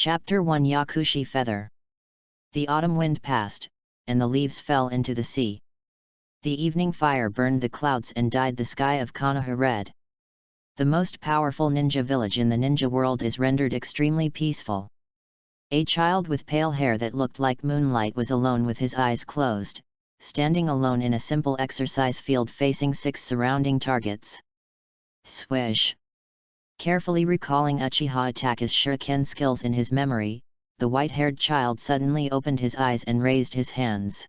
Chapter 1 Yakushi Feather. The autumn wind passed, and the leaves fell into the sea. The evening fire burned the clouds and dyed the sky of Konoha red. The most powerful ninja village in the ninja world is rendered extremely peaceful. A child with pale hair that looked like moonlight was alone with his eyes closed, standing alone in a simple exercise field facing 6 surrounding targets. Swish! Carefully recalling Uchiha Itachi's shuriken skills in his memory, the white-haired child suddenly opened his eyes and raised his hands.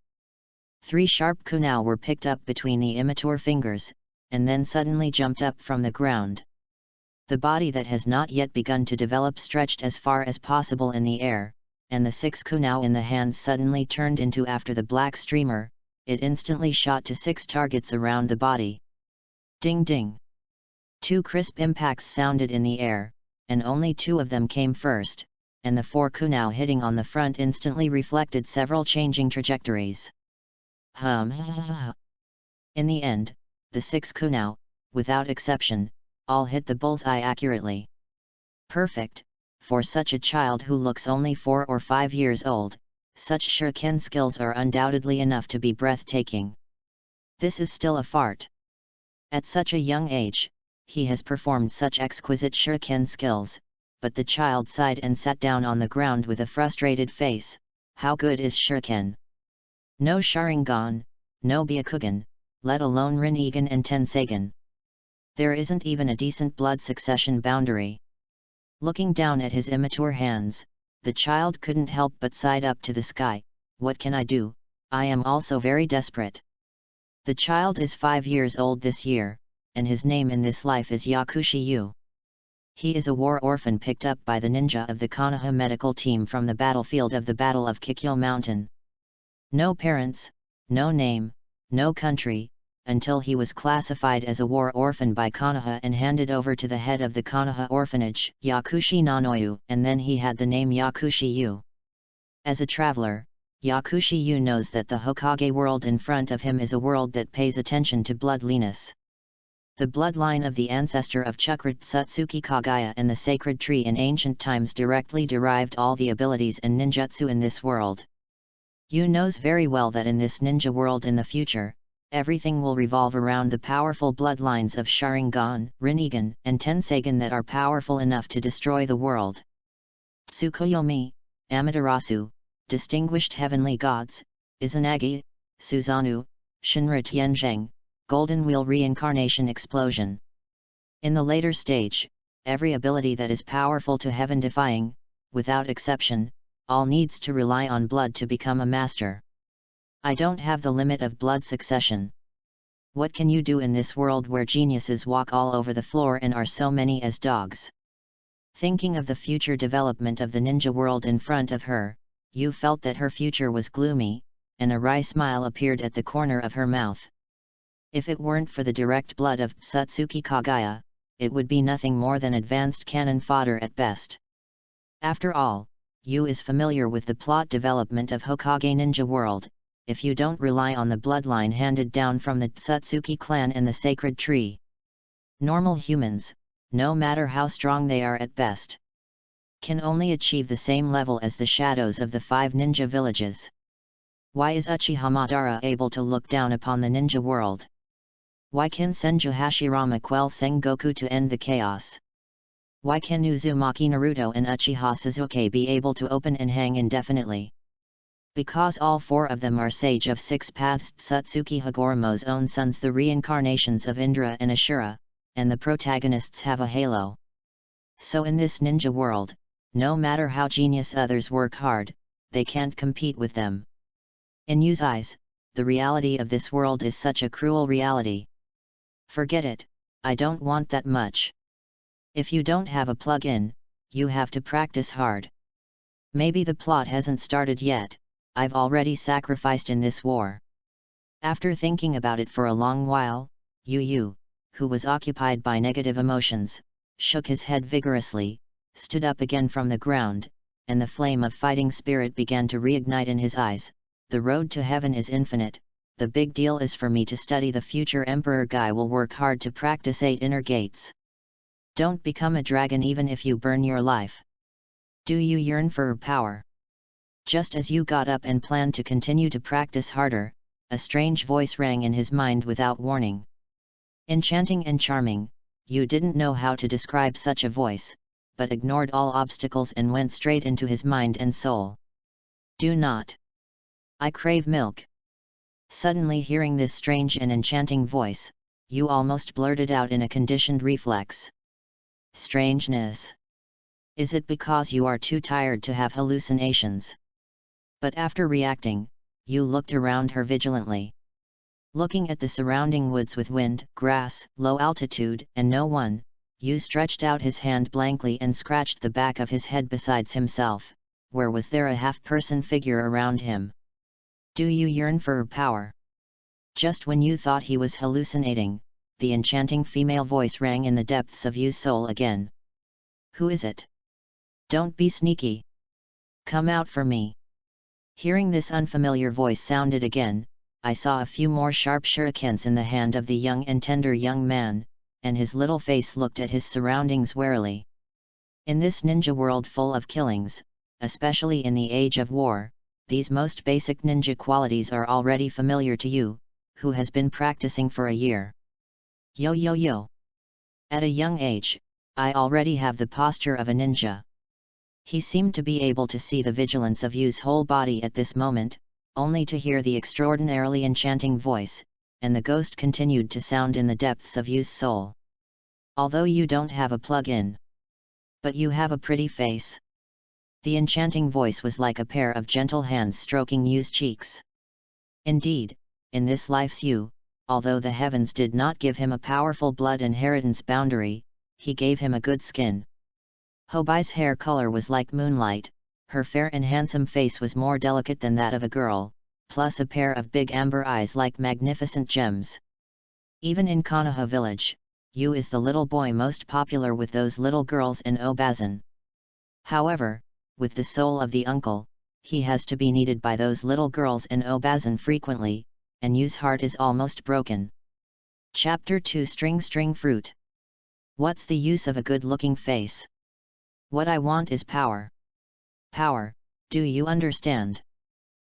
3 sharp kunai were picked up between the immature fingers, and then suddenly jumped up from the ground. The body that has not yet begun to develop stretched as far as possible in the air, and the 6 kunai in the hands suddenly turned into after the black streamer. It instantly shot to 6 targets around the body. Ding ding! 2 crisp impacts sounded in the air, and only 2 of them came first, and the 4 kunai hitting on the front instantly reflected several changing trajectories. In the end, the 6 kunai, without exception, all hit the bullseye accurately. Perfect, for such a child who looks only 4 or 5 years old. Such shuriken skills are undoubtedly enough to be breathtaking. This is still a fart. At such a young age, he has performed such exquisite shuriken skills, but the child sighed and sat down on the ground with a frustrated face. How good is shuriken? No Sharingan, no Byakugan, let alone Rinnegan and Tenseigan. There isn't even a decent blood succession boundary. Looking down at his immature hands, the child couldn't help but sighed up to the sky. What can I do? I am also very desperate. The child is 5 years old this year, and his name in this life is Yakushi Yu. He is a war orphan picked up by the ninja of the Konoha medical team from the battlefield of the Battle of Kikyo Mountain. No parents, no name, no country, until he was classified as a war orphan by Konoha and handed over to the head of the Konoha orphanage, Yakushi Nanoyu, and then he had the name Yakushi Yu. As a traveler, Yakushi Yu knows that the Hokage world in front of him is a world that pays attention to bloodliness. The bloodline of the ancestor of Chakra Tsutsuki Kagaya and the sacred tree in ancient times directly derived all the abilities and ninjutsu in this world. Yu knows very well that in this ninja world in the future, everything will revolve around the powerful bloodlines of Sharingan, Rinnegan, and Tenseigan that are powerful enough to destroy the world. Tsukuyomi, Amaterasu, distinguished heavenly gods, Izanagi, Susanoo, Shinra Tianzheng, Golden Wheel reincarnation explosion. In the later stage, every ability that is powerful to heaven-defying, without exception, all needs to rely on blood to become a master. I don't have the limit of blood succession. What can you do in this world where geniuses walk all over the floor and are so many as dogs? Thinking of the future development of the ninja world in front of her, Yu felt that her future was gloomy, and a wry smile appeared at the corner of her mouth. If it weren't for the direct blood of Tsutsuki Kagaya, it would be nothing more than advanced cannon fodder at best. After all, Yu is familiar with the plot development of Hokage Ninja World. If you don't rely on the bloodline handed down from the Tsutsuki clan and the sacred tree. Normal humans, no matter how strong they are at best, can only achieve the same level as the shadows of the 5 ninja villages. Why is Uchiha Madara able to look down upon the ninja world? Why can Senju Hashirama quell Sengoku to end the chaos? Why can Uzumaki Naruto and Uchiha Sasuke be able to open and hang indefinitely? Because all 4 of them are Sage of 6 Paths Tsutsuki Hagoromo's own sons, the reincarnations of Indra and Ashura, and the protagonists have a halo. So in this ninja world, no matter how genius others work hard, they can't compete with them. In Yu's eyes, the reality of this world is such a cruel reality. Forget it, I don't want that much. If you don't have a plug-in, you have to practice hard. Maybe the plot hasn't started yet. I've already sacrificed in this war. After thinking about it for a long while, Yu, who was occupied by negative emotions, shook his head vigorously, stood up again from the ground, and the flame of fighting spirit began to reignite in his eyes. The road to heaven is infinite. The big deal is for me to study the future Emperor Guy will work hard to practice 8 inner gates. Don't become a dragon even if you burn your life. Do you yearn for power? Just as Yu got up and planned to continue to practice harder, a strange voice rang in his mind without warning. Enchanting and charming, Yu didn't know how to describe such a voice, but ignored all obstacles and went straight into his mind and soul. Do not. I crave milk. Suddenly hearing this strange and enchanting voice, Yu almost blurted out in a conditioned reflex. Strangeness. Is it because you are too tired to have hallucinations? But after reacting, Yu looked around her vigilantly. Looking at the surrounding woods with wind, grass, low altitude, and no one, Yu stretched out his hand blankly and scratched the back of his head besides himself. Where was there a half-person figure around him? Do you yearn for power? Just when you thought he was hallucinating, the enchanting female voice rang in the depths of Yu's soul again. Who is it? Don't be sneaky. Come out for me. Hearing this unfamiliar voice sounded again, I saw a few more sharp shurikens in the hand of the young and tender young man, and his little face looked at his surroundings warily. In this ninja world full of killings, especially in the age of war, these most basic ninja qualities are already familiar to you, who has been practicing for a year. Yo yo yo! At a young age, I already have the posture of a ninja. He seemed to be able to see the vigilance of Yu's whole body at this moment, only to hear the extraordinarily enchanting voice, and the ghost continued to sound in the depths of Yu's soul. Although you don't have a plug-in, but you have a pretty face. The enchanting voice was like a pair of gentle hands stroking Yu's cheeks. Indeed, in this life's Yu, although the heavens did not give him a powerful blood inheritance boundary, he gave him a good skin. Hobai's hair color was like moonlight, her fair and handsome face was more delicate than that of a girl, plus a pair of big amber eyes like magnificent gems. Even in Konoha village, Yu is the little boy most popular with those little girls in Obazan. However, with the soul of the uncle, he has to be needed by those little girls in Obazan frequently, and Yu's heart is almost broken. Chapter 2 String Fruit. What's the use of a good-looking face? What I want is power. Power, do you understand?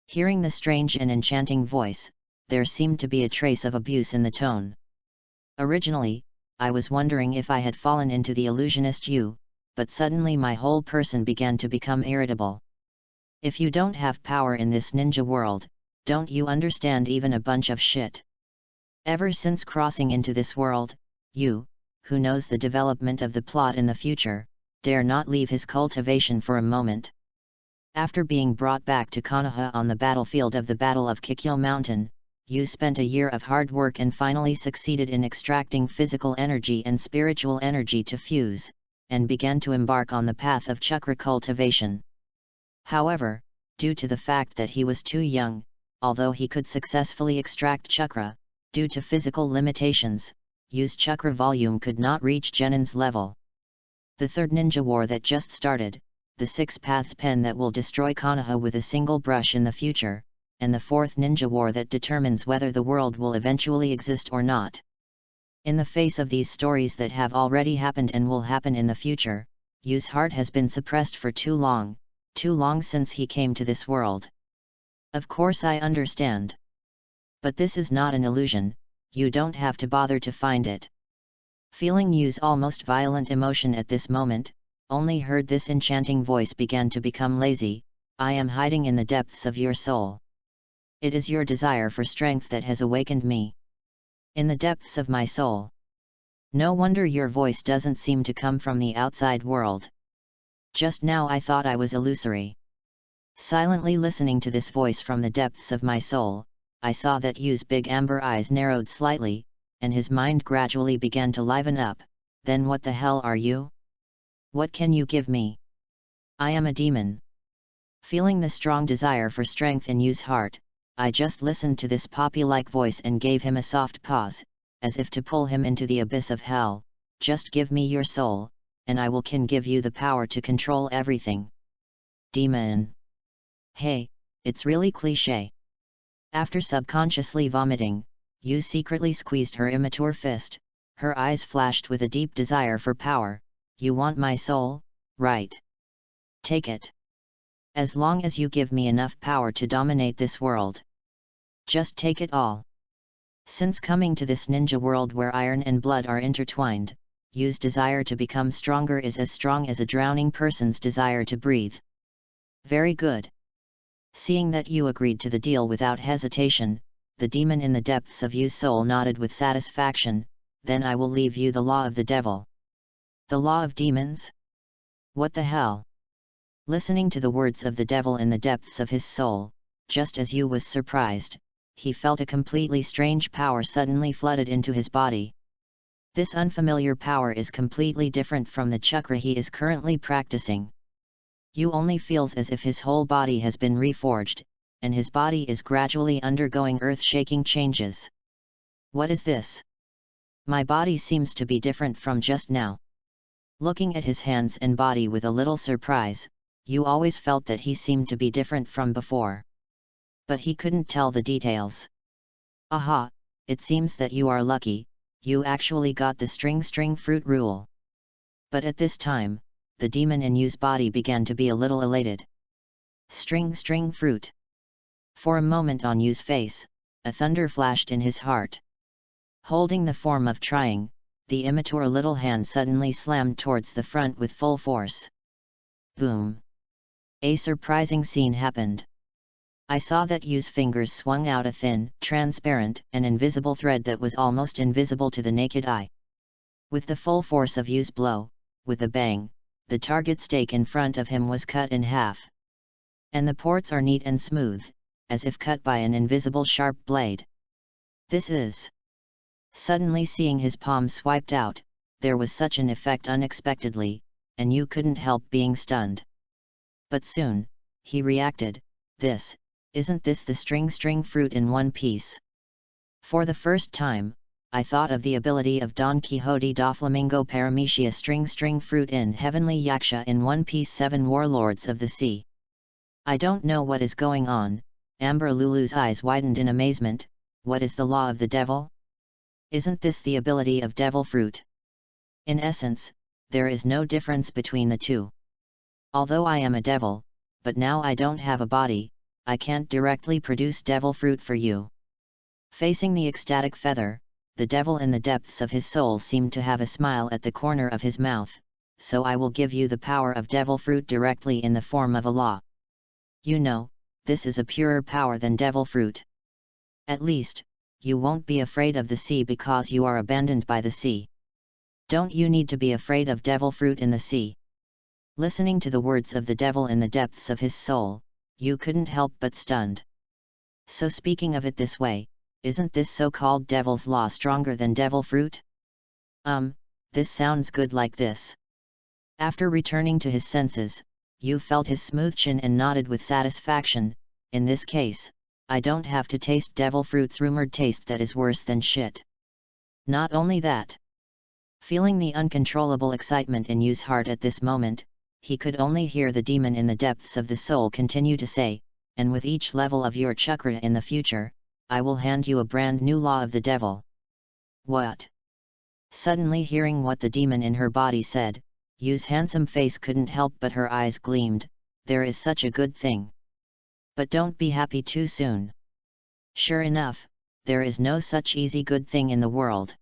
Hearing the strange and enchanting voice, there seemed to be a trace of abuse in the tone. Originally, I was wondering if I had fallen into the illusionist Yu, but suddenly my whole person began to become irritable. If you don't have power in this ninja world, don't you understand even a bunch of shit? Ever since crossing into this world, Yu, who knows the development of the plot in the future, dare not leave his cultivation for a moment. After being brought back to Konoha on the battlefield of the Battle of Kikyo Mountain, Yu spent a year of hard work and finally succeeded in extracting physical energy and spiritual energy to fuse, and began to embark on the path of chakra cultivation. However, due to the fact that he was too young, although he could successfully extract chakra, due to physical limitations, Yu's chakra volume could not reach Genin's level. The third ninja war that just started, the 6 paths pen that will destroy Konoha with a single brush in the future, and the fourth ninja war that determines whether the world will eventually exist or not. In the face of these stories that have already happened and will happen in the future, Yu's heart has been suppressed for too long since he came to this world. Of course I understand. But this is not an illusion, you don't have to bother to find it. Feeling Yu's almost violent emotion at this moment, only heard this enchanting voice began to become lazy. I am hiding in the depths of your soul. It is your desire for strength that has awakened me. In the depths of my soul. No wonder your voice doesn't seem to come from the outside world. Just now I thought I was illusory. Silently listening to this voice from the depths of my soul, I saw that Yu's big amber eyes narrowed slightly, and his mind gradually began to liven up. Then what the hell are you? What can you give me? I am a demon. Feeling the strong desire for strength in Yu's heart, I just listened to this poppy-like voice and gave him a soft pause, as if to pull him into the abyss of hell. Just give me your soul, and I can give you the power to control everything. Demon. Hey, it's really cliché. After subconsciously vomiting, Yu secretly squeezed her immature fist. Her eyes flashed with a deep desire for power. You want my soul, right? Take it. As long as you give me enough power to dominate this world. Just take it all. Since coming to this ninja world where iron and blood are intertwined, Yu's desire to become stronger is as strong as a drowning person's desire to breathe. Very good. Seeing that Yu agreed to the deal without hesitation, the demon in the depths of Yu's soul nodded with satisfaction. Then I will leave you the law of the devil. The law of demons? What the hell? Listening to the words of the devil in the depths of his soul, just as Yu was surprised, he felt a completely strange power suddenly flooded into his body. This unfamiliar power is completely different from the chakra he is currently practicing. Yu only feels as if his whole body has been reforged, and his body is gradually undergoing earth-shaking changes. What is this? My body seems to be different from just now. Looking at his hands and body with a little surprise, Yu always felt that he seemed to be different from before. But he couldn't tell the details. Aha, it seems that you are lucky, you actually got the string fruit rule. But at this time, the demon in Yu's body began to be a little elated. String fruit. For a moment on Yu's face, a thunder flashed in his heart. Holding the form of trying, the immature little hand suddenly slammed towards the front with full force. Boom! A surprising scene happened. I saw that Yu's fingers swung out a thin, transparent, and invisible thread that was almost invisible to the naked eye. With the full force of Yu's blow, with a bang, the target stake in front of him was cut in half. And the ports are neat and smooth, as if cut by an invisible sharp blade. This is... Suddenly seeing his palm swiped out, there was such an effect unexpectedly, and Yu couldn't help being stunned. But soon, he reacted, isn't this the string fruit in one piece? For the first time, I thought of the ability of Don Quixote da Flamingo Paramecia string fruit in Heavenly Yaksha in One Piece 7 Warlords of the Sea. I don't know what is going on. Amber Lulu's eyes widened in amazement. What is the law of the devil? Isn't this the ability of devil fruit? In essence, there is no difference between the two. Although I am a devil, but now I don't have a body, I can't directly produce devil fruit for you. Facing the ecstatic feather, the devil in the depths of his soul seemed to have a smile at the corner of his mouth. So I will give you the power of devil fruit directly in the form of a law. You know, this is a purer power than devil fruit. At least, you won't be afraid of the sea because you are abandoned by the sea. Don't you need to be afraid of devil fruit in the sea? Listening to the words of the devil in the depths of his soul, Yu couldn't help but stunned. So speaking of it this way, isn't this so-called devil's law stronger than devil fruit? This sounds good like this. After returning to his senses, Yu felt his smooth chin and nodded with satisfaction. In this case, I don't have to taste devil fruit's rumored taste that is worse than shit. Not only that. Feeling the uncontrollable excitement in Yu's heart at this moment, he could only hear the demon in the depths of the soul continue to say, and with each level of your chakra in the future, I will hand you a brand new law of the devil. What? Suddenly hearing what the demon in her body said, Yu's handsome face couldn't help but her eyes gleamed. There is such a good thing. But don't be happy too soon. Sure enough, there is no such easy good thing in the world.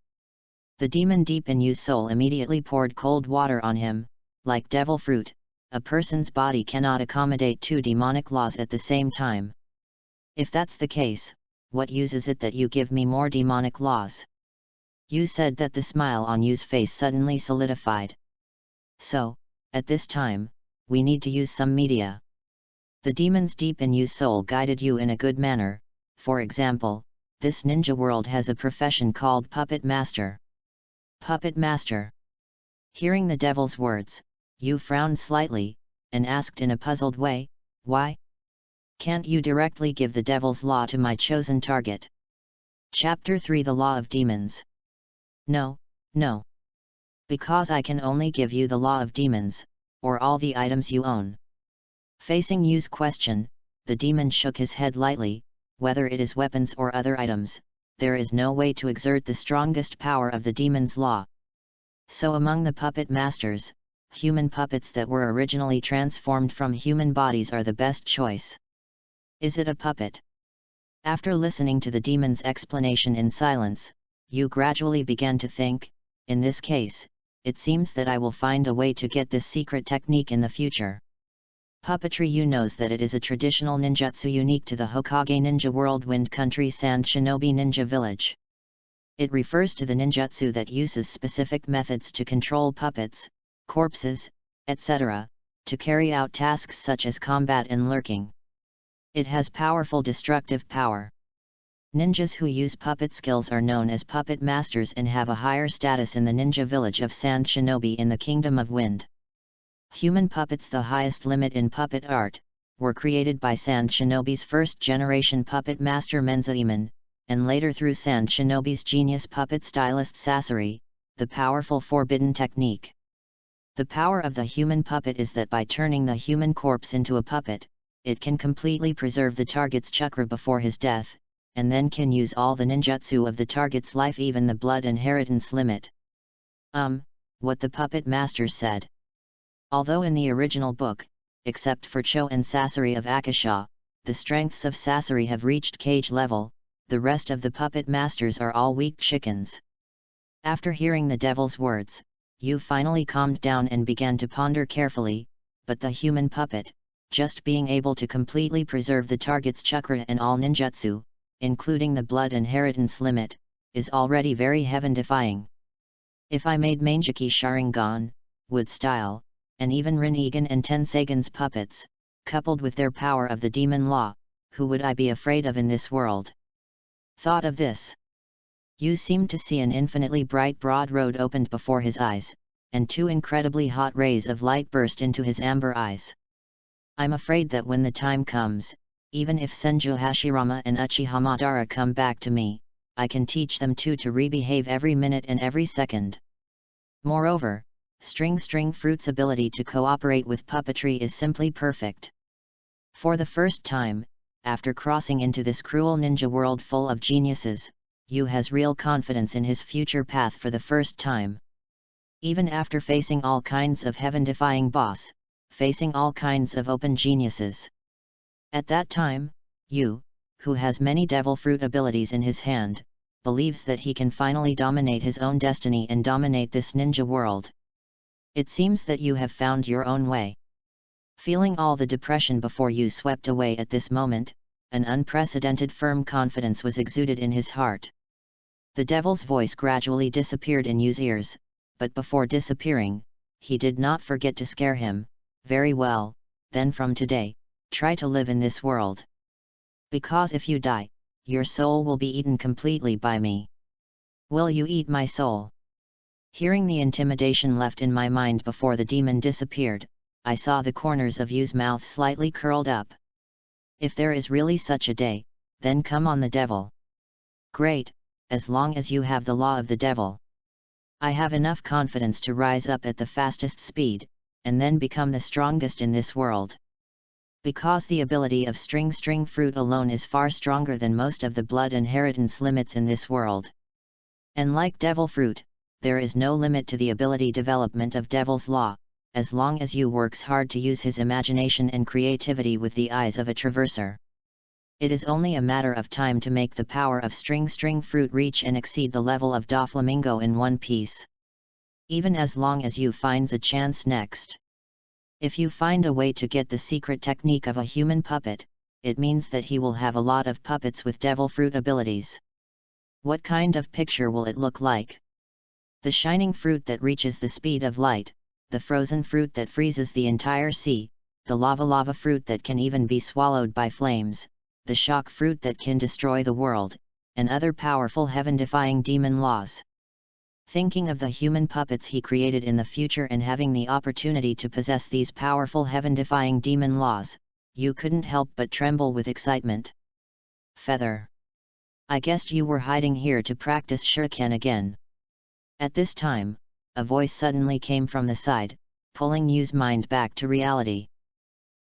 The demon deep in Yu's soul immediately poured cold water on him. Like devil fruit, a person's body cannot accommodate two demonic laws at the same time. If that's the case, what use is it that you give me more demonic laws? Yu said that. The smile on Yu's face suddenly solidified. So, at this time, we need to use some media. The demons deep in Yu's soul guided Yu in a good manner. For example, this ninja world has a profession called Puppet Master. Puppet Master. Hearing the devil's words, Yu frowned slightly, and asked in a puzzled way, why? Can't you directly give the devil's law to my chosen target? Chapter 3 The Law of Demons. No. Because I can only give you the law of demons, or all the items you own. Facing Yu's question, the demon shook his head lightly. Whether it is weapons or other items, there is no way to exert the strongest power of the demon's law. So among the puppet masters, human puppets that were originally transformed from human bodies are the best choice. Is it a puppet? After listening to the demon's explanation in silence, you gradually began to think, in this case, it seems that I will find a way to get this secret technique in the future. Puppetry. You knows that it is a traditional ninjutsu unique to the Hokage ninja whirlwind country Sand Shinobi Ninja Village. It refers to the ninjutsu that uses specific methods to control puppets, corpses, etc., to carry out tasks such as combat and lurking. It has powerful destructive power. Ninjas who use puppet skills are known as puppet masters and have a higher status in the ninja village of Sand Shinobi in the Kingdom of Wind. Human puppets, the highest limit in puppet art, were created by Sand Shinobi's first-generation puppet master Menzaemon, and later through Sand Shinobi's genius puppet stylist Sasori, the powerful forbidden technique. The power of the human puppet is that by turning the human corpse into a puppet, it can completely preserve the target's chakra before his death, and then can use all the ninjutsu of the target's life, even the blood inheritance limit. What the puppet masters said. Although in the original book, except for Cho and Sasori of Akasha, the strengths of Sasori have reached cage level, the rest of the puppet masters are all weak chickens. After hearing the devil's words, you finally calmed down and began to ponder carefully, but the human puppet, just being able to completely preserve the target's chakra and all ninjutsu, including the blood inheritance limit, is already very heaven-defying. If I made Mangeki Sharingan, Wood Style, and even Rinnegan and Tensagan's puppets, coupled with their power of the demon law, who would I be afraid of in this world? Thought of this. You seemed to see an infinitely bright broad road opened before his eyes, and two incredibly hot rays of light burst into his amber eyes. I'm afraid that when the time comes, even if Senju Hashirama and Uchiha Madara come back to me, I can teach them to rebehave every minute and every second. Moreover, String Fruit's ability to cooperate with puppetry is simply perfect. For the first time, after crossing into this cruel ninja world full of geniuses, Yu has real confidence in his future path for the first time. Even after facing all kinds of heaven-defying boss, facing all kinds of open geniuses. At that time, Yu, who has many devil fruit abilities in his hand, believes that he can finally dominate his own destiny and dominate this ninja world. It seems that you have found your own way. Feeling all the depression before you swept away at this moment, an unprecedented firm confidence was exuded in his heart. The devil's voice gradually disappeared in Yu's ears, but before disappearing, he did not forget to scare him. Very well, then from today, try to live in this world. Because if you die, your soul will be eaten completely by me. Will you eat my soul? Hearing the intimidation left in my mind before the demon disappeared, I saw the corners of Yu's mouth slightly curled up. If there is really such a day, then come on, the devil. Great, as long as you have the law of the devil. I have enough confidence to rise up at the fastest speed, and then become the strongest in this world. Because the ability of String Fruit alone is far stronger than most of the blood inheritance limits in this world. And like devil fruit, there is no limit to the ability development of Devil's Law, as long as Yu works hard to use his imagination and creativity with the eyes of a traverser. It is only a matter of time to make the power of String Fruit reach and exceed the level of Doflamingo in One Piece. Even as long as Yu finds a chance next. If you find a way to get the secret technique of a human puppet, it means that he will have a lot of puppets with devil fruit abilities. What kind of picture will it look like? The shining fruit that reaches the speed of light, the frozen fruit that freezes the entire sea, the lava fruit that can even be swallowed by flames, the shock fruit that can destroy the world, and other powerful heaven-defying demon laws. Thinking of the human puppets he created in the future and having the opportunity to possess these powerful heaven-defying demon laws, you couldn't help but tremble with excitement. Feather. I guessed you were hiding here to practice shuriken again. At this time, a voice suddenly came from the side, pulling Yu's mind back to reality.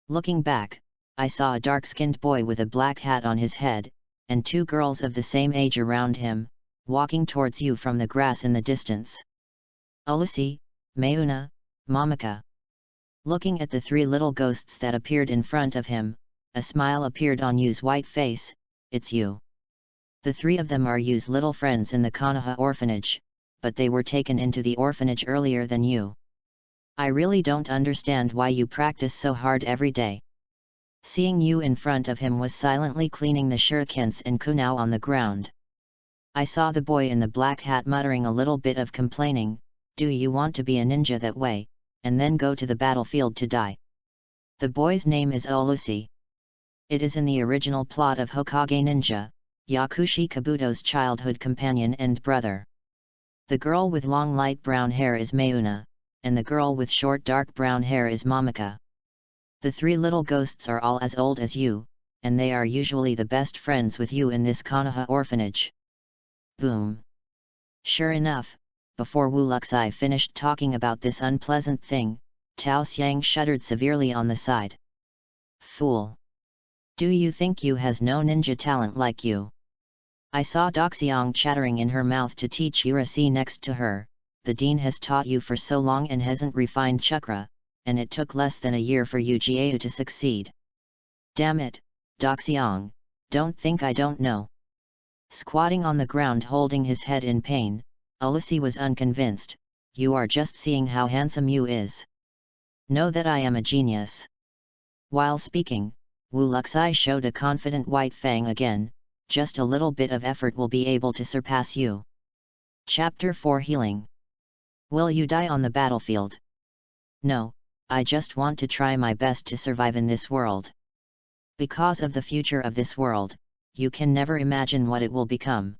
Looking back, I saw a dark-skinned boy with a black hat on his head, and two girls of the same age around him, walking towards Yu from the grass in the distance. Ulysses, Mayuna, Momika. Looking at the three little ghosts that appeared in front of him, a smile appeared on Yu's white face. It's you. The three of them are Yu's little friends in the Konoha orphanage, but they were taken into the orphanage earlier than you. I really don't understand why you practice so hard every day. Seeing Yu in front of him was silently cleaning the shurikens and kunao on the ground. I saw the boy in the black hat muttering a little bit of complaining. Do you want to be a ninja that way, and then go to the battlefield to die? The boy's name is Olusi. It is in the original plot of Hokage Ninja, Yakushi Kabuto's childhood companion and brother. The girl with long light brown hair is Mayuna, and the girl with short dark brown hair is Momika. The three little ghosts are all as old as you, and they are usually the best friends with you in this Konoha orphanage. Boom. Sure enough, before Wu Luxi finished talking about this unpleasant thing, Tao Xiang shuddered severely on the side. Fool! Do you think Yu has no ninja talent like you? I saw Doxiang chattering in her mouth to teach Urasi next to her. The dean has taught you for so long and hasn't refined chakra, and it took less than a year for Yu Jiao to succeed. Damn it, Doxiang, don't think I don't know. Squatting on the ground holding his head in pain, Olusi was unconvinced. You are just seeing how handsome Yu is. Know that I am a genius. While speaking, Wu Luxi showed a confident white fang again. Just a little bit of effort will be able to surpass you. Chapter 4 Healing. Will you die on the battlefield? No, I just want to try my best to survive in this world. Because of the future of this world, you can never imagine what it will become.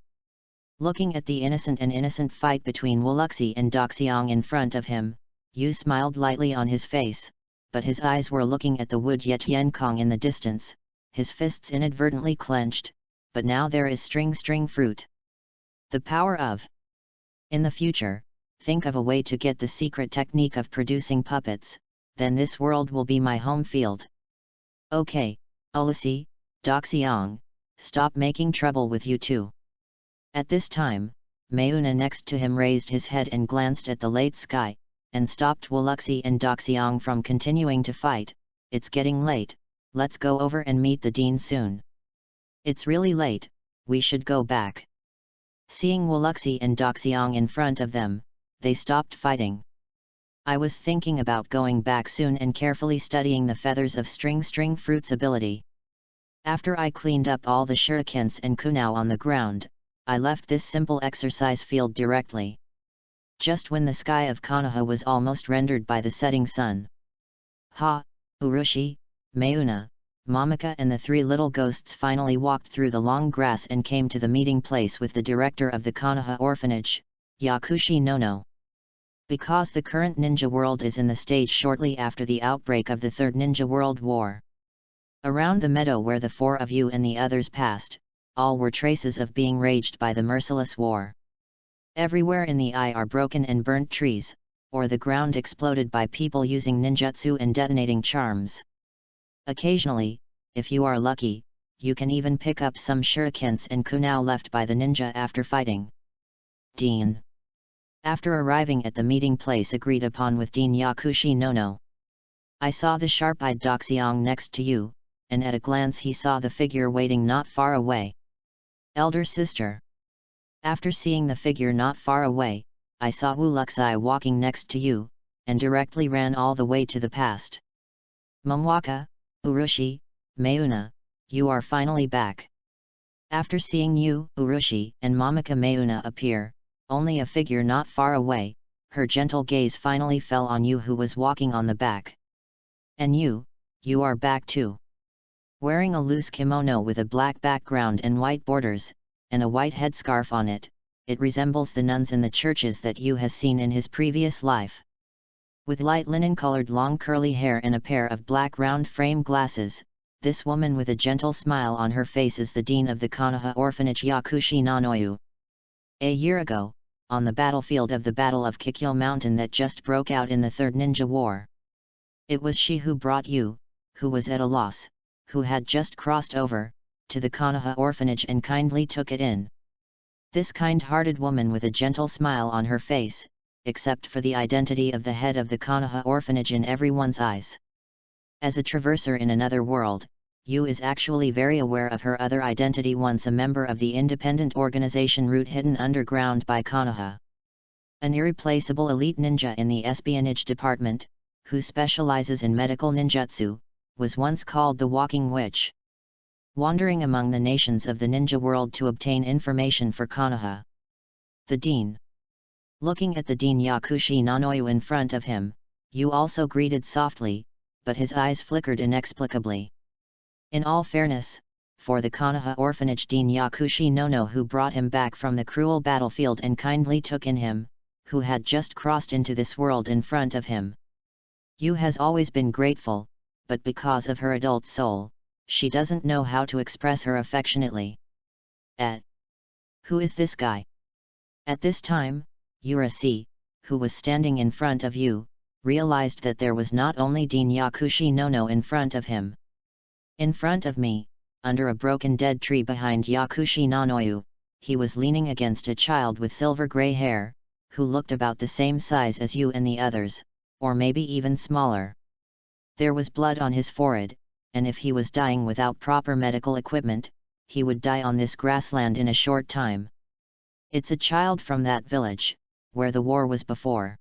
Looking at the innocent fight between Wu Luxi and Doxiang in front of him, Yu smiled lightly on his face, but his eyes were looking at the wood Yet Yen Kong in the distance, his fists inadvertently clenched, but now there is string fruit. The power of. In the future, think of a way to get the secret technique of producing puppets, then this world will be my home field. Okay, Olusi, Doxiang, stop making trouble with you two. At this time, Mayuna next to him raised his head and glanced at the late sky, and stopped Wu Luxi and Doxiang from continuing to fight. It's getting late, let's go over and meet the dean soon. It's really late, we should go back. Seeing Wu Luxi and Doxiang in front of them, they stopped fighting. I was thinking about going back soon and carefully studying the feathers of string fruit's ability. After I cleaned up all the shurikens and kunao on the ground, I left this simple exercise field directly. Just when the sky of Konoha was almost rendered by the setting sun. Urushi, Mayuna, Momika and the three little ghosts finally walked through the long grass and came to the meeting place with the director of the Konoha orphanage, Yakushi Nono. Because the current ninja world is in the stage shortly after the outbreak of the Third Ninja World War. Around the meadow where the four of you and the others passed, all were traces of being raged by the merciless war. Everywhere in the eye are broken and burnt trees, or the ground exploded by people using ninjutsu and detonating charms. Occasionally, if you are lucky, you can even pick up some shurikens and kunao left by the ninja after fighting. Dean. After arriving at the meeting place agreed upon with Dean Yakushi Nono, I saw the sharp-eyed Doxiang next to you, and at a glance he saw the figure waiting not far away. Elder sister. After seeing the figure not far away, I saw Wu Luxi walking next to you, and directly ran all the way to the past. Momwaka, Urushi, Mayuna, you are finally back. After seeing you, Urushi, and Momika Mayuna appear, only a figure not far away, her gentle gaze finally fell on you who was walking on the back. And you are back too. Wearing a loose kimono with a black background and white borders, and a white headscarf on it, it resembles the nuns in the churches that Yu has seen in his previous life. With light linen-colored long curly hair and a pair of black round frame glasses, this woman with a gentle smile on her face is the dean of the Konoha orphanage Yakushi Nanoyu. A year ago, on the battlefield of the Battle of Kikyo Mountain that just broke out in the Third Ninja War. It was she who brought Yu, who was at a loss, who had just crossed over, to the Konoha orphanage and kindly took it in. This kind-hearted woman with a gentle smile on her face, except for the identity of the head of the Konoha orphanage in everyone's eyes. As a traverser in another world, Yu is actually very aware of her other identity, once a member of the independent organization Root hidden underground by Konoha. An irreplaceable elite ninja in the espionage department, who specializes in medical ninjutsu, was once called the Walking Witch. Wandering among the nations of the ninja world to obtain information for Konoha. The Dean. Looking at the Dean Yakushi Nanoyu in front of him, Yu also greeted softly, but his eyes flickered inexplicably. In all fairness, for the Konoha orphanage Dean Yakushi Nono, who brought him back from the cruel battlefield and kindly took in him, who had just crossed into this world in front of him. Yu has always been grateful, but because of her adult soul, she doesn't know how to express her affectionately. Who is this guy? At this time, Urasi, who was standing in front of Yu, realized that there was not only Dean Yakushi Nono in front of him. In front of me, under a broken dead tree behind Yakushi Nanoyu, he was leaning against a child with silver grey hair, who looked about the same size as Yu and the others, or maybe even smaller. There was blood on his forehead, and if he was dying without proper medical equipment, he would die on this grassland in a short time. It's a child from that village, where the war was before.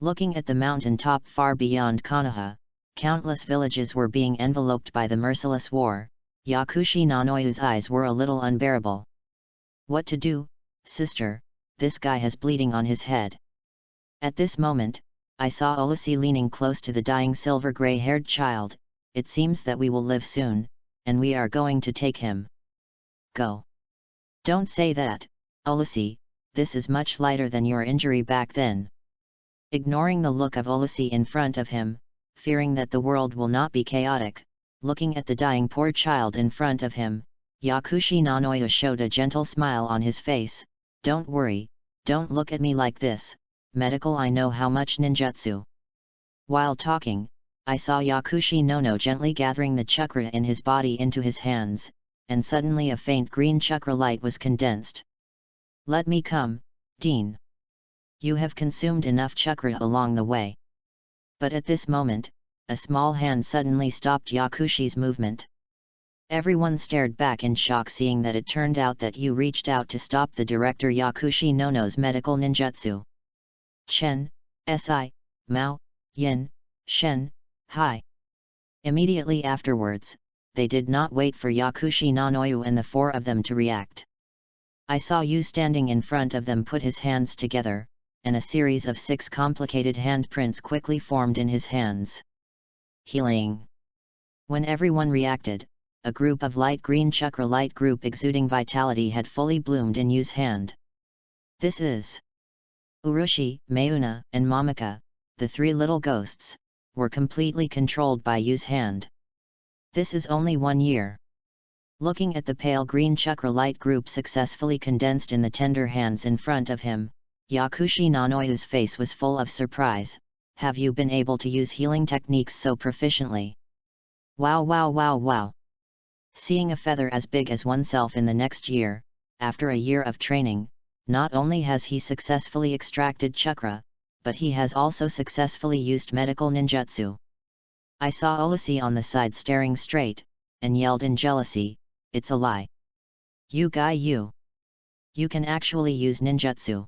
Looking at the mountain top far beyond Konoha, countless villages were being enveloped by the merciless war. Yakushi Nanoyu's eyes were a little unbearable. What to do, sister? This guy has bleeding on his head. At this moment, I saw Ulysses leaning close to the dying silver grey-haired child. It seems that we will live soon, and we are going to take him. Go. Don't say that, Ulysses, this is much lighter than your injury back then. Ignoring the look of Ulysses in front of him, fearing that the world will not be chaotic, looking at the dying poor child in front of him, Yakushi Nanoyu showed a gentle smile on his face. Don't worry, don't look at me like this, medical, I know how much ninjutsu. While talking, I saw Yakushi Nono gently gathering the chakra in his body into his hands, and suddenly a faint green chakra light was condensed. Let me come, Dean. You have consumed enough chakra along the way. But at this moment, a small hand suddenly stopped Yakushi's movement. Everyone stared back in shock, seeing that it turned out that Yu reached out to stop the director Yakushi Nono's medical ninjutsu. Chen, Si, Mao, Yin, Shen, Hai. Immediately afterwards, they did not wait for Yakushi Nanoyu and the four of them to react. I saw Yu standing in front of them put his hands together, and a series of 6 complicated handprints quickly formed in his hands. Healing. When everyone reacted, a group of light green chakra light group exuding vitality had fully bloomed in Yu's hand. This is Urushi, Mayuna, and Momika, the 3 little ghosts, were completely controlled by Yu's hand. This is only 1 year. Looking at the pale green chakra light group successfully condensed in the tender hands in front of him, Yakushi Nanoyu's face was full of surprise. Have you been able to use healing techniques so proficiently? Wow, wow, wow, wow. Seeing a feather as big as oneself in the next year, after a year of training, not only has he successfully extracted chakra, but he has also successfully used medical ninjutsu. I saw Ulysses on the side staring straight, and yelled in jealousy, it's a lie. You guy you! You can actually use ninjutsu.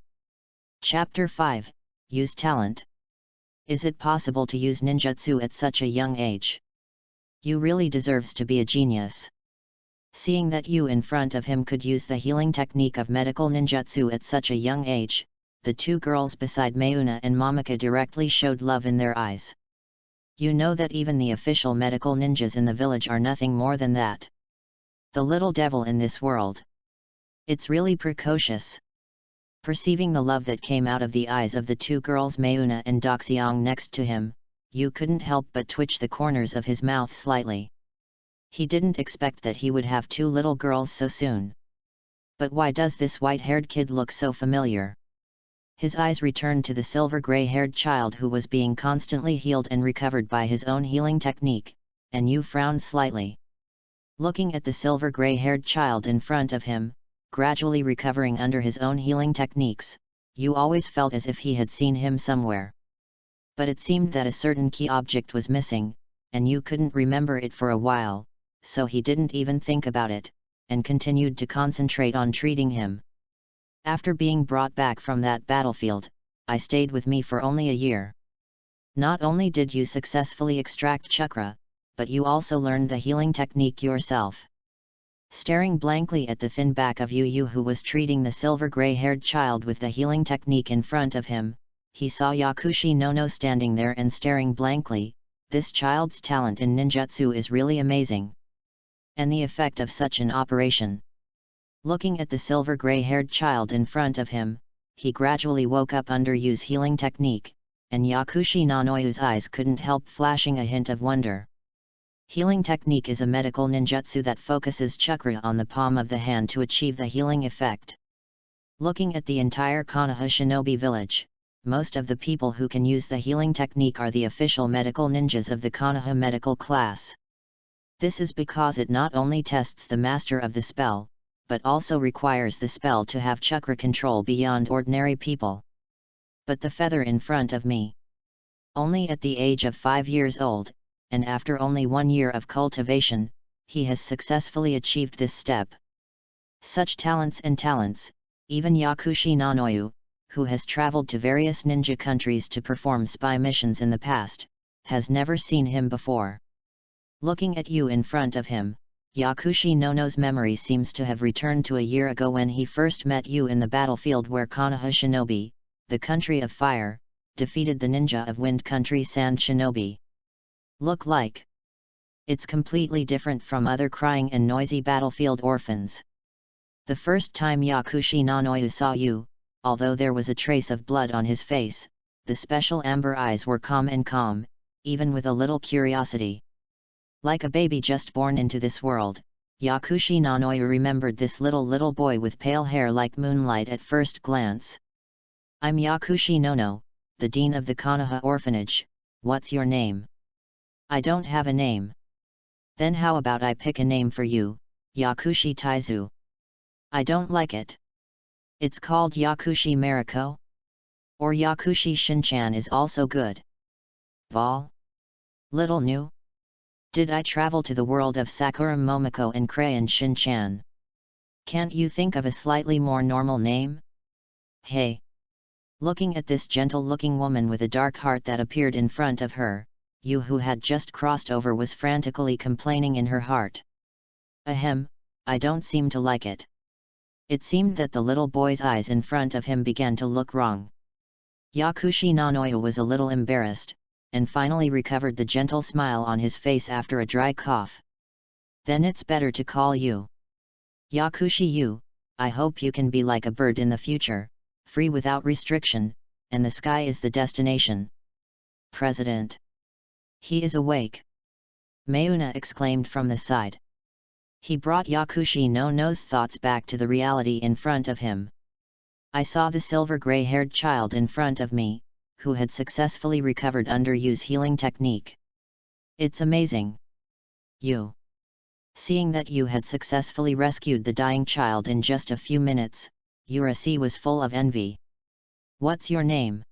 Chapter 5, Use Talent. Is it possible to use ninjutsu at such a young age? Yu really deserves to be a genius. Seeing that Yu in front of him could use the healing technique of medical ninjutsu at such a young age, the 2 girls beside Mayuna and Momika directly showed love in their eyes. You know that even the official medical ninjas in the village are nothing more than that. The little devil in this world. It's really precocious. Perceiving the love that came out of the eyes of the 2 girls Mayuna and Doxiang next to him, Yu couldn't help but twitch the corners of his mouth slightly. He didn't expect that he would have 2 little girls so soon. But why does this white-haired kid look so familiar? His eyes returned to the silver grey-haired child who was being constantly healed and recovered by his own healing technique, and Yu frowned slightly. Looking at the silver grey-haired child in front of him, gradually recovering under his own healing techniques, you always felt as if he had seen him somewhere. But it seemed that a certain key object was missing, and you couldn't remember it for a while, so he didn't even think about it, and continued to concentrate on treating him. After being brought back from that battlefield, I stayed with me for only a year. Not only did you successfully extract chakra, but you also learned the healing technique yourself. Staring blankly at the thin back of Yu who was treating the silver gray-haired child with the healing technique in front of him, he saw Yakushi no standing there and staring blankly. This child's talent in ninjutsu is really amazing. And the effect of such an operation. Looking at the silver gray-haired child in front of him, he gradually woke up under Yu's healing technique, and Yakushi Nanoyu's eyes couldn't help flashing a hint of wonder. Healing technique is a medical ninjutsu that focuses chakra on the palm of the hand to achieve the healing effect. Looking at the entire Konoha shinobi village, most of the people who can use the healing technique are the official medical ninjas of the Konoha medical class. This is because it not only tests the master of the spell, but also requires the spell to have chakra control beyond ordinary people. But the feather in front of me. Only at the age of 5 years old, and after only 1 year of cultivation, he has successfully achieved this step. Such talents, even Yakushi Nanoyu, who has traveled to various ninja countries to perform spy missions in the past, has never seen him before. Looking at you in front of him, Yakushi Nono's memory seems to have returned to a year ago when he first met you in the battlefield where Konoha Shinobi, the country of fire, defeated the ninja of wind country Sand Shinobi. Look like. It's completely different from other crying and noisy battlefield orphans. The first time Yakushi Nanoyu saw you, although there was a trace of blood on his face, the special amber eyes were calm, even with a little curiosity. Like a baby just born into this world, Yakushi Nanoyu remembered this little boy with pale hair like moonlight at first glance. I'm Yakushi Nono, the dean of the Konoha orphanage. What's your name? I don't have a name. Then how about I pick a name for you, Yakushi Taizu? I don't like it. It's called Yakushi Mariko? Or Yakushi Shinchan is also good. Vol? Little new? Did I travel to the world of Sakura Momoko and Crayon Shinchan? Can't you think of a slightly more normal name? Hey! Looking at this gentle-looking woman with a dark heart that appeared in front of her, you who had just crossed over was frantically complaining in her heart. Ahem, I don't seem to like it. It seemed that the little boy's eyes in front of him began to look wrong. Yakushi Nanoyu was a little embarrassed, and finally recovered the gentle smile on his face after a dry cough. Then it's better to call you Yakushi Yu. I hope you can be like a bird in the future, free without restriction, and the sky is the destination. President. He is awake. Mayuna exclaimed from the side. He brought Yakushi Nono's thoughts back to the reality in front of him. I saw the silver gray-haired child in front of me, who had successfully recovered under Yu's healing technique. It's amazing. You. Seeing that you had successfully rescued the dying child in just a few minutes, Urasi was full of envy. What's your name?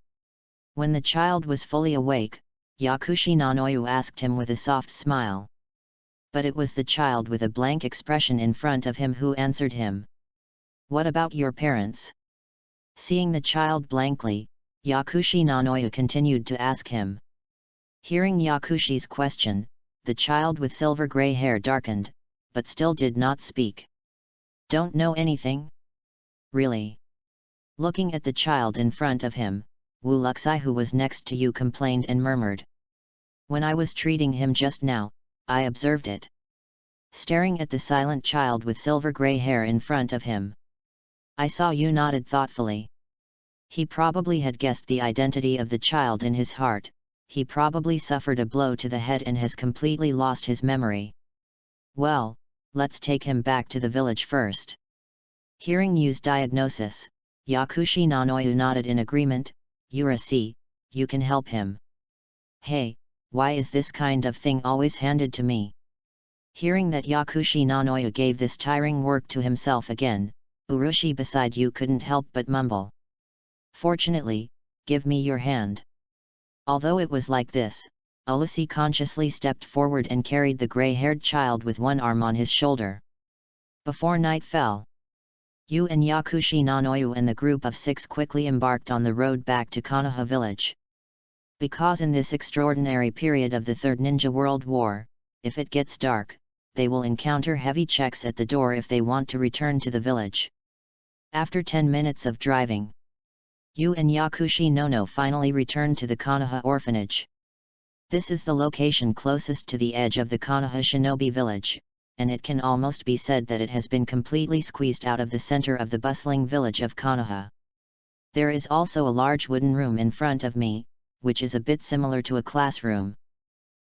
When the child was fully awake, Yakushi Nanoyu asked him with a soft smile. But it was the child with a blank expression in front of him who answered him. What about your parents? Seeing the child blankly, Yakushi Nanoyu continued to ask him. Hearing Yakushi's question, the child with silver gray hair darkened, but still did not speak. Don't know anything? Really? Looking at the child in front of him, Wu Luxi who was next to you complained and murmured. When I was treating him just now, I observed it. Staring at the silent child with silver gray hair in front of him. I saw you nodded thoughtfully. He probably had guessed the identity of the child in his heart. He probably suffered a blow to the head and has completely lost his memory. Well, let's take him back to the village first. Hearing Yu's diagnosis, Yakushi Nanoyu nodded in agreement. Urasi, you can help him. Hey, why is this kind of thing always handed to me? Hearing that Yakushi Nanoyu gave this tiring work to himself again, Urushi beside you couldn't help but mumble. Fortunately, give me your hand. Although it was like this, Ulysses consciously stepped forward and carried the grey-haired child with one arm on his shoulder. Before night fell, Yu and Yakushi Nanoyu and the group of 6 quickly embarked on the road back to Konoha village. Because in this extraordinary period of the Third Ninja World War, if it gets dark, they will encounter heavy checks at the door if they want to return to the village. After 10 minutes of driving, Yu and Yakushi Nono finally returned to the Konoha orphanage. This is the location closest to the edge of the Konoha shinobi village, and it can almost be said that it has been completely squeezed out of the center of the bustling village of Konoha. There is also a large wooden room in front of me, which is a bit similar to a classroom.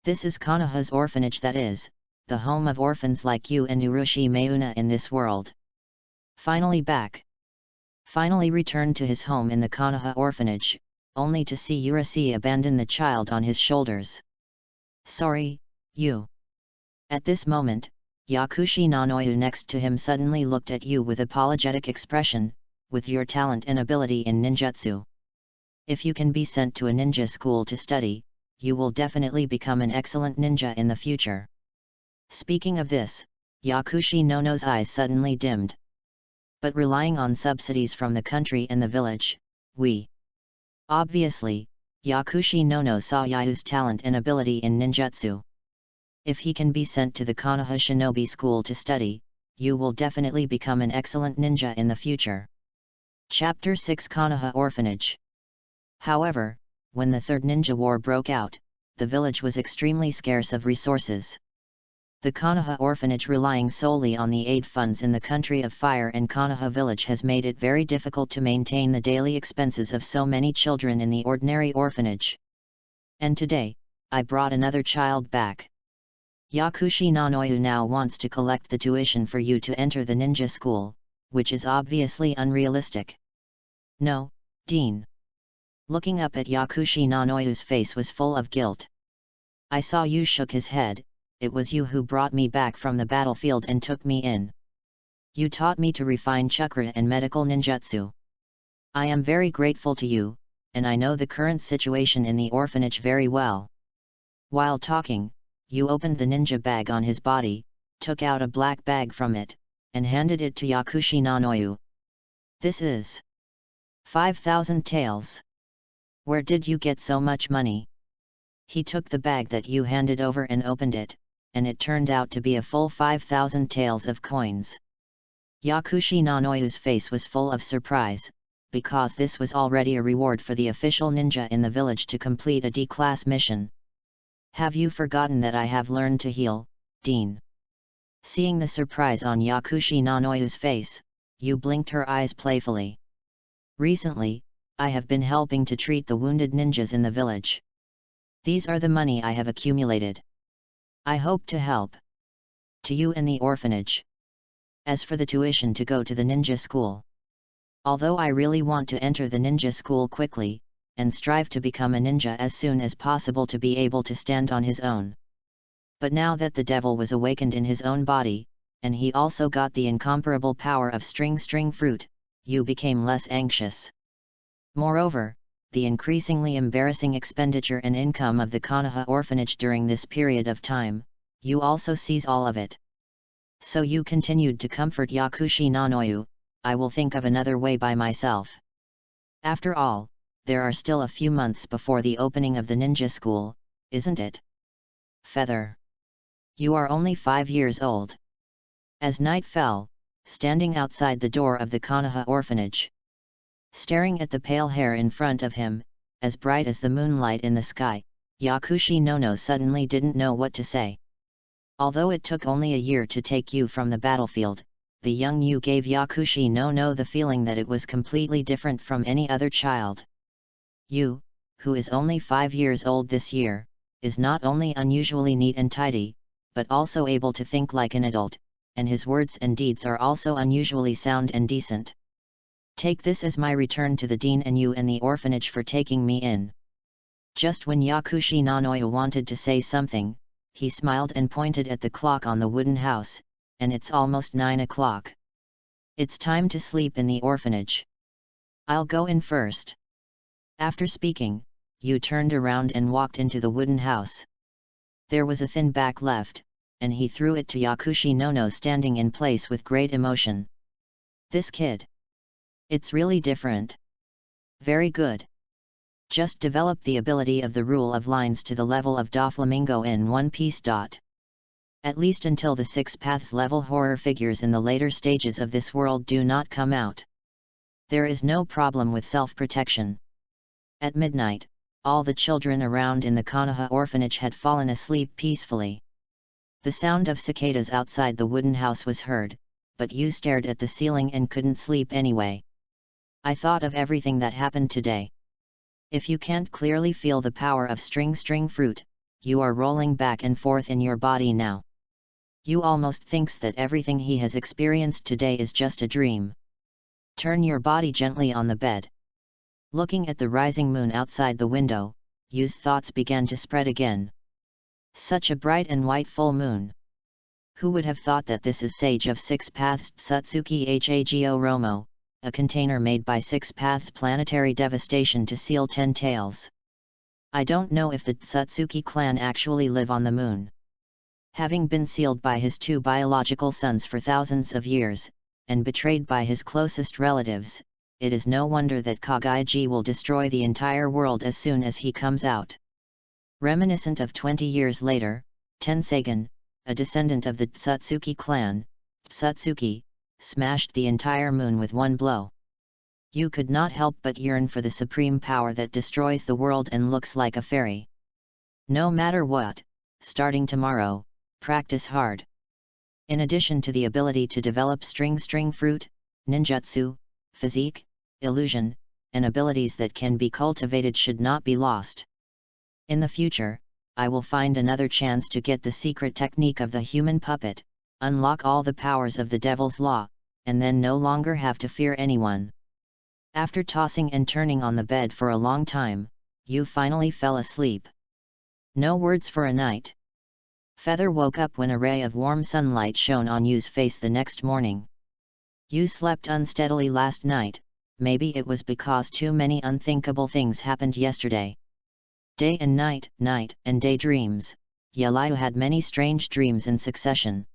This is Konoha's orphanage, that is, the home of orphans like you and Urushi Mayuna in this world. Finally returned to his home in the Konoha orphanage, only to see Urushi abandon the child on his shoulders. Sorry, Yu. At this moment, Yakushi Nanoyu next to him suddenly looked at Yu with apologetic expression. With your talent and ability in ninjutsu, if you can be sent to a ninja school to study, you will definitely become an excellent ninja in the future. Speaking of this, Yakushi Nono's eyes suddenly dimmed. But relying on subsidies from the country and the village, Obviously, Yakushi Nono saw Yu's talent and ability in ninjutsu. If he can be sent to the Konoha shinobi school to study, Yu will definitely become an excellent ninja in the future. Chapter 6 Konoha Orphanage. However, when the Third Ninja War broke out, the village was extremely scarce of resources. The Konoha orphanage, relying solely on the aid funds in the country of fire and Konoha village, has made it very difficult to maintain the daily expenses of so many children in the ordinary orphanage. And today, I brought another child back. Yakushi Nanoyu now wants to collect the tuition for you to enter the ninja school, which is obviously unrealistic. No, Dean. Looking up at Yakushi Nanoyu's face was full of guilt. I saw Yu shook his head. It was you who brought me back from the battlefield and took me in. You taught me to refine chakra and medical ninjutsu. I am very grateful to you, and I know the current situation in the orphanage very well. While talking, you opened the ninja bag on his body, took out a black bag from it, and handed it to Yakushi Nanoyu. This is 5,000 taels. Where did you get so much money? He took the bag that you handed over and opened it, and it turned out to be a full 5,000 taels of coins. Yakushi Nanoyu's face was full of surprise, because this was already a reward for the official ninja in the village to complete a D-class mission. Have you forgotten that I have learned to heal, Dean? Seeing the surprise on Yakushi Nanoyu's face, Yu blinked her eyes playfully. Recently, I have been helping to treat the wounded ninjas in the village. These are the money I have accumulated. I hope to help to you and the orphanage. As for the tuition to go to the ninja school, although I really want to enter the ninja school quickly, and strive to become a ninja as soon as possible to be able to stand on his own. But now that the devil was awakened in his own body, and he also got the incomparable power of string fruit, Yu became less anxious. Moreover, the increasingly embarrassing expenditure and income of the Konoha orphanage during this period of time, Yu also sees all of it. So Yu continued to comfort Yakushi Nanoyu, I will think of another way by myself. After all, there are still a few months before the opening of the ninja school, isn't it? Feather. You are only 5 years old. As night fell, standing outside the door of the Konoha orphanage, staring at the pale hair in front of him, as bright as the moonlight in the sky, Yakushi Nono suddenly didn't know what to say. Although it took only a year to take Yu from the battlefield, the young Yu gave Yakushi Nono the feeling that it was completely different from any other child. Yu, who is only 5 years old this year, is not only unusually neat and tidy, but also able to think like an adult, and his words and deeds are also unusually sound and decent. Take this as my return to the dean and you and the orphanage for taking me in. Just when Yakushi Nanoyu wanted to say something, he smiled and pointed at the clock on the wooden house, and it's almost 9 o'clock. It's time to sleep in the orphanage. I'll go in first. After speaking, Yu turned around and walked into the wooden house. There was a thin back left, and he threw it to Yakushi Nono standing in place with great emotion. This kid. It's really different. Very good. Just develop the ability of the rule of lines to the level of Doflamingo in One Piece. At least until the 6 paths level horror figures in the later stages of this world do not come out. There is no problem with self-protection. At midnight, all the children around in the Konoha orphanage had fallen asleep peacefully. The sound of cicadas outside the wooden house was heard, but Yu stared at the ceiling and couldn't sleep anyway. I thought of everything that happened today. If you can't clearly feel the power of string fruit, you are rolling back and forth in your body now. Yu almost thinks that everything he has experienced today is just a dream. Turn your body gently on the bed. Looking at the rising moon outside the window, Yu's thoughts began to spread again. Such a bright and white full moon. Who would have thought that this is Sage of 6 Paths Tsutsuki Hago Romo, a container made by 6 Paths Planetary Devastation to seal 10 tails. I don't know if the Tsutsuki clan actually live on the moon. Having been sealed by his 2 biological sons for thousands of years, and betrayed by his closest relatives, it is no wonder that Hokage will destroy the entire world as soon as he comes out. Reminiscent of 20 years later, Tensagan, a descendant of the Tsutsuki clan, Tsutsuki, smashed the entire moon with one blow. You could not help but yearn for the supreme power that destroys the world and looks like a fairy. No matter what, starting tomorrow, practice hard. In addition to the ability to develop string fruit, ninjutsu, physique, illusion, and abilities that can be cultivated should not be lost. In the future, I will find another chance to get the secret technique of the human puppet, unlock all the powers of the Devil's Law, and then no longer have to fear anyone. After tossing and turning on the bed for a long time, Yu finally fell asleep. No words for a night. Feather woke up when a ray of warm sunlight shone on Yu's face the next morning. Yu slept unsteadily last night, maybe it was because too many unthinkable things happened yesterday. Day and night, night and day dreams, Yu had many strange dreams in succession.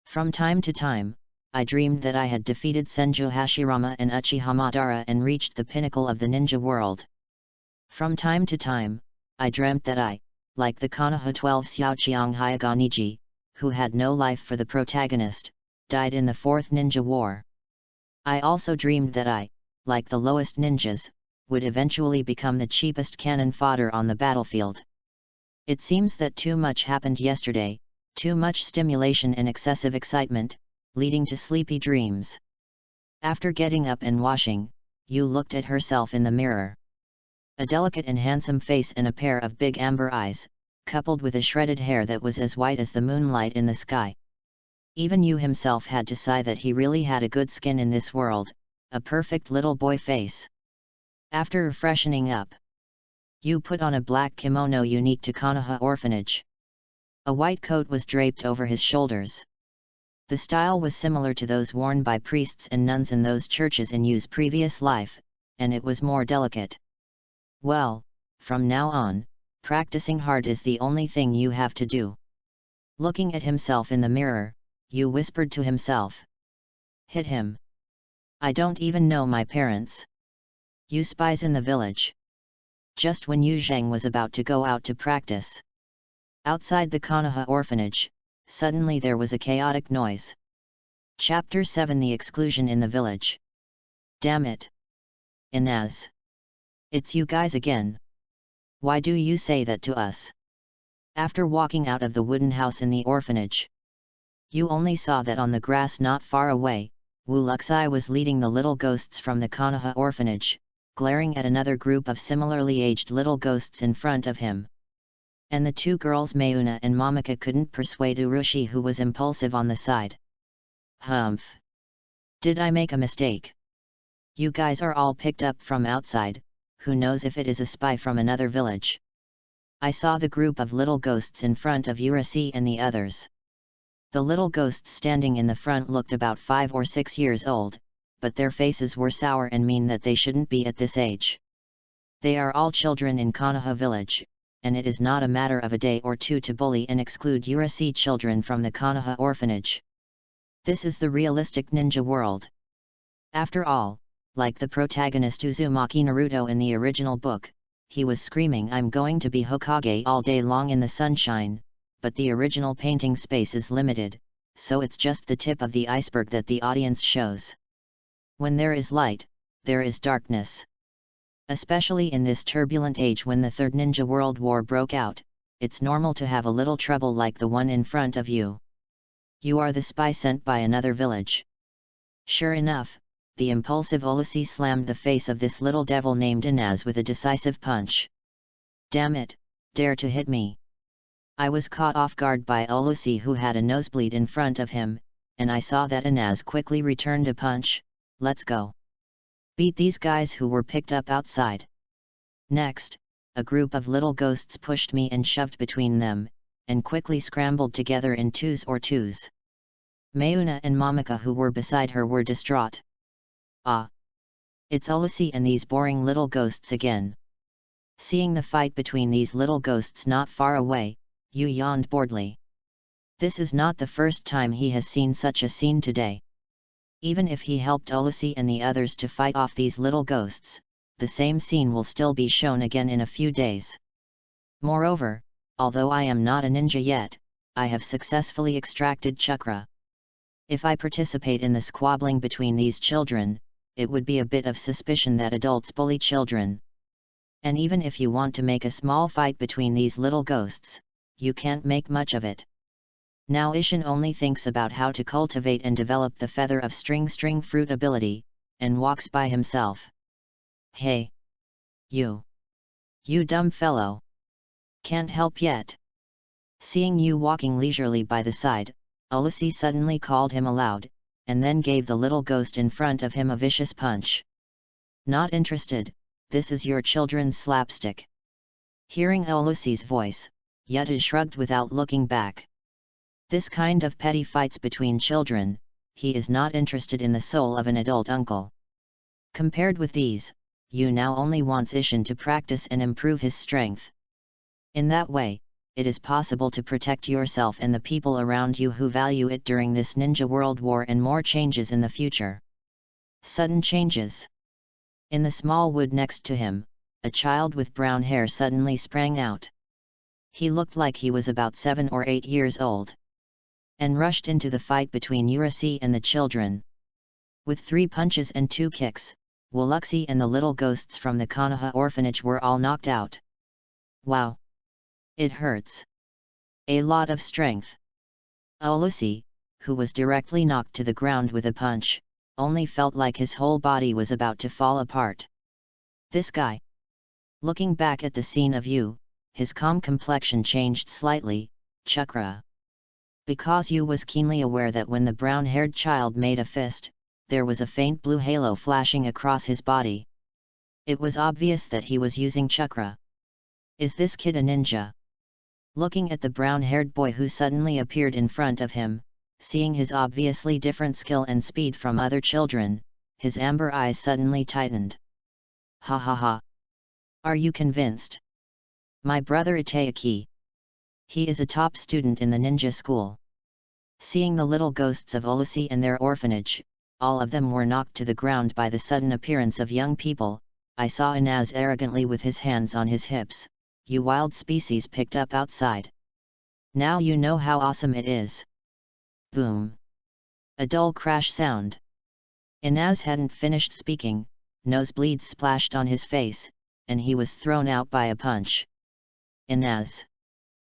From time to time, I dreamed that I had defeated Senju Hashirama and Uchiha Madara and reached the pinnacle of the ninja world. From time to time, I dreamt that I, like the Konoha 12 Xiaoqiang Hyaganiji, who had no life for the protagonist, died in the 4th Ninja War. I also dreamed that I, like the lowest ninjas, would eventually become the cheapest cannon fodder on the battlefield. It seems that too much happened yesterday, too much stimulation and excessive excitement, leading to sleepy dreams. After getting up and washing, Yu looked at herself in the mirror. A delicate and handsome face and a pair of big amber eyes, coupled with a shredded hair that was as white as the moonlight in the sky. Even Yu himself had to sigh that he really had a good skin in this world, a perfect little boy face. After freshening up, Yu put on a black kimono unique to Konoha orphanage. A white coat was draped over his shoulders. The style was similar to those worn by priests and nuns in those churches in Yu's previous life, and it was more delicate. Well, from now on, practicing hard is the only thing you have to do. Looking at himself in the mirror, Yu whispered to himself. Hit him. I don't even know my parents. Yu spies in the village. Just when Yu Zheng was about to go out to practice. Outside the Konoha orphanage, suddenly there was a chaotic noise. Chapter 7 The Exclusion in the Village. Damn it. Inaz. It's you guys again. Why do you say that to us? After walking out of the wooden house in the orphanage, Yu only saw that on the grass not far away, Wu Luxi was leading the little ghosts from the Konoha orphanage, glaring at another group of similarly aged little ghosts in front of him. And the 2 girls Mayuna and Momika couldn't persuade Urushi, who was impulsive on the side. Humph. Did I make a mistake? You guys are all picked up from outside, who knows if it is a spy from another village. I saw the group of little ghosts in front of Urushi and the others. The little ghosts standing in the front looked about 5 or 6 years old, but their faces were sour and mean that they shouldn't be at this age. They are all children in Konoha village, and it is not a matter of a day or two to bully and exclude Urusei children from the Konoha orphanage. This is the realistic ninja world. After all, like the protagonist Uzumaki Naruto in the original book, he was screaming "I'm going to be Hokage" all day long in the sunshine, but the original painting space is limited, so it's just the tip of the iceberg that the audience shows. When there is light, there is darkness. Especially in this turbulent age when the Third Ninja World War broke out, it's normal to have a little trouble like the one in front of you. You are the spy sent by another village. Sure enough, the impulsive Olusi slammed the face of this little devil named Inaz with a decisive punch. Damn it, dare to hit me. I was caught off guard by Olusi, who had a nosebleed in front of him, and I saw that Inaz quickly returned a punch. Let's go. Beat these guys who were picked up outside. Next, a group of little ghosts pushed me and shoved between them, and quickly scrambled together in twos. Mayuna and Momika, who were beside her, were distraught. Ah! It's Olusi and these boring little ghosts again. Seeing the fight between these little ghosts not far away, Yu yawned boredly. This is not the first time he has seen such a scene today. Even if he helped Olusi and the others to fight off these little ghosts, the same scene will still be shown again in a few days. Moreover, although I am not a ninja yet, I have successfully extracted chakra. If I participate in the squabbling between these children, it would be a bit of suspicion that adults bully children. And even if you want to make a small fight between these little ghosts, you can't make much of it. Now Ishin only thinks about how to cultivate and develop the feather of string fruit ability, and walks by himself. Hey! You dumb fellow! Can't help yet. Seeing you walking leisurely by the side, Olusi suddenly called him aloud, and then gave the little ghost in front of him a vicious punch. Not interested, this is your children's slapstick. Hearing Olusi's voice, Yuta shrugged without looking back. This kind of petty fights between children, he is not interested in the soul of an adult uncle. Compared with these, Yu now only wants Ishin to practice and improve his strength. In that way, it is possible to protect yourself and the people around you who value it during this ninja world war and more changes in the future. Sudden changes. In the small wood next to him, a child with brown hair suddenly sprang out. He looked like he was about 7 or 8 years old, and rushed into the fight between Urusei and the children. With 3 punches and 2 kicks, Woluxi and the little ghosts from the Konoha orphanage were all knocked out. Wow! It hurts. A lot of strength. Olusi, who was directly knocked to the ground with a punch, only felt like his whole body was about to fall apart. This guy. Looking back at the scene of Yu, his calm complexion changed slightly. Chakra. Because Yu was keenly aware that when the brown-haired child made a fist, there was a faint blue halo flashing across his body. It was obvious that he was using chakra. Is this kid a ninja? Looking at the brown-haired boy who suddenly appeared in front of him, seeing his obviously different skill and speed from other children, his amber eyes suddenly tightened. Ha ha ha! Are you convinced? My brother Itaeki. He is a top student in the ninja school. Seeing the little ghosts of Olusi and their orphanage, all of them were knocked to the ground by the sudden appearance of young people, I saw Inaz arrogantly with his hands on his hips. You wild species picked up outside. Now you know how awesome it is. Boom. A dull crash sound. Inaz hadn't finished speaking, nosebleeds splashed on his face, and he was thrown out by a punch. Inaz.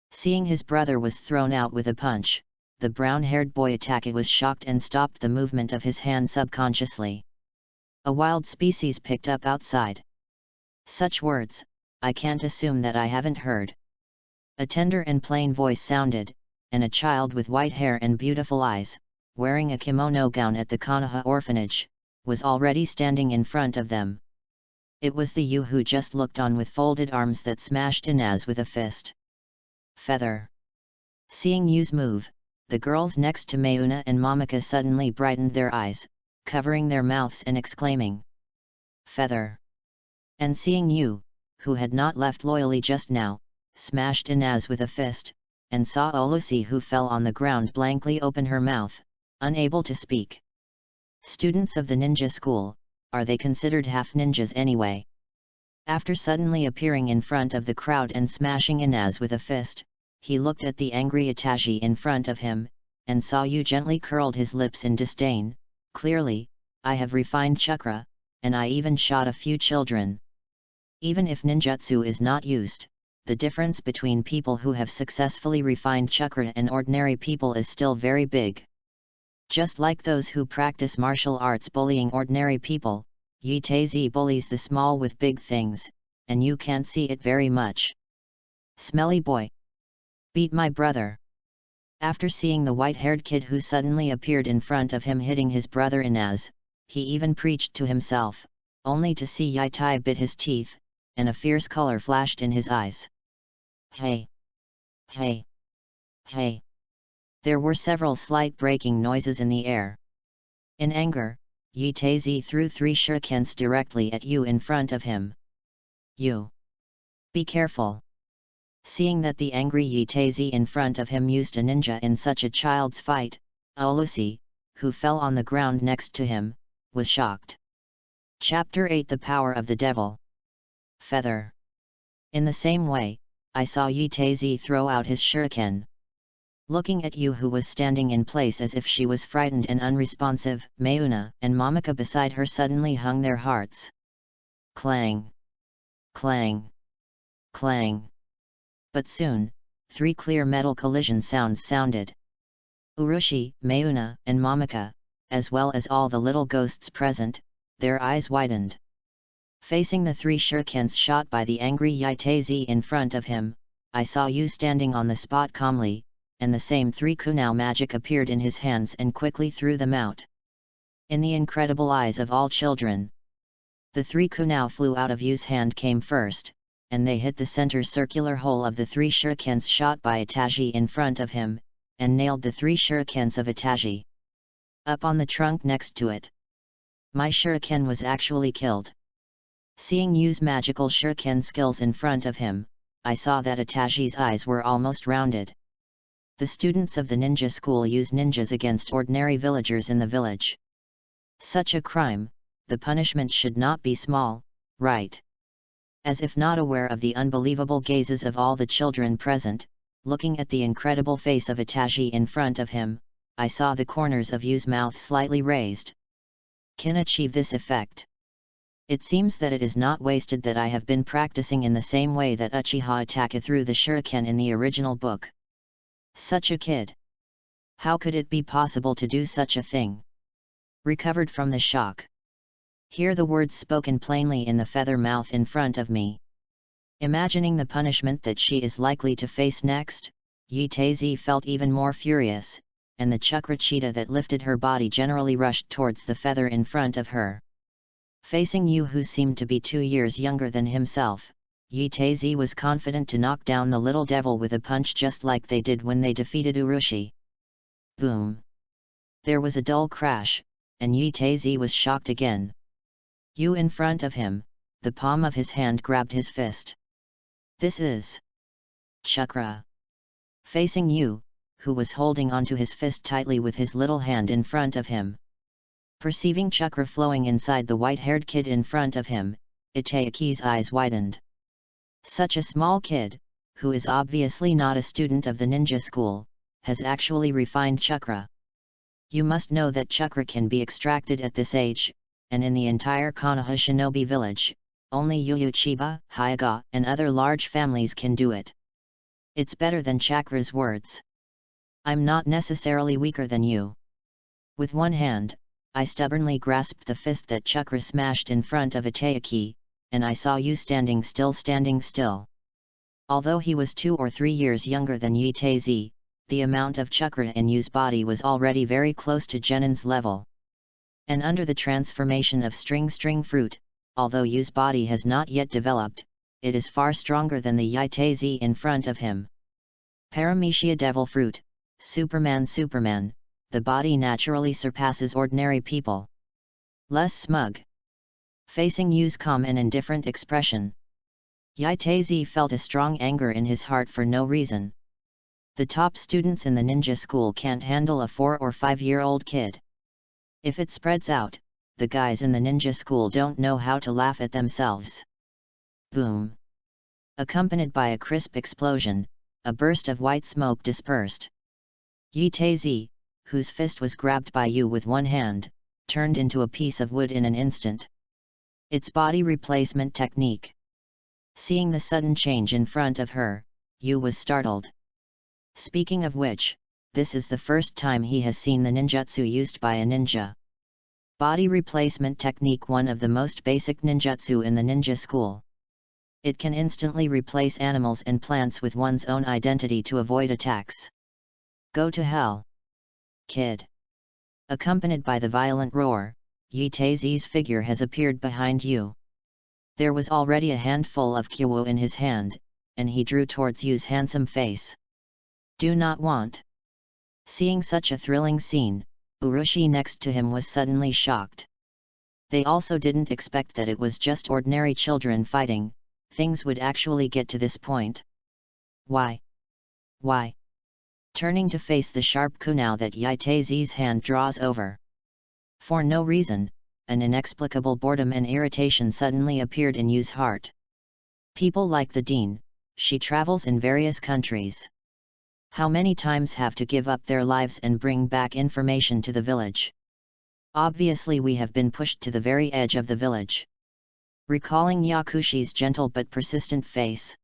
Seeing his brother was thrown out with a punch, the brown-haired boy Itaeki was shocked and stopped the movement of his hand subconsciously. A wild species picked up outside. Such words, I can't assume that I haven't heard. A tender and plain voice sounded, and a child with white hair and beautiful eyes, wearing a kimono gown at the Konoha orphanage, was already standing in front of them. It was the Yu who just looked on with folded arms that smashed Inaz with a fist. Feather. Seeing Yu's move, the girls next to Mayuna and Momika suddenly brightened their eyes, covering their mouths and exclaiming, "Feather!" And seeing Yu, who had not left loyally just now, smashed Inaz with a fist, and saw Olusi, who fell on the ground, blankly open her mouth, unable to speak. Students of the ninja school, are they considered half ninjas anyway? After suddenly appearing in front of the crowd and smashing Inaz with a fist, he looked at the angry Itachi in front of him, and saw Yu gently curled his lips in disdain. "Clearly, I have refined chakra, and I even shot a few children. Even if ninjutsu is not used, the difference between people who have successfully refined chakra and ordinary people is still very big. Just like those who practice martial arts bullying ordinary people, Yi Taizhi bullies the small with big things, and you can't see it very much. Smelly boy! Beat my brother!" After seeing the white-haired kid who suddenly appeared in front of him hitting his brother Inaz, he even preached to himself, only to see Yi Tai bit his teeth, and a fierce color flashed in his eyes. "Hey! Hey! Hey!" There were several slight breaking noises in the air. In anger, Yi Taizhi threw 3 shurikens directly at Yu in front of him. "You! Be careful!" Seeing that the angry Yi Taizhi in front of him used a ninja in such a child's fight, Olusi, who fell on the ground next to him, was shocked. Chapter 8: The Power of the Devil. Feather. In the same way, I saw Yi Taizhi throw out his shuriken. Looking at Yu, who was standing in place as if she was frightened and unresponsive, Mayuna and Momika beside her suddenly hung their hearts. Clang! Clang! Clang! But soon, 3 clear metal collision sounds sounded. Urushi, Mayuna, and Momika, as well as all the little ghosts present, their eyes widened. Facing the 3 shurikens shot by the angry Yi Taizhi in front of him, I saw Yu standing on the spot calmly, and the same 3 kunao magic appeared in his hands and quickly threw them out. In the incredible eyes of all children, the 3 kunao flew out of Yu's hand came first, and they hit the center circular hole of the 3 shurikens shot by Itachi in front of him, and nailed the 3 shurikens of Itachi. Up on the trunk next to it. My shuriken was actually killed. Seeing Yu's magical shuriken skills in front of him, I saw that Itachi's eyes were almost rounded. The students of the ninja school use ninjas against ordinary villagers in the village. Such a crime, the punishment should not be small, right? As if not aware of the unbelievable gazes of all the children present, looking at the incredible face of Itachi in front of him, I saw the corners of Yu's mouth slightly raised. Can achieve this effect. It seems that it is not wasted that I have been practicing in the same way that Uchiha Itachi threw the shuriken in the original book. Such a kid! How could it be possible to do such a thing? Recovered from the shock. Hear the words spoken plainly in the feather mouth in front of me. Imagining the punishment that she is likely to face next, Yi Taizhi felt even more furious, and the chakra cheetah that lifted her body generally rushed towards the feather in front of her. Facing Yu, who seemed to be 2 years younger than himself, Yi Taizhi was confident to knock down the little devil with a punch just like they did when they defeated Urushi. Boom! There was a dull crash, and Yi Taizhi was shocked again. Yu in front of him, the palm of his hand grabbed his fist. This is chakra. Facing Yu, who was holding onto his fist tightly with his little hand in front of him. Perceiving chakra flowing inside the white-haired kid in front of him, Itachi's eyes widened. Such a small kid, who is obviously not a student of the ninja school, has actually refined chakra. You must know that chakra can be extracted at this age, and in the entire Konoha shinobi village, only Yu Chiba, Hyoga, and other large families can do it. It's better than chakra's words. I'm not necessarily weaker than you. With one hand, I stubbornly grasped the fist that chakra smashed in front of Itachi, and I saw Yu standing still. Although he was 2 or 3 years younger than Yi Taizhi, the amount of chakra in Yu's body was already very close to Genin's level. And under the transformation of string fruit, although Yu's body has not yet developed, it is far stronger than the Yi Taizhi in front of him. Paramecia Devil Fruit, Superman, the body naturally surpasses ordinary people. less smug. Facing Yu's calm and indifferent expression, Yaitezi felt a strong anger in his heart for no reason. The top students in the ninja school can't handle a 4 or 5-year-old kid. If it spreads out, the guys in the ninja school don't know how to laugh at themselves. Boom! Accompanied by a crisp explosion, a burst of white smoke dispersed. Yaitezi, whose fist was grabbed by Yu with one hand, turned into a piece of wood in an instant. Its body replacement technique. Seeing the sudden change in front of her, Yu was startled. Speaking of which, this is the first time he has seen the ninjutsu used by a ninja. Body replacement technique, one of the most basic ninjutsu in the ninja school. It can instantly replace animals and plants with one's own identity to avoid attacks. Go to hell, kid! Accompanied by the violent roar, Yaitezi's figure has appeared behind Yu. There was already a handful of kyo in his hand, and he drew towards Yu's handsome face. Do not want. Seeing such a thrilling scene, Urushi next to him was suddenly shocked. They also didn't expect that it was just ordinary children fighting, things would actually get to this point. Why? Why? Turning to face the sharp kunai that Yaitezi's hand draws over. For no reason, an inexplicable boredom and irritation suddenly appeared in Yu's heart. People like the dean, she travels in various countries. How many times have to give up their lives and bring back information to the village? Obviously we have been pushed to the very edge of the village. Recalling Yakushi's gentle but persistent face.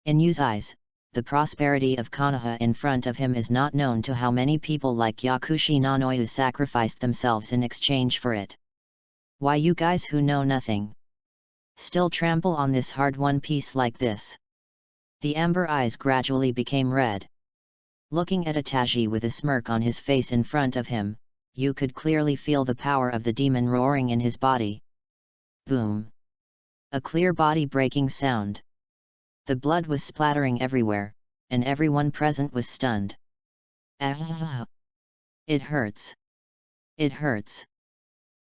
In Yu's eyes, the prosperity of Konoha in front of him is not known to how many people like Yakushi Nanoyu sacrificed themselves in exchange for it. Why you guys who know nothing still trample on this hard-won piece like this? The amber eyes gradually became red. Looking at Itachi with a smirk on his face in front of him, you could clearly feel the power of the demon roaring in his body. Boom! A clear body-breaking sound. The blood was splattering everywhere, and everyone present was stunned. Ah! It hurts! It hurts!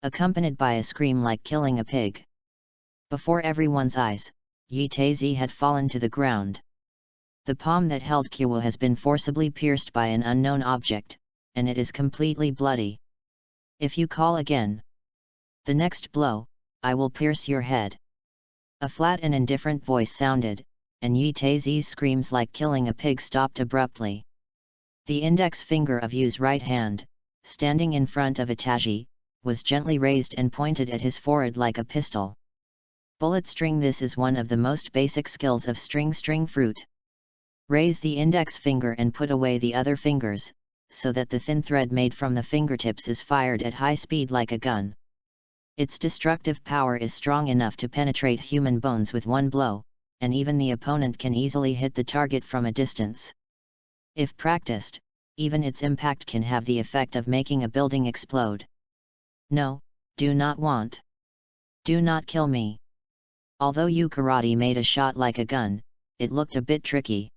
Accompanied by a scream like killing a pig. Before everyone's eyes, Yaitezi had fallen to the ground. The palm that held Kyo has been forcibly pierced by an unknown object, and it is completely bloody. If you call again, the next blow, I will pierce your head. A flat and indifferent voice sounded, and Yaitezi's screams like killing a pig stopped abruptly. The index finger of Yu's right hand, standing in front of Itachi, was gently raised and pointed at his forehead like a pistol. Bullet string. This is one of the most basic skills of string fruit. Raise the index finger and put away the other fingers, so that the thin thread made from the fingertips is fired at high speed like a gun. Its destructive power is strong enough to penetrate human bones with one blow, and even the opponent can easily hit the target from a distance. If practiced, even its impact can have the effect of making a building explode. No, do not want. Do not kill me. Although Yu Karate made a shot like a gun, it looked a bit tricky.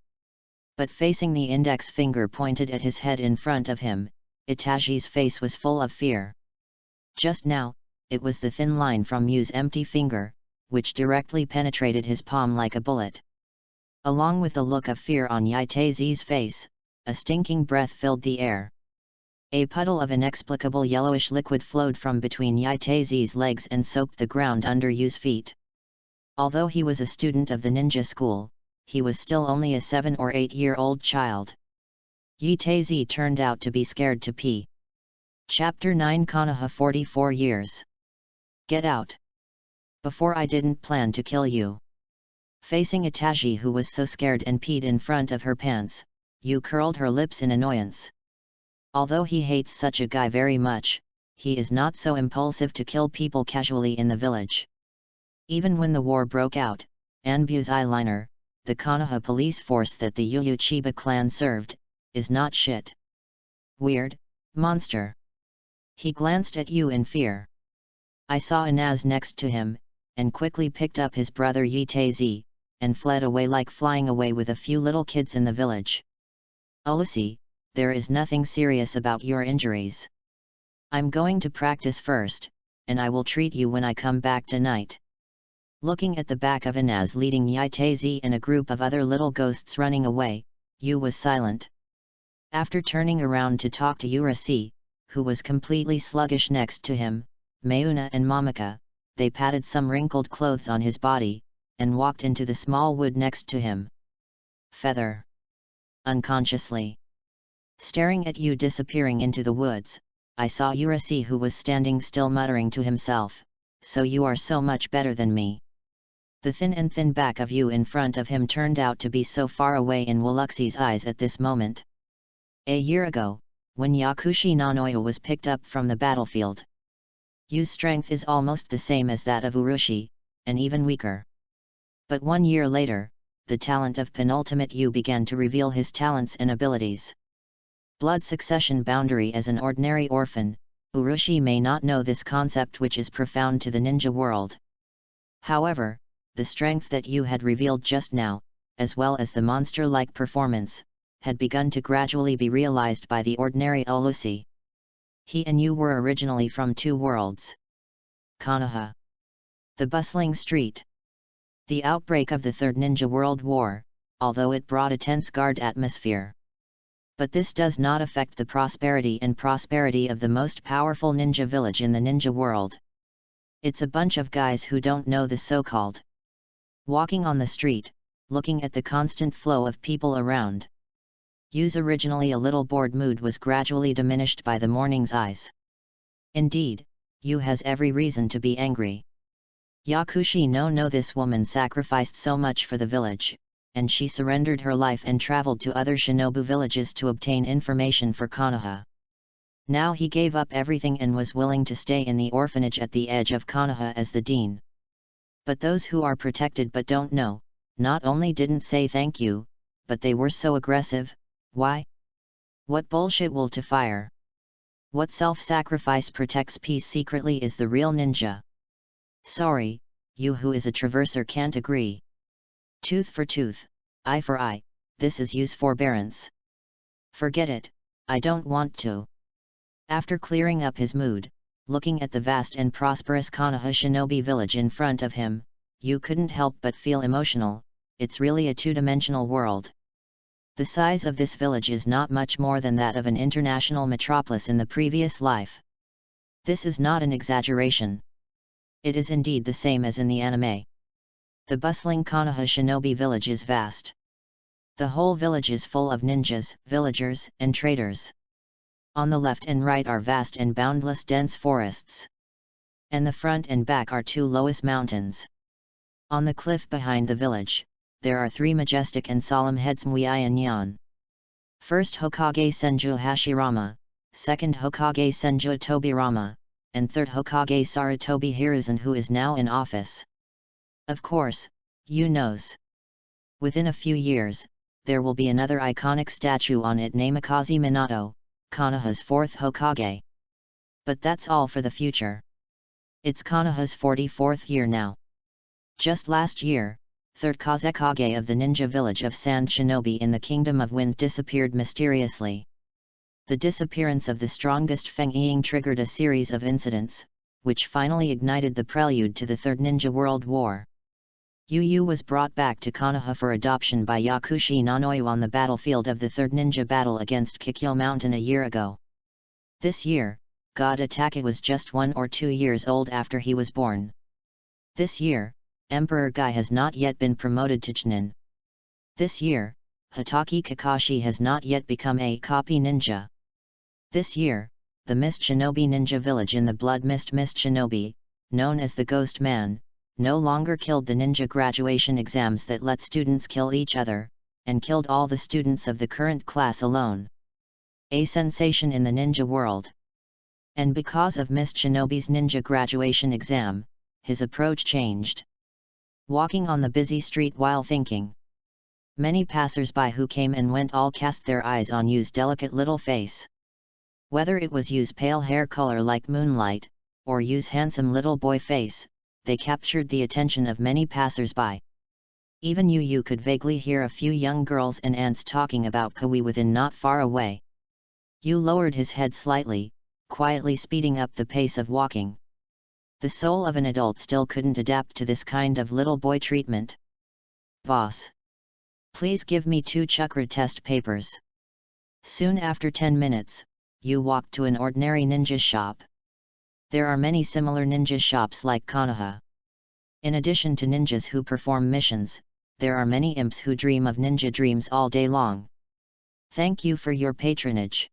But facing the index finger pointed at his head in front of him, Itachi's face was full of fear. Just now, it was the thin line from Yu's empty finger, which directly penetrated his palm like a bullet. Along with the look of fear on Yaitezi's face, a stinking breath filled the air. A puddle of inexplicable yellowish liquid flowed from between Yaitezi's legs and soaked the ground under Yu's feet. Although he was a student of the ninja school, he was still only a 7 or 8-year-old child. Yaitezi turned out to be scared to pee. Chapter 9 Konoha 44 years. Get out. Before I didn't plan to kill you. Facing Itachi who was so scared and peed in front of her pants, Yu curled her lips in annoyance. Although he hates such a guy very much, he is not so impulsive to kill people casually in the village. Even when the war broke out, Anbu's eyeliner, the Konoha police force that the Yu Chiba clan served, is not shit. Weird, monster. He glanced at Yu in fear. I saw Inaz next to him, and quickly picked up his brother Yaitezi, and fled away like flying away with a few little kids in the village. Ulysses, there is nothing serious about your injuries. I'm going to practice first, and I will treat you when I come back tonight." Looking at the back of Inaz leading Yaitezi and a group of other little ghosts running away, Yu was silent. After turning around to talk to Urasi, who was completely sluggish next to him, Mayuna and Momika, they patted some wrinkled clothes on his body, and walked into the small wood next to him. Feather. Unconsciously staring at Yu disappearing into the woods, I saw Urasi, who was standing still muttering to himself, "So you are so much better than me." The thin back of Yu in front of him turned out to be so far away in Waluxi's eyes at this moment. A year ago, when Yakushi Nanoya was picked up from the battlefield, Yu's strength is almost the same as that of Urushi, and even weaker. But 1 year later, the talent of penultimate Yu began to reveal his talents and abilities. Blood succession boundary. As an ordinary orphan, Urushi may not know this concept, which is profound to the ninja world. However, the strength that Yu had revealed just now, as well as the monster-like performance, had begun to gradually be realized by the ordinary Ulusi. He and Yu were originally from 2 worlds. Konoha. The bustling street. The outbreak of the Third Ninja World War, although it brought a tense guard atmosphere. But this does not affect the prosperity of the most powerful ninja village in the ninja world. It's a bunch of guys who don't know the so-called. Walking on the street, looking at the constant flow of people around. Yu's originally a little bored mood was gradually diminished by the morning's eyes. Indeed, Yu has every reason to be angry. Yakushi no, this woman sacrificed so much for the village, and she surrendered her life and traveled to other shinobu villages to obtain information for Konoha. Now he gave up everything and was willing to stay in the orphanage at the edge of Konoha as the dean. But those who are protected but don't know, not only didn't say thank you, but they were so aggressive. Why? What bullshit will to fire? What self-sacrifice protects peace secretly is the real ninja. Sorry, Yu, who is a traverser, can't agree. Tooth for tooth, eye for eye, this is Yu's forbearance. Forget it, I don't want to. After clearing up his mood, looking at the vast and prosperous Konoha shinobi village in front of him, Yu couldn't help but feel emotional. It's really a 2-dimensional world. The size of this village is not much more than that of an international metropolis in the previous life. This is not an exaggeration. It is indeed the same as in the anime. The bustling Konoha shinobi village is vast. The whole village is full of ninjas, villagers, and traders. On the left and right are vast and boundless dense forests. And the front and back are 2 lowest mountains. On the cliff behind the village, there are 3 majestic and solemn heads Mui and Yan. First Hokage Senju Hashirama, second Hokage Senju Tobirama, and third Hokage Sarutobi Hiruzen, who is now in office. Of course, Yu knows. Within a few years, there will be another iconic statue on it, Namikaze Minato, Konoha's 4th Hokage. But that's all for the future. It's Konoha's 44th year now. Just last year, 3rd Kazekage of the ninja village of Sand Shinobi in the Kingdom of Wind disappeared mysteriously. The disappearance of the strongest Feng Ying triggered a series of incidents, which finally ignited the prelude to the Third Ninja World War. Yu was brought back to Konoha for adoption by Yakushi Nanoya on the battlefield of the Third Ninja battle against Kikyo Mountain a year ago. This year, God Atake was just 1 or 2 years old after he was born. This year, Emperor Gai has not yet been promoted to Chunin. This year, Hitaki Kakashi has not yet become a copy ninja. This year, the Mist Shinobi ninja village in the Blood Mist Shinobi, known as the Ghost Man, no longer killed the ninja graduation exams that let students kill each other, and killed all the students of the current class alone. A sensation in the ninja world. And because of Mist Shinobi's ninja graduation exam, his approach changed. Walking on the busy street while thinking. Many passers-by who came and went all cast their eyes on Yu's delicate little face. Whether it was Yu's pale hair color like moonlight, or Yu's handsome little boy face, they captured the attention of many passers-by. Even Yu could vaguely hear a few young girls and aunts talking about Kawi within not far away. Yu lowered his head slightly, quietly speeding up the pace of walking. The soul of an adult still couldn't adapt to this kind of little boy treatment. Boss. Please give me 2 chakra test papers. Soon after 10 minutes, you walked to an ordinary ninja shop. There are many similar ninja shops like Konoha. In addition to ninjas who perform missions, there are many imps who dream of ninja dreams all day long. Thank you for your patronage.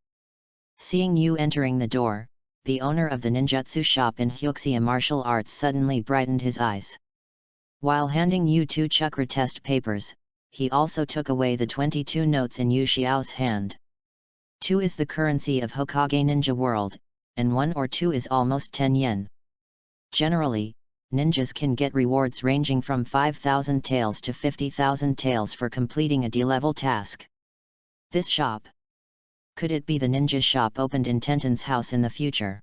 Seeing you entering the door, the owner of the ninjutsu shop in Hyuxia martial arts suddenly brightened his eyes. While handing you 2 chakra test papers, he also took away the 22 notes in Yu Xiao's hand. 2 is the currency of Hokage Ninja World, and 1 or 2 is almost 10 yen. Generally, ninjas can get rewards ranging from 5,000 taels to 50,000 taels for completing a D-level task. This shop. Could it be the ninja shop opened in Tenten's house in the future?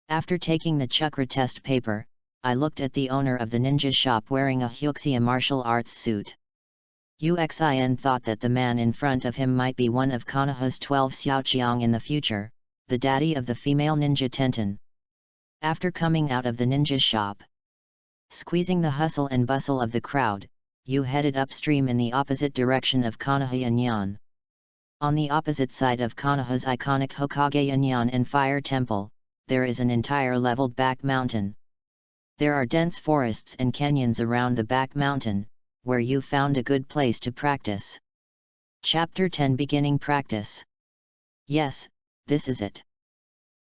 After taking the chakra test paper, I looked at the owner of the ninja shop wearing a Hyuxia martial arts suit. Uxin thought that the man in front of him might be one of Konoha's 12 Xiaoqiang in the future, the daddy of the female ninja Tenten. After coming out of the ninja shop, squeezing the hustle and bustle of the crowd, you headed upstream in the opposite direction of Konoha Yanyan. On the opposite side of Konoha's iconic Hokage Yanyan and Fire Temple, there is an entire leveled back mountain. There are dense forests and canyons around the back mountain, where you found a good place to practice. Chapter 10 Beginning Practice. Yes, this is it.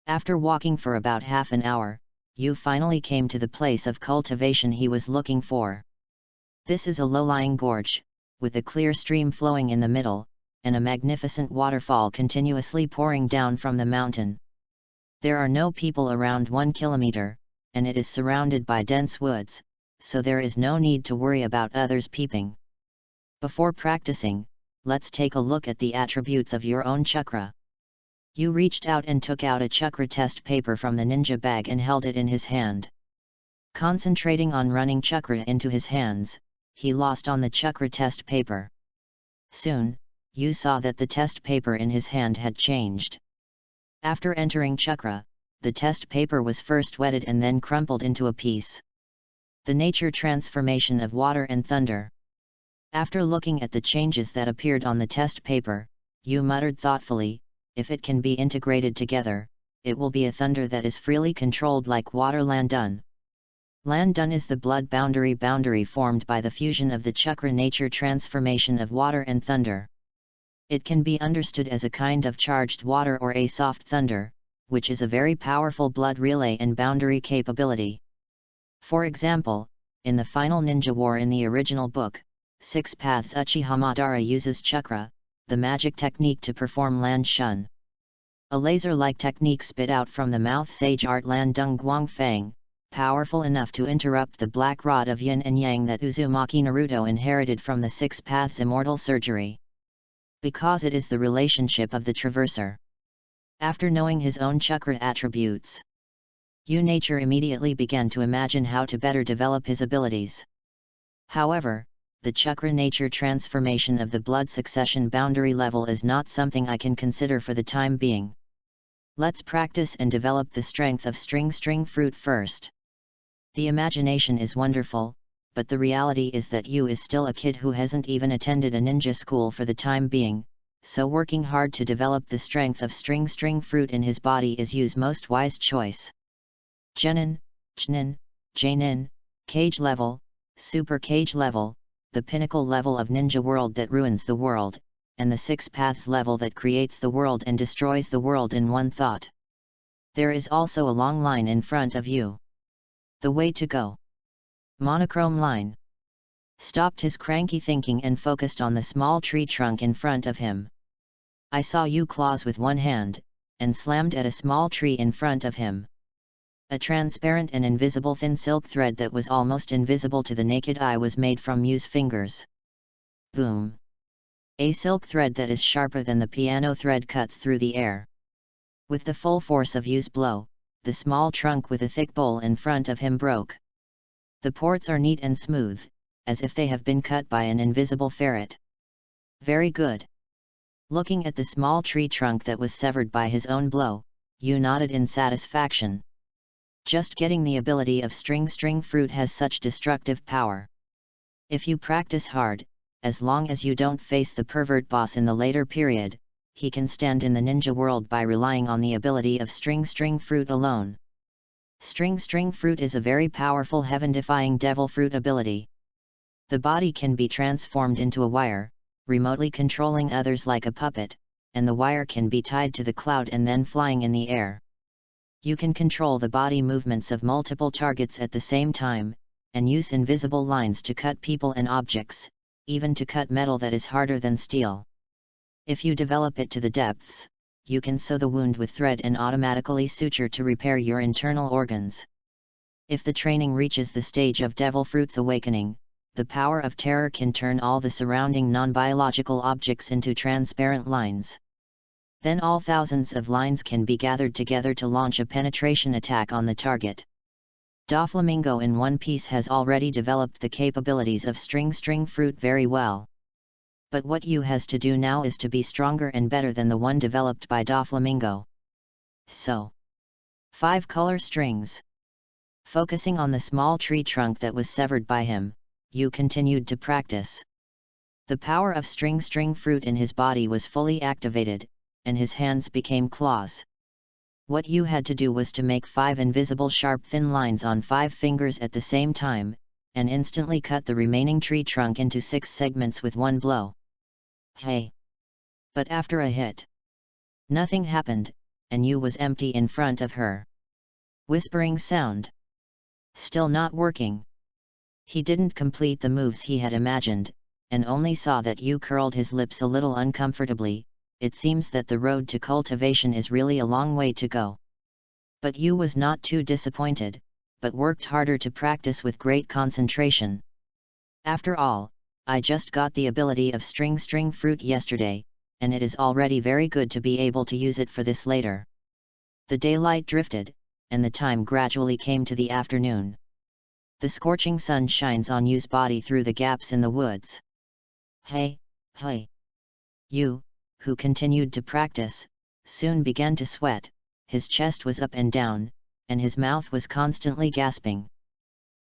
After walking for about half an hour, you finally came to the place of cultivation he was looking for. This is a low-lying gorge, with a clear stream flowing in the middle, and a magnificent waterfall continuously pouring down from the mountain. There are no people around 1 kilometer, and it is surrounded by dense woods, so there is no need to worry about others peeping. Before practicing, let's take a look at the attributes of your own chakra. You reached out and took out a chakra test paper from the ninja bag and held it in his hand. Concentrating on running chakra into his hands, he lost on the chakra test paper. Soon, you saw that the test paper in his hand had changed. After entering chakra, the test paper was first wetted and then crumpled into a piece. The nature transformation of water and thunder. After looking at the changes that appeared on the test paper, you muttered thoughtfully, if it can be integrated together, it will be a thunder that is freely controlled like water Landun. Landun is the blood boundary formed by the fusion of the chakra nature transformation of water and thunder. It can be understood as a kind of charged water or a soft thunder, which is a very powerful blood relay and boundary capability. For example, in the final ninja war in the original book, 6 Paths Uchiha Madara uses chakra, the magic technique to perform Land Shun. A laser-like technique spit out from the mouth sage art Landung Guangfang, powerful enough to interrupt the black rod of yin and yang that Uzumaki Naruto inherited from the 6 Paths Immortal Surgery. Because it is the relationship of the traverser. After knowing his own chakra attributes, Nature immediately began to imagine how to better develop his abilities. However, the chakra nature transformation of the blood succession boundary level is not something I can consider for the time being. Let's practice and develop the strength of string fruit first. The imagination is wonderful, but the reality is that you is still a kid who hasn't even attended a ninja school for the time being, so working hard to develop the strength of string fruit in his body is Yu's most wise choice. Genin, Jnin, Jainin, Cage level, Super Cage level, the pinnacle level of ninja world that ruins the world, and the 6 paths level that creates the world and destroys the world in one thought. There is also a long line in front of you. The way to go. Monochrome line. Stopped his cranky thinking and focused on the small tree trunk in front of him. I saw you claws with one hand, and slammed at a small tree in front of him. A transparent and invisible thin silk thread that was almost invisible to the naked eye was made from Yu's fingers. Boom! A silk thread that is sharper than the piano thread cuts through the air. With the full force of Yu's blow, the small trunk with a thick bowl in front of him broke. The ports are neat and smooth, as if they have been cut by an invisible ferret. Very good. Looking at the small tree trunk that was severed by his own blow, Yu nodded in satisfaction. Just getting the ability of string fruit has such destructive power. If you practice hard, as long as you don't face the pervert boss in the later period, he can stand in the ninja world by relying on the ability of string fruit alone. String fruit is a very powerful heaven-defying devil fruit ability. The body can be transformed into a wire, remotely controlling others like a puppet, and the wire can be tied to the cloud and then flying in the air. You can control the body movements of multiple targets at the same time, and use invisible lines to cut people and objects, even to cut metal that is harder than steel. If you develop it to the depths, you can sew the wound with thread and automatically suture to repair your internal organs. If the training reaches the stage of Devil Fruit's awakening, the power of terror can turn all the surrounding non-biological objects into transparent lines. Then all thousands of lines can be gathered together to launch a penetration attack on the target. Doflamingo in One Piece has already developed the capabilities of string fruit very well. But what you has to do now is to be stronger and better than the one developed by Doflamingo. So, 5 color strings. Focusing on the small tree trunk that was severed by him, you continued to practice. The power of string fruit in his body was fully activated, and his hands became claws. What you had to do was to make 5 invisible sharp thin lines on 5 fingers at the same time, and instantly cut the remaining tree trunk into 6 segments with one blow. Hey! But after a hit, nothing happened, and you was empty in front of her. Whispering sound. Still not working. He didn't complete the moves he had imagined, and only saw that you curled his lips a little uncomfortably. It seems that the road to cultivation is really a long way to go. But you was not too disappointed, but worked harder to practice with great concentration. After all, I just got the ability of string fruit yesterday, and it is already very good to be able to use it for this later. The daylight drifted, and the time gradually came to the afternoon. The scorching sun shines on Yu's body through the gaps in the woods. Hey! You, who continued to practice, soon began to sweat, his chest was up and down, and his mouth was constantly gasping.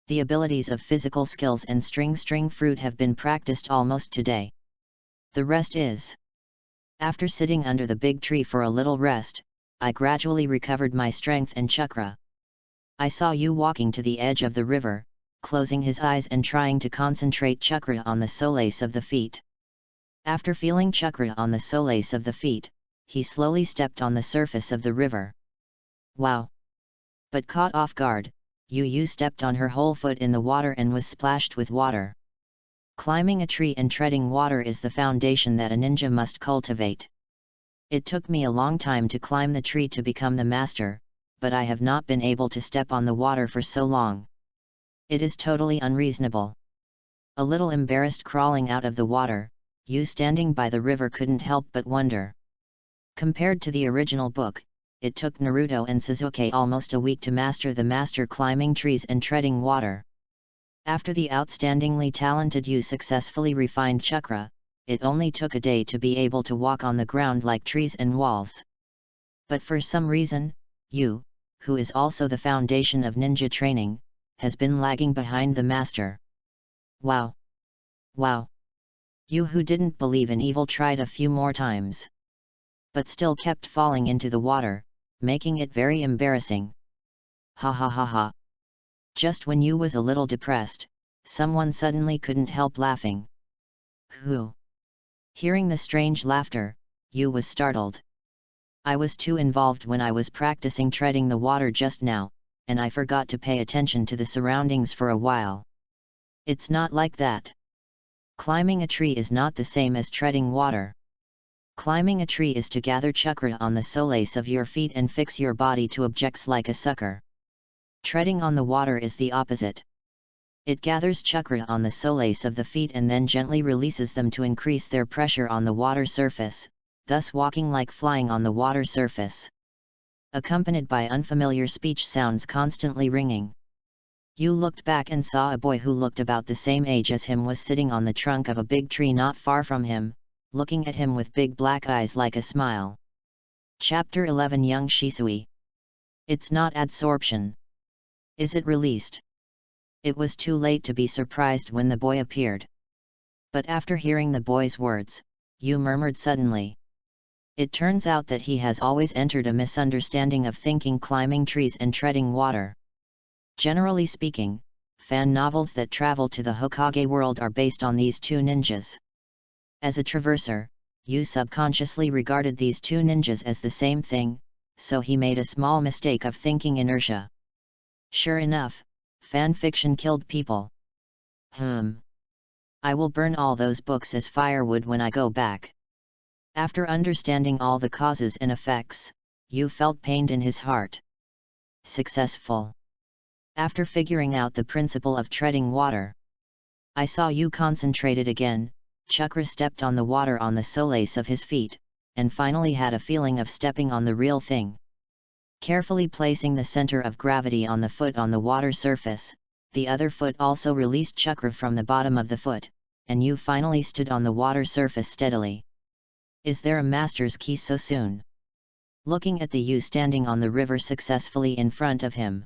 The abilities of physical skills and string fruit have been practiced almost today. The rest is. After sitting under the big tree for a little rest, I gradually recovered my strength and chakra. I saw you walking to the edge of the river, closing his eyes and trying to concentrate chakra on the soles of the feet. After feeling chakra on the soles of the feet, he slowly stepped on the surface of the river. Wow! But caught off guard, you stepped on her whole foot in the water and was splashed with water. Climbing a tree and treading water is the foundation that a ninja must cultivate. It took me a long time to climb the tree to become the master, but I have not been able to step on the water for so long. It is totally unreasonable. A little embarrassed crawling out of the water, you standing by the river couldn't help but wonder. Compared to the original book, it took Naruto and Sasuke almost a week to master the master climbing trees and treading water. After the outstandingly talented you successfully refined chakra, it only took a day to be able to walk on the ground like trees and walls. But for some reason, you, who is also the foundation of ninja training, has been lagging behind the master. Wow! You who didn't believe in evil tried a few more times, but still kept falling into the water, making it very embarrassing. Ha! Just when you was a little depressed, someone suddenly couldn't help laughing. Who? Hearing the strange laughter, you was startled. I was too involved when I was practicing treading the water just now, and I forgot to pay attention to the surroundings for a while. It's not like that. Climbing a tree is not the same as treading water. Climbing a tree is to gather chakra on the soles of your feet and fix your body to objects like a sucker. Treading on the water is the opposite. It gathers chakra on the soles of the feet and then gently releases them to increase their pressure on the water surface, thus walking like flying on the water surface. Accompanied by unfamiliar speech sounds constantly ringing. You looked back and saw a boy who looked about the same age as him was sitting on the trunk of a big tree not far from him, looking at him with big black eyes like a smile. Chapter 11 Young Shisui. It's not adsorption. Is it released? It was too late to be surprised when the boy appeared. But after hearing the boy's words, Yu murmured suddenly. It turns out that he has always entered a misunderstanding of thinking climbing trees and treading water. Generally speaking, fan novels that travel to the Hokage world are based on these two ninjas. As a traverser, Yu subconsciously regarded these two ninjas as the same thing, so he made a small mistake of thinking inertia. Sure enough, fan fiction killed people. I will burn all those books as firewood when I go back. After understanding all the causes and effects, Yu felt pained in his heart. Successful. After figuring out the principle of treading water, I saw Yu concentrated again. Chakra stepped on the water on the soles of his feet, and finally had a feeling of stepping on the real thing. Carefully placing the center of gravity on the foot on the water surface, the other foot also released chakra from the bottom of the foot, and Yu finally stood on the water surface steadily. Is there a master's key so soon? Looking at the Yu standing on the river successfully in front of him,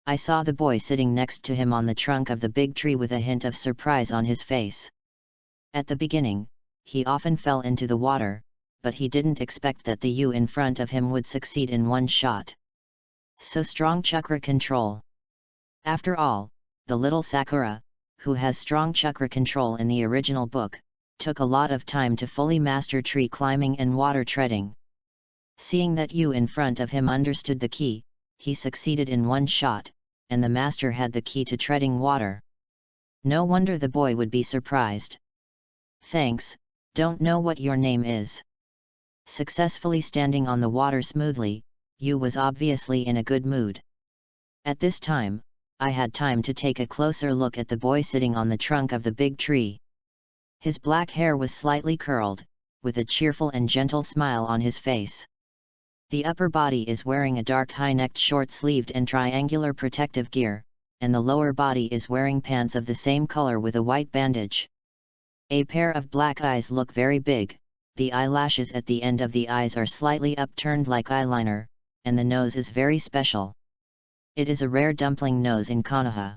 I saw the boy sitting next to him on the trunk of the big tree with a hint of surprise on his face. At the beginning, he often fell into the water, but he didn't expect that the Yu in front of him would succeed in one shot. So strong chakra control. After all, the little Sakura, who has strong chakra control in the original book, took a lot of time to fully master tree climbing and water treading. Seeing that Yu in front of him understood the key, he succeeded in one shot, and the master had the key to treading water. No wonder the boy would be surprised. Thanks, don't know what your name is. Successfully standing on the water smoothly, Yu was obviously in a good mood. At this time, I had time to take a closer look at the boy sitting on the trunk of the big tree. His black hair was slightly curled, with a cheerful and gentle smile on his face. The upper body is wearing a dark high-necked short-sleeved and triangular protective gear, and the lower body is wearing pants of the same color with a white bandage. A pair of black eyes look very big, the eyelashes at the end of the eyes are slightly upturned like eyeliner, and the nose is very special. It is a rare dumpling nose in Konoha.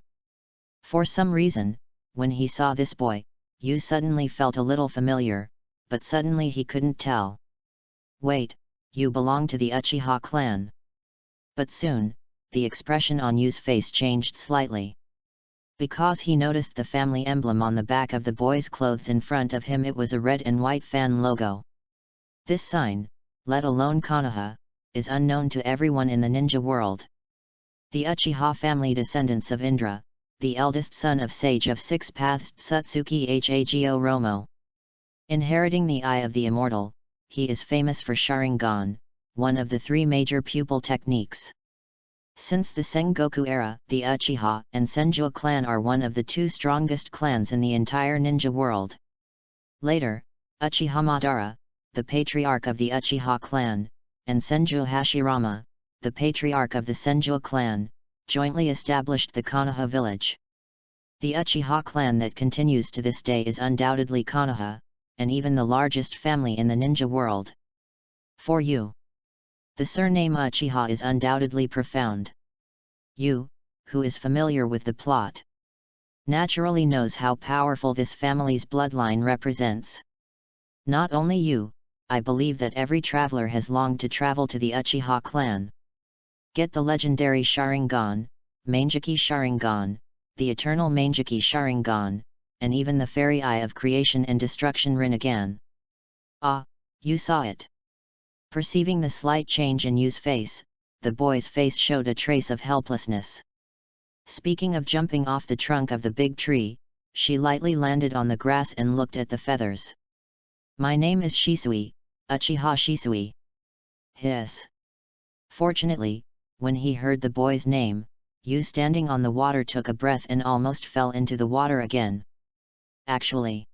For some reason, when he saw this boy, Yu suddenly felt a little familiar, but suddenly he couldn't tell. Wait, you belong to the Uchiha clan. But soon, the expression on Yu's face changed slightly. Because he noticed the family emblem on the back of the boy's clothes in front of him. It was a red and white fan logo. This sign, let alone Konoha, is unknown to everyone in the ninja world. The Uchiha family descendants of Indra, the eldest son of Sage of Six Paths Tsutsuki Hago Romo. Inheriting the Eye of the Immortal, he is famous for Sharingan, one of the three major pupil techniques. Since the Sengoku era, the Uchiha and Senju clan are one of the two strongest clans in the entire ninja world. Later, Uchiha Madara, the patriarch of the Uchiha clan, and Senju Hashirama, the patriarch of the Senju clan, jointly established the Konoha village. The Uchiha clan that continues to this day is undoubtedly Konoha, and even the largest family in the ninja world. For Yu, the surname Uchiha is undoubtedly profound. Yu, who is familiar with the plot, naturally knows how powerful this family's bloodline represents. Not only Yu, I believe that every traveler has longed to travel to the Uchiha clan. Get the legendary Sharingan, Mangeki Sharingan, the eternal Mangeki Sharingan, and even the fairy eye of creation and destruction Rinnegan. Ah, you saw it. Perceiving the slight change in Yu's face, the boy's face showed a trace of helplessness. Speaking of jumping off the trunk of the big tree, she lightly landed on the grass and looked at the feathers. My name is Shisui, Uchiha Shisui. Hiss. Fortunately, when he heard the boy's name, Yu standing on the water took a breath and almost fell into the water again. Actually,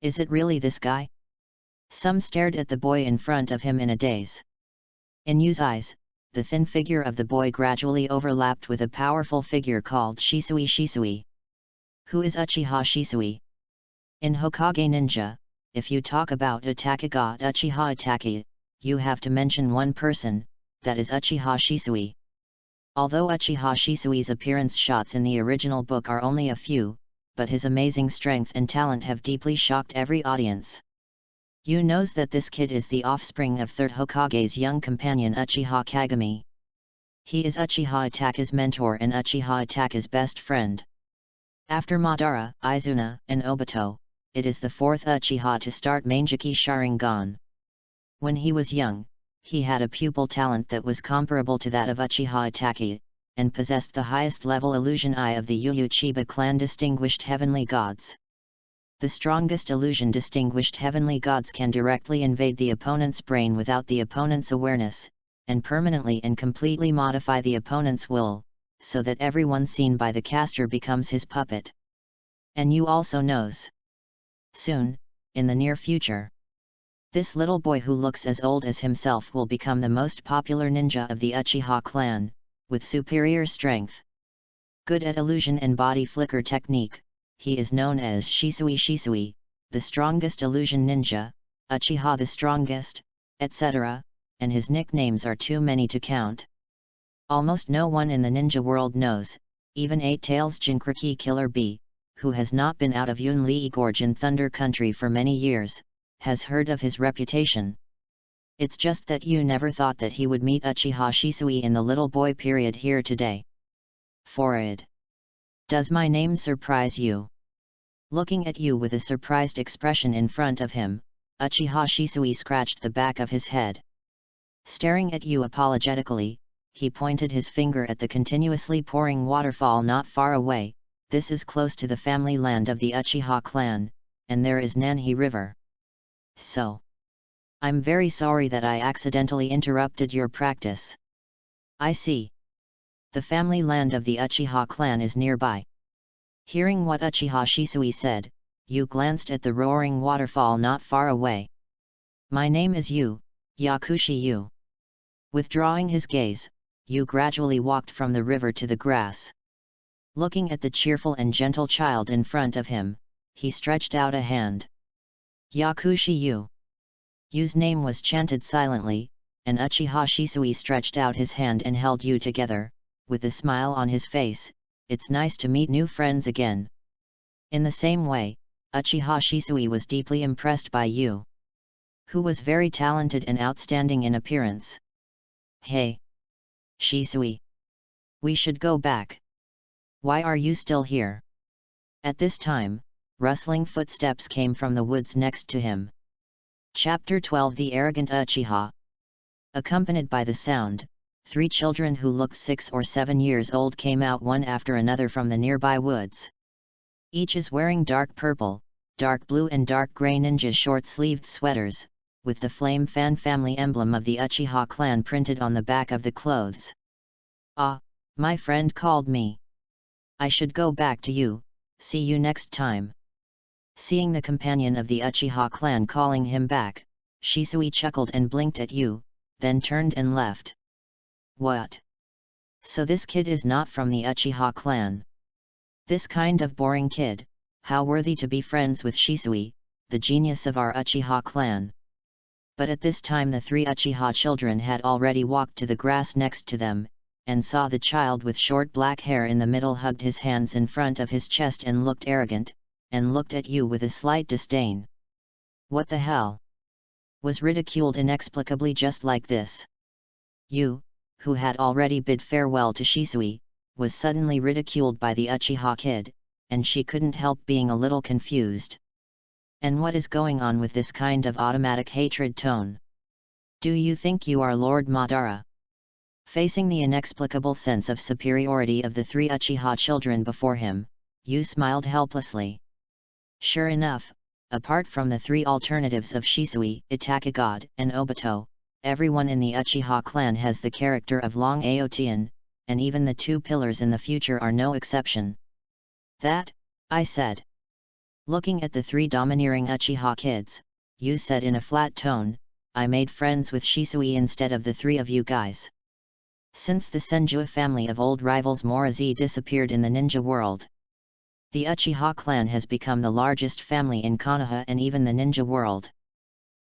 is it really this guy? Some stared at the boy in front of him in a daze. In Yu's eyes, the thin figure of the boy gradually overlapped with a powerful figure called Shisui Shisui. Who is Uchiha Shisui? In Hokage Ninja, if you talk about Itachi Uchiha Itachi, you have to mention one person, that is Uchiha Shisui. Although Uchiha Shisui's appearance shots in the original book are only a few, but his amazing strength and talent have deeply shocked every audience. You knows that this kid is the offspring of 3rd Hokage's young companion Uchiha Kagami. He is Uchiha Itachi's mentor and Uchiha Itachi's best friend. After Madara, Izuna, and Obito, it is the 4th Uchiha to start Manjiki Sharingan. When he was young, he had a pupil talent that was comparable to that of Uchiha Itachi, and possessed the highest level illusion eye of the Yu Chiba clan distinguished heavenly gods. The strongest illusion distinguished heavenly gods can directly invade the opponent's brain without the opponent's awareness, and permanently and completely modify the opponent's will, so that everyone seen by the caster becomes his puppet. And you also knows. Soon, in the near future, this little boy who looks as old as himself will become the most popular ninja of the Uchiha clan, with superior strength. Good at illusion and body flicker technique, he is known as Shisui, the strongest illusion ninja, Uchiha the strongest, etc., and his nicknames are too many to count. Almost no one in the ninja world knows, even Eight Tails Jinkriki Killer B, who has not been out of Yunli Gorge in Thunder Country for many years, has heard of his reputation. It's just that you never thought that he would meet Uchiha Shisui in the little boy period here today. Forward. Does my name surprise you? Looking at you with a surprised expression in front of him, Uchiha Shisui scratched the back of his head. Staring at you apologetically, he pointed his finger at the continuously pouring waterfall not far away. This is close to the family land of the Uchiha clan, and there is Nanhi River. So, I'm very sorry that I accidentally interrupted your practice. I see. The family land of the Uchiha clan is nearby. Hearing what Uchiha Shisui said, you glanced at the roaring waterfall not far away. My name is Yu, Yakushi Yu. Withdrawing his gaze, Yu gradually walked from the river to the grass. Looking at the cheerful and gentle child in front of him, he stretched out a hand. Yakushi Yu. Yu's name was chanted silently, and Uchiha Shisui stretched out his hand and held Yu together, with a smile on his face. It's nice to meet new friends again. In the same way, Uchiha Shisui was deeply impressed by Yu, who was very talented and outstanding in appearance. Hey! Shisui! We should go back. Why are you still here? At this time, rustling footsteps came from the woods next to him. Chapter 12 The Arrogant Uchiha. Accompanied by the sound, 3 children who looked 6 or 7 years old came out one after another from the nearby woods. Each is wearing dark purple, dark blue and dark grey ninja short-sleeved sweaters, with the Flame Fan family emblem of the Uchiha clan printed on the back of the clothes. Ah, my friend called me. I should go back to you, see you next time. Seeing the companion of the Uchiha clan calling him back, Shisui chuckled and blinked at Yu, then turned and left. What? So this kid is not from the Uchiha clan? This kind of boring kid, how worthy to be friends with Shisui, the genius of our Uchiha clan. But at this time the 3 Uchiha children had already walked to the grass next to them, and saw the child with short black hair in the middle hugged his hands in front of his chest and looked arrogant, and looked at you with a slight disdain. What the hell? Was ridiculed inexplicably just like this. You, who had already bid farewell to Shisui, was suddenly ridiculed by the Uchiha kid, and she couldn't help being a little confused. And what is going on with this kind of automatic hatred tone? Do you think you are Lord Madara? Facing the inexplicable sense of superiority of the 3 Uchiha children before him, Yu smiled helplessly. Sure enough, apart from the 3 alternatives of Shisui, Itachi God, and Obito, everyone in the Uchiha clan has the character of Long Aotian, and even the 2 pillars in the future are no exception. That, I said. Looking at the 3 domineering Uchiha kids, Yu said in a flat tone, I made friends with Shisui instead of the 3 of you guys. Since the Senju family of old rivals Morizi disappeared in the ninja world, the Uchiha clan has become the largest family in Konoha and even the ninja world.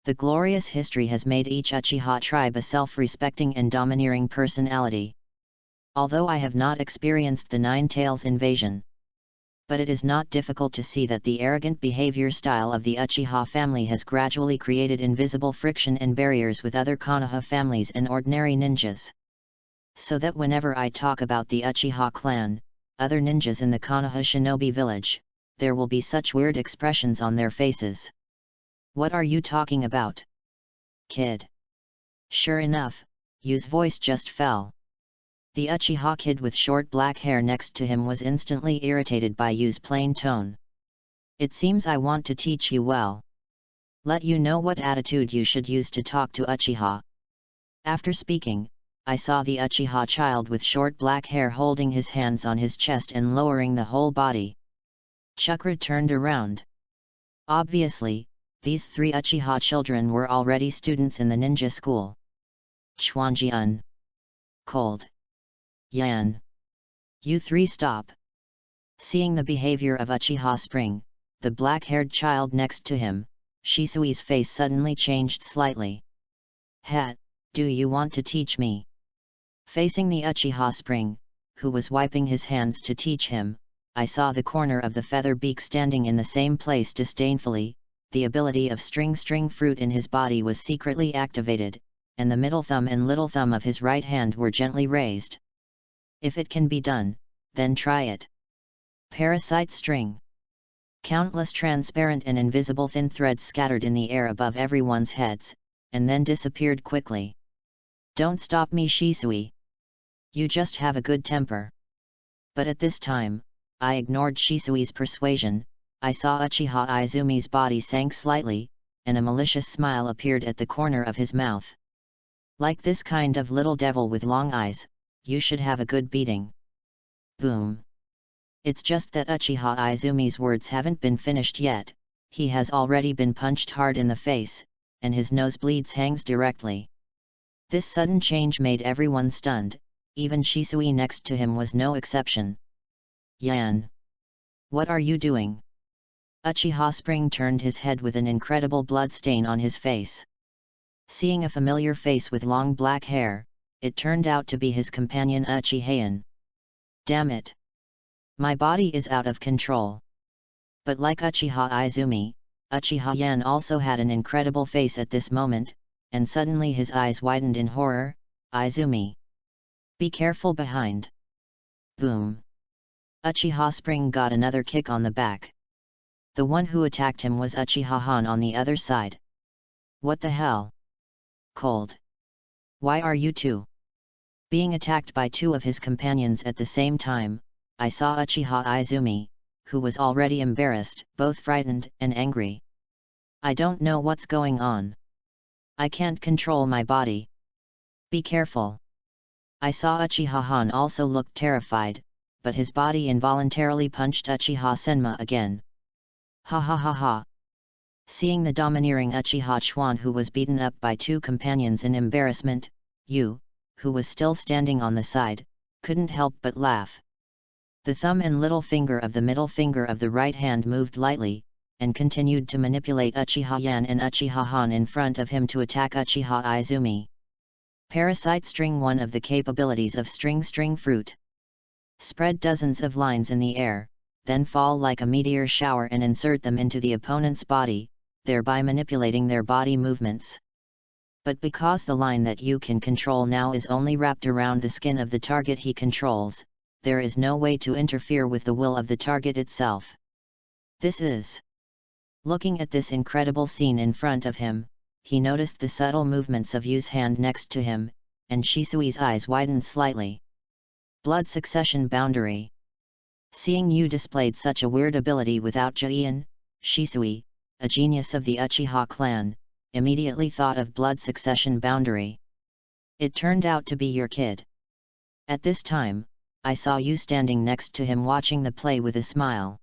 The glorious history has made each Uchiha tribe a self-respecting and domineering personality. although I have not experienced the Nine Tails invasion. But it is not difficult to see that the arrogant behavior style of the Uchiha family has gradually created invisible friction and barriers with other Konoha families and ordinary ninjas. So that whenever I talk about the Uchiha clan, other ninjas in the Konoha shinobi village, there will be such weird expressions on their faces. What are you talking about, kid? Sure enough, Yu's voice just fell. The Uchiha kid with short black hair next to him was instantly irritated by Yu's plain tone. It seems I want to teach you well. Let you know what attitude you should use to talk to Uchiha. After speaking, I saw the Uchiha child with short black hair holding his hands on his chest and lowering the whole body. Chakra turned around. Obviously, these three Uchiha children were already students in the ninja school. Chuanjian. Cold. Yan. You three stop. Seeing the behavior of Uchiha Spring, the black-haired child next to him, Shisui's face suddenly changed slightly. Hat, do you want to teach me? Facing the Uchiha Spring, who was wiping his hands to teach him, I saw the corner of the feather beak standing in the same place disdainfully. The ability of string fruit in his body was secretly activated, and the middle thumb and little thumb of his right hand were gently raised. If it can be done, then try it. Parasite string. Countless transparent and invisible thin threads scattered in the air above everyone's heads, and then disappeared quickly. Don't stop me, Shisui. You just have a good temper. But at this time, I ignored Shisui's persuasion. I saw Uchiha Izumi's body sank slightly, and a malicious smile appeared at the corner of his mouth. Like this kind of little devil with long eyes, you should have a good beating. Boom. It's just that Uchiha Izumi's words haven't been finished yet. He has already been punched hard in the face, and his nosebleeds hangs directly. This sudden change made everyone stunned, even Shisui next to him was no exception. Yan. What are you doing? Uchiha Spring turned his head with an incredible blood stain on his face. Seeing a familiar face with long black hair, it turned out to be his companion Uchihayan. Damn it! My body is out of control. But like Uchiha Izumi, Uchiha Yan also had an incredible face at this moment, and suddenly his eyes widened in horror. Izumi! Be careful behind! Boom! Uchiha Spring got another kick on the back. The one who attacked him was Uchiha Han on the other side. What the hell? Cold. Why are you two being attacked by two of his companions at the same time? I saw Uchiha Izumi, who was already embarrassed, both frightened and angry. I don't know what's going on. I can't control my body. Be careful. I saw Uchiha Han also looked terrified, but his body involuntarily punched Uchiha Senma again. Ha ha ha ha. Seeing the domineering Uchiha Chuan who was beaten up by two companions in embarrassment, Yu, who was still standing on the side, couldn't help but laugh. The thumb and little finger of the middle finger of the right hand moved lightly, and continued to manipulate Uchiha Yan and Uchiha Han in front of him to attack Uchiha Izumi. Parasite string. One of the capabilities of string fruit. Spread dozens of lines in the air, then fall like a meteor shower and insert them into the opponent's body, thereby manipulating their body movements. But because the line that you can control now is only wrapped around the skin of the target he controls, there is no way to interfere with the will of the target itself. This is. Looking at this incredible scene in front of him, he noticed the subtle movements of Yu's hand next to him, and Shisui's eyes widened slightly. Blood succession boundary. Seeing Yu displayed such a weird ability without Jian, Shisui, a genius of the Uchiha clan, immediately thought of blood succession boundary. It turned out to be your kid. At this time, I saw Yu standing next to him watching the play with a smile.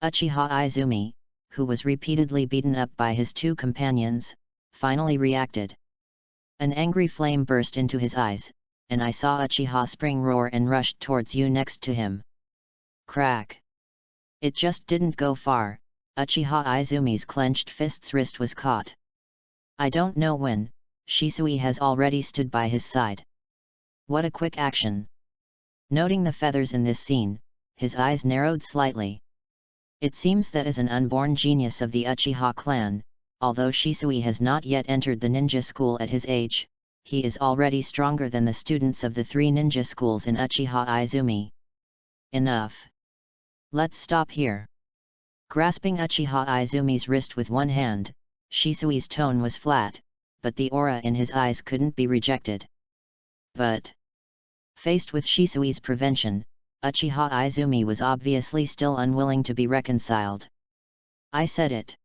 Uchiha Izumi, who was repeatedly beaten up by his two companions, finally reacted. An angry flame burst into his eyes, and I saw Uchiha Spring roar and rushed towards Yu next to him. Crack! It just didn't go far. Uchiha Izumi's clenched fist's wrist was caught. I don't know when, Shisui has already stood by his side. What a quick action! Noting the feathers in this scene, his eyes narrowed slightly. It seems that as an unborn genius of the Uchiha clan, although Shisui has not yet entered the ninja school at his age, he is already stronger than the students of the 3 ninja schools in Uchiha Izumi. Enough. Let's stop here. Grasping Uchiha Izumi's wrist with one hand, Shisui's tone was flat, but the aura in his eyes couldn't be rejected. But faced with Shisui's prevention, Uchiha Izumi was obviously still unwilling to be reconciled. I said it.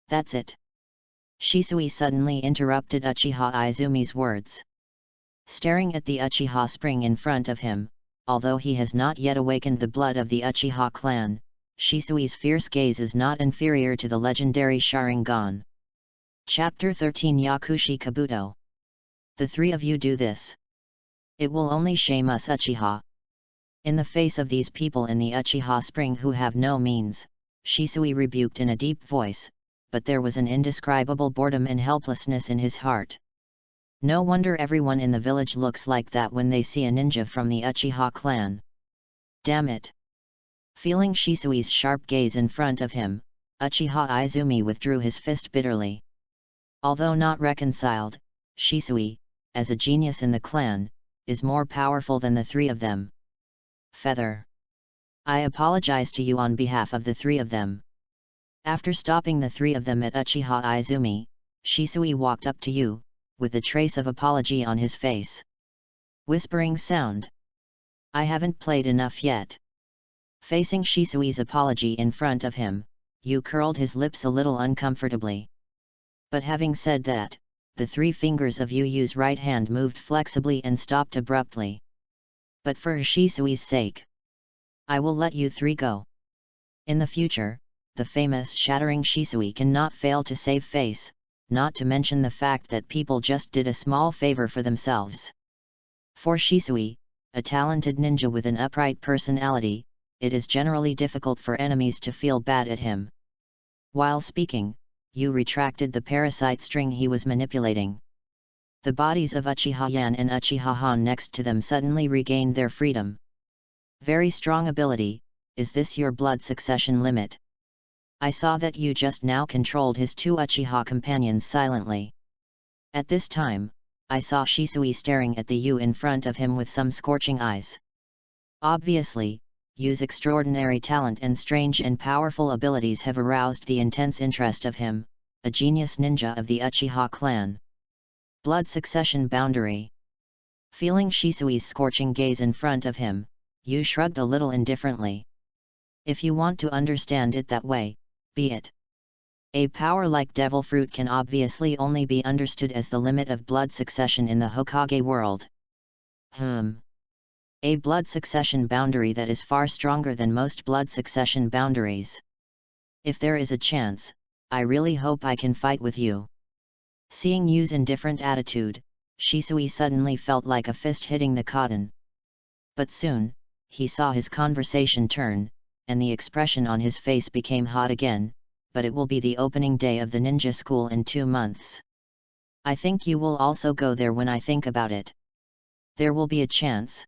That's it. Shisui suddenly interrupted Uchiha Izumi's words. Staring at the Uchiha spring in front of him, although he has not yet awakened the blood of the Uchiha clan, Shisui's fierce gaze is not inferior to the legendary Sharingan. Chapter 13 Yakushi Kabuto. The 3 of you do this. It will only shame us Uchiha. In the face of these people in the Uchiha spring who have no means, Shisui rebuked in a deep voice, but there was an indescribable boredom and helplessness in his heart. No wonder everyone in the village looks like that when they see a ninja from the Uchiha clan. Damn it! Feeling Shisui's sharp gaze in front of him, Uchiha Izumi withdrew his fist bitterly. Although not reconciled, Shisui, as a genius in the clan, is more powerful than the 3 of them. Feather. I apologize to you on behalf of the 3 of them. After stopping the 3 of them at Uchiha Izumi, Shisui walked up to you, with a trace of apology on his face. Whispering sound. I haven't played enough yet. Facing Shisui's apology in front of him, Yu curled his lips a little uncomfortably. But having said that, the 3 fingers of Yu's right hand moved flexibly and stopped abruptly. But for Shisui's sake, I will let you 3 go. In the future, the famous shattering Shisui cannot fail to save face, not to mention the fact that people just did a small favor for themselves. For Shisui, a talented ninja with an upright personality, it is generally difficult for enemies to feel bad at him. While speaking, Yu retracted the parasite string he was manipulating. The bodies of Uchiha Yan and Uchiha Han next to them suddenly regained their freedom. Very strong ability. Is this your blood succession limit? I saw that you just now controlled his 2 Uchiha companions silently. At this time, I saw Shisui staring at the Yu in front of him with some scorching eyes. Obviously, Yu's extraordinary talent and strange and powerful abilities have aroused the intense interest of him, a genius ninja of the Uchiha clan. Blood succession boundary. Feeling Shisui's scorching gaze in front of him, Yu shrugged a little indifferently. If you want to understand it that way, be it. A power like Devil Fruit can obviously only be understood as the limit of blood succession in the Hokage world. A blood succession boundary that is far stronger than most blood succession boundaries. If there is a chance, I really hope I can fight with you. Seeing Yu's indifferent attitude, Shisui suddenly felt like a fist hitting the cotton. But soon, he saw his conversation turn, and the expression on his face became hot again, but it will be the opening day of the ninja school in 2 months. I think you will also go there when I think about it. There will be a chance.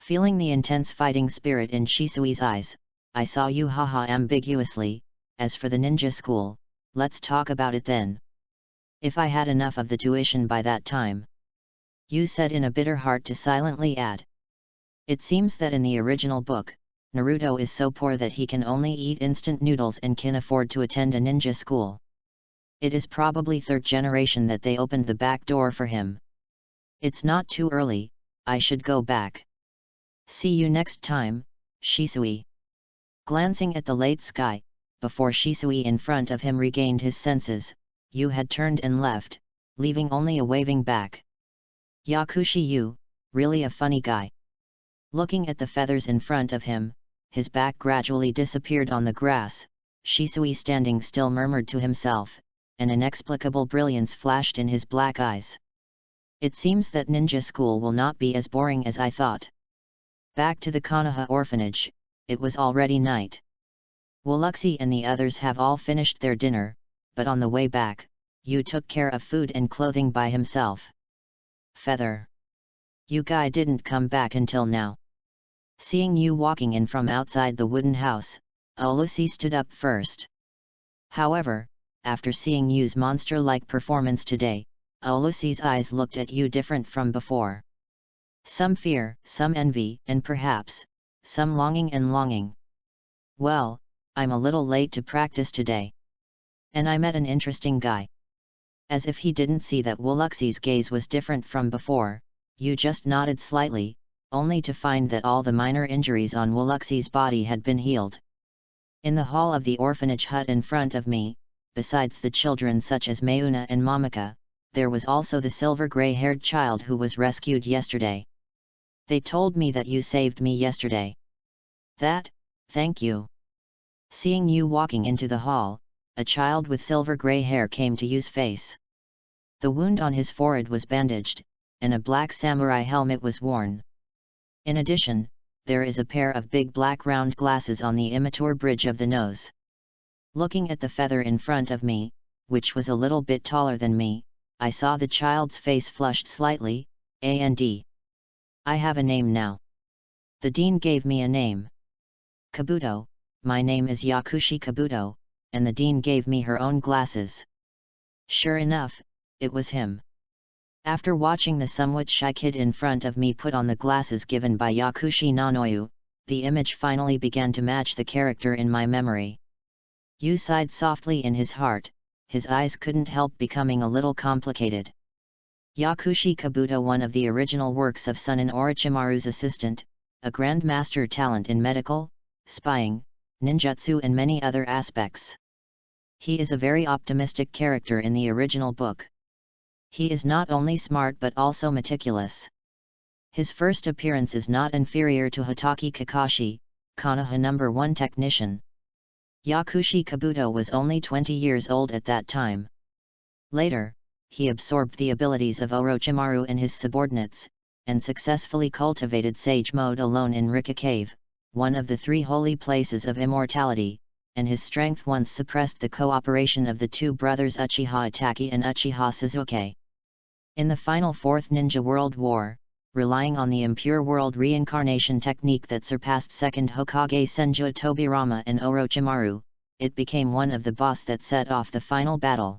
Feeling the intense fighting spirit in Shisui's eyes, I saw Yu haha ambiguously. As for the ninja school, let's talk about it then. If I had enough of the tuition by that time. Yu said in a bitter heart to silently add. It seems that in the original book, Naruto is so poor that he can only eat instant noodles and can afford to attend a ninja school. It is probably 3rd generation that they opened the back door for him. It's not too early, I should go back. See you next time, Shisui. Glancing at the late sky, before Shisui in front of him regained his senses, Yu had turned and left, leaving only a waving back. Yakushi Yu, really a funny guy. Looking at the feathers in front of him, his back gradually disappeared on the grass. Shisui standing still murmured to himself, an inexplicable brilliance flashed in his black eyes. It seems that ninja school will not be as boring as I thought. Back to the Konoha orphanage, it was already night. Woluxi and the others have all finished their dinner, but on the way back, Yu took care of food and clothing by himself. Feather. You guy didn't come back until now. Seeing Yu walking in from outside the wooden house, Lucy stood up first. However, after seeing Yu's monster-like performance today, Lucy's eyes looked at Yu different from before. Some fear, some envy, and perhaps, some longing. Well, I'm a little late to practice today. And I met an interesting guy. As if he didn't see that Lucy's gaze was different from before, Yu just nodded slightly, only to find that all the minor injuries on Lucy's body had been healed. In the hall of the orphanage hut in front of me, besides the children such as Mayuna and Momika, there was also the silver grey-haired child who was rescued yesterday. They told me that you saved me yesterday. Thank you. Seeing Yu walking into the hall, a child with silver grey hair came to Yu's face. The wound on his forehead was bandaged, and a black samurai helmet was worn. In addition, there is a pair of big black round glasses on the immature bridge of the nose. Looking at the feather in front of me, which was a little bit taller than me, I saw the child's face flushed slightly. I have a name now. The dean gave me a name. Kabuto, my name is Yakushi Kabuto, and the dean gave me her own glasses. Sure enough, it was him. After watching the somewhat shy kid in front of me put on the glasses given by Yakushi Nanoyu, the image finally began to match the character in my memory. Yu sighed softly in his heart, his eyes couldn't help becoming a little complicated. Yakushi Kabuto, one of the original works of Sunin Orochimaru's assistant, a grandmaster talent in medical, spying, ninjutsu and many other aspects. He is a very optimistic character in the original book. He is not only smart but also meticulous. His first appearance is not inferior to Hatake Kakashi, Konoha No. 1 technician. Yakushi Kabuto was only 20 years old at that time. Later, he absorbed the abilities of Orochimaru and his subordinates, and successfully cultivated sage mode alone in Rika Cave, one of the 3 holy places of immortality, and his strength once suppressed the cooperation of the 2 brothers Uchiha Itachi and Uchiha Sasuke. In the final 4th Ninja World War, relying on the impure world reincarnation technique that surpassed 2nd Hokage Senju Tobirama and Orochimaru, it became one of the boss that set off the final battle.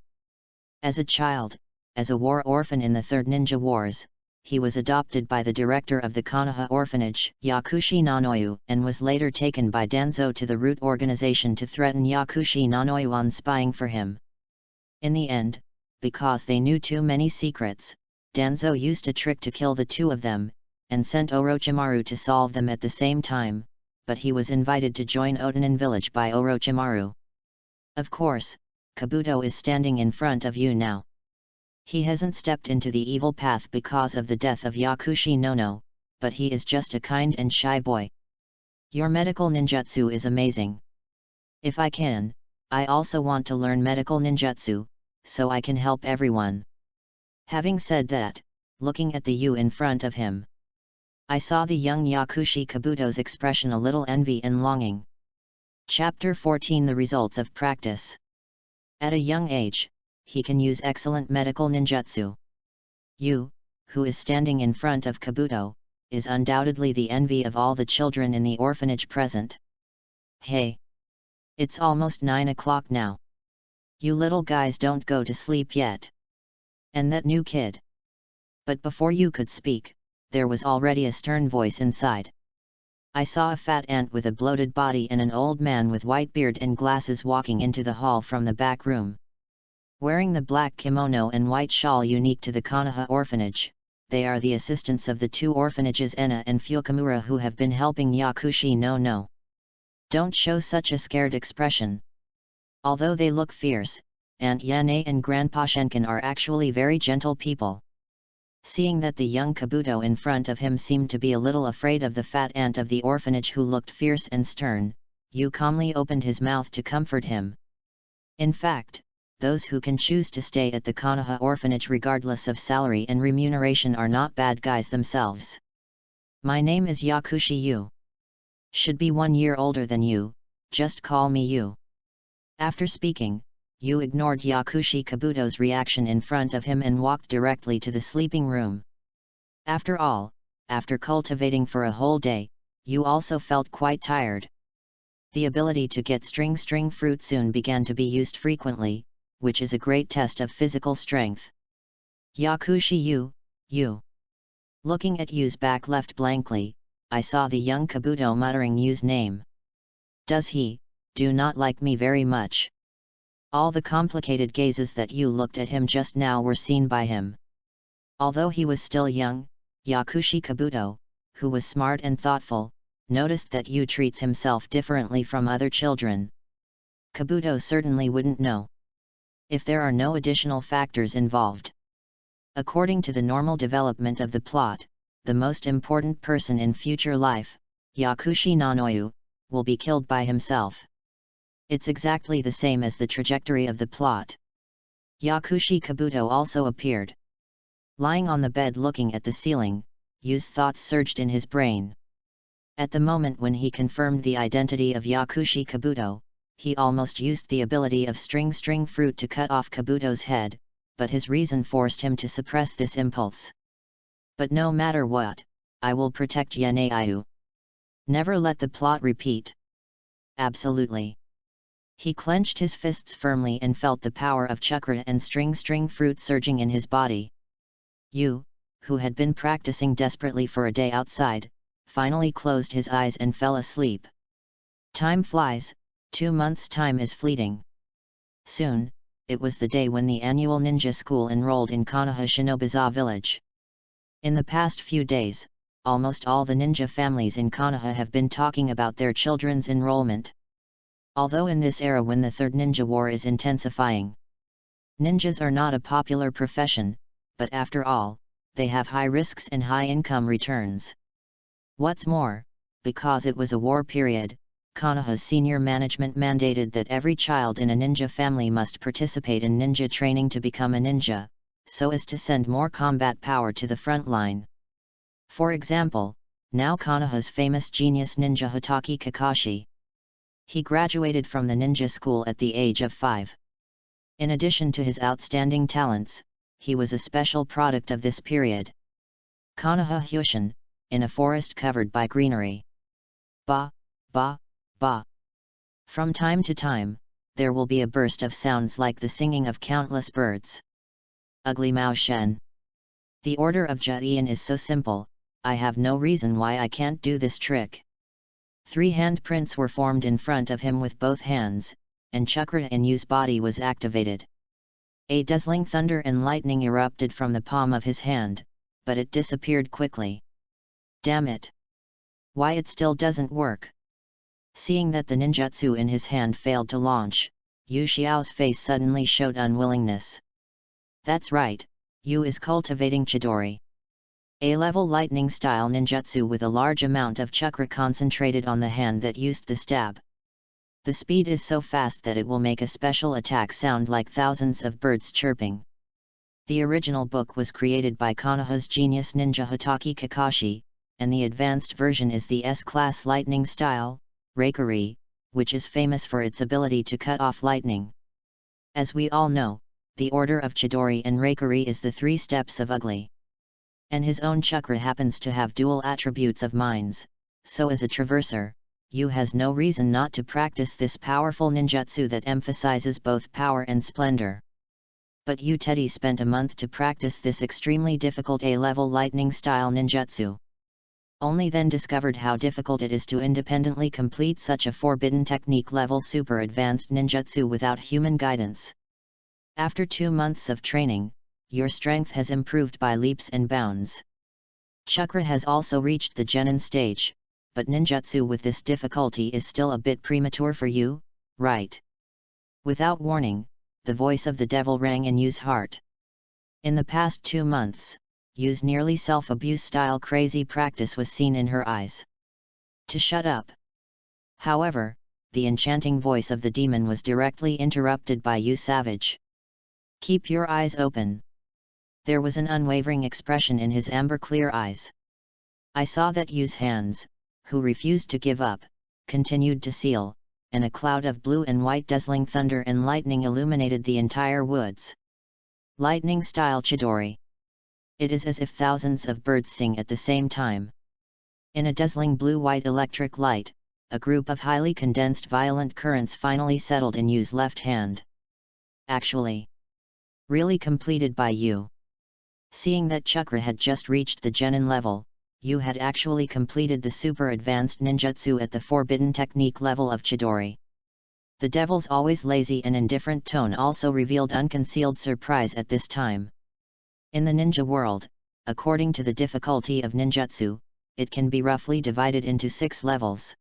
As a child, as a war orphan in the 3rd Ninja Wars, he was adopted by the director of the Konoha orphanage, Yakushi Nanoyu, and was later taken by Danzo to the root organization to threaten Yakushi Nanoyu on spying for him. In the end, because they knew too many secrets, Danzo used a trick to kill the 2 of them, and sent Orochimaru to solve them at the same time, but he was invited to join Otonin village by Orochimaru. Of course, Kabuto is standing in front of you now. He hasn't stepped into the evil path because of the death of Yakushi Nono, but he is just a kind and shy boy. Your medical ninjutsu is amazing. If I can, I also want to learn medical ninjutsu, so I can help everyone. Having said that, looking at the Yu in front of him, I saw the young Yakushi Kabuto's expression a little envy and longing. Chapter 14 The Results of Practice. At a young age, he can use excellent medical ninjutsu. Yu, who is standing in front of Kabuto, is undoubtedly the envy of all the children in the orphanage present. Hey! It's almost 9 o'clock now. You little guys don't go to sleep yet. And that new kid. But before you could speak, there was already a stern voice inside. I saw a fat ant with a bloated body and an old man with white beard and glasses walking into the hall from the back room. Wearing the black kimono and white shawl unique to the Konoha orphanage, they are the assistants of the 2 orphanages Ena and Fukamura who have been helping Yakushi no. Don't show such a scared expression. Although they look fierce, Aunt Yane and Grandpa Shenkin are actually very gentle people. Seeing that the young Kabuto in front of him seemed to be a little afraid of the fat ant of the orphanage who looked fierce and stern, Yu calmly opened his mouth to comfort him. In fact, those who can choose to stay at the Konoha orphanage regardless of salary and remuneration are not bad guys themselves. My name is Yakushi Yu. Should be 1 year older than you, just call me Yu. After speaking, Yu ignored Yakushi Kabuto's reaction in front of him and walked directly to the sleeping room. After all, after cultivating for a whole day, you also felt quite tired. The ability to get string fruit soon began to be used frequently, which is a great test of physical strength. Yakushi you. Looking at Yu's back left blankly, I saw the young Kabuto muttering Yu's name. Does he do not like me very much? All the complicated gazes that Yu looked at him just now were seen by him. Although he was still young, Yakushi Kabuto, who was smart and thoughtful, noticed that Yu treats himself differently from other children. Kabuto certainly wouldn't know if there are no additional factors involved. According to the normal development of the plot, the most important person in future life, Yakushi Nanoyu, will be killed by himself. It's exactly the same as the trajectory of the plot. Yakushi Kabuto also appeared. Lying on the bed looking at the ceiling, Yu's thoughts surged in his brain. At the moment when he confirmed the identity of Yakushi Kabuto, he almost used the ability of string fruit to cut off Kabuto's head, but his reason forced him to suppress this impulse. But no matter what, I will protect Yaneiyu. Never let the plot repeat. Absolutely. He clenched his fists firmly and felt the power of chakra and string fruit surging in his body. Yu, who had been practicing desperately for a day outside, finally closed his eyes and fell asleep. Time flies, 2 months' time is fleeting. Soon, it was the day when the annual ninja school enrolled in Konoha Shinobiza village. In the past few days, almost all the ninja families in Konoha have been talking about their children's enrollment. Although in this era when the Third Ninja War is intensifying, ninjas are not a popular profession, but after all, they have high risks and high income returns. What's more, because it was a war period, Konoha's senior management mandated that every child in a ninja family must participate in ninja training to become a ninja, so as to send more combat power to the front line. For example, now Konoha's famous genius ninja Hokage Kakashi. He graduated from the ninja school at the age of 5. In addition to his outstanding talents, he was a special product of this period. Konoha Hyushin, in a forest covered by greenery. Ba, ba, ba. From time to time, there will be a burst of sounds like the singing of countless birds. Ugly Mao Shen. The order of Jian is so simple, I have no reason why I can't do this trick. 3 handprints were formed in front of him with both hands, and chakra in Yu's body was activated. A dazzling thunder and lightning erupted from the palm of his hand, but it disappeared quickly. Damn it! Why it still doesn't work? Seeing that the ninjutsu in his hand failed to launch, Yu Xiao's face suddenly showed unwillingness. That's right, Yu is cultivating Chidori. A-level lightning-style ninjutsu with a large amount of chakra concentrated on the hand that used the stab. The speed is so fast that it will make a special attack sound like thousands of birds chirping. The original book was created by Konoha's genius ninja Hokage Kakashi, and the advanced version is the S-class lightning style, Reikari, which is famous for its ability to cut off lightning. As we all know, the order of Chidori and Reikari is the 3 steps of Ugly. And his own chakra happens to have dual attributes of minds, so as a traverser, Yu has no reason not to practice this powerful ninjutsu that emphasizes both power and splendor. But Yu Teddy spent a month to practice this extremely difficult A-level lightning-style ninjutsu. Only then discovered how difficult it is to independently complete such a forbidden technique-level super-advanced ninjutsu without human guidance. After 2 months of training, your strength has improved by leaps and bounds. Chakra has also reached the genin stage, but ninjutsu with this difficulty is still a bit premature for you, right? Without warning, the voice of the devil rang in Yu's heart. In the past 2 months, Yu's nearly self-abuse style crazy practice was seen in her eyes. To shut up. However, the enchanting voice of the demon was directly interrupted by Yu Savage. Keep your eyes open. There was an unwavering expression in his amber-clear eyes. I saw that Yu's hands, who refused to give up, continued to seal, and a cloud of blue and white dazzling thunder and lightning illuminated the entire woods. Lightning-style Chidori. It is as if thousands of birds sing at the same time. In a dazzling blue-white electric light, a group of highly condensed violent currents finally settled in Yu's left hand. Actually, really completed by Yu. Seeing that chakra had just reached the genin level, Yu had actually completed the super advanced ninjutsu at the forbidden technique level of Chidori. The devil's always lazy and indifferent tone also revealed unconcealed surprise at this time. In the ninja world, according to the difficulty of ninjutsu, it can be roughly divided into 6 levels.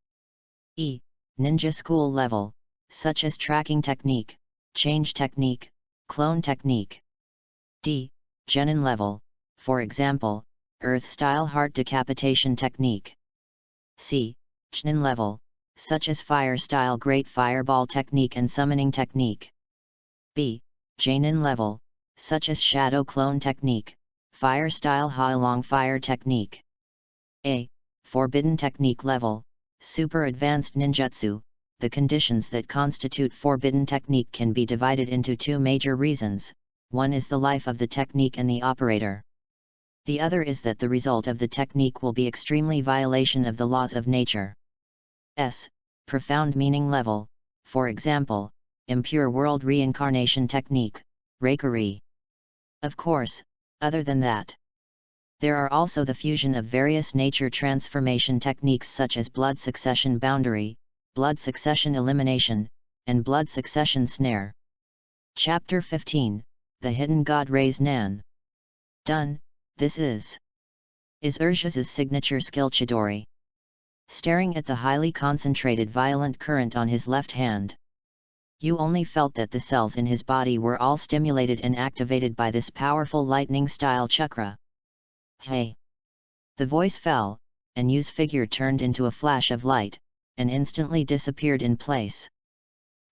E. Ninja school level, such as tracking technique, change technique, clone technique. D. Genin level, for example, earth-style heart decapitation technique. C. Chunin level, such as fire-style great fireball technique and summoning technique. B. Jainin level, such as shadow clone technique, fire-style high-long fire technique. A. Forbidden technique level, super advanced ninjutsu. The conditions that constitute forbidden technique can be divided into 2 major reasons. One is the life of the technique and the operator. The other is that the result of the technique will be extremely violation of the laws of nature. S. Profound meaning level, for example, impure world reincarnation technique, Reikari. Of course, other than that, there are also the fusion of various nature transformation techniques such as blood succession boundary, blood succession elimination, and blood succession snare. Chapter 15, The Hidden God Rai's Nan. Done. This is Urshas's signature skill Chidori. Staring at the highly concentrated violent current on his left hand, Yu only felt that the cells in his body were all stimulated and activated by this powerful lightning-style chakra. Hey! The voice fell, and Yu's figure turned into a flash of light, and instantly disappeared in place.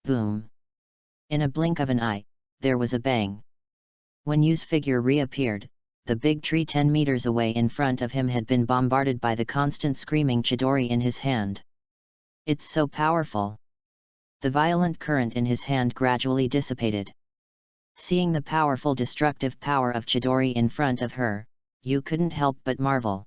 Boom! In a blink of an eye, there was a bang. When Yu's figure reappeared, the big tree 10 meters away in front of him had been bombarded by the constant screaming Chidori in his hand. It's so powerful! The violent current in his hand gradually dissipated. Seeing the powerful destructive power of Chidori in front of her, Yu couldn't help but marvel.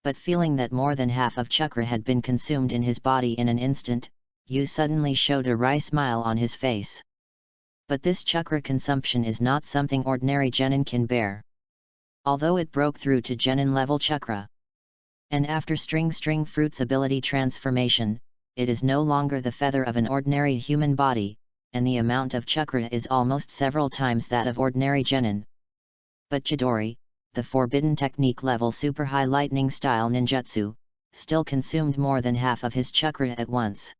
But feeling that more than half of chakra had been consumed in his body in an instant, Yu suddenly showed a wry smile on his face. But this chakra consumption is not something ordinary genin can bear. Although it broke through to genin level chakra, and after string fruit's ability transformation, it is no longer the feather of an ordinary human body, and the amount of chakra is almost several times that of ordinary genin. But Chidori, the forbidden technique level super high lightning style ninjutsu, still consumed more than half of his chakra at once.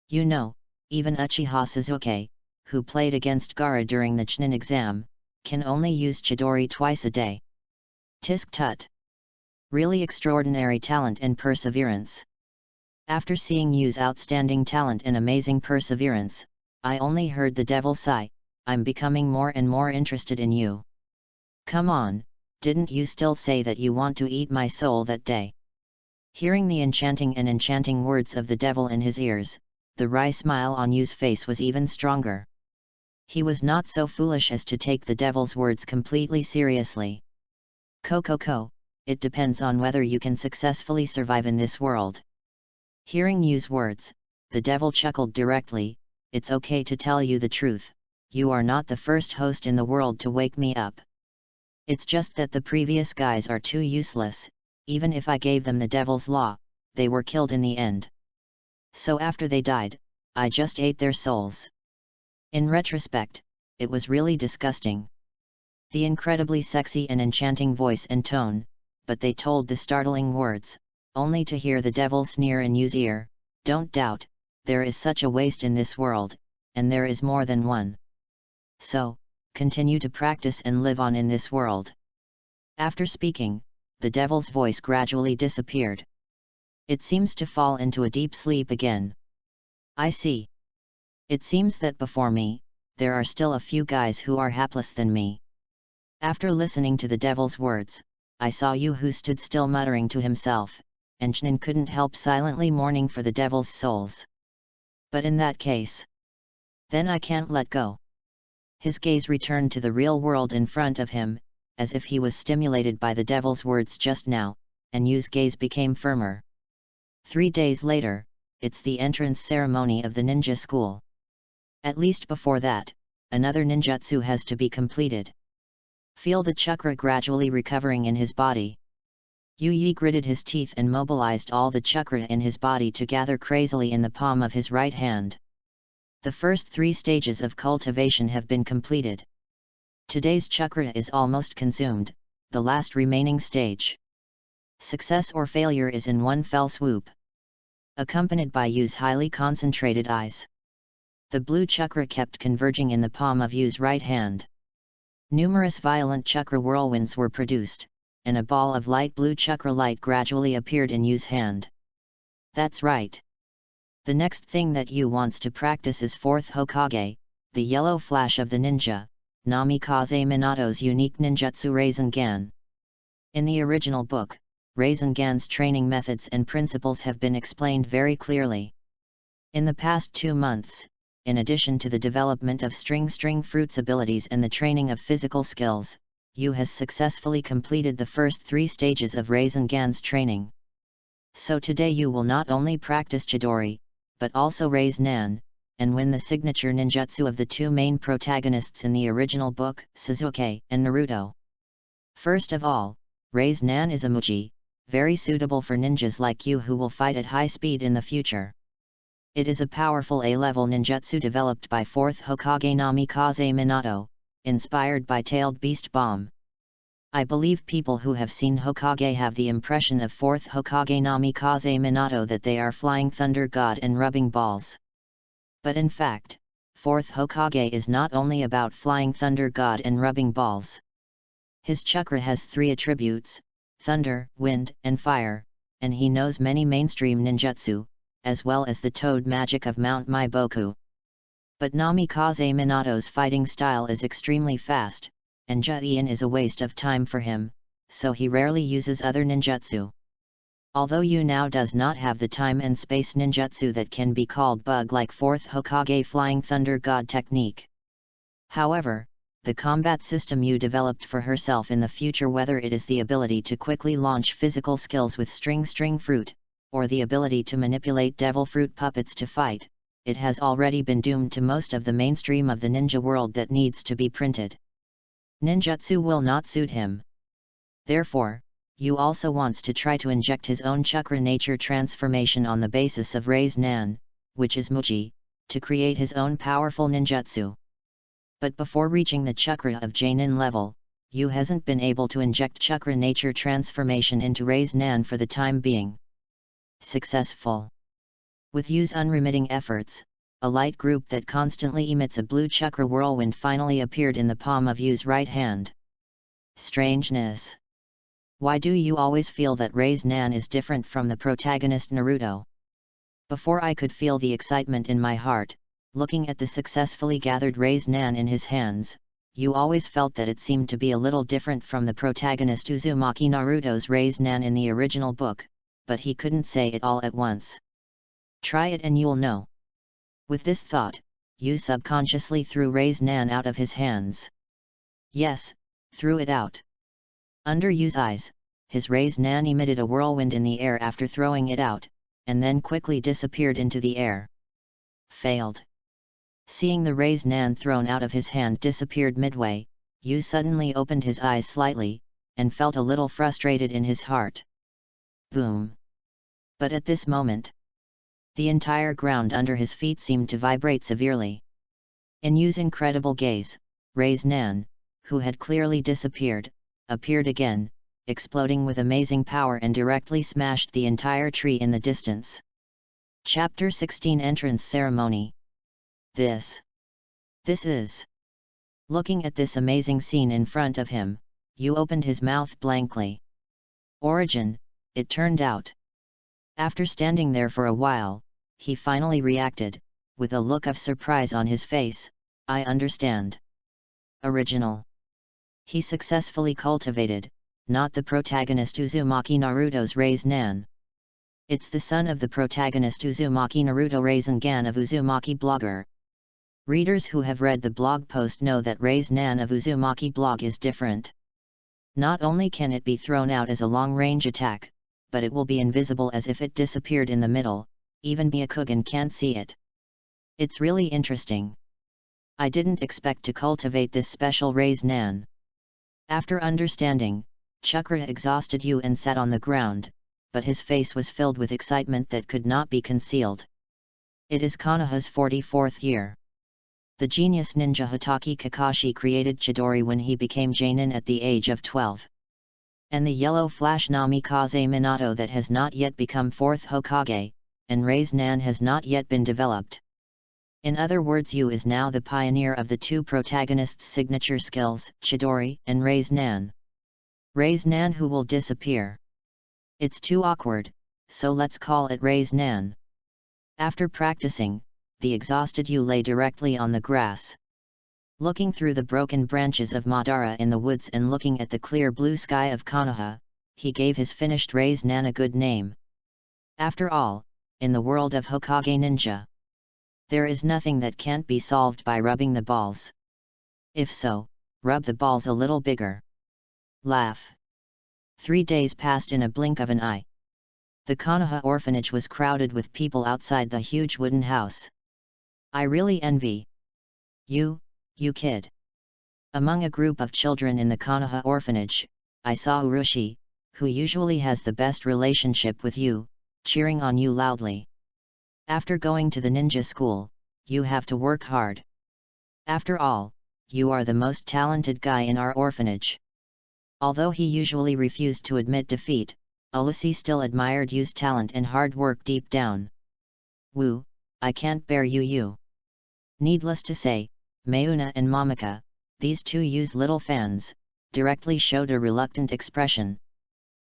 You know, even Uchiha Sasuke, who played against Gaara during the Chunin exam, can only use Chidori twice a day. Tisk tut! Really extraordinary talent and perseverance. After seeing Yu's outstanding talent and amazing perseverance, I only heard the devil sigh. I'm becoming more and more interested in you. Come on, didn't you still say that you want to eat my soul that day? Hearing the enchanting words of the devil in his ears, the wry smile on Yu's face was even stronger. He was not so foolish as to take the devil's words completely seriously. Ko, it depends on whether you can successfully survive in this world. Hearing Yu's words, the devil chuckled directly. It's okay to tell you the truth, you are not the first host in the world to wake me up. It's just that the previous guys are too useless, even if I gave them the devil's law, they were killed in the end. So after they died, I just ate their souls. In retrospect, it was really disgusting. The incredibly sexy and enchanting voice and tone, but they told the startling words, only to hear the devil sneer in Yu's ear. Don't doubt, there is such a waste in this world, and there is more than one. So, continue to practice and live on in this world. After speaking, the devil's voice gradually disappeared. It seems to fall into a deep sleep again. I see. It seems that before me, there are still a few guys who are hapless than me. After listening to the devil's words, I saw Yu who stood still muttering to himself, and Chunin couldn't help silently mourning for the devil's souls. But in that case, then I can't let go. His gaze returned to the real world in front of him, as if he was stimulated by the devil's words just now, and Yu's gaze became firmer. 3 days later, it's the entrance ceremony of the ninja school. At least before that, another ninjutsu has to be completed. Feel the chakra gradually recovering in his body. Yu gritted his teeth and mobilized all the chakra in his body to gather crazily in the palm of his right hand. The first 3 stages of cultivation have been completed. Today's chakra is almost consumed, the last remaining stage. Success or failure is in one fell swoop. Accompanied by Yu's highly concentrated eyes. The blue chakra kept converging in the palm of Yu's right hand. Numerous violent chakra whirlwinds were produced, and a ball of light blue chakra light gradually appeared in Yu's hand. That's right. The next thing that Yu wants to practice is 4th Hokage, the yellow flash of the ninja, Namikaze Minato's unique ninjutsu Rasengan. In the original book, Rasengan's training methods and principles have been explained very clearly. In the past 2 months, in addition to the development of string fruits abilities and the training of physical skills, Yu has successfully completed the first 3 stages of Rasengan's training. So today Yu will not only practice Chidori, but also Rasen, and win the signature ninjutsu of the 2 main protagonists in the original book, Sasuke and Naruto. First of all, Rasen is a Muji, very suitable for ninjas like you who will fight at high speed in the future. It is a powerful A-level ninjutsu developed by 4th Hokage Namikaze Minato, inspired by Tailed Beast Bomb. I believe people who have seen Hokage have the impression of 4th Hokage Namikaze Minato that they are flying thunder god and rubbing balls. But in fact, 4th Hokage is not only about flying thunder god and rubbing balls. His chakra has 3 attributes, thunder, wind, and fire, and he knows many mainstream ninjutsu, as well as the toad magic of Mount Maiboku. But Namikaze Minato's fighting style is extremely fast, and Juin is a waste of time for him, so he rarely uses other ninjutsu. Although Yu now does not have the time and space ninjutsu that can be called bug like 4th Hokage Flying Thunder God technique. However, the combat system Yu developed for herself in the future, whether it is the ability to quickly launch physical skills with string fruit, or the ability to manipulate devil fruit puppets to fight, it has already been doomed to most of the mainstream of the ninja world that needs to be printed. Ninjutsu will not suit him. Therefore, Yu also wants to try to inject his own chakra nature transformation on the basis of Rasen, which is Muji, to create his own powerful ninjutsu. But before reaching the chakra of Jainin level, Yu hasn't been able to inject chakra nature transformation into Rasen for the time being. Successful. With Yu's unremitting efforts, a light group that constantly emits a blue chakra whirlwind finally appeared in the palm of Yu's right hand. Strangeness. Why do you always feel that Rasen is different from the protagonist Naruto? Before I could feel the excitement in my heart, looking at the successfully gathered Rasen in his hands, Yu always felt that it seemed to be a little different from the protagonist Uzumaki Naruto's Rasen in the original book, but he couldn't say it all at once. Try it and you'll know. With this thought, Yu subconsciously threw Rasen out of his hands. Yes, threw it out. Under Yu's eyes, his Rasen emitted a whirlwind in the air after throwing it out, and then quickly disappeared into the air. Failed. Seeing the Rasen thrown out of his hand disappeared midway, Yu suddenly opened his eyes slightly, and felt a little frustrated in his heart. Boom! But at this moment, the entire ground under his feet seemed to vibrate severely. In Yu's incredible gaze, Rasen, who had clearly disappeared, appeared again, exploding with amazing power and directly smashed the entire tree in the distance. Chapter 16 Entrance Ceremony. This is... Looking at this amazing scene in front of him, Yu opened his mouth blankly. Origin, it turned out. After standing there for a while, he finally reacted, with a look of surprise on his face, I understand. Original. He successfully cultivated, not the protagonist Uzumaki Naruto's Rasen. It's the son of the protagonist Uzumaki Naruto Rasengan of Uzumaki Blogger. Readers who have read the blog post know that Rasen of Uzumaki Blog is different. Not only can it be thrown out as a long-range attack, but it will be invisible as if it disappeared in the middle, even Byakugan can't see it. It's really interesting. I didn't expect to cultivate this special raise nan. After understanding, Chakra exhausted you and sat on the ground, but his face was filled with excitement that could not be concealed. It is Konoha's 44th year. The genius ninja Hotaki Kakashi created Chidori when he became Jonin at the age of 12. And the yellow flash Namikaze Minato that has not yet become 4th Hokage, and Raise Nan has not yet been developed. In other words, Yu is now the pioneer of the two protagonists' signature skills, Chidori and Raise Nan. Raise Nan who will disappear. It's too awkward, so let's call it Raise Nan. After practicing, the exhausted Yu lay directly on the grass. Looking through the broken branches of Madara in the woods and looking at the clear blue sky of Konoha, he gave his finished Raise Nan a good name. After all, in the world of Hokage ninja, there is nothing that can't be solved by rubbing the balls. If so, rub the balls a little bigger. Laugh. 3 days passed in a blink of an eye. The Konoha orphanage was crowded with people outside the huge wooden house. I really envy you kid. Among a group of children in the Konoha orphanage, I saw Urushi, who usually has the best relationship with you, cheering on you loudly. After going to the ninja school, you have to work hard. After all, you are the most talented guy in our orphanage. Although he usually refused to admit defeat, Urushi still admired Yu's talent and hard work deep down. Woo, I can't bear you. Needless to say, Mayuna and Momika, these two Yu's little fans, directly showed a reluctant expression.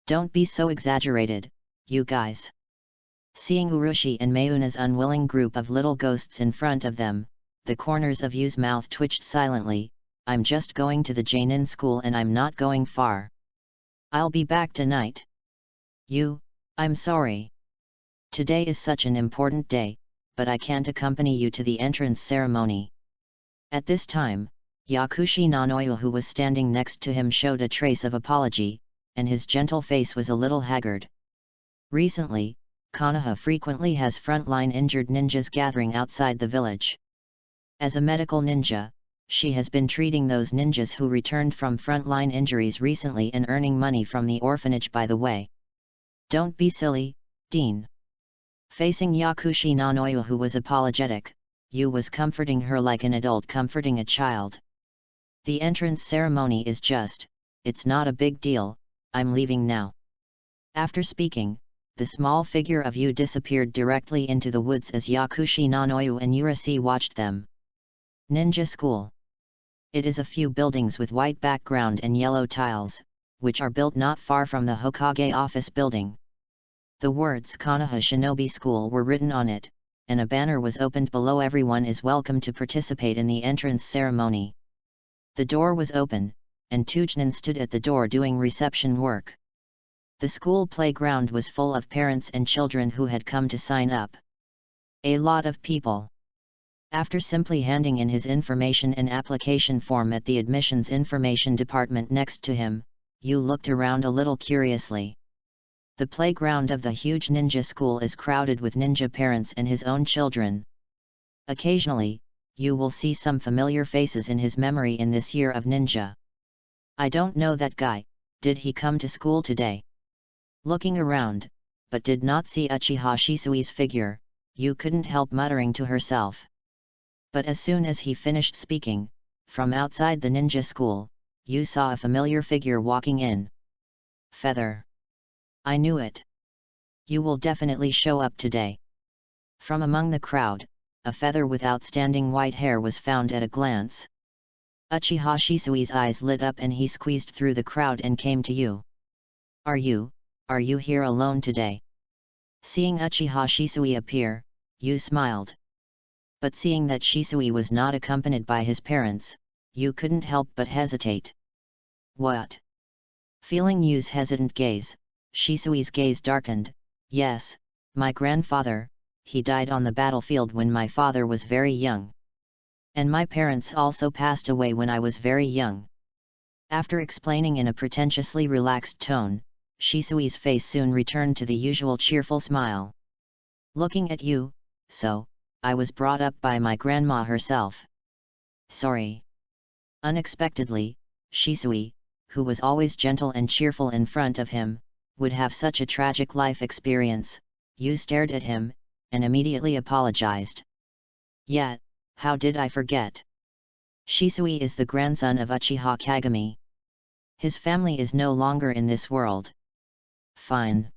Don't be so exaggerated, you guys. Seeing Urushi and Mayuna's unwilling group of little ghosts in front of them, the corners of Yu's mouth twitched silently. I'm just going to the Jonin school and I'm not going far. I'll be back tonight. I'm sorry. Today is such an important day, but I can't accompany you to the entrance ceremony. At this time, Yakushi Nanoyu, who was standing next to him, showed a trace of apology, and his gentle face was a little haggard. Recently, Konoha frequently has frontline injured ninjas gathering outside the village. As a medical ninja, she has been treating those ninjas who returned from frontline injuries recently and earning money from the orphanage by the way. Don't be silly, Dean. Facing Yakushi Nanoyu, who was apologetic, Yu was comforting her like an adult comforting a child. The entrance ceremony is it's not a big deal, I'm leaving now. After speaking, the small figure of Yu disappeared directly into the woods as Yakushi Nanoyu and Urushi watched them. Ninja School. It is a few buildings with white background and yellow tiles, which are built not far from the Hokage office building. The words Konoha Shinobi School were written on it, and a banner was opened below. Everyone is welcome to participate in the entrance ceremony. The door was open, and Tujnan stood at the door doing reception work. The school playground was full of parents and children who had come to sign up. A lot of people. After simply handing in his information and application form at the admissions information department next to him, Yu looked around a little curiously. The playground of the huge ninja school is crowded with ninja parents and his own children. Occasionally, Yu will see some familiar faces in his memory in this year of ninja. I don't know that guy, did he come to school today? Looking around, but did not see Uchiha Shisui's figure, Yu couldn't help muttering to herself. But as soon as he finished speaking, from outside the ninja school, Yu saw a familiar figure walking in. Feather. I knew it. You will definitely show up today. From among the crowd, a feather with outstanding white hair was found at a glance. Uchiha Shisui's eyes lit up and he squeezed through the crowd and came to Yu. Are you here alone today? Seeing Uchiha Shisui appear, Yu smiled. But seeing that Shisui was not accompanied by his parents, Yu couldn't help but hesitate. What? Feeling Yu's hesitant gaze, Shisui's gaze darkened. Yes, my grandfather, he died on the battlefield when my father was very young. And my parents also passed away when I was very young. After explaining in a pretentiously relaxed tone, Shisui's face soon returned to the usual cheerful smile. Looking at you, so, I was brought up by my grandma herself. Sorry. Unexpectedly, Shisui, who was always gentle and cheerful in front of him, would have such a tragic life experience. You stared at him, and immediately apologized. Yet, how did I forget? Shisui is the grandson of Uchiha Kagami. His family is no longer in this world. Fine.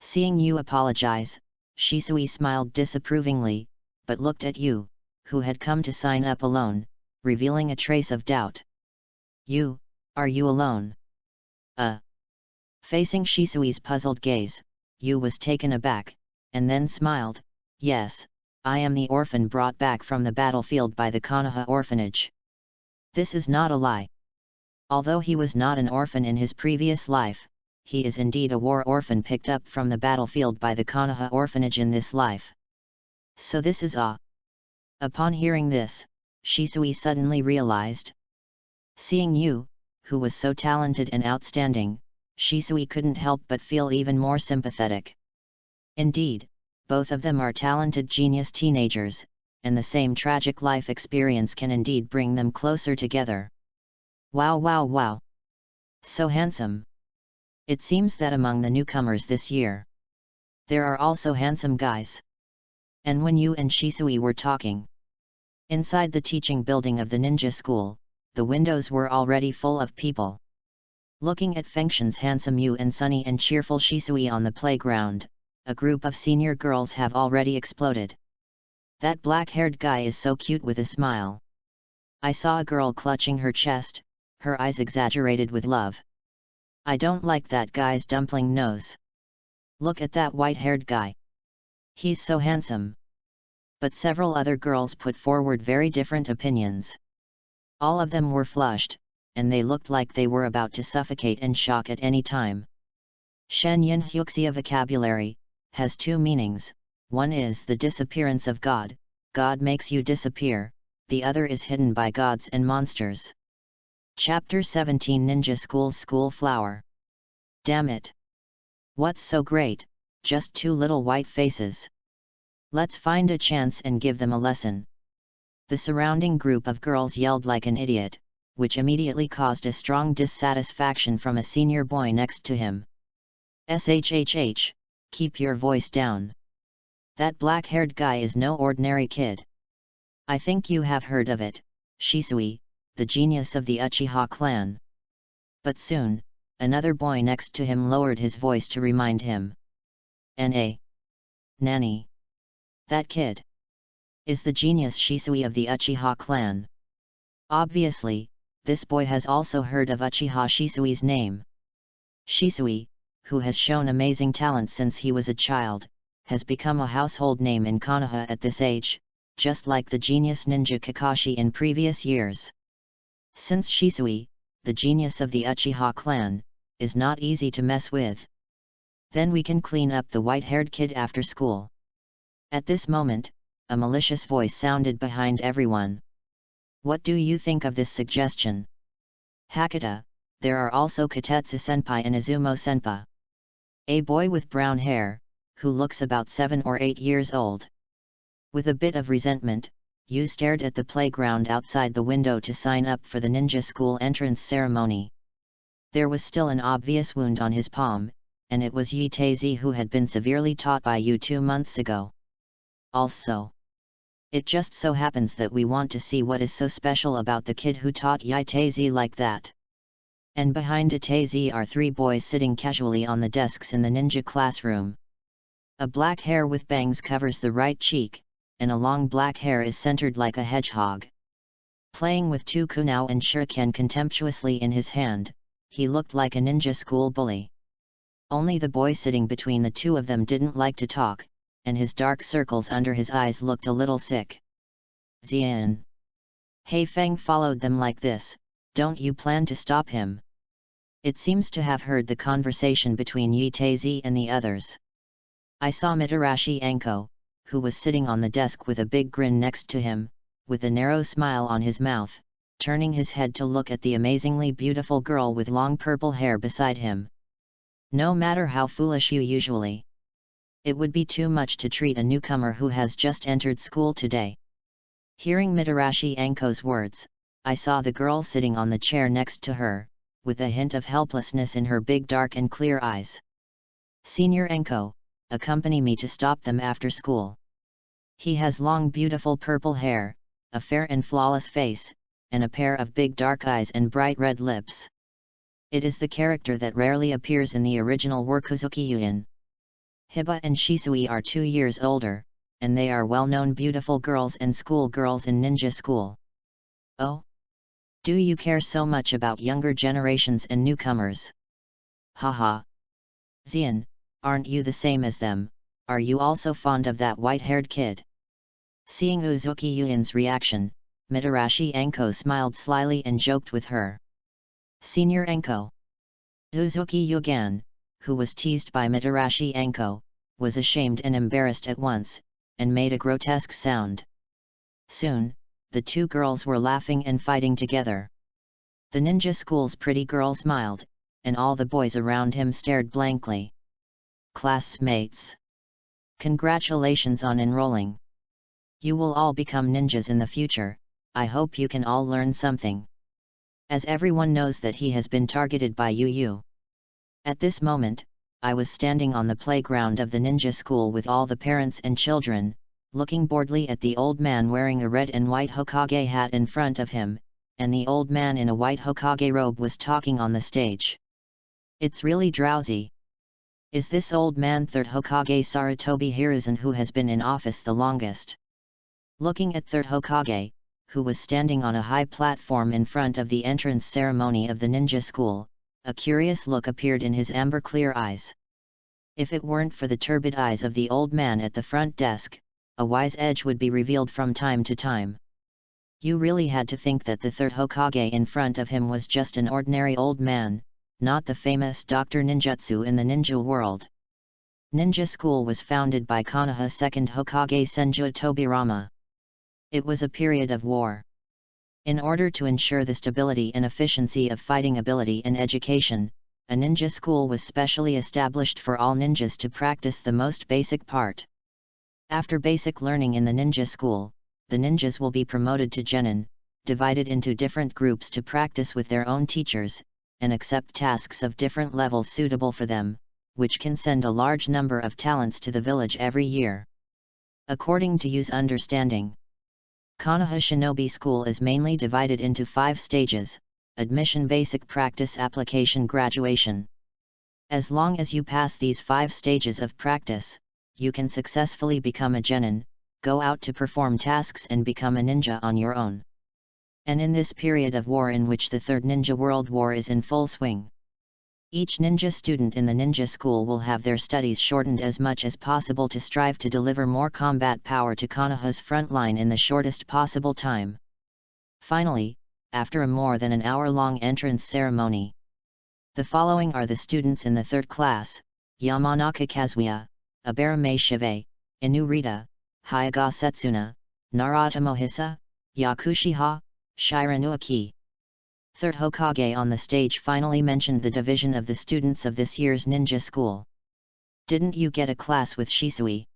Seeing you apologize, Shisui smiled disapprovingly, but looked at you, who had come to sign up alone, revealing a trace of doubt. Are you alone? Facing Shisui's puzzled gaze, Yu was taken aback, and then smiled. Yes, I am the orphan brought back from the battlefield by the Konoha orphanage. This is not a lie. Although he was not an orphan in his previous life, he is indeed a war orphan picked up from the battlefield by the Konoha orphanage in this life. So this is a... Upon hearing this, Shisui suddenly realized. Seeing Yu, who was so talented and outstanding, Shisui couldn't help but feel even more sympathetic. Indeed, both of them are talented genius teenagers, and the same tragic life experience can indeed bring them closer together. Wow wow wow! So handsome! It seems that among the newcomers this year, there are also handsome guys. And when you and Shisui were talking, inside the teaching building of the ninja school, the windows were already full of people. Looking at Fengshen's handsome Yu and sunny and cheerful Shisui on the playground, a group of senior girls have already exploded. That black-haired guy is so cute with a smile. I saw a girl clutching her chest, her eyes exaggerated with love. I don't like that guy's dumpling nose. Look at that white-haired guy. He's so handsome. But several other girls put forward very different opinions. All of them were flushed, and they looked like they were about to suffocate and shock at any time. Shen Yin Huxia vocabulary has two meanings. One is the disappearance of God, God makes you disappear, the other is hidden by gods and monsters. Chapter 17 Ninja School's School Flower. Damn it! What's so great, just two little white faces. Let's find a chance and give them a lesson. The surrounding group of girls yelled like an idiot, which immediately caused a strong dissatisfaction from a senior boy next to him. SHHH, keep your voice down. That black-haired guy is no ordinary kid. I think you have heard of it, Shisui, the genius of the Uchiha clan. But soon, another boy next to him lowered his voice to remind him. Nanny. That kid is the genius Shisui of the Uchiha clan. Obviously, this boy has also heard of Uchiha Shisui's name. Shisui, who has shown amazing talent since he was a child, has become a household name in Konoha at this age, just like the genius ninja Kakashi in previous years. Since Shisui, the genius of the Uchiha clan, is not easy to mess with, then we can clean up the white-haired kid after school. At this moment, a malicious voice sounded behind everyone. What do you think of this suggestion? Hakata, there are also Katetsu-senpai and Izumo-senpai. A boy with brown hair, who looks about 7 or 8 years old. With a bit of resentment, Yu stared at the playground outside the window to sign up for the ninja school entrance ceremony. There was still an obvious wound on his palm, and it was Yi Taizai who had been severely taught by Yu 2 months ago. Also, it just so happens that we want to see what is so special about the kid who taught Yi Taizai like that. And behind Taizai are 3 boys sitting casually on the desks in the ninja classroom. A black hair with bangs covers the right cheek, and a long black hair is centered like a hedgehog. Playing with 2 kunao and shuriken contemptuously in his hand, he looked like a ninja school bully. Only the boy sitting between the two of them didn't like to talk, and his dark circles under his eyes looked a little sick. Xian. Hei Feng followed them like this, don't you plan to stop him? It seems to have heard the conversation between Yi Taizai and the others. I saw Mitarashi Anko, who was sitting on the desk with a big grin next to him, with a narrow smile on his mouth, turning his head to look at the amazingly beautiful girl with long purple hair beside him. no matter how foolish you usually. It would be too much to treat a newcomer who has just entered school today. Hearing Mitarashi Anko's words, I saw the girl sitting on the chair next to her, with a hint of helplessness in her big dark and clear eyes. Senior Anko, accompany me to stop them after school. He has long beautiful purple hair, a fair and flawless face, and a pair of big dark eyes and bright red lips. It is the character that rarely appears in the original Workuzuki Yuin. Hiba and Shisui are 2 years older, and they are well-known beautiful girls and school girls in ninja school. Oh? Do you care so much about younger generations and newcomers? Haha. Xian, aren't you the same as them? Are you also fond of that white-haired kid? Seeing Uzuki Yuin's reaction, Mitarashi Anko smiled slyly and joked with her. Senior Anko. Uzuki Yugan, who was teased by Mitarashi Anko, was ashamed and embarrassed at once, and made a grotesque sound. Soon, the two girls were laughing and fighting together. The ninja school's pretty girl smiled, and all the boys around him stared blankly. Classmates! Congratulations on enrolling. You will all become ninjas in the future. I hope you can all learn something. As everyone knows that he has been targeted by Yu. At this moment, I was standing on the playground of the ninja school with all the parents and children, looking boredly at the old man wearing a red and white Hokage hat in front of him, and the old man in a white Hokage robe was talking on the stage. It's really drowsy. Is this old man third Hokage Sarutobi Hiruzen, who has been in office the longest? Looking at third Hokage, who was standing on a high platform in front of the entrance ceremony of the ninja school, a curious look appeared in his amber-clear eyes. If it weren't for the turbid eyes of the old man at the front desk, a wise edge would be revealed from time to time. You really had to think that the third Hokage in front of him was just an ordinary old man, not the famous Dr. Ninjutsu in the ninja world. Ninja school was founded by Konoha's second Hokage Senju Tobirama. It was a period of war. In order to ensure the stability and efficiency of fighting ability and education, a ninja school was specially established for all ninjas to practice the most basic part. After basic learning in the ninja school, the ninjas will be promoted to genin, divided into different groups to practice with their own teachers, and accept tasks of different levels suitable for them, which can send a large number of talents to the village every year. According to Yu's understanding, Konoha Shinobi School is mainly divided into 5 stages: admission, basic, practice, application, graduation. As long as you pass these 5 stages of practice, you can successfully become a genin, go out to perform tasks and become a ninja on your own. And in this period of war in which the Third Ninja World War is in full swing, each ninja student in the ninja school will have their studies shortened as much as possible to strive to deliver more combat power to Konoha's front line in the shortest possible time. Finally, after a more than an hour-long entrance ceremony, the following are the students in the 3rd class: Yamanaka Kazuya, Abarame Shive, Inu Rita, Hyaga Setsuna, Narata Mohisa, Yakushiha, Shiranu Aki. Third Hokage on the stage finally mentioned the division of the students of this year's ninja school. Didn't you get a class with Shisui?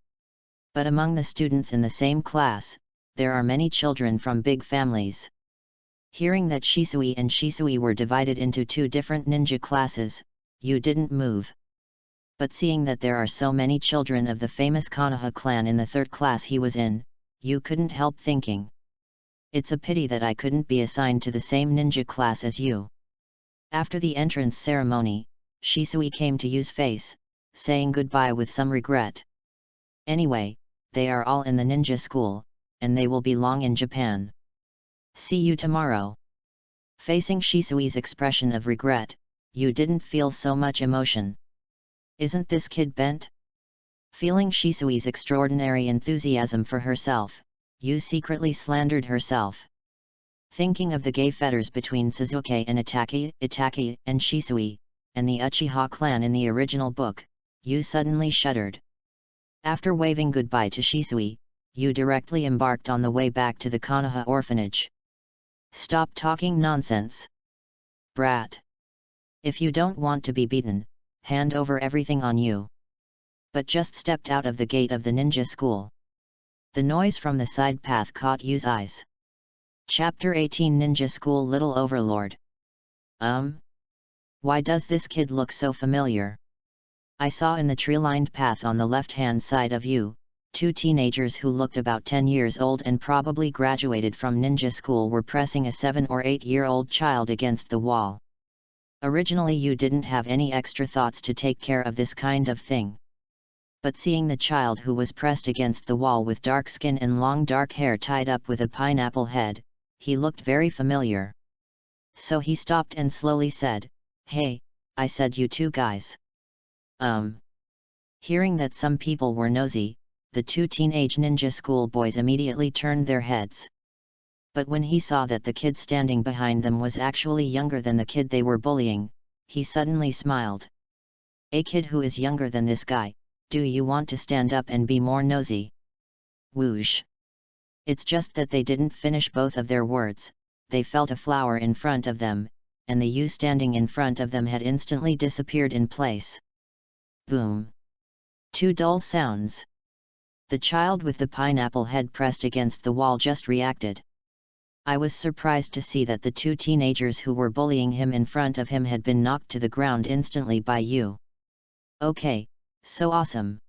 But among the students in the same class, there are many children from big families. Hearing that Shisui and Shisui were divided into 2 different ninja classes, you didn't move. But seeing that there are so many children of the famous Konoha clan in the 3rd class he was in, you couldn't help thinking, it's a pity that I couldn't be assigned to the same ninja class as you. After the entrance ceremony, Shisui came to Yu's face, saying goodbye with some regret. Anyway, they are all in the ninja school, and they will be long in Japan. See you tomorrow. Facing Shisui's expression of regret, Yu didn't feel so much emotion. Isn't this kid bent? Feeling Shisui's extraordinary enthusiasm for herself, Yu secretly slandered herself. Thinking of the gay fetters between Sasuke and Itachi, and Shisui, and the Uchiha clan in the original book, Yu suddenly shuddered. After waving goodbye to Shisui, Yu directly embarked on the way back to the Konoha orphanage. Stop talking nonsense. Brat. If you don't want to be beaten, hand over everything on you. But just stepped out of the gate of the ninja school. The noise from the side path caught Yu's eyes. Chapter 18 Ninja School Little Overlord. Why does this kid look so familiar? I saw in the tree-lined path on the left-hand side of Yu, 2 teenagers who looked about 10 years old and probably graduated from ninja school were pressing a 7 or 8-year-old child against the wall. Originally Yu didn't have any extra thoughts to take care of this kind of thing. But seeing the child who was pressed against the wall with dark skin and long dark hair tied up with a pineapple head, he looked very familiar. So he stopped and slowly said, "Hey, I said you 2 guys." Hearing that some people were nosy, the 2 teenage ninja school boys immediately turned their heads. But when he saw that the kid standing behind them was actually younger than the kid they were bullying, he suddenly smiled. "A kid who is younger than this guy, do you want to stand up and be more nosy?" Whoosh! It's just that they didn't finish both of their words, they felt a flower in front of them, and the Yu standing in front of them had instantly disappeared in place. Boom! 2 dull sounds. The child with the pineapple head pressed against the wall just reacted. I was surprised to see that the 2 teenagers who were bullying him in front of him had been knocked to the ground instantly by Yu. Okay, so awesome.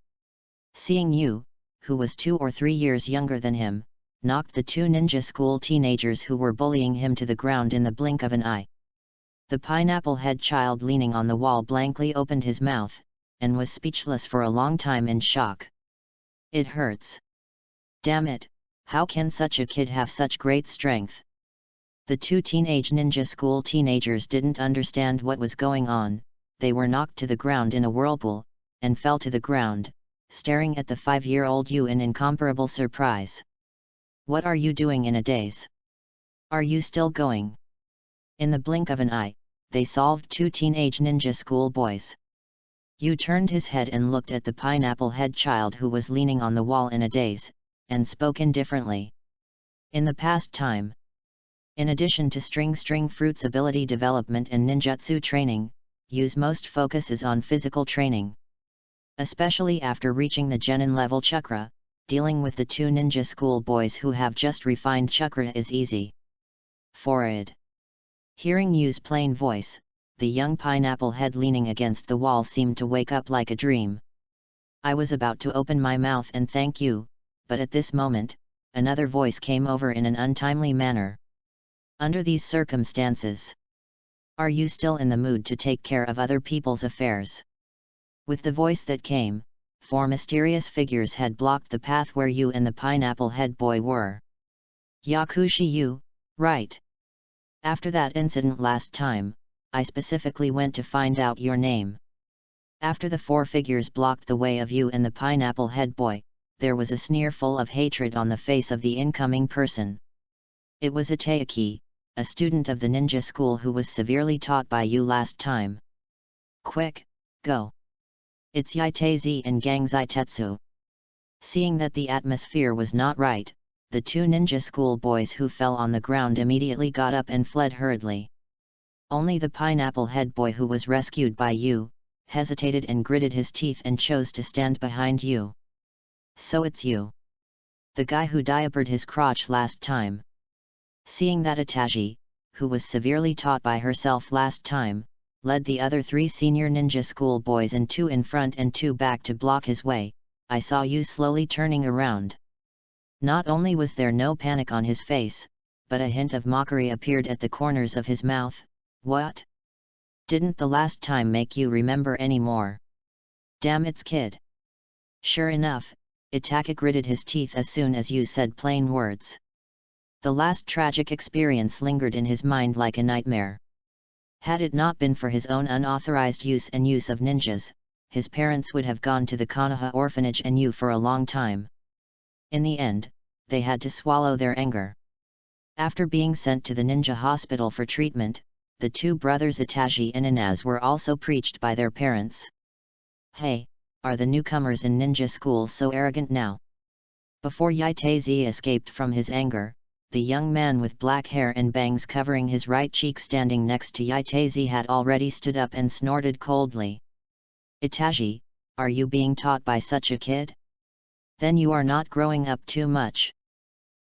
Seeing Yu, who was 2 or 3 years younger than him, knocked the 2 ninja school teenagers who were bullying him to the ground in the blink of an eye. The pineapple head child leaning on the wall blankly opened his mouth, and was speechless for a long time in shock. It hurts. Damn it, how can such a kid have such great strength? The 2 teenage ninja school teenagers didn't understand what was going on, they were knocked to the ground in a whirlpool, and fell to the ground, staring at the 5-year-old Yu in incomparable surprise. What are you doing in a daze? Are you still going? In the blink of an eye, they solved 2 teenage ninja school boys. Yu turned his head and looked at the pineapple head child who was leaning on the wall in a daze, and spoke indifferently. In the past time. In addition to string fruits ability development and ninjutsu training, Yu's most focus is on physical training. Especially after reaching the genin level chakra, dealing with the 2 ninja school boys who have just refined chakra is easy. Forward. Hearing Yu's plain voice, the young pineapple head leaning against the wall seemed to wake up like a dream. I was about to open my mouth and thank you, but at this moment, another voice came over in an untimely manner. Under these circumstances, are you still in the mood to take care of other people's affairs? With the voice that came, 4 mysterious figures had blocked the path where Yu and the pineapple head boy were. Yakushi Yu, right? After that incident last time, I specifically went to find out your name. After the 4 figures blocked the way of Yu and the pineapple head boy, there was a sneer full of hatred on the face of the incoming person. It was Itaeki, a student of the ninja school who was severely taught by Yu last time. Quick, go! It's Yaiteizi and Gang Zaitetsu. Seeing that the atmosphere was not right, the 2 ninja school boys who fell on the ground immediately got up and fled hurriedly. Only the pineapple head boy who was rescued by Yu, hesitated and gritted his teeth and chose to stand behind Yu. So it's you. The guy who diapered his crotch last time. Seeing that Itachi, who was severely taught by herself last time, led the other 3 senior ninja school boys and 2 in front and 2 back to block his way, I saw Yu slowly turning around. Not only was there no panic on his face, but a hint of mockery appeared at the corners of his mouth. What? Didn't the last time make you remember anymore? Damn it's kid. Sure enough, Itachi gritted his teeth as soon as Yu said plain words. The last tragic experience lingered in his mind like a nightmare. Had it not been for his own unauthorized use of ninjas, his parents would have gone to the Konoha orphanage and Yu for a long time. In the end, they had to swallow their anger. After being sent to the ninja hospital for treatment, the 2 brothers Itachi and Inaz were also preached by their parents. Hey, are the newcomers in ninja school so arrogant now? Before Yaiteizi escaped from his anger, the young man with black hair and bangs covering his right cheek standing next to Yaiteizi had already stood up and snorted coldly. Itachi, are you being taught by such a kid? Then you are not growing up too much.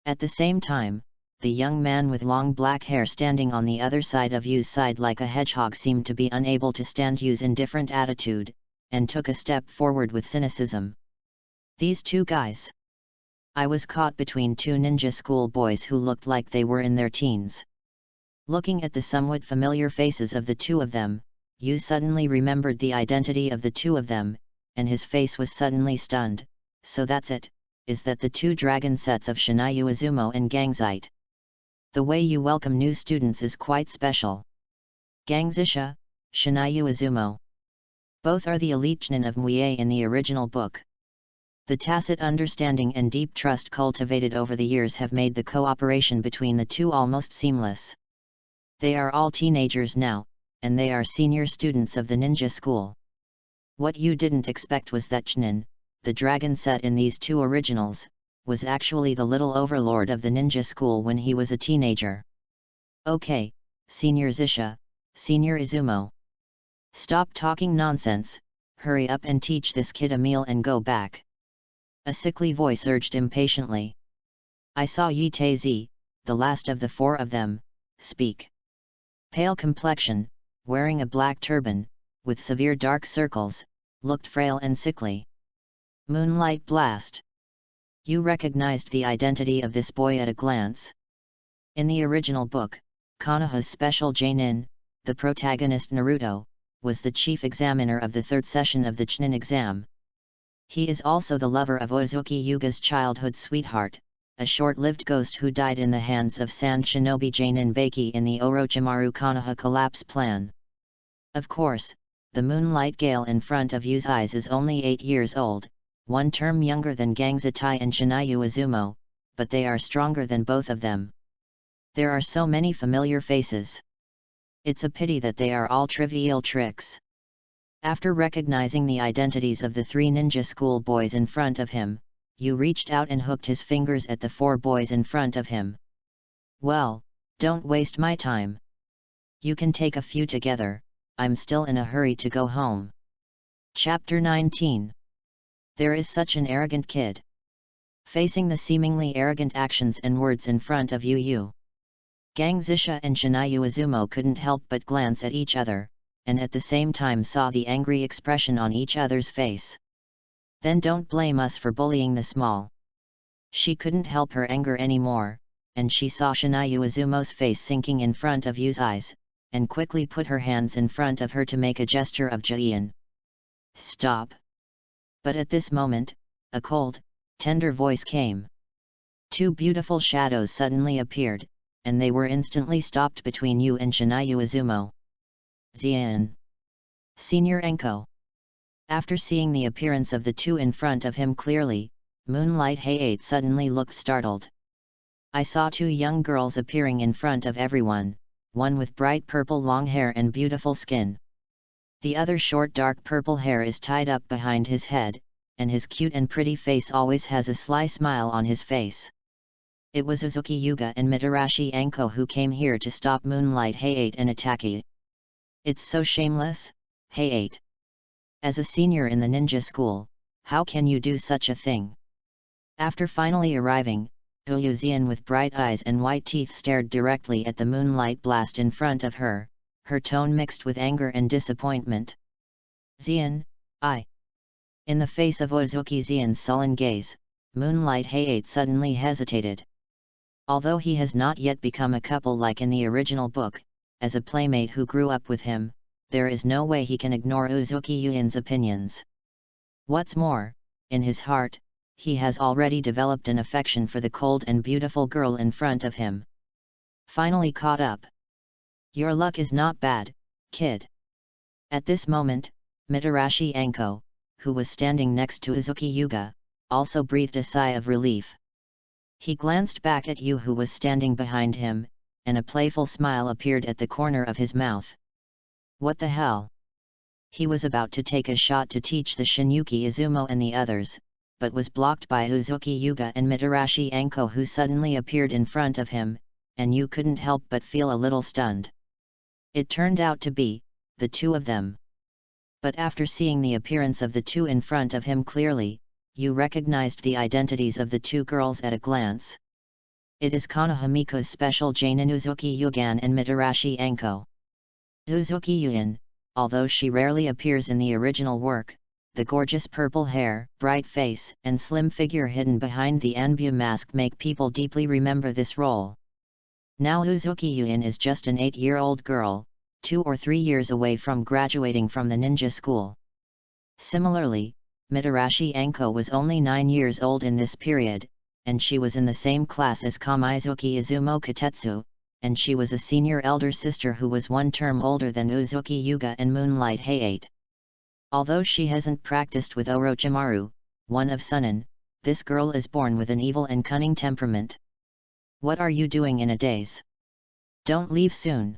At the same time, the young man with long black hair standing on the other side of Yu's side like a hedgehog seemed to be unable to stand Yu's indifferent attitude, and took a step forward with cynicism. These two guys. I was caught between two ninja school boys who looked like they were in their teens. Looking at the somewhat familiar faces of the two of them, Yu suddenly remembered the identity of the two of them, and his face was suddenly stunned. So that's it, is that the two dragon sets of Shinayu Izumo and Gangzite. The way you welcome new students is quite special. Gangzisha, Shinayu Izumo. Both are the elite Chunin of Muie in the original book. The tacit understanding and deep trust cultivated over the years have made the cooperation between the two almost seamless. They are all teenagers now, and they are senior students of the ninja school. What you didn't expect was that Chunin, the dragon set in these two originals, was actually the little overlord of the ninja school when he was a teenager. Okay, Senior Zisha, Senior Izumo. Stop talking nonsense, hurry up and teach this kid a meal and go back. A sickly voice urged impatiently. I saw Yi Taezi, the last of the four of them, speak. Pale complexion, wearing a black turban, with severe dark circles, looked frail and sickly. Moonlight Blast. You recognized the identity of this boy at a glance. In the original book, Konoha's special Jonin, the protagonist Naruto, was the chief examiner of the third session of the Chunin exam. He is also the lover of Ozuki Yuga's childhood sweetheart, a short-lived ghost who died in the hands of Sand Shinobi Jonin Baki in the Orochimaru Konoha collapse plan. Of course, the Moonlight Gale in front of Yu's eyes is only 8 years old, one term younger than Gangzite and Shinayu Izumo, but they are stronger than both of them. There are so many familiar faces. It's a pity that they are all trivial tricks. After recognizing the identities of the three ninja school boys in front of him, Yu reached out and hooked his fingers at the four boys in front of him. Well, don't waste my time. You can take a few together, I'm still in a hurry to go home. Chapter 19. There is such an arrogant kid. Facing the seemingly arrogant actions and words in front of Yu, Gangzisha and Shinayu Izumo couldn't help but glance at each other, and at the same time saw the angry expression on each other's face. Then don't blame us for bullying the small. She couldn't help her anger anymore, and she saw Shinayu Izumo's face sinking in front of Yu's eyes, and quickly put her hands in front of her to make a gesture of Jian. Stop! But at this moment, a cold, tender voice came. Two beautiful shadows suddenly appeared, and they were instantly stopped between Yu and Shinayu Izumo. Jian. Senior Enko. After seeing the appearance of the two in front of him clearly, Moonlight Hayate suddenly looked startled. I saw two young girls appearing in front of everyone, one with bright purple long hair and beautiful skin. The other short dark purple hair is tied up behind his head, and his cute and pretty face always has a sly smile on his face. It was Uzuki Yuga and Mitarashi Anko who came here to stop Moonlight Hayate and Ataki. It's so shameless, Hayate. As a senior in the ninja school, how can you do such a thing? After finally arriving, Uyuzian with bright eyes and white teeth stared directly at the moonlight blast in front of her, her tone mixed with anger and disappointment. Zian, I. In the face of Uzuki Zian's sullen gaze, Moonlight Hayate suddenly hesitated. Although he has not yet become a couple like in the original book, as a playmate who grew up with him, there is no way he can ignore Uzuki Yuin's opinions. What's more, in his heart, he has already developed an affection for the cold and beautiful girl in front of him. Finally caught up. Your luck is not bad, kid. At this moment, Mitarashi Anko, who was standing next to Uzuki Yuga, also breathed a sigh of relief. He glanced back at Yu who was standing behind him, and a playful smile appeared at the corner of his mouth. What the hell? He was about to take a shot to teach the Shinyuki Izumo and the others, but was blocked by Uzuki Yuga and Mitarashi Anko who suddenly appeared in front of him, and Yu couldn't help but feel a little stunned. It turned out to be the two of them. But after seeing the appearance of the two in front of him clearly, you recognized the identities of the two girls at a glance. It is Konohamiko's special Jainin Uzuki Yugan and Mitarashi Anko. Uzuki Yuan, although she rarely appears in the original work, the gorgeous purple hair, bright face, and slim figure hidden behind the Anbu mask make people deeply remember this role. Now Uzuki Yuan is just an 8-year-old girl, 2 or 3 years away from graduating from the ninja school. Similarly, Mitarashi Anko was only 9 years old in this period, and she was in the same class as Kamizuki Izumo Katetsu, and she was a senior elder sister who was 1 term older than Uzuki Yuga and Moonlight Hayate. Although she hasn't practiced with Orochimaru, one of Sunin, this girl is born with an evil and cunning temperament. What are you doing in a daze? Don't leave soon.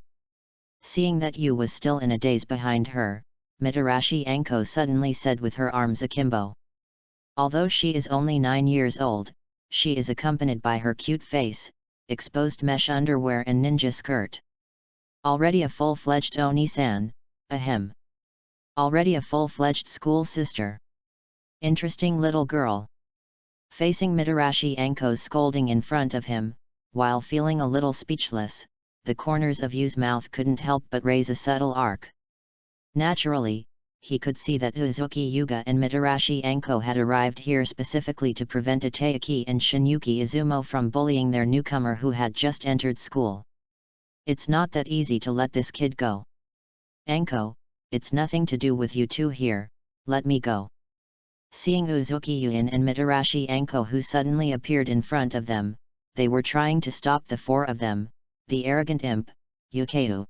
Seeing that Yu was still in a daze behind her, Mitarashi Anko suddenly said with her arms akimbo. Although she is only 9 years old, she is accompanied by her cute face, exposed mesh underwear and ninja skirt. Already a full-fledged Oni-san, ahem. Already a full-fledged school sister. Interesting little girl. Facing Mitarashi Anko's scolding in front of him, while feeling a little speechless, the corners of Yu's mouth couldn't help but raise a subtle arc. Naturally, he could see that Uzuki Yuga and Mitarashi Anko had arrived here specifically to prevent Itaeki and Shinyuki Izumo from bullying their newcomer who had just entered school. It's not that easy to let this kid go. Anko, it's nothing to do with you two here, let me go. Seeing Uzuki Yuin and Mitarashi Anko who suddenly appeared in front of them, they were trying to stop the 4 of them, the arrogant imp, Yukeiu.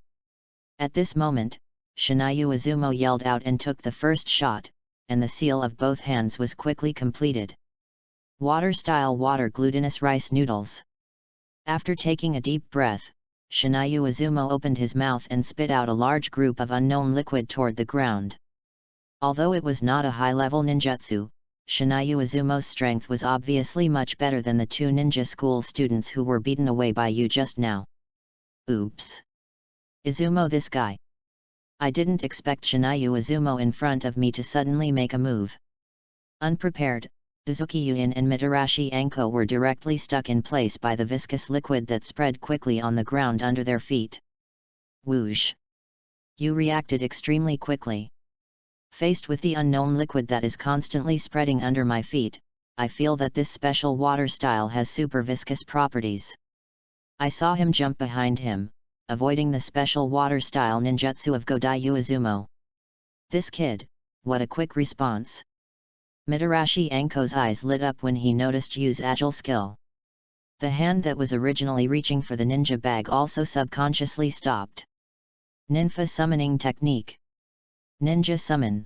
At this moment, Shinayu Izumo yelled out and took the first shot, and the seal of both hands was quickly completed. Water-style water glutinous rice noodles. After taking a deep breath, Shinayu Izumo opened his mouth and spit out a large group of unknown liquid toward the ground. Although it was not a high-level ninjutsu, Shinayu Izumo's strength was obviously much better than the 2 ninja school students who were beaten away by Yu just now. Oops. Izumo, this guy. I didn't expect Shinayu Izumo in front of me to suddenly make a move. Unprepared, Uzuki Yuin and Mitarashi Anko were directly stuck in place by the viscous liquid that spread quickly on the ground under their feet. Whoosh! Yu reacted extremely quickly. Faced with the unknown liquid that is constantly spreading under my feet, I feel that this special water style has super viscous properties. I saw him jump behind him, avoiding the special water style ninjutsu of Godaiyu Izumo. This kid, what a quick response. Mitarashi Anko's eyes lit up when he noticed Yu's agile skill. The hand that was originally reaching for the ninja bag also subconsciously stopped. Ninfa summoning technique. Ninja summon.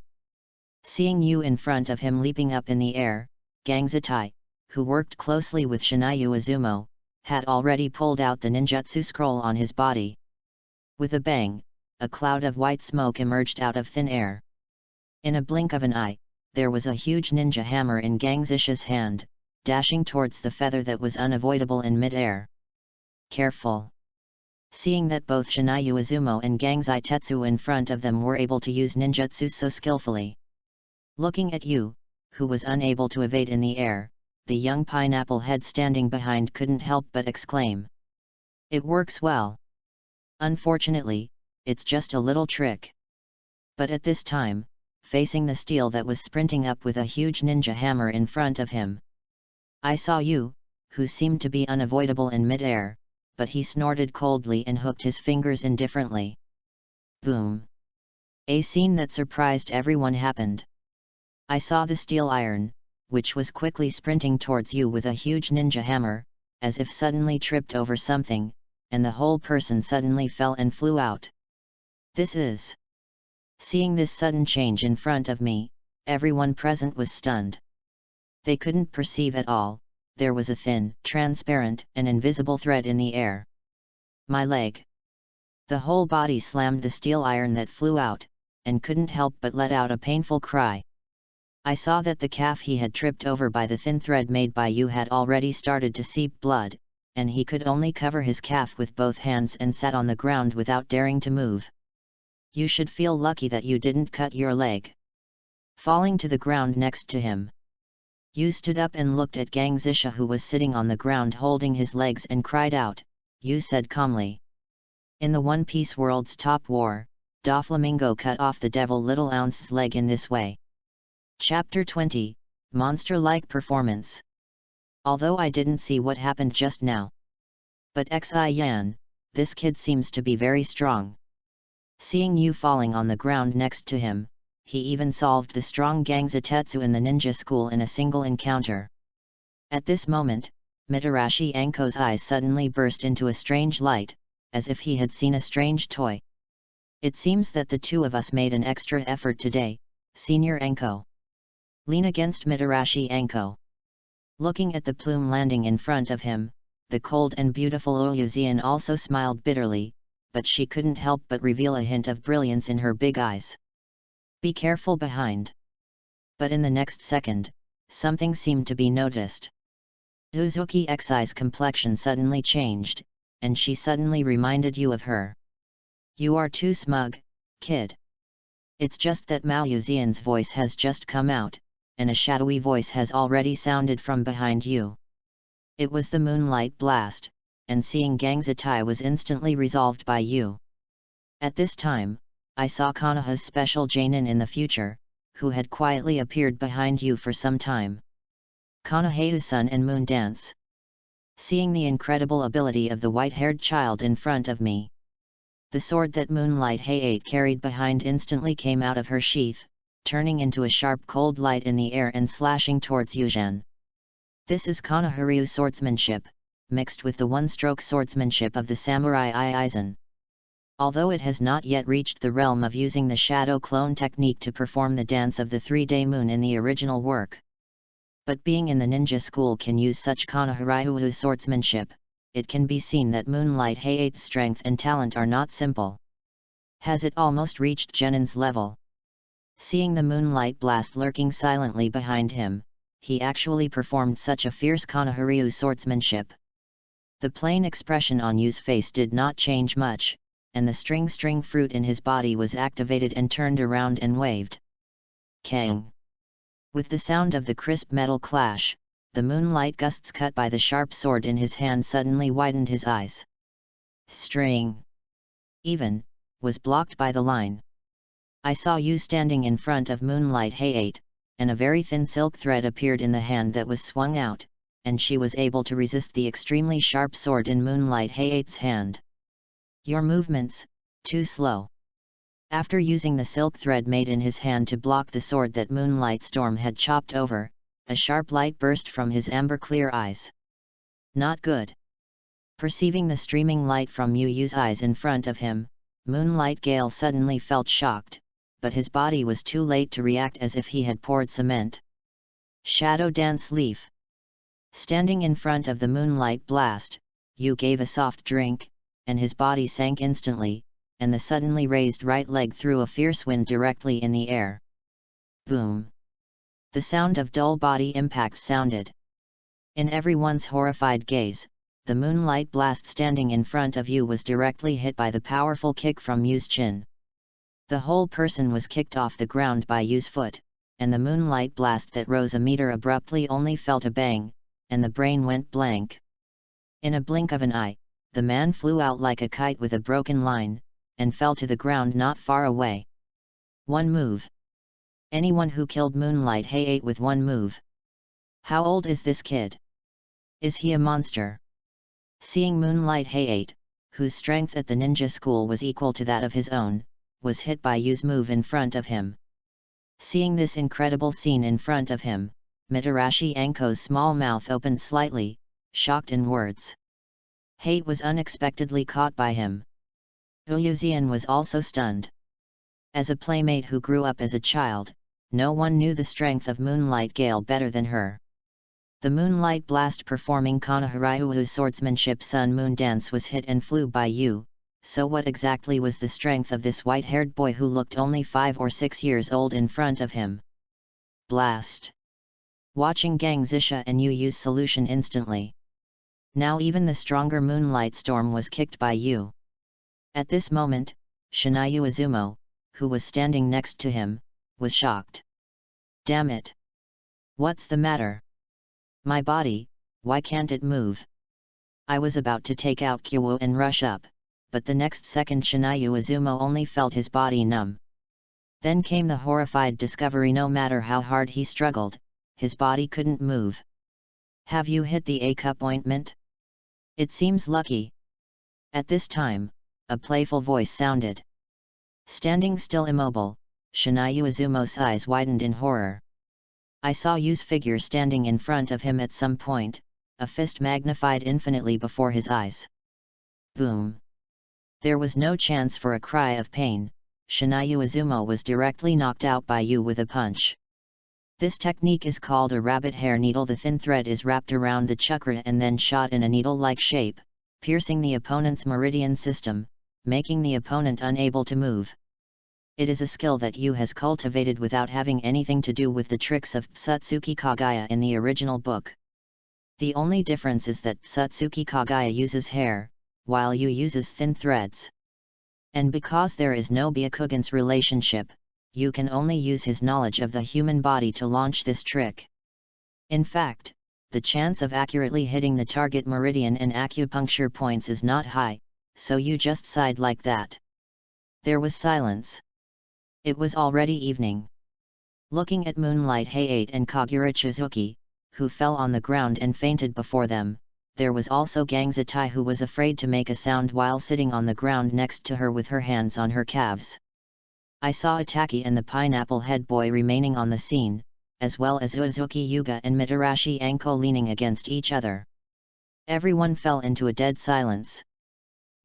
Seeing Yu in front of him leaping up in the air, Gangzatai, who worked closely with Shinayu Izumo, had already pulled out the ninjutsu scroll on his body. With a bang, a cloud of white smoke emerged out of thin air. In a blink of an eye, there was a huge ninja hammer in Gangzisha's hand, dashing towards the feather that was unavoidable in mid-air. Careful! Seeing that both Shinayu Izumo and Gangzai Tetsu in front of them were able to use ninjutsu so skillfully. Looking at Yu, who was unable to evade in the air, the young pineapple head standing behind couldn't help but exclaim. It works well. Unfortunately, it's just a little trick. But at this time, facing the steel that was sprinting up with a huge ninja hammer in front of him, I saw Yu, who seemed to be unavoidable in mid-air, but he snorted coldly and hooked his fingers indifferently. Boom! A scene that surprised everyone happened. I saw the steel iron, which was quickly sprinting towards Yu with a huge ninja hammer, as if suddenly tripped over something, and the whole person suddenly fell and flew out. This is... Seeing this sudden change in front of me, everyone present was stunned. They couldn't perceive at all, there was a thin, transparent, and invisible thread in the air. My leg. The whole body slammed the steel iron that flew out, and couldn't help but let out a painful cry. I saw that the calf he had tripped over by the thin thread made by Yu had already started to seep blood, and he could only cover his calf with both hands and sat on the ground without daring to move. You should feel lucky that you didn't cut your leg. Falling to the ground next to him. Yu stood up and looked at Gang Zisha, who was sitting on the ground holding his legs, and cried out. Yu said calmly. In the One Piece world's top war, Doflamingo cut off the Devil Little Ounce's leg in this way. Chapter 20, Monster-like Performance. Although I didn't see what happened just now. But Xi Yan, this kid seems to be very strong. Seeing Yu falling on the ground next to him, he even solved the strong Gang Zitetsu in the ninja school in a single encounter. At this moment, Mitarashi Anko's eyes suddenly burst into a strange light, as if he had seen a strange toy. It seems that the two of us made an extra effort today, Senior Anko. Lean against Mitarashi Anko. Looking at the plume landing in front of him, the cold and beautiful Oyuzian also smiled bitterly, but she couldn't help but reveal a hint of brilliance in her big eyes. Be careful behind. But in the next second, something seemed to be noticed. Uzuki Xi's complexion suddenly changed, and she suddenly reminded you of her. You are too smug, kid. It's just that Mao Yuzian's voice has just come out, and a shadowy voice has already sounded from behind you. It was the moonlight blast, and seeing Gang Zitai was instantly resolved by you. At this time, I saw Konoha's special Jainin in the future, who had quietly appeared behind you for some time. Konoha's Sun and Moon Dance. Seeing the incredible ability of the white-haired child in front of me. The sword that Moonlight Hayate carried behind instantly came out of her sheath, turning into a sharp cold light in the air and slashing towards Yuzhan. This is Konoha-ryu's swordsmanship, mixed with the one-stroke swordsmanship of the samurai Aizen. Although it has not yet reached the realm of using the shadow clone technique to perform the dance of the three-day moon in the original work. But being in the ninja school can use such Konoha-ryu's swordsmanship, it can be seen that Moonlight Hayate's strength and talent are not simple. Has it almost reached Genin's level? Seeing the moonlight blast lurking silently behind him, he actually performed such a fierce Konoha-ryu swordsmanship. The plain expression on Yu's face did not change much, and the string fruit in his body was activated and turned around and waved. Kang! With the sound of the crisp metal clash, the moonlight gusts cut by the sharp sword in his hand suddenly widened his eyes. String! Even, was blocked by the line. I saw you standing in front of Moonlight Hayate, and a very thin silk thread appeared in the hand that was swung out, and she was able to resist the extremely sharp sword in Moonlight Hayate's hand. Your movements, too slow. After using the silk thread made in his hand to block the sword that Moonlight Storm had chopped over, a sharp light burst from his amber-clear eyes. Not good. Perceiving the streaming light from Yu's eyes in front of him, Moonlight Gale suddenly felt shocked, but his body was too late to react, as if he had poured cement. Shadow Dance Leaf. Standing in front of the moonlight blast, Yu gave a soft drink, and his body sank instantly, and the suddenly raised right leg threw a fierce wind directly in the air. Boom! The sound of dull body impact sounded. In everyone's horrified gaze, the moonlight blast standing in front of Yu was directly hit by the powerful kick from Yu's chin. The whole person was kicked off the ground by Yu's foot, and the moonlight blast that rose a meter abruptly only felt a bang, and the brain went blank. In a blink of an eye, the man flew out like a kite with a broken line, and fell to the ground not far away. One move. Anyone who killed Moonlight Hayate with one move. How old is this kid? Is he a monster? Seeing Moonlight Hayate, whose strength at the ninja school was equal to that of his own, was hit by Yu's move in front of him. Seeing this incredible scene in front of him, Mitarashi Anko's small mouth opened slightly, shocked in words. Hate was unexpectedly caught by him. Uyuzian was also stunned. As a playmate who grew up as a child, no one knew the strength of Moonlight Gale better than her. The moonlight blast performing Konoha-ryu's swordsmanship Sun Moon Dance was hit and flew by Yu, so what exactly was the strength of this white-haired boy who looked only 5 or 6 years old in front of him? Blast! Watching Gang Zisha and Yu use solution instantly. Now even the stronger Moonlight Storm was kicked by Yu. At this moment, Shinayu Izumo, who was standing next to him, was shocked. Damn it! What's the matter? My body, why can't it move? I was about to take out Kyowo and rush up, but the next second Shinayu Izumo only felt his body numb. Then came the horrified discovery: no matter how hard he struggled, his body couldn't move. Have you hit the A-cup ointment? It seems lucky. At this time, a playful voice sounded. Standing still immobile, Shinayu Izumo's eyes widened in horror. I saw Yu's figure standing in front of him at some point, a fist magnified infinitely before his eyes. Boom! There was no chance for a cry of pain. Shinayu Izumo was directly knocked out by Yu with a punch. This technique is called a rabbit hair needle. The thin thread is wrapped around the chakra and then shot in a needle-like shape, piercing the opponent's meridian system, making the opponent unable to move. It is a skill that Yu has cultivated without having anything to do with the tricks of Satsuki Kagaya in the original book. The only difference is that Satsuki Kagaya uses hair, while Yu uses thin threads. And because there is no Byakugan's relationship, Yu can only use his knowledge of the human body to launch this trick. In fact, the chance of accurately hitting the target meridian and acupuncture points is not high, so Yu just sighed like that. There was silence. It was already evening. Looking at Moonlight Hayate and Kagura Chizuki, who fell on the ground and fainted before them, there was also Gangzatai, who was afraid to make a sound while sitting on the ground next to her with her hands on her calves. I saw Itaki and the Pineapple Head Boy remaining on the scene, as well as Uzuki Yuga and Mitarashi Anko leaning against each other. Everyone fell into a dead silence.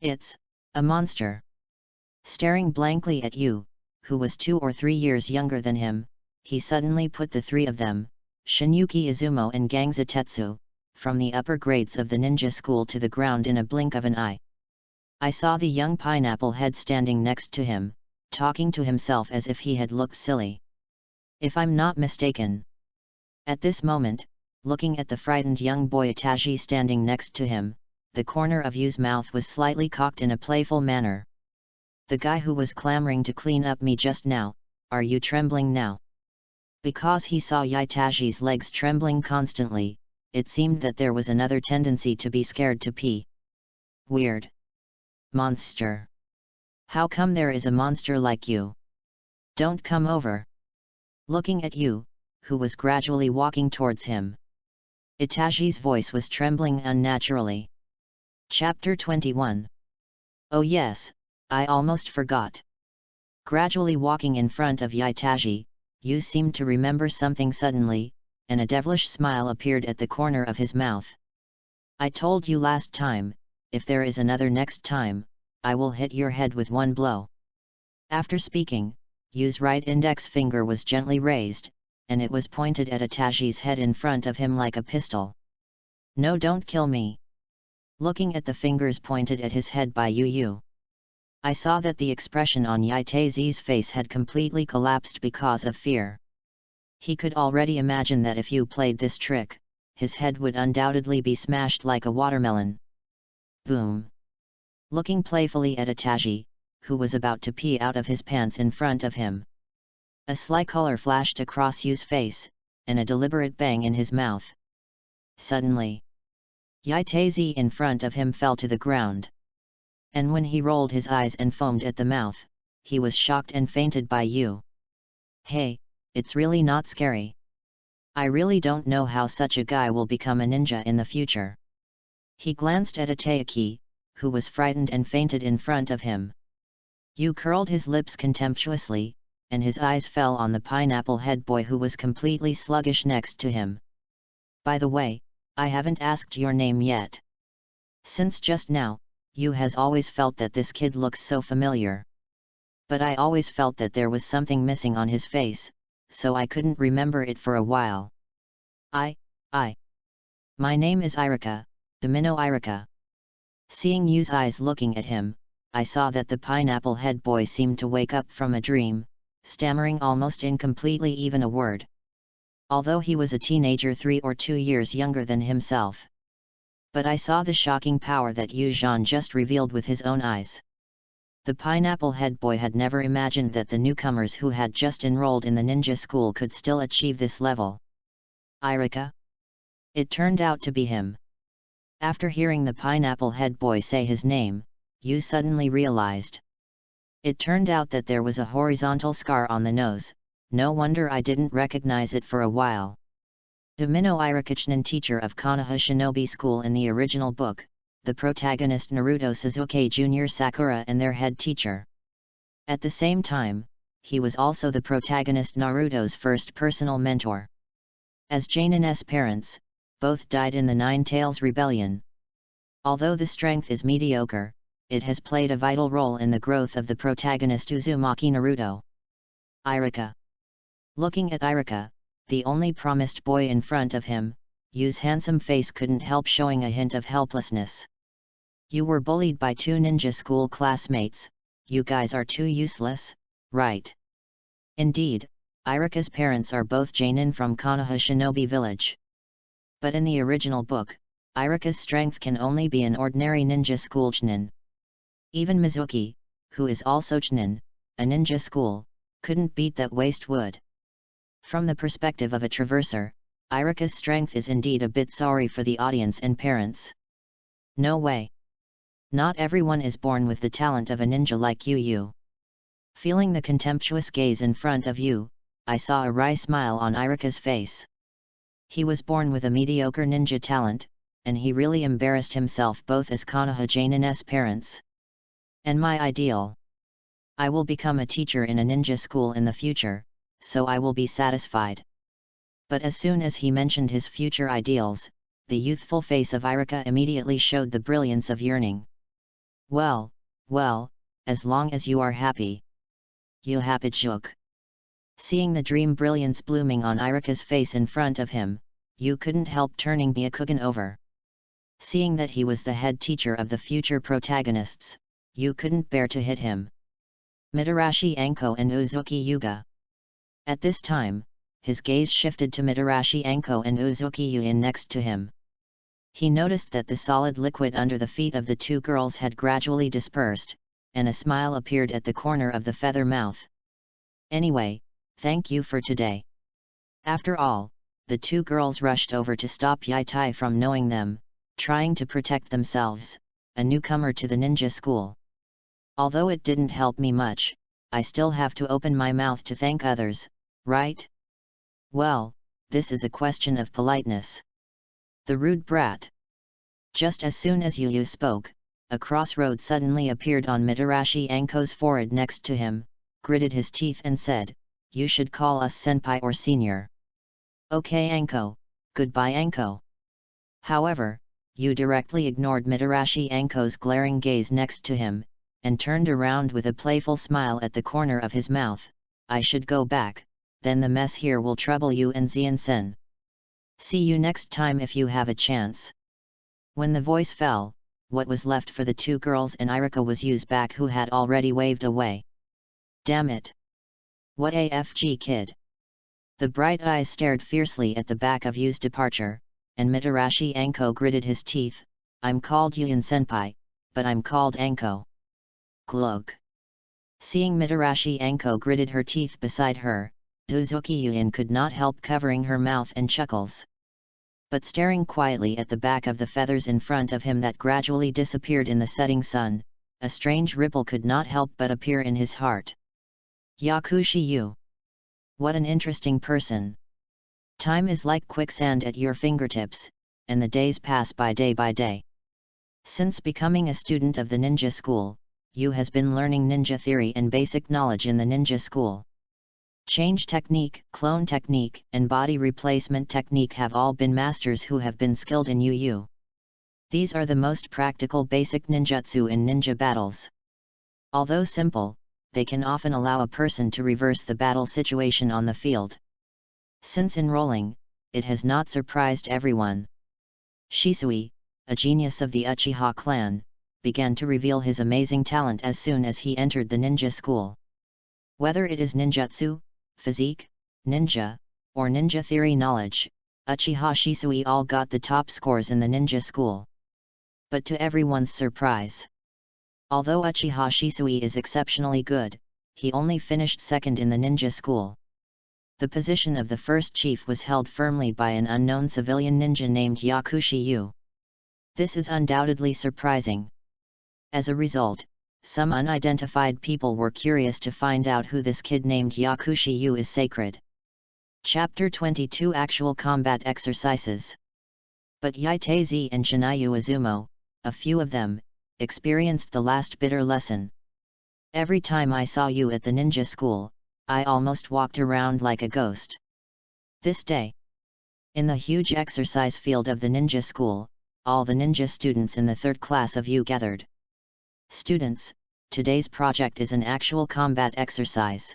It's a monster. Staring blankly at Yu, who was 2 or 3 years younger than him, he suddenly put the three of them, Shinyuki Izumo and Gangzatetsu, from the upper grades of the ninja school to the ground in a blink of an eye. I saw the young Pineapple Head standing next to him, talking to himself as if he had looked silly. If I'm not mistaken. At this moment, looking at the frightened young boy Itachi standing next to him, the corner of Yu's mouth was slightly cocked in a playful manner. The guy who was clamoring to clean up me just now, are you trembling now? Because he saw Itachi's legs trembling constantly, it seemed that there was another tendency to be scared to pee. Weird. Monster. How come there is a monster like you? Don't come over. Looking at Yu, who was gradually walking towards him. Itachi's voice was trembling unnaturally. Chapter 21. Oh yes, I almost forgot. Gradually walking in front of Itachi, Yu seemed to remember something suddenly, and a devilish smile appeared at the corner of his mouth. I told you last time, if there is another next time, I will hit your head with one blow. After speaking, Yu's right index finger was gently raised, and it was pointed at Itachi's head in front of him like a pistol. No, don't kill me. Looking at the fingers pointed at his head by Yu, I saw that the expression on Itachi's face had completely collapsed because of fear. He could already imagine that if Yu played this trick, his head would undoubtedly be smashed like a watermelon. Boom! Looking playfully at Itachi, who was about to pee out of his pants in front of him. A sly color flashed across Yu's face, and a deliberate bang in his mouth. Suddenly, Itachi in front of him fell to the ground. And when he rolled his eyes and foamed at the mouth, he was shocked and fainted by Yu. Hey, it's really not scary. I really don't know how such a guy will become a ninja in the future. He glanced at Itachi, who was frightened and fainted in front of him. Yu curled his lips contemptuously, and his eyes fell on the Pineapple Head Boy, who was completely sluggish next to him. By the way, I haven't asked your name yet. Since just now, Yu has always felt that this kid looks so familiar. But I always felt that there was something missing on his face, so I couldn't remember it for a while. My name is Irika, Domino Irika. Seeing Yu's eyes looking at him, I saw that the Pineapple Head Boy seemed to wake up from a dream, stammering almost incompletely even a word. Although he was a teenager 3 or 2 years younger than himself. But I saw the shocking power that Yu Zhan just revealed with his own eyes. The pineapple head boy had never imagined that the newcomers who had just enrolled in the ninja school could still achieve this level. Irika? It turned out to be him. After hearing the pineapple head boy say his name, Yu suddenly realized. It turned out that there was a horizontal scar on the nose. No wonder I didn't recognize it for a while. Domino Irikachinen, teacher of Konoha Shinobi School in the original book, the protagonist Naruto Sasuke Jr. Sakura and their head teacher. At the same time, he was also the protagonist Naruto's first personal mentor. As Janin's parents, both died in the Nine Tails Rebellion. Although the strength is mediocre, it has played a vital role in the growth of the protagonist Uzumaki Naruto. Irika. Looking at Irika, the only promised boy in front of him, Yu's handsome face couldn't help showing a hint of helplessness. You were bullied by two ninja school classmates. You guys are too useless, right? Indeed, Irika's parents are both Jainin from Konoha Shinobi Village. But in the original book, Irika's strength can only be an ordinary ninja school chunin. Even Mizuki, who is also chunin, a ninja school, couldn't beat that waste wood. From the perspective of a traverser, Irika's strength is indeed a bit sorry for the audience and parents. No way. Not everyone is born with the talent of a ninja like you. Feeling the contemptuous gaze in front of you, I saw a wry smile on Irika's face. He was born with a mediocre ninja talent, and he really embarrassed himself both as Konoha Janin's parents. And my ideal. I will become a teacher in a ninja school in the future, so I will be satisfied. But as soon as he mentioned his future ideals, the youthful face of Irika immediately showed the brilliance of yearning. Well, as long as you are happy. You happy juk. Seeing the dream brilliance blooming on Irika's face in front of him, you couldn't help turning Byakugan over. Seeing that he was the head teacher of the future protagonists, you couldn't bear to hit him. Mitarashi Anko and Uzuki Yuga. At this time, his gaze shifted to Mitarashi Anko and Uzuki Yuin next to him. He noticed that the solid liquid under the feet of the two girls had gradually dispersed, and a smile appeared at the corner of the feather mouth. Anyway, thank you for today. After all, the two girls rushed over to stop Yatai from knowing them, trying to protect themselves, a newcomer to the ninja school. Although it didn't help me much, I still have to open my mouth to thank others, right? Well, this is a question of politeness. The rude brat. Just as soon as Yu spoke, a crossroad suddenly appeared on Mitarashi Anko's forehead next to him, gritted his teeth and said, "You should call us senpai or senior." Okay Anko, goodbye Anko. However, Yu directly ignored Mitarashi Anko's glaring gaze next to him, and turned around with a playful smile at the corner of his mouth. I should go back, then the mess here will trouble you and Zien-sen. See you next time if you have a chance. When the voice fell, what was left for the two girls and Irika was Yu's back, who had already waved away. Damn it! What AFG kid! The bright eyes stared fiercely at the back of Yu's departure, and Mitarashi Anko gritted his teeth. I'm called Yuin senpai, but I'm called Anko. Glug. Seeing Mitarashi Anko gritted her teeth beside her, Uzuki Yuin could not help covering her mouth and chuckles. But staring quietly at the back of the feathers in front of him that gradually disappeared in the setting sun, a strange ripple could not help but appear in his heart. Yakushi Yu. What an interesting person. Time is like quicksand at your fingertips, and the days pass by day. Since becoming a student of the ninja school, Yu has been learning ninja theory and basic knowledge in the ninja school. Change technique, clone technique, and body replacement technique have all been masters who have been skilled in Yu. These are the most practical basic ninjutsu in ninja battles. Although simple, they can often allow a person to reverse the battle situation on the field. Since enrolling, it has not surprised everyone. Shisui, a genius of the Uchiha clan, began to reveal his amazing talent as soon as he entered the ninja school. Whether it is ninjutsu, physique, ninja, or ninja theory knowledge, Uchiha Shisui all got the top scores in the ninja school. But to everyone's surprise, Although Uchiha Shisui is exceptionally good, he only finished second in the ninja school. The position of the first chief was held firmly by an unknown civilian ninja named Yakushi Yu. This is undoubtedly surprising. As a result, some unidentified people were curious to find out who this kid named Yakushi Yu is. Sacred. Chapter 22 Actual Combat Exercises. But Yaiteizi and Shinayu Izumo, a few of them, experienced the last bitter lesson. Every time I saw you at the ninja school, I almost walked around like a ghost. This day, in the huge exercise field of the ninja school, all the ninja students in the third class of you gathered. Students, today's project is an actual combat exercise.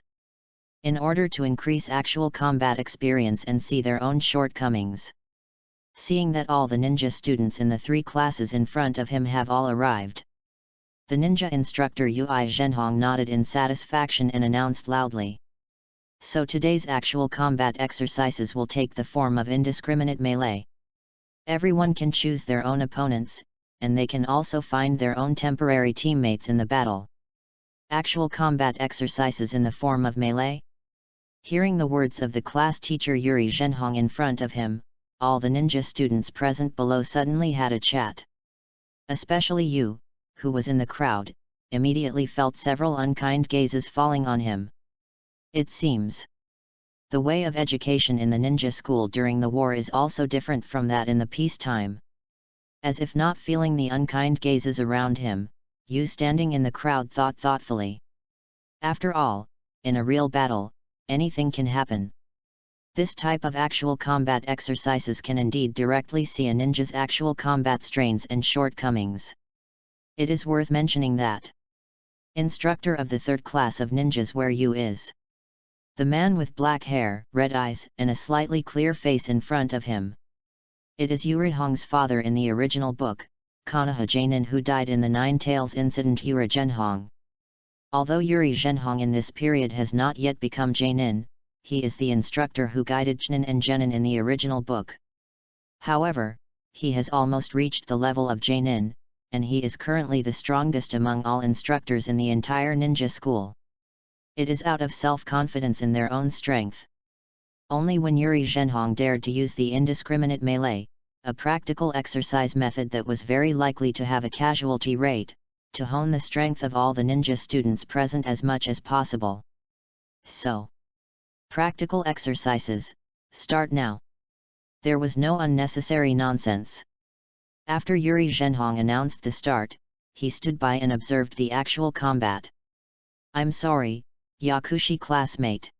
In order to increase actual combat experience and see their own shortcomings. Seeing that all the ninja students in the three classes in front of him have all arrived, the ninja instructor Yui Zhenhong nodded in satisfaction and announced loudly. So today's actual combat exercises will take the form of indiscriminate melee. Everyone can choose their own opponents, and they can also find their own temporary teammates in the battle. Actual combat exercises in the form of melee? Hearing the words of the class teacher Yuri Zhenhong in front of him, all the ninja students present below suddenly had a chat. Especially Yu, who was in the crowd, immediately felt several unkind gazes falling on him. It seems the way of education in the ninja school during the war is also different from that in the peacetime. As if not feeling the unkind gazes around him, Yu standing in the crowd thought thoughtfully. After all, in a real battle, anything can happen. This type of actual combat exercises can indeed directly see a ninja's actual combat strengths and shortcomings. It is worth mentioning that instructor of the third class of ninjas where Yu is the man with black hair, red eyes, and a slightly clear face in front of him. It is Yuri Hong's father in the original book, Konoha Jainin, who died in the Nine Tails incident. Yuri Zhenhong. Although Yuri Zhenhong in this period has not yet become Jainin, he is the instructor who guided Chunin and Genin in the original book. However, he has almost reached the level of Jainin, and he is currently the strongest among all instructors in the entire ninja school. It is out of self-confidence in their own strength. Only when Yuri Zhenhong dared to use the indiscriminate melee, a practical exercise method that was very likely to have a casualty rate, to hone the strength of all the ninja students present as much as possible. So, practical exercises, start now. There was no unnecessary nonsense. After Yuri Zhenhong announced the start, he stood by and observed the actual combat. I'm sorry, Yakushi classmate.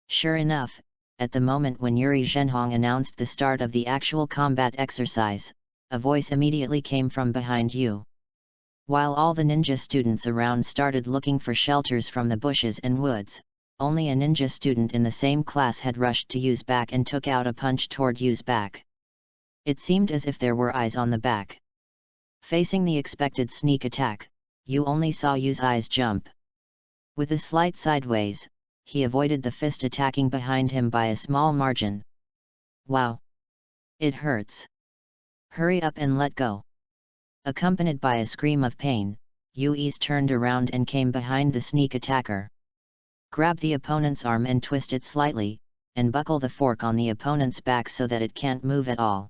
Sure enough, at the moment when Yuri Zhenhong announced the start of the actual combat exercise, a voice immediately came from behind Yu. While all the ninja students around started looking for shelters from the bushes and woods, only a ninja student in the same class had rushed to Yu's back and took out a punch toward Yu's back. It seemed as if there were eyes on the back. Facing the expected sneak attack, Yu only saw Yu's eyes jump. With a slight sideways, he avoided the fist attacking behind him by a small margin. Wow! It hurts. Hurry up and let go. Accompanied by a scream of pain, Yu turned around and came behind the sneak attacker. Grab the opponent's arm and twist it slightly, and buckle the fork on the opponent's back so that it can't move at all.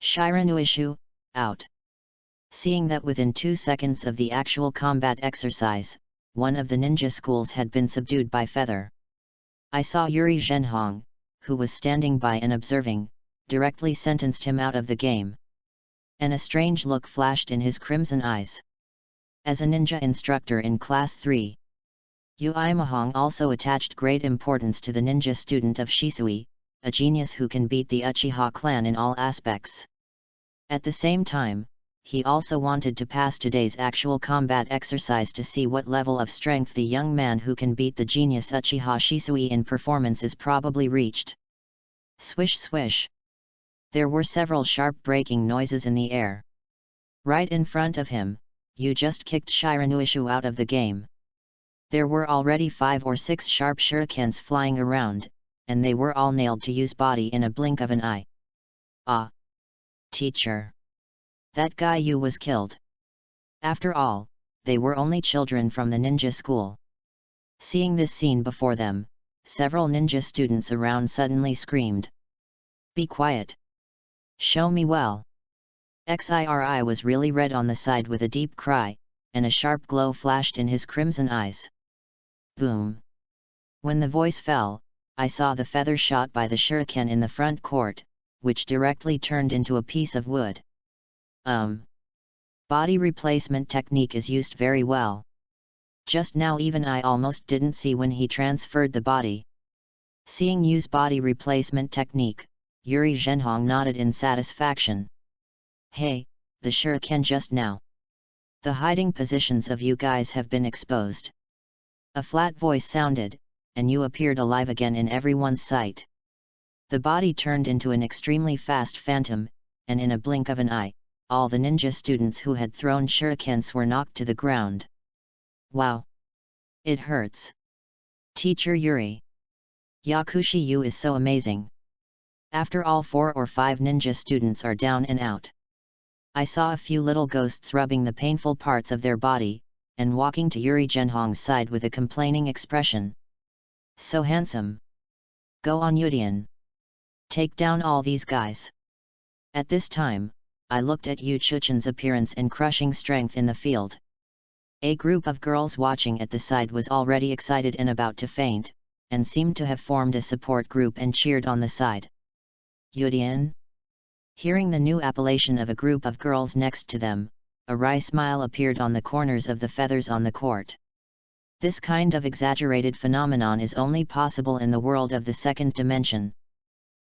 Shiranuishu, out. Seeing that within 2 seconds of the actual combat exercise, one of the ninja schools had been subdued by feather. I saw Yuri Zhenhong, who was standing by and observing, directly sentenced him out of the game. And a strange look flashed in his crimson eyes. As a ninja instructor in Class 3, Yu Imahong also attached great importance to the ninja student of Shisui, a genius who can beat the Uchiha clan in all aspects. At the same time, he also wanted to pass today's actual combat exercise to see what level of strength the young man who can beat the genius Uchiha Shisui in performance is probably reached. Swish swish. There were several sharp breaking noises in the air. Right in front of him, Yu just kicked Shiranuishu out of the game. There were already 5 or 6 sharp shurikens flying around, and they were all nailed to Yu's body in a blink of an eye. Ah! Teacher! That guy Yu was killed. After all, they were only children from the ninja school. Seeing this scene before them, several ninja students around suddenly screamed. "Be quiet! Show me well!" Xiri was really red on the side with a deep cry, and a sharp glow flashed in his crimson eyes. Boom! When the voice fell, I saw the feather shot by the shuriken in the front court, which directly turned into a piece of wood. Body replacement technique is used very well. Just now even I almost didn't see when he transferred the body. Seeing use body replacement technique, Yuri Zhenhong nodded in satisfaction. "Hey, the shuriken just now. The hiding positions of you guys have been exposed." A flat voice sounded, and you appeared alive again in everyone's sight. The body turned into an extremely fast phantom, and in a blink of an eye, all the ninja students who had thrown shurikens were knocked to the ground. "Wow! It hurts. Teacher Yuri. Yakushi, you is so amazing. After all 4 or 5 ninja students are down and out." I saw a few little ghosts rubbing the painful parts of their body, and walking to Yuri Zhenhong's side with a complaining expression. "So handsome. Go on Yudian. Take down all these guys." At this time, I looked at Yu Chuchen's appearance and crushing strength in the field. A group of girls watching at the side was already excited and about to faint, and seemed to have formed a support group and cheered on the side. "Yudian?" Hearing the new appellation of a group of girls next to them, a wry smile appeared on the corners of the feathers on the court. This kind of exaggerated phenomenon is only possible in the world of the second dimension.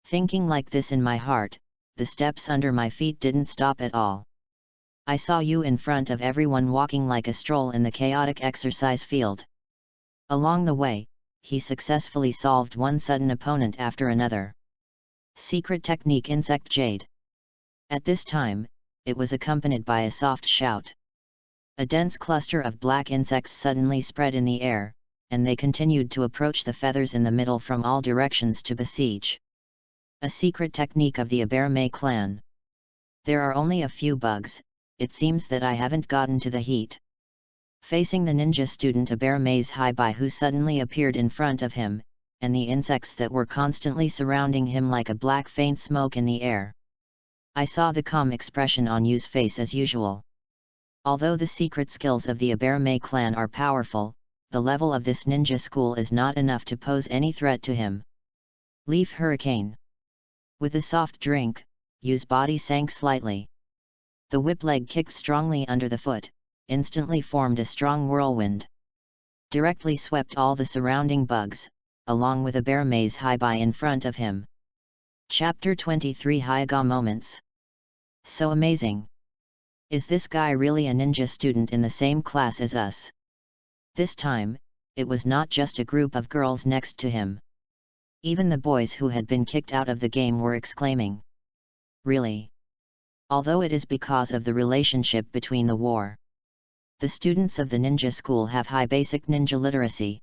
Thinking like this in my heart, the steps under my feet didn't stop at all. I saw you in front of everyone walking like a stroll in the chaotic exercise field. Along the way, he successfully solved one sudden opponent after another. Secret technique Insect Jade. At this time, it was accompanied by a soft shout. A dense cluster of black insects suddenly spread in the air, and they continued to approach the feathers in the middle from all directions to besiege. A secret technique of the Aberme clan. There are only a few bugs, it seems that I haven't gotten to the heat. Facing the ninja student Aberme's Haibai who suddenly appeared in front of him, and the insects that were constantly surrounding him like a black faint smoke in the air. I saw the calm expression on Yu's face as usual. Although the secret skills of the Aberme clan are powerful, the level of this ninja school is not enough to pose any threat to him. Leaf Hurricane. With a soft drink, Yu's body sank slightly. The whip leg kicked strongly under the foot, instantly formed a strong whirlwind. Directly swept all the surrounding bugs, along with Aberme's Haibai in front of him. Chapter 23 Hyaga Moments. So amazing! Is this guy really a ninja student in the same class as us? This time, it was not just a group of girls next to him. Even the boys who had been kicked out of the game were exclaiming. Really? Although it is because of the relationship between the war. The students of the ninja school have high basic ninja literacy.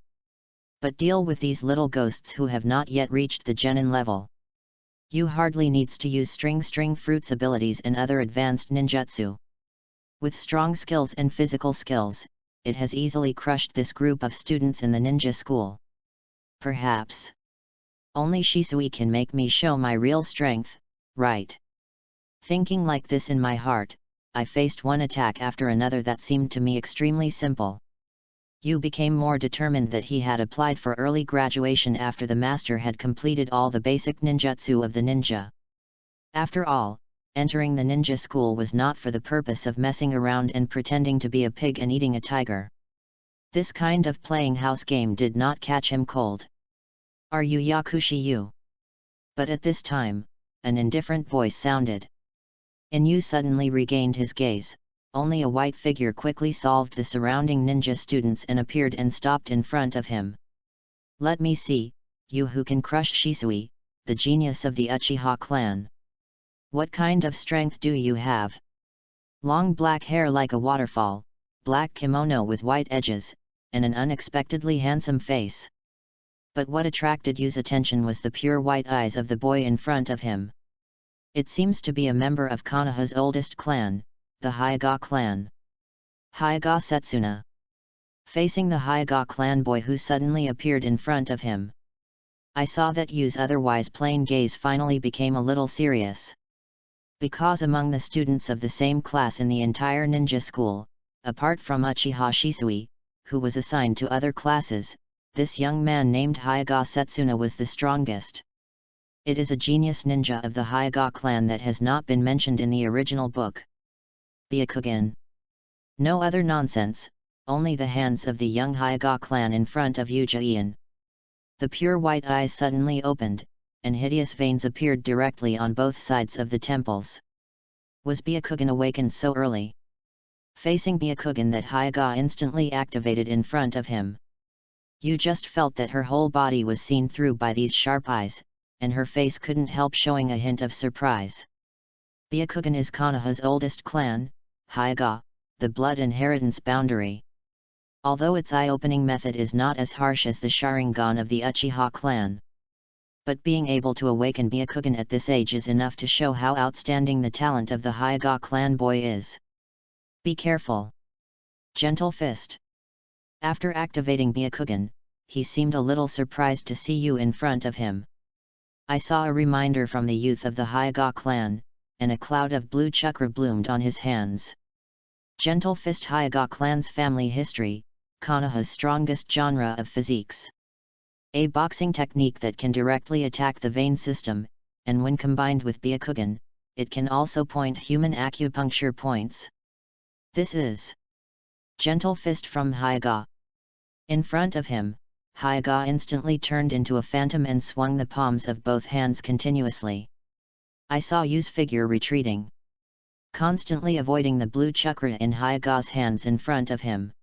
But deal with these little ghosts who have not yet reached the genin level. You hardly needs to use string fruits abilities and other advanced ninjutsu. With strong skills and physical skills, it has easily crushed this group of students in the ninja school. Perhaps only Shisui can make me show my real strength, right? Thinking like this in my heart, I faced one attack after another that seemed to me extremely simple. Yu became more determined that he had applied for early graduation after the master had completed all the basic ninjutsu of the ninja. After all, entering the ninja school was not for the purpose of messing around and pretending to be a pig and eating a tiger. This kind of playing house game did not catch him cold. Are you Yakushi Yu? But at this time, an indifferent voice sounded. And Yu suddenly regained his gaze. Only a white figure quickly solved the surrounding ninja students and appeared and stopped in front of him. Let me see, you who can crush Shisui, the genius of the Uchiha clan. What kind of strength do you have? Long black hair like a waterfall, black kimono with white edges, and an unexpectedly handsome face. But what attracted Yu's attention was the pure white eyes of the boy in front of him. It seems to be a member of Konoha's oldest clan, the Hyaga clan. Hyaga Setsuna. Facing the Hyaga clan boy who suddenly appeared in front of him, I saw that Yu's otherwise plain gaze finally became a little serious. Because among the students of the same class in the entire ninja school, apart from Uchiha Shisui, who was assigned to other classes, this young man named Hyaga Setsuna was the strongest. It is a genius ninja of the Hyaga clan that has not been mentioned in the original book. Byakugan. No other nonsense, only the hands of the young Hyaga clan in front of Yuja-ian. The pure white eyes suddenly opened, and hideous veins appeared directly on both sides of the temples. Was Byakugan awakened so early? Facing Byakugan, that Hyaga instantly activated in front of him. You just felt that her whole body was seen through by these sharp eyes, and her face couldn't help showing a hint of surprise. Byakugan is Konoha's oldest clan, Hyaga, the blood inheritance boundary. Although its eye-opening method is not as harsh as the Sharingan of the Uchiha clan. But being able to awaken Byakugan at this age is enough to show how outstanding the talent of the Hyaga clan boy is. Be careful. Gentle fist. After activating Byakugan, he seemed a little surprised to see you in front of him. I saw a reminder from the youth of the Hyaga clan, and a cloud of blue chakra bloomed on his hands. Gentle fist. Hyaga clan's family history, Konoha's strongest genre of physiques. A boxing technique that can directly attack the vein system, and when combined with Byakugan, it can also point human acupuncture points. This is Gentle fist from Hyaga. In front of him, Hyaga instantly turned into a phantom and swung the palms of both hands continuously. I saw Yu's figure retreating, constantly avoiding the blue chakra in Hyaga's hands in front of him.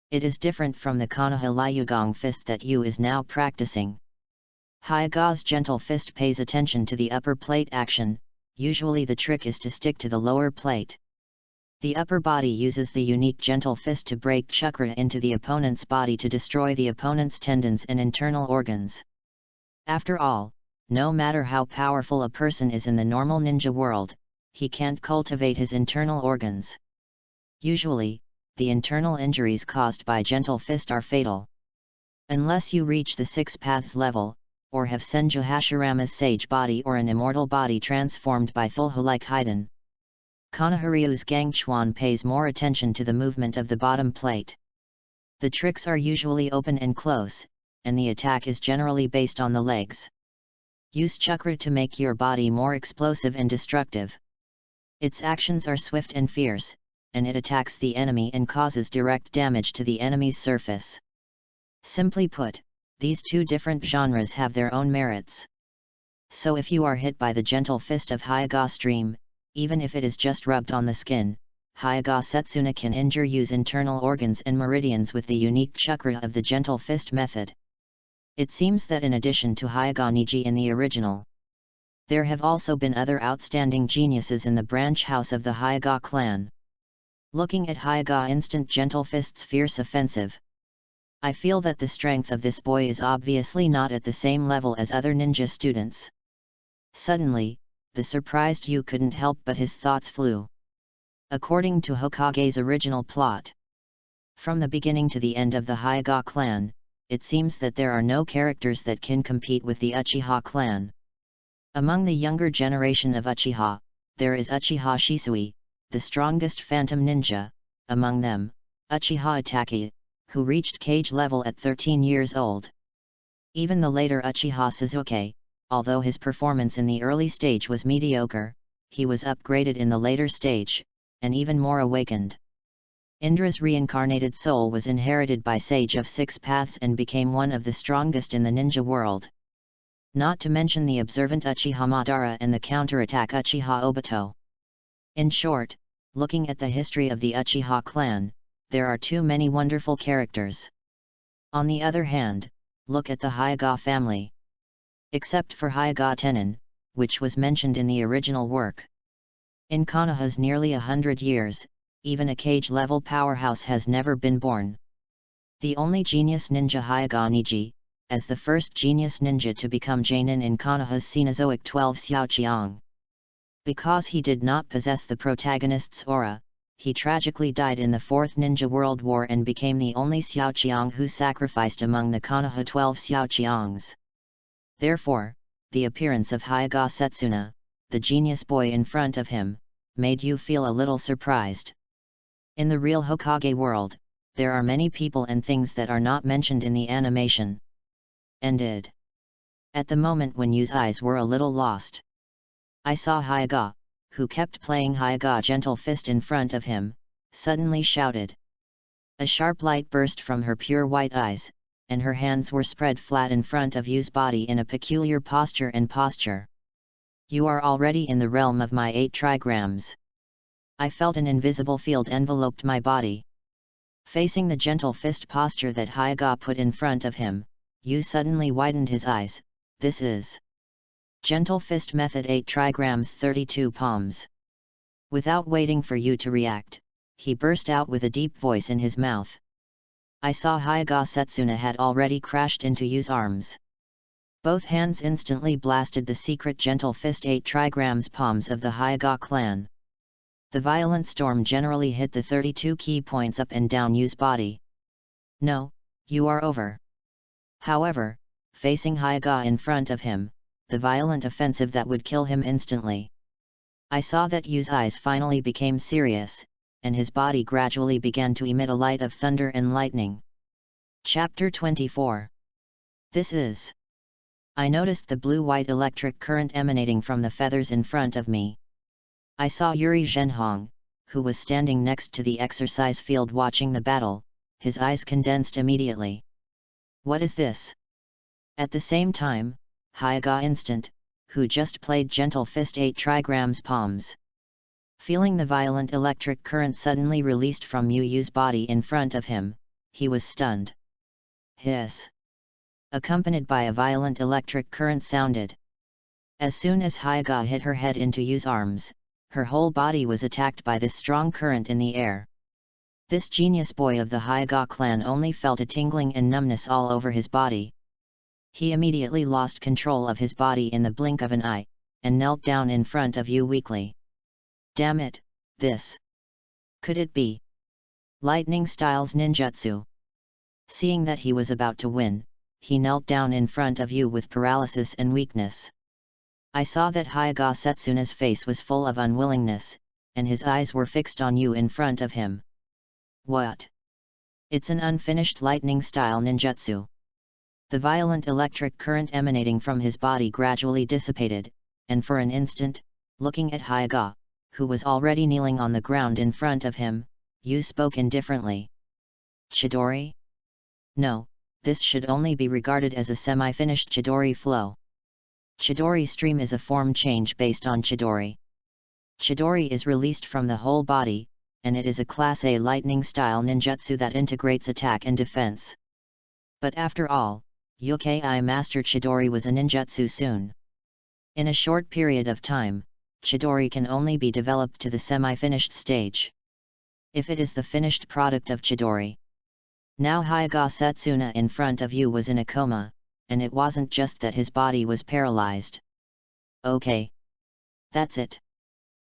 It is different from the Konoha Ryugang fist that Yu is now practicing. Hyaga's gentle fist pays attention to the upper plate action, usually the trick is to stick to the lower plate. The upper body uses the unique gentle fist to break chakra into the opponent's body to destroy the opponent's tendons and internal organs. After all, no matter how powerful a person is in the normal ninja world, he can't cultivate his internal organs. Usually, the internal injuries caused by gentle fist are fatal. Unless you reach the 6 paths level, or have Senju Hashirama's sage body or an immortal body transformed by Thulhu like Haiden. Konoharyu's Gangchuan pays more attention to the movement of the bottom plate. The tricks are usually open and close, and the attack is generally based on the legs. Use chakra to make your body more explosive and destructive. Its actions are swift and fierce, and it attacks the enemy and causes direct damage to the enemy's surface. Simply put, these two different genres have their own merits. So if you are hit by the gentle fist of Hyaga stream, even if it is just rubbed on the skin, Hyaga Setsuna can injure Yu's internal organs and meridians with the unique chakra of the gentle fist method. It seems that in addition to Hyaga Niji in the original, there have also been other outstanding geniuses in the branch house of the Hyaga clan. Looking at Hyaga instant gentle fist's fierce offensive, I feel that the strength of this boy is obviously not at the same level as other ninja students. Suddenly, the surprised Yu couldn't help but his thoughts flew. According to Hokage's original plot, from the beginning to the end of the Hyaga clan, it seems that there are no characters that can compete with the Uchiha clan. Among the younger generation of Uchiha, there is Uchiha Shisui, the strongest phantom ninja, among them, Uchiha Itachi, who reached Kage level at 13 years old. Even the later Uchiha Sasuke, although his performance in the early stage was mediocre, he was upgraded in the later stage, and even more awakened. Indra's reincarnated soul was inherited by Sage of 6 Paths and became one of the strongest in the ninja world. Not to mention the observant Uchiha Madara and the counterattack Uchiha Obito. In short, looking at the history of the Uchiha clan, there are too many wonderful characters. On the other hand, look at the Hyaga family. Except for Hyaga Tenin, which was mentioned in the original work. In Konoha's nearly 100 years, even a Kage-level powerhouse has never been born. The only genius ninja Hyaga Niji, as the first genius ninja to become Jainin in Konoha's Cenozoic 12 Xiaoqiang. Because he did not possess the protagonist's aura, he tragically died in the Fourth Ninja World War and became the only Xiaoqiang who sacrificed among the Konoha 12 Xiaoqiangs. Therefore, the appearance of Hyaga Setsuna, the genius boy in front of him, made you feel a little surprised. In the real Hokage world, there are many people and things that are not mentioned in the animation. Ended. At the moment when Yu's eyes were a little lost, I saw Hyaga, who kept playing Hyaga Gentle Fist in front of him, suddenly shouted. A sharp light burst from her pure white eyes, and her hands were spread flat in front of Yu's body in a peculiar posture. You are already in the realm of my 8 trigrams. I felt an invisible field enveloped my body. Facing the gentle fist posture that Hyaga put in front of him, Yu suddenly widened his eyes. This is Gentle Fist Method 8 trigrams 32 palms. Without waiting for Yu to react, he burst out with a deep voice in his mouth. I saw Hyaga Setsuna had already crashed into Yu's arms. Both hands instantly blasted the secret Gentle Fist 8 trigrams palms of the Hyaga clan. The violent storm generally hit the 32 key points up and down Yu's body. No, you are over. However, facing Hyaga in front of him, the violent offensive that would kill him instantly. I saw that Yu's eyes finally became serious, and his body gradually began to emit a light of thunder and lightning. Chapter 24. This is. I noticed the blue-white electric current emanating from the feathers in front of me. I saw Yuri Zhenhong, who was standing next to the exercise field watching the battle, his eyes condensed immediately. What is this? At the same time, Hyaga Instant, who just played Gentle Fist 8 trigrams palms. Feeling the violent electric current suddenly released from Yu's body in front of him, he was stunned. Hiss! Accompanied by a violent electric current sounded. As soon as Hyaga hit her head into Yu's arms, her whole body was attacked by this strong current in the air. This genius boy of the Hyaga clan only felt a tingling and numbness all over his body. He immediately lost control of his body in the blink of an eye, and knelt down in front of Yu weakly. Damn it, this! Could it be Lightning Styles ninjutsu? Seeing that he was about to win, he knelt down in front of Yu with paralysis and weakness. I saw that Hyaga Setsuna's face was full of unwillingness, and his eyes were fixed on Yu in front of him. What? It's an unfinished lightning style ninjutsu. The violent electric current emanating from his body gradually dissipated, and for an instant, looking at Hyaga, who was already kneeling on the ground in front of him, Yu spoke indifferently. Chidori? No, this should only be regarded as a semi-finished Chidori flow. Chidori stream is a form change based on Chidori. Chidori is released from the whole body, and it is a Class A lightning style ninjutsu that integrates attack and defense. But after all, Yokai Master Chidori was a ninjutsu soon. In a short period of time, Chidori can only be developed to the semi-finished stage. If it is the finished product of Chidori. Now Hyaga Setsuna in front of Yu was in a coma, and it wasn't just that his body was paralyzed. Okay. That's it.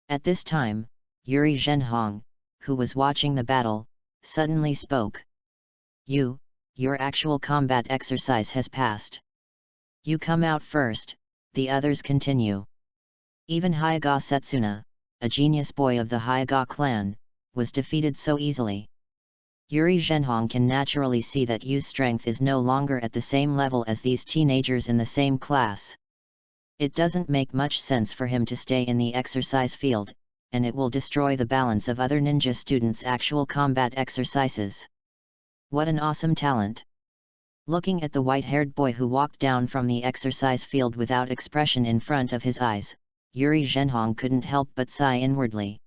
At this time, Yuri Zhenhong, who was watching the battle, suddenly spoke. Yu, your actual combat exercise has passed. You come out first, the others continue. Even Hyaga Setsuna, a genius boy of the Hyaga clan, was defeated so easily. Yuri Zhenhong can naturally see that Yu's strength is no longer at the same level as these teenagers in the same class. It doesn't make much sense for him to stay in the exercise field, and it will destroy the balance of other ninja students' actual combat exercises. What an awesome talent! Looking at the white-haired boy who walked down from the exercise field without expression in front of his eyes, Yuri Zhenhong couldn't help but sigh inwardly.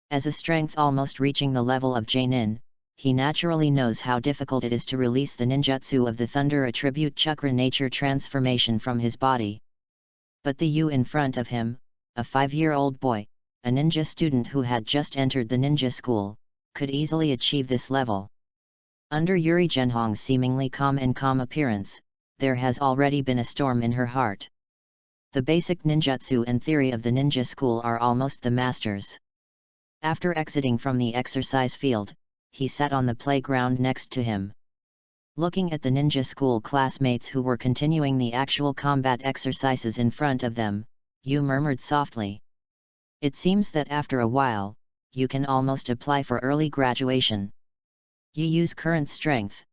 As a strength almost reaching the level of Jainin, he naturally knows how difficult it is to release the ninjutsu of the Thunder Attribute Chakra nature transformation from his body. But the Yu in front of him, a 5-year-old boy, a ninja student who had just entered the ninja school, could easily achieve this level. Under Yuri Zhenhong's seemingly calm appearance, there has already been a storm in her heart. The basic ninjutsu and theory of the ninja school are almost the masters. After exiting from the exercise field, he sat on the playground next to him. Looking at the ninja school classmates who were continuing the actual combat exercises in front of them, Yu murmured softly. It seems that after a while, you can almost apply for early graduation. You use current strength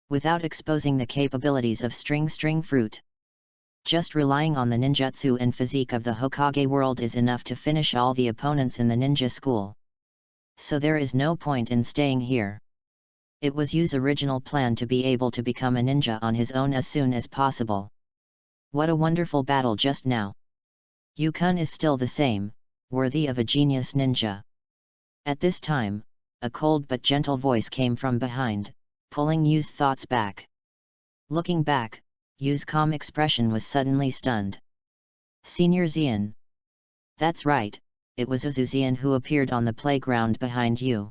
without exposing the capabilities of string fruit. Just relying on the ninjutsu and physique of the Hokage world is enough to finish all the opponents in the ninja school. So there is no point in staying here. It was Yu's original plan to be able to become a ninja on his own as soon as possible. What a wonderful battle just now. Yu-kun is still the same, worthy of a genius ninja. At this time, a cold but gentle voice came from behind, pulling Yu's thoughts back. Looking back, Yu's calm expression was suddenly stunned. Senior Xian. That's right, it was Uzu Xian who appeared on the playground behind Yu.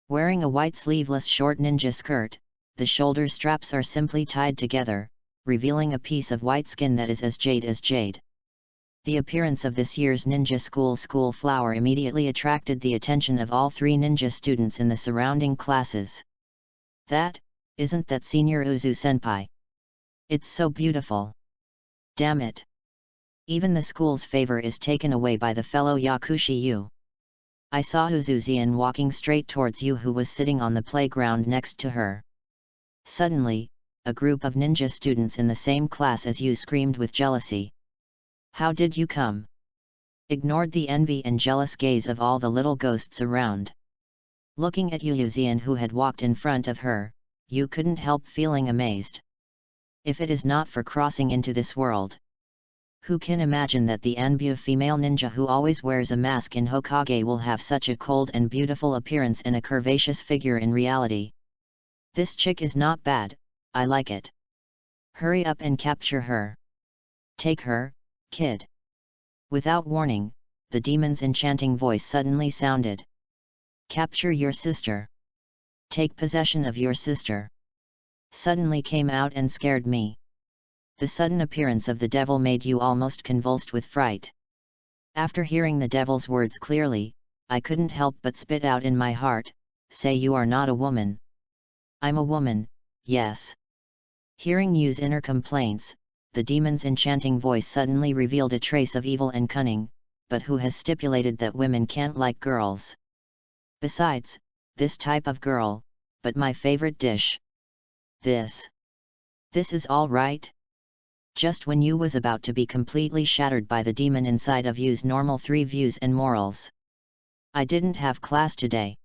Wearing a white sleeveless short ninja skirt, the shoulder straps are simply tied together, revealing a piece of white skin that is as jade. The appearance of this year's ninja school flower immediately attracted the attention of all three ninja students in the surrounding classes. Isn't that Senior Uzu-senpai? It's so beautiful. Damn it. Even the school's favor is taken away by the fellow Yakushi Yu. I saw Uzu Xian walking straight towards Yu, who was sitting on the playground next to her. Suddenly, a group of ninja students in the same class as Yu screamed with jealousy. How did you come? Ignored the envy and jealous gaze of all the little ghosts around. Looking at Yu Xian, who had walked in front of her, Yu couldn't help feeling amazed. If it is not for crossing into this world. Who can imagine that the Anbu female ninja who always wears a mask in Hokage will have such a cold and beautiful appearance and a curvaceous figure in reality? This chick is not bad, I like it. Hurry up and capture her. Take her, kid. Without warning, the demon's enchanting voice suddenly sounded. Capture your sister. Take possession of your sister. Suddenly came out and scared me. The sudden appearance of the devil made you almost convulsed with fright. After hearing the devil's words clearly, I couldn't help but spit out in my heart, say you are not a woman. I'm a woman, yes. Hearing Yu's inner complaints, the demon's enchanting voice suddenly revealed a trace of evil and cunning, but who has stipulated that women can't like girls? Besides, this type of girl, but my favorite dish. This is all right? Just when Yu was about to be completely shattered by the demon inside of Yu's normal 3 views and morals. I didn't have class today.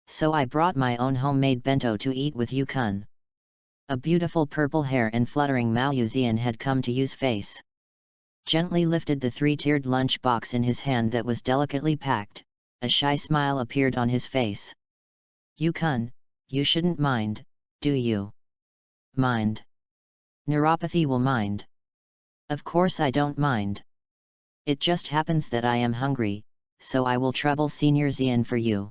So I brought my own homemade bento to eat with Yu-kun. A beautiful purple hair and fluttering Mao Yuzian had come to Yu's face. Gently lifted the 3-tiered lunch box in his hand that was delicately packed, a shy smile appeared on his face. Yu-kun, you shouldn't mind, do you? Mind? Neuropathy will mind. Of course I don't mind. It just happens that I am hungry, so I will trouble Senior Xian for you.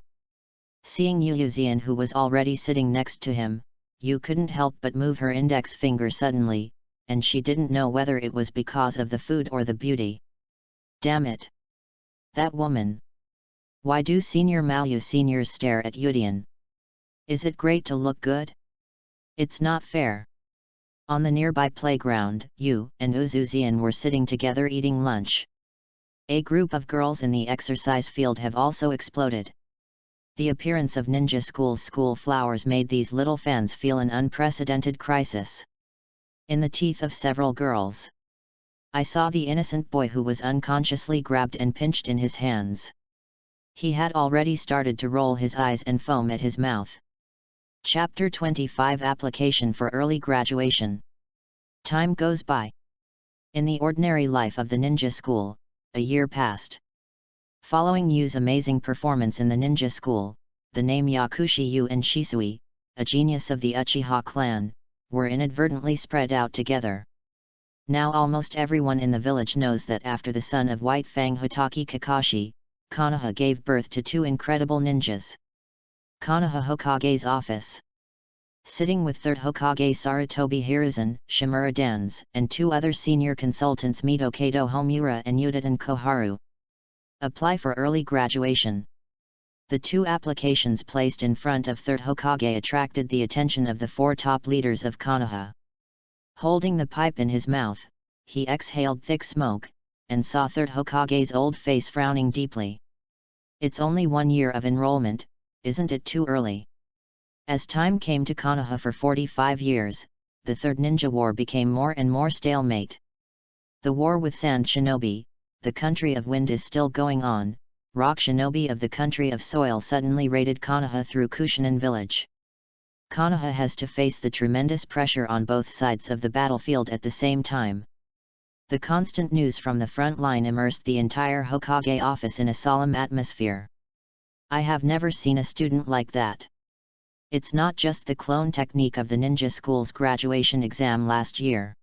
Seeing Yu Xian, who was already sitting next to him, Yu couldn't help but move her index finger suddenly, and she didn't know whether it was because of the food or the beauty. Damn it! That woman! Why do Senior Mao Yu seniors stare at Yudian? Is it great to look good? It's not fair. On the nearby playground, Yu and Uzu Xian were sitting together eating lunch. A group of girls in the exercise field have also exploded. The appearance of ninja school flowers made these little fans feel an unprecedented crisis. In the teeth of several girls, I saw the innocent boy who was unconsciously grabbed and pinched in his hands. He had already started to roll his eyes and foam at his mouth. Chapter 25 Application for Early Graduation. Time goes by. In the ordinary life of the ninja school, a year passed. Following Yu's amazing performance in the ninja school, the name Yakushi Yu and Shisui, a genius of the Uchiha clan, were inadvertently spread out together. Now almost everyone in the village knows that after the son of White Fang Hotaki Kakashi, Konoha gave birth to 2 incredible ninjas. Konoha Hokage's office. Sitting with 3rd Hokage Sarutobi Hiruzen, Shimura Dans, and 2 other senior consultants Mito Kato Homura and Yudatan Koharu. Apply for early graduation. The 2 applications placed in front of 3rd Hokage attracted the attention of the 4 top leaders of Konoha. Holding the pipe in his mouth, he exhaled thick smoke, and saw 3rd Hokage's old face frowning deeply. It's only 1 year of enrollment, isn't it too early? As time came to Konoha for 45 years, the Third Ninja War became more and more stalemate. The war with Sand Shinobi, the country of wind, is still going on. Rock Shinobi of the country of soil suddenly raided Konoha through Kushinan village. Konoha has to face the tremendous pressure on both sides of the battlefield at the same time. The constant news from the front line immersed the entire Hokage office in a solemn atmosphere. I have never seen a student like that. It's not just the clone technique of the ninja school's graduation exam last year.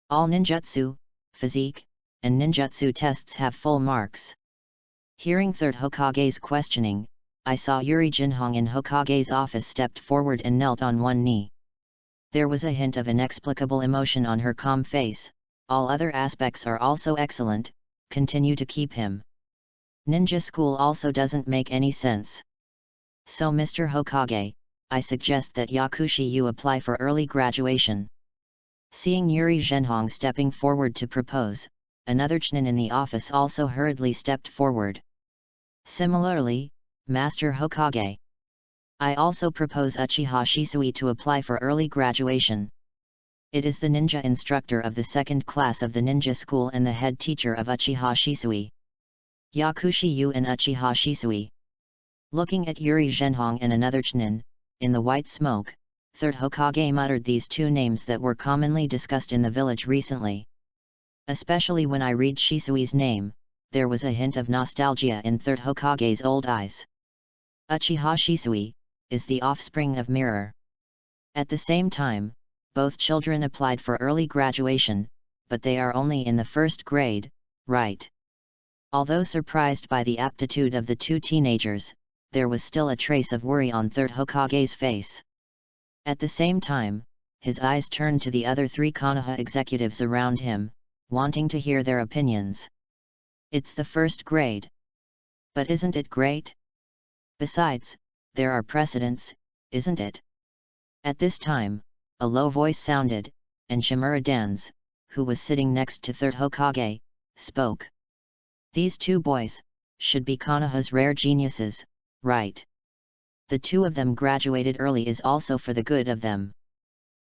All ninjutsu, physique, and ninjutsu tests have full marks. Hearing 3rd Hokage's questioning, I saw Yuri Jinhong in Hokage's office stepped forward and knelt on one knee. There was a hint of inexplicable emotion on her calm face. All other aspects are also excellent, continue to keep him. Ninja school also doesn't make any sense. So Mr. Hokage, I suggest that Yakushi you apply for early graduation. Seeing Yuri Zhenhong stepping forward to propose, another Chunin in the office also hurriedly stepped forward. Similarly, Master Hokage, I also propose Uchiha Shisui to apply for early graduation. It is the ninja instructor of the 2nd class of the ninja school and the head teacher of Uchiha Shisui. Yakushi Yu and Uchiha Shisui. Looking at Yuri Zhenhong and another Chunin, in the white smoke, 3rd Hokage muttered these 2 names that were commonly discussed in the village recently. Especially when I read Shisui's name, there was a hint of nostalgia in 3rd Hokage's old eyes. Uchiha Shisui is the offspring of Mirror. At the same time, both children applied for early graduation, but they are only in the 1st grade, right? Although surprised by the aptitude of the 2 teenagers, there was still a trace of worry on 3rd Hokage's face. At the same time, his eyes turned to the other 3 Konoha executives around him, wanting to hear their opinions. It's the 1st grade. But isn't it great? Besides, there are precedents, isn't it? At this time, a low voice sounded, and Shimura Danz, who was sitting next to 3rd Hokage, spoke. These 2 boys should be Konoha's rare geniuses, right? The 2 of them graduated early is also for the good of them.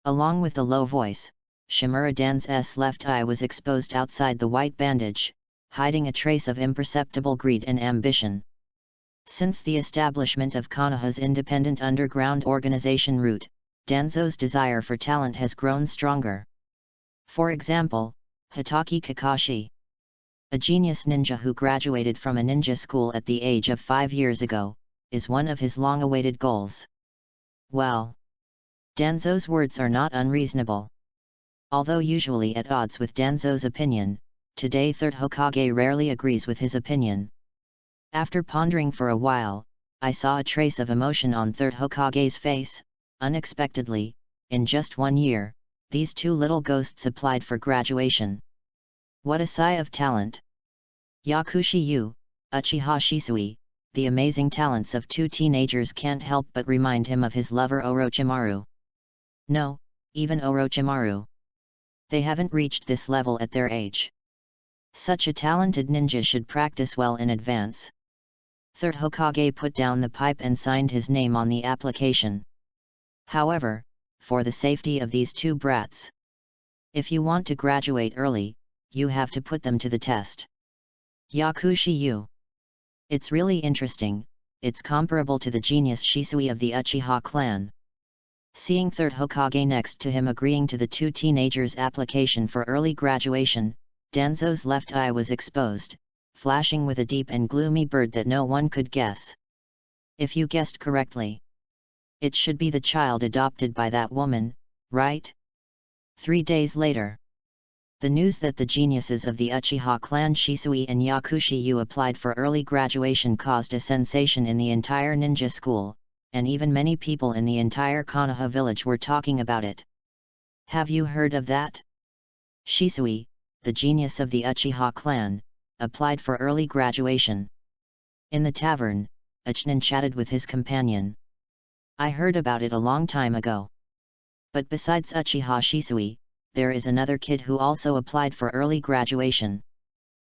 Along with the low voice, Shimura Danz's left eye was exposed outside the white bandage, hiding a trace of imperceptible greed and ambition. Since the establishment of Konoha's independent underground organization route, Danzo's desire for talent has grown stronger. For example, Hitaki Kakashi, a genius ninja who graduated from a ninja school at the age of 5 years ago, is one of his long-awaited goals. Well, Danzo's words are not unreasonable. Although usually at odds with Danzo's opinion, today 3rd Hokage rarely agrees with his opinion. After pondering for a while, I saw a trace of emotion on 3rd Hokage's face. Unexpectedly, in just 1 year, these 2 little ghosts applied for graduation. What a sigh of talent! Yakushi Yu, Uchiha Shisui, the amazing talents of 2 teenagers can't help but remind him of his lover Orochimaru. No, even Orochimaru. They haven't reached this level at their age. Such a talented ninja should practice well in advance. 3rd Hokage put down the pipe and signed his name on the application. However, for the safety of these 2 brats, if you want to graduate early, you have to put them to the test. Yakushi Yu. It's really interesting, it's comparable to the genius Shisui of the Uchiha clan. Seeing 3rd Hokage next to him agreeing to the 2 teenagers' application for early graduation, Danzo's left eye was exposed, flashing with a deep and gloomy bird that no one could guess. If you guessed correctly, it should be the child adopted by that woman, right? 3 days later, the news that the geniuses of the Uchiha clan Shisui and Yakushi Yu applied for early graduation caused a sensation in the entire ninja school, and even many people in the entire Konoha village were talking about it. Have you heard of that? Shisui, the genius of the Uchiha clan, applied for early graduation. In the tavern, a Chunin chatted with his companion. I heard about it a long time ago. But besides Uchiha Shisui, there is another kid who also applied for early graduation.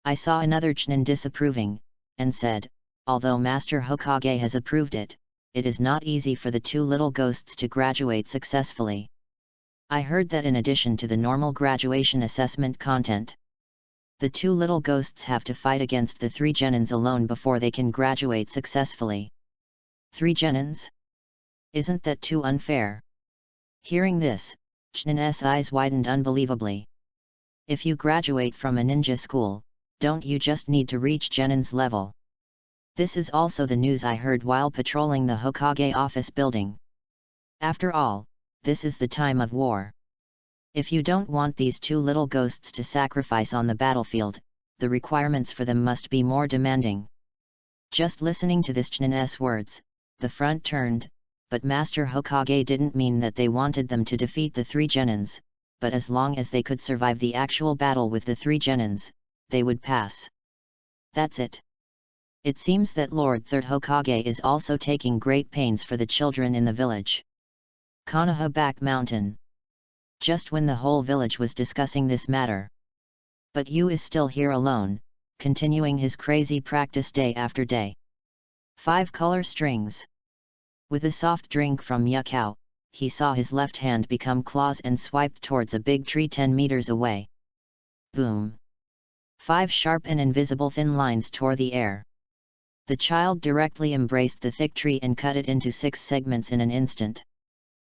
I saw another Chunin disapproving, and said, although Master Hokage has approved it, it is not easy for the two little ghosts to graduate successfully. I heard that in addition to the normal graduation assessment content, the two little ghosts have to fight against the three genins alone before they can graduate successfully. 3 genins? Isn't that too unfair? Hearing this, Chunin's eyes widened unbelievably. If you graduate from a ninja school, don't you just need to reach genin's level? This is also the news I heard while patrolling the Hokage office building. After all, this is the time of war. If you don't want these two little ghosts to sacrifice on the battlefield, the requirements for them must be more demanding. Just listening to this Chunin's words, the front turned, but Master Hokage didn't mean that they wanted them to defeat the 3 genins, but as long as they could survive the actual battle with the 3 genins, they would pass. That's it. It seems that Lord Third Hokage is also taking great pains for the children in the village. Konoha Back Mountain. Just when the whole village was discussing this matter. But Yu is still here alone, continuing his crazy practice day after day. 5 color strings. With a soft drink from Yukao, he saw his left hand become claws and swiped towards a big tree 10 meters away. Boom! 5 sharp and invisible thin lines tore the air. The child directly embraced the thick tree and cut it into 6 segments in an instant.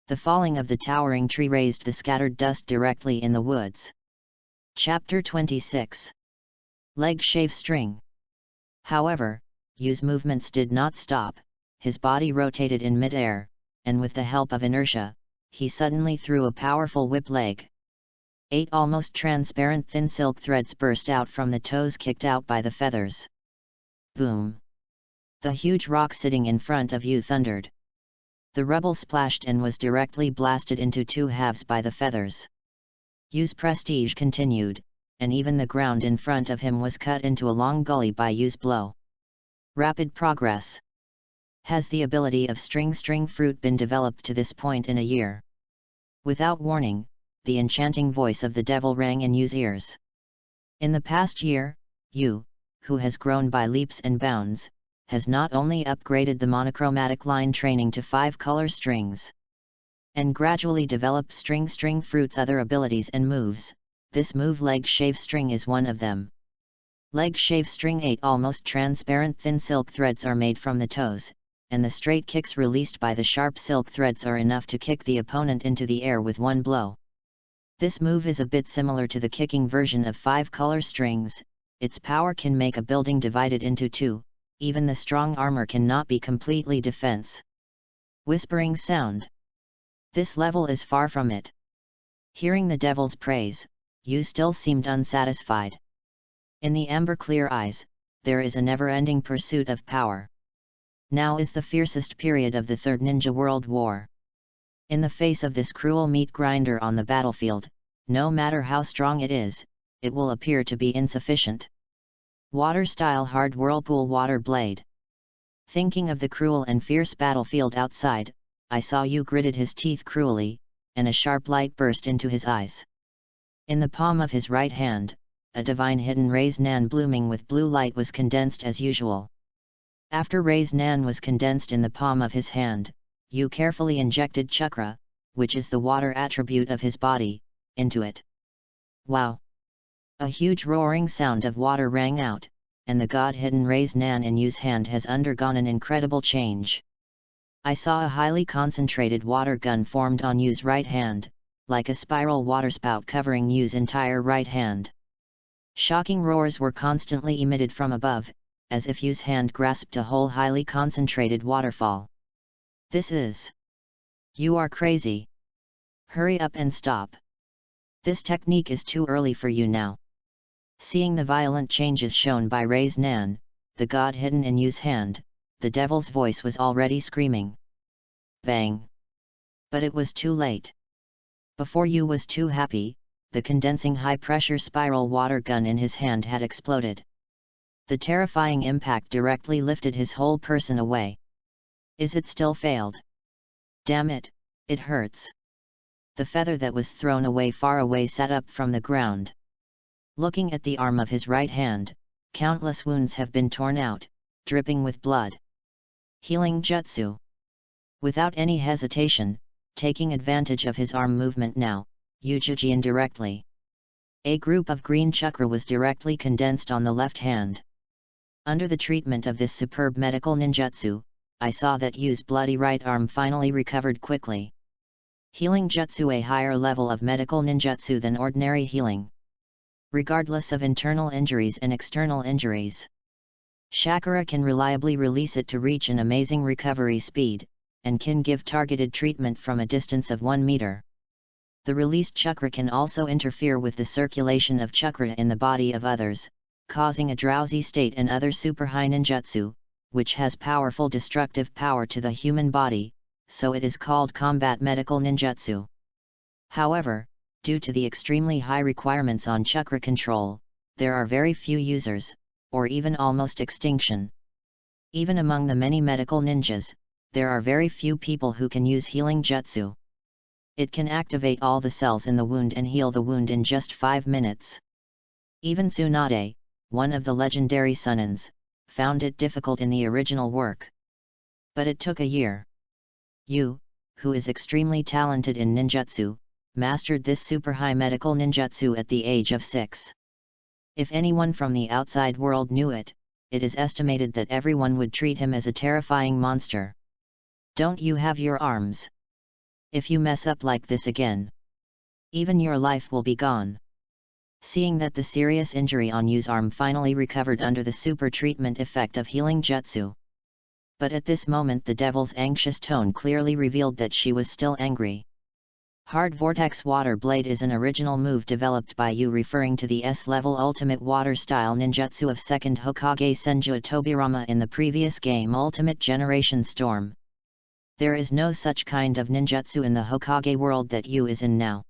The falling of the towering tree raised the scattered dust directly in the woods. Chapter 26. Leg shave string. However, Yu's movements did not stop, his body rotated in mid-air, and with the help of inertia, he suddenly threw a powerful whip leg. 8 almost transparent thin silk threads burst out from the toes kicked out by the feathers. Boom! The huge rock sitting in front of Yu thundered. The rubble splashed and was directly blasted into 2 halves by the feathers. Yu's prestige continued, and even the ground in front of him was cut into a long gully by Yu's blow. Rapid progress. Has the ability of string fruit been developed to this point in a year? Without warning, the enchanting voice of the devil rang in Yu's ears. In the past year, Yu, who has grown by leaps and bounds, has not only upgraded the monochromatic line training to 5 color strings, and gradually developed string fruit's other abilities and moves. This move leg shave string is one of them. Leg shave string 8 almost transparent thin silk threads are made from the toes, and the straight kicks released by the sharp silk threads are enough to kick the opponent into the air with one blow. This move is a bit similar to the kicking version of 5 color strings. Its power can make a building divided into 2, even the strong armor cannot be completely defense. Whispering sound. This level is far from it. Hearing the devil's praise, Yu still seemed unsatisfied. In the amber-clear eyes, there is a never-ending pursuit of power. Now is the fiercest period of the Third Ninja World War. In the face of this cruel meat grinder on the battlefield, no matter how strong it is, it will appear to be insufficient. Water-style hard whirlpool water blade. Thinking of the cruel and fierce battlefield outside, I saw Yu gritted his teeth cruelly, and a sharp light burst into his eyes. In the palm of his right hand, a divine hidden Raise Nan blooming with blue light was condensed as usual. After Raise Nan was condensed in the palm of his hand, Yu carefully injected chakra, which is the water attribute of his body, into it. Wow! A huge roaring sound of water rang out, and the god-hidden Raise Nan in Yu's hand has undergone an incredible change. I saw a highly concentrated water gun formed on Yu's right hand, like a spiral waterspout covering Yu's entire right hand. Shocking roars were constantly emitted from above, as if Yu's hand grasped a whole highly concentrated waterfall. This is... You are crazy. Hurry up and stop. This technique is too early for you now. Seeing the violent changes shown by Raise Nan, the god hidden in Yu's hand, the devil's voice was already screaming. Bang! But it was too late. Before Yu was too happy, the condensing high-pressure spiral water gun in his hand had exploded. The terrifying impact directly lifted his whole person away. Is it still failed? Damn it, it hurts. The feather that was thrown away far away sat up from the ground. Looking at the arm of his right hand, countless wounds have been torn out, dripping with blood. Healing jutsu. Without any hesitation, taking advantage of his arm movement now, Yujuji indirectly. A group of green chakra was directly condensed on the left hand. Under the treatment of this superb medical ninjutsu, I saw that Yu's bloody right arm finally recovered quickly. Healing jutsu, a higher level of medical ninjutsu than ordinary healing. Regardless of internal injuries and external injuries, chakra can reliably release it to reach an amazing recovery speed, and can give targeted treatment from a distance of 1 meter. The released chakra can also interfere with the circulation of chakra in the body of others, causing a drowsy state and other super high ninjutsu, which has powerful destructive power to the human body, so it is called combat medical ninjutsu. However, due to the extremely high requirements on chakra control, there are very few users, or even almost extinction. Even among the many medical ninjas, there are very few people who can use healing jutsu. It can activate all the cells in the wound and heal the wound in just 5 minutes. Even Tsunade, one of the legendary Sunnins, found it difficult in the original work. But it took a year. Yu, who is extremely talented in ninjutsu, mastered this super high medical ninjutsu at the age of 6. If anyone from the outside world knew it, it is estimated that everyone would treat him as a terrifying monster. Don't you have your arms? If you mess up like this again, even your life will be gone. Seeing that the serious injury on Yu's arm finally recovered under the super treatment effect of healing jutsu. But at this moment the devil's anxious tone clearly revealed that she was still angry. Hard Vortex Water Blade is an original move developed by Yu, referring to the S-level ultimate water style ninjutsu of 2nd Hokage Senju Tobirama in the previous game Ultimate Generation Storm. There is no such kind of ninjutsu in the Hokage world that Yu is in now.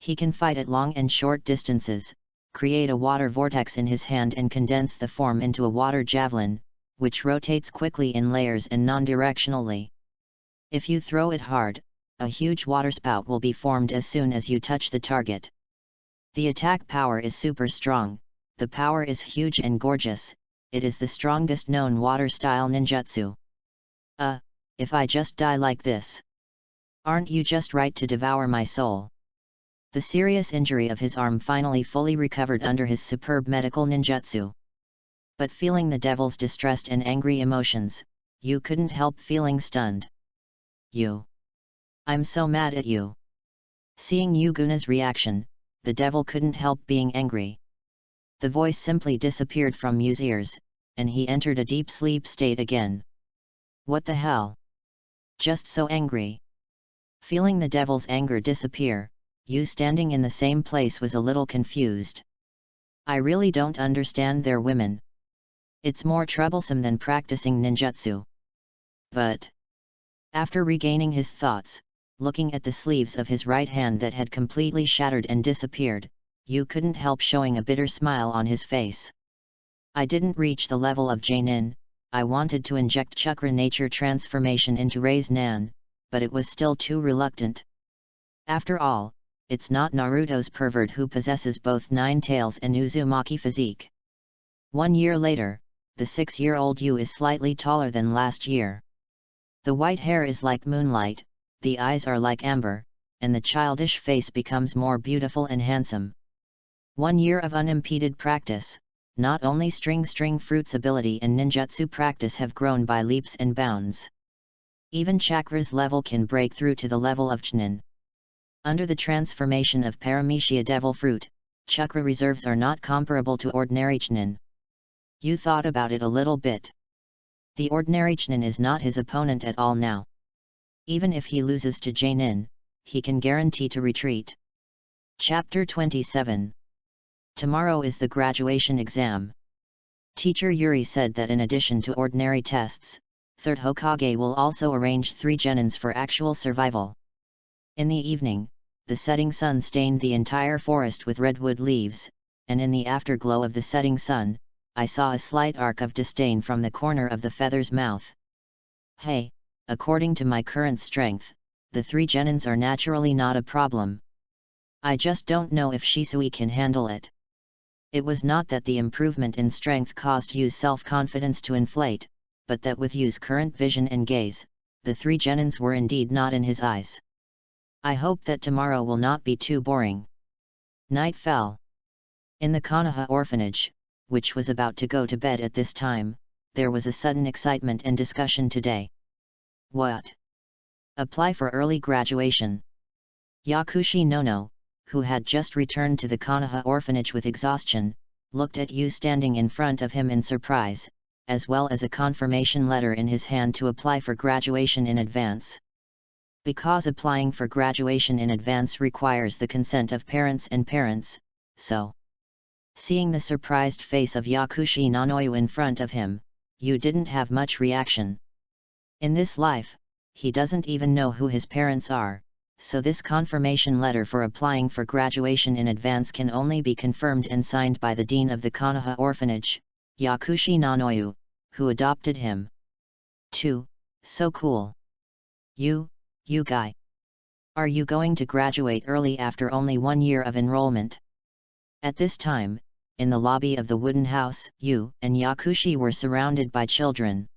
He can fight at long and short distances, create a water vortex in his hand and condense the form into a water javelin, which rotates quickly in layers and non-directionally. If you throw it hard, a huge waterspout will be formed as soon as you touch the target. The attack power is super strong, the power is huge and gorgeous, it is the strongest known water-style ninjutsu. If I just die like this. Aren't you just right to devour my soul? The serious injury of his arm finally fully recovered under his superb medical ninjutsu. But feeling the devil's distressed and angry emotions, Yu couldn't help feeling stunned. Yu. I'm so mad at you. Seeing Yuguna's reaction, the devil couldn't help being angry. The voice simply disappeared from Yu's ears, and he entered a deep sleep state again. What the hell? Just so angry. Feeling the devil's anger disappear, Yu standing in the same place was a little confused. I really don't understand their women. It's more troublesome than practicing ninjutsu. But after regaining his thoughts, looking at the sleeves of his right hand that had completely shattered and disappeared, Yu couldn't help showing a bitter smile on his face. I didn't reach the level of Jainin. I wanted to inject chakra nature transformation into Rei's Nan, but it was still too reluctant. After all, it's not Naruto's pervert who possesses both Nine Tails and Uzumaki physique. 1 year later, the 6-year-old Yu is slightly taller than last year. The white hair is like moonlight, the eyes are like amber, and the childish face becomes more beautiful and handsome. 1 year of unimpeded practice. Not only string fruits ability and ninjutsu practice have grown by leaps and bounds. Even chakra's level can break through to the level of Chunin. Under the transformation of Paramecia Devil Fruit, chakra reserves are not comparable to ordinary Chunin. You thought about it a little bit. The ordinary Chunin is not his opponent at all now. Even if he loses to Jainin, he can guarantee to retreat. Chapter 27. Tomorrow is the graduation exam. Teacher Yuri said that in addition to ordinary tests, 3rd Hokage will also arrange 3 genins for actual survival. In the evening, the setting sun stained the entire forest with redwood leaves, and in the afterglow of the setting sun, I saw a slight arc of disdain from the corner of the feather's mouth. Hey, according to my current strength, the 3 genins are naturally not a problem. I just don't know if Shisui can handle it. It was not that the improvement in strength caused Yu's self-confidence to inflate, but that with Yu's current vision and gaze, the 3 genins were indeed not in his eyes. I hope that tomorrow will not be too boring. Night fell. In the Konoha orphanage, which was about to go to bed at this time, there was a sudden excitement and discussion today. What? Apply for early graduation. Yakushi Nono, who had just returned to the Konoha orphanage with exhaustion, looked at Yu standing in front of him in surprise, as well as a confirmation letter in his hand to apply for graduation in advance. Because applying for graduation in advance requires the consent of parents, so. Seeing the surprised face of Yakushi Nanoyu in front of him, Yu didn't have much reaction. In this life, he doesn't even know who his parents are, so this confirmation letter for applying for graduation in advance can only be confirmed and signed by the dean of the Konoha orphanage, Yakushi Nanoyu, who adopted him. 2. So cool. You guy. Are you going to graduate early after only 1 year of enrollment? At this time, in the lobby of the wooden house, Yu and Yakushi were surrounded by children.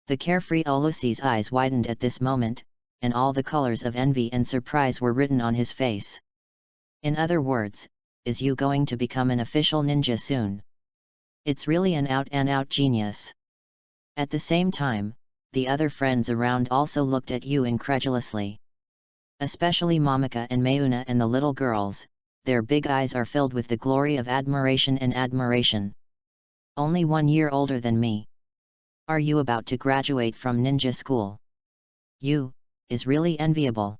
The carefree Olusi's eyes widened at this moment, and all the colors of envy and surprise were written on his face. In other words, is Yu going to become an official ninja soon? It's really an out-and-out genius. At the same time, the other friends around also looked at Yu incredulously. Especially Momika and Mayuna and the little girls, their big eyes are filled with the glory of admiration and admiration. Only 1 year older than me. Are you about to graduate from ninja school? Yu is really enviable.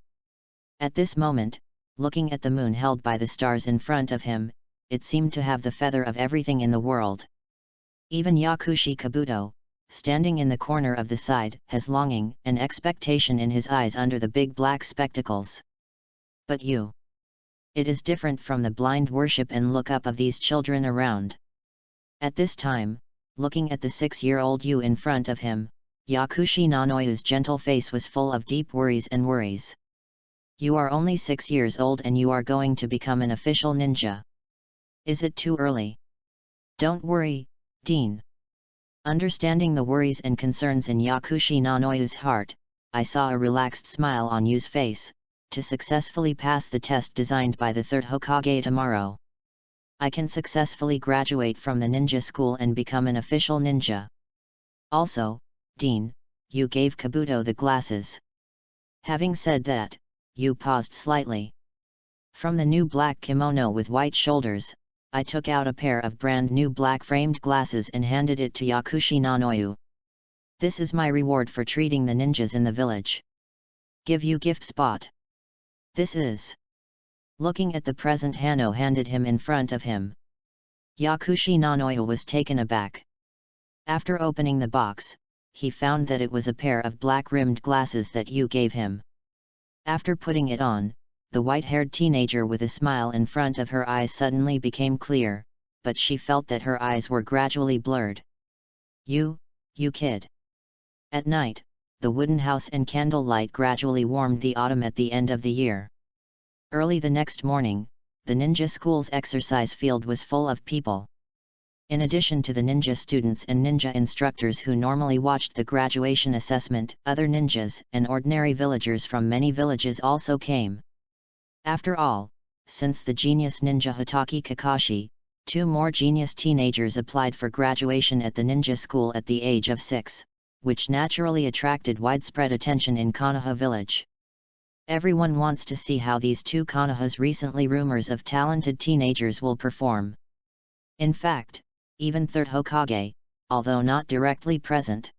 At this moment, looking at the moon held by the stars in front of him, it seemed to have the feather of everything in the world. Even Yakushi Kabuto, standing in the corner of the side, has longing and expectation in his eyes under the big black spectacles. But Yu. It is different from the blind worship and look up of these children around. At this time, looking at the 6-year-old Yu in front of him, Yakushi Nanoyu's gentle face was full of deep worries and worries. You are only 6 years old and you are going to become an official ninja. Is it too early? Don't worry, Dean. Understanding the worries and concerns in Yakushi Nanoyu's heart, I saw a relaxed smile on Yu's face. To successfully pass the test designed by the 3rd Hokage tomorrow, I can successfully graduate from the ninja school and become an official ninja. Also, Dean, you gave Kabuto the glasses. Having said that, Yu paused slightly. From the new black kimono with white shoulders, I took out a pair of brand new black framed glasses and handed it to Yakushi Nanoyu. This is my reward for treating the ninjas in the village. Give you gift spot. This is. Looking at the present Hano handed him in front of him. Yakushi Nanoyu was taken aback. After opening the box, he found that it was a pair of black-rimmed glasses that Yu gave him. After putting it on, the white-haired teenager with a smile in front of her eyes suddenly became clear, but she felt that her eyes were gradually blurred. You kid. At night, the wooden house and candlelight gradually warmed the autumn at the end of the year. Early the next morning, the ninja school's exercise field was full of people. In addition to the ninja students and ninja instructors who normally watched the graduation assessment, other ninjas and ordinary villagers from many villages also came. After all, since the genius ninja Hitaki Kakashi, 2 more genius teenagers applied for graduation at the ninja school at the age of 6. Which naturally attracted widespread attention in Konoha village. Everyone wants to see how these 2 Konoha's recently rumors of talented teenagers will perform. In fact, even 3rd Hokage, although not directly present.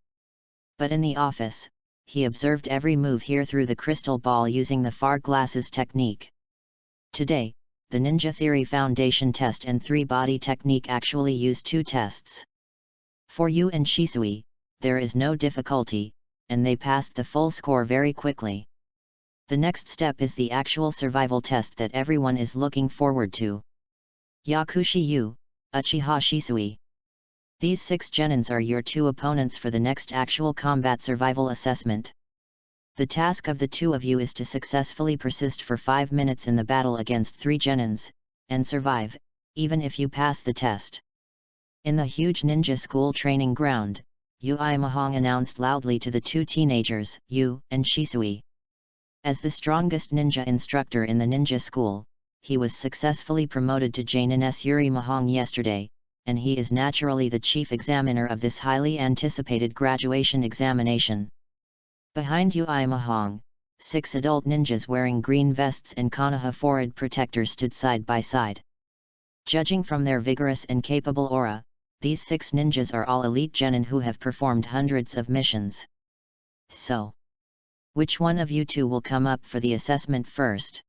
But in the office, he observed every move here through the crystal ball using the far glasses technique. Today, the Ninja Theory Foundation test and 3-body technique actually use 2 tests. For Yu and Shisui, there is no difficulty, and they passed the full score very quickly. The next step is the actual survival test that everyone is looking forward to. Yakushi Yu, Uchiha Shisui. These 6 genins are your 2 opponents for the next actual combat survival assessment. The task of the 2 of you is to successfully persist for 5 minutes in the battle against 3 genins, and survive, even if you pass the test. In the huge ninja school training ground, Yui Mahong announced loudly to the 2 teenagers, Yu and Shisui. As the strongest ninja instructor in the ninja school, he was successfully promoted to Jainin Yuri Mahong yesterday, and he is naturally the chief examiner of this highly anticipated graduation examination. Behind Yui Mahong, 6 adult ninjas wearing green vests and Konoha forehead protectors stood side by side. Judging from their vigorous and capable aura, these 6 ninjas are all elite genin who have performed hundreds of missions. So, which one of you 2 will come up for the assessment first?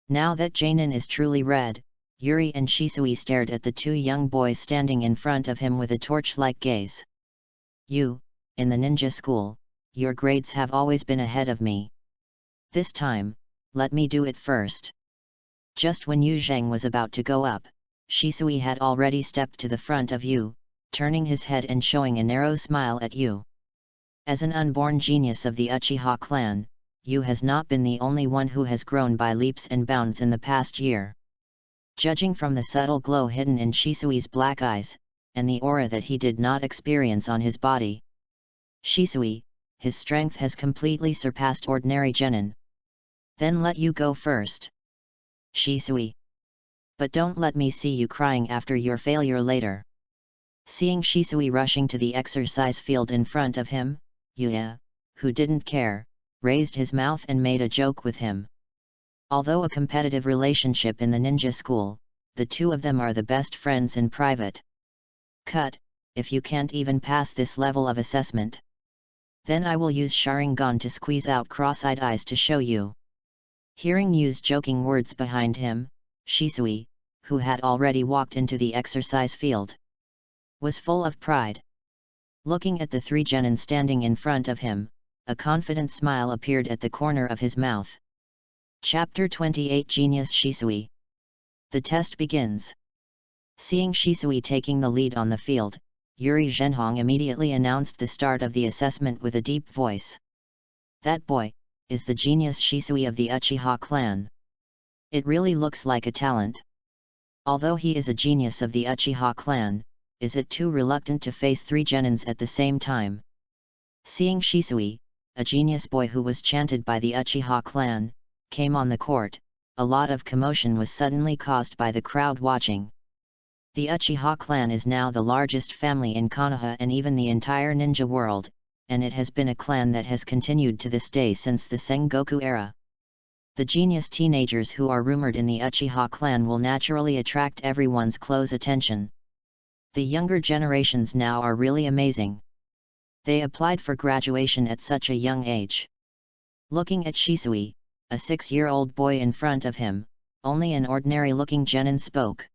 Now that Jainin is truly red, Yuri and Shisui stared at the 2 young boys standing in front of him with a torch-like gaze. You, in the ninja school, your grades have always been ahead of me. This time, let me do it first. Just when Yu Zheng was about to go up, Shisui had already stepped to the front of Yu, turning his head and showing a narrow smile at Yu. As an unborn genius of the Uchiha clan, Yu has not been the only one who has grown by leaps and bounds in the past year. Judging from the subtle glow hidden in Shisui's black eyes, and the aura that he did not experience on his body, Shisui, his strength has completely surpassed ordinary genin. Then let you go first. Shisui. But don't let me see you crying after your failure later. Seeing Shisui rushing to the exercise field in front of him, Yuya, who didn't care, raised his mouth and made a joke with him. Although a competitive relationship in the ninja school, the 2 of them are the best friends in private. Cut, if you can't even pass this level of assessment. Then I will use Sharingan to squeeze out cross-eyed eyes to show you. Hearing Yu's joking words behind him, Shisui, who had already walked into the exercise field, was full of pride. Looking at the 3 genin standing in front of him, a confident smile appeared at the corner of his mouth. Chapter 28 Genius Shisui. The test begins. Seeing Shisui taking the lead on the field, Yuri Zhenhong immediately announced the start of the assessment with a deep voice. That boy is the genius Shisui of the Uchiha clan. It really looks like a talent. Although he is a genius of the Uchiha clan, is it too reluctant to face 3 genins at the same time? Seeing Shisui, a genius boy who was chanted by the Uchiha clan, came on the court, a lot of commotion was suddenly caused by the crowd watching. The Uchiha clan is now the largest family in Konoha and even the entire ninja world, and it has been a clan that has continued to this day since the Sengoku era. The genius teenagers who are rumored in the Uchiha clan will naturally attract everyone's close attention. The younger generations now are really amazing. They applied for graduation at such a young age. Looking at Shisui, a 6-year-old boy in front of him, only an ordinary-looking genin spoke.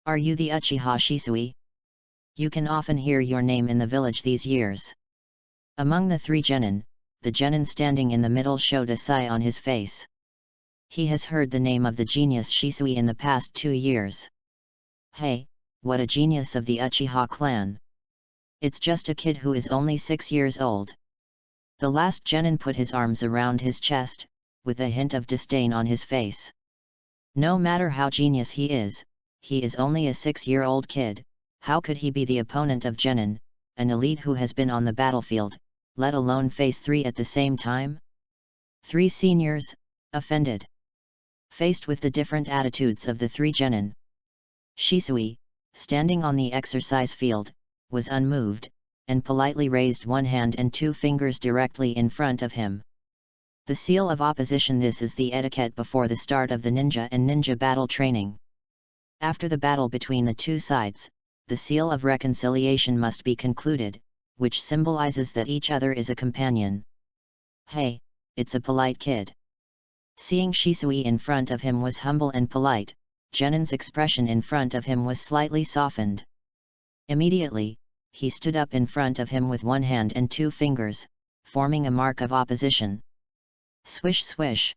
Are you the Uchiha Shisui? You can often hear your name in the village these years. Among the 3 genin, the genin standing in the middle showed a sigh on his face. He has heard the name of the genius Shisui in the past 2 years. Hey, what a genius of the Uchiha clan! It's just a kid who is only 6 years old. The last genin put his arms around his chest, with a hint of disdain on his face. No matter how genius he is only a 6-year-old kid. How could he be the opponent of genin, an elite who has been on the battlefield, let alone face 3 at the same time? 3 seniors, offended. Faced with the different attitudes of the 3 genin, Shisui, standing on the exercise field, was unmoved, and politely raised one hand and 2 fingers directly in front of him. The seal of opposition. This is the etiquette before the start of the ninja and ninja battle training. After the battle between the 2 sides, the seal of reconciliation must be concluded, which symbolizes that each other is a companion. Hey, it's a polite kid. Seeing Shisui in front of him was humble and polite, Genin's expression in front of him was slightly softened. Immediately, he stood up in front of him with one hand and 2 fingers, forming a mark of opposition. Swish swish.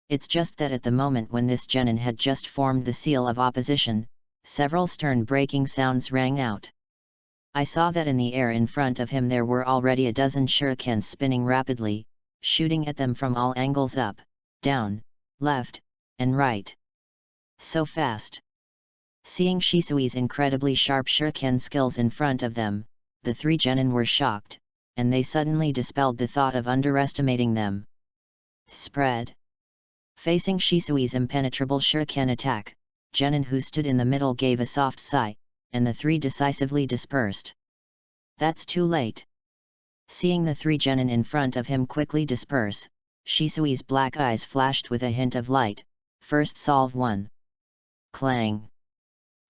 It's just that at the moment when this genin had just formed the seal of opposition, several stern breaking sounds rang out. I saw that in the air in front of him there were already a dozen shurikens spinning rapidly, shooting at them from all angles, up, down, left, and right. So fast. Seeing Shisui's incredibly sharp shuriken skills in front of them, the three genin were shocked, and they suddenly dispelled the thought of underestimating them. Spread. Facing Shisui's impenetrable shuriken attack, genin who stood in the middle gave a soft sigh, and the three decisively dispersed. That's too late. Seeing the three genin in front of him quickly disperse, Shisui's black eyes flashed with a hint of light. First solve one. Clang.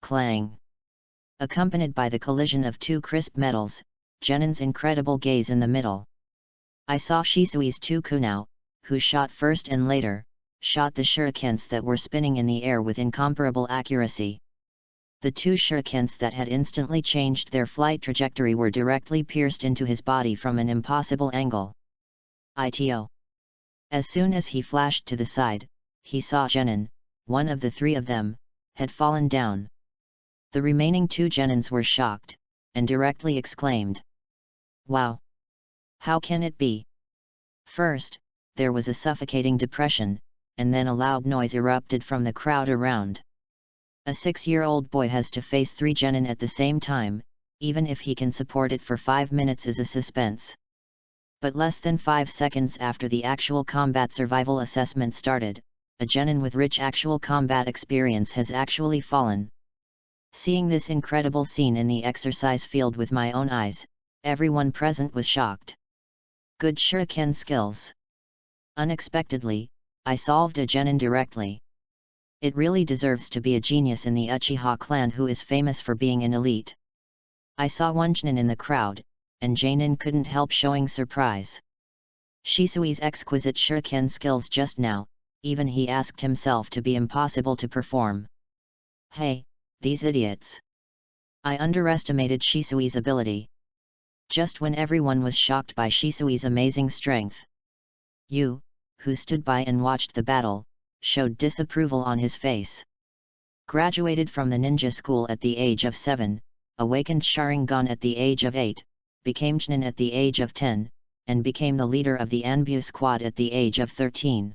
Clang. Accompanied by the collision of two crisp metals, genin's incredible gaze in the middle. I saw Shisui's two kunao, who shot first and later, shot the shurikens that were spinning in the air with incomparable accuracy. The two shurikens that had instantly changed their flight trajectory were directly pierced into his body from an impossible angle. Ito. As soon as he flashed to the side, he saw genin, one of the three of them, had fallen down. The remaining two genins were shocked, and directly exclaimed, "Wow! How can it be?" First, there was a suffocating depression, and then a loud noise erupted from the crowd around. A 6-year-old boy has to face three genin at the same time, even if he can support it for 5 minutes is a suspense. But less than 5 seconds after the actual combat survival assessment started, a genin with rich actual combat experience has actually fallen. Seeing this incredible scene in the exercise field with my own eyes, everyone present was shocked. Good shuriken skills. Unexpectedly, I solved a genin directly. It really deserves to be a genius in the Uchiha clan who is famous for being an elite. I saw one genin in the crowd, and Janin couldn't help showing surprise. Shisui's exquisite shuriken skills just now, even he asked himself to be impossible to perform. Hey, these idiots! I underestimated Shisui's ability. Just when everyone was shocked by Shisui's amazing strength. You, who stood by and watched the battle, showed disapproval on his face. Graduated from the ninja school at the age of 7, awakened Sharingan at the age of 8, became Chunin at the age of 10, and became the leader of the Anbu squad at the age of 13.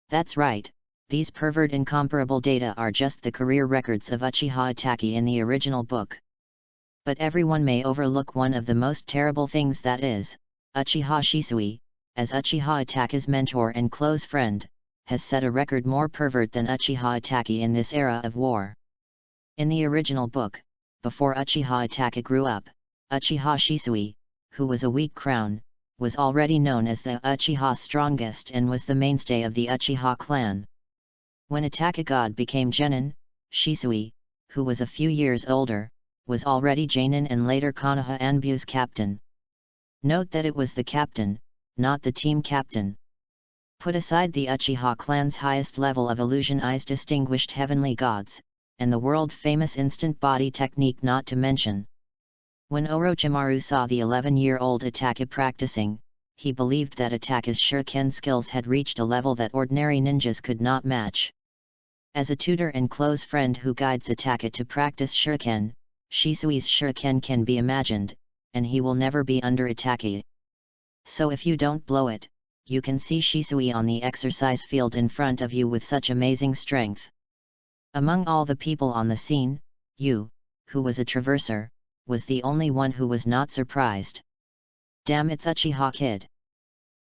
That's right, these pervert incomparable data are just the career records of Uchiha Itachi in the original book. But everyone may overlook one of the most terrible things, that is, Uchiha Shisui, as Uchiha Itachi's mentor and close friend, has set a record more pervert than Uchiha Itachi in this era of war. In the original book, before Uchiha Itachi grew up, Uchiha Shisui, who was a weak crown, was already known as the Uchiha strongest and was the mainstay of the Uchiha clan. When Itachi God became Genin, Shisui, who was a few years older, was already Janin and later Konoha Anbu's captain. Note that it was the captain, not the team captain. Put aside the Uchiha clan's highest level of illusionized distinguished heavenly gods, and the world-famous instant body technique not to mention. When Orochimaru saw the 11-year-old Itachi practicing, he believed that Itachi's shuriken skills had reached a level that ordinary ninjas could not match. As a tutor and close friend who guides Itachi to practice shuriken, Shisui's shuriken can be imagined, and he will never be under Itachi. So if you don't blow it, you can see Shisui on the exercise field in front of you with such amazing strength. Among all the people on the scene, you, who was a traverser, was the only one who was not surprised. Damn, it's Uchiha Kid!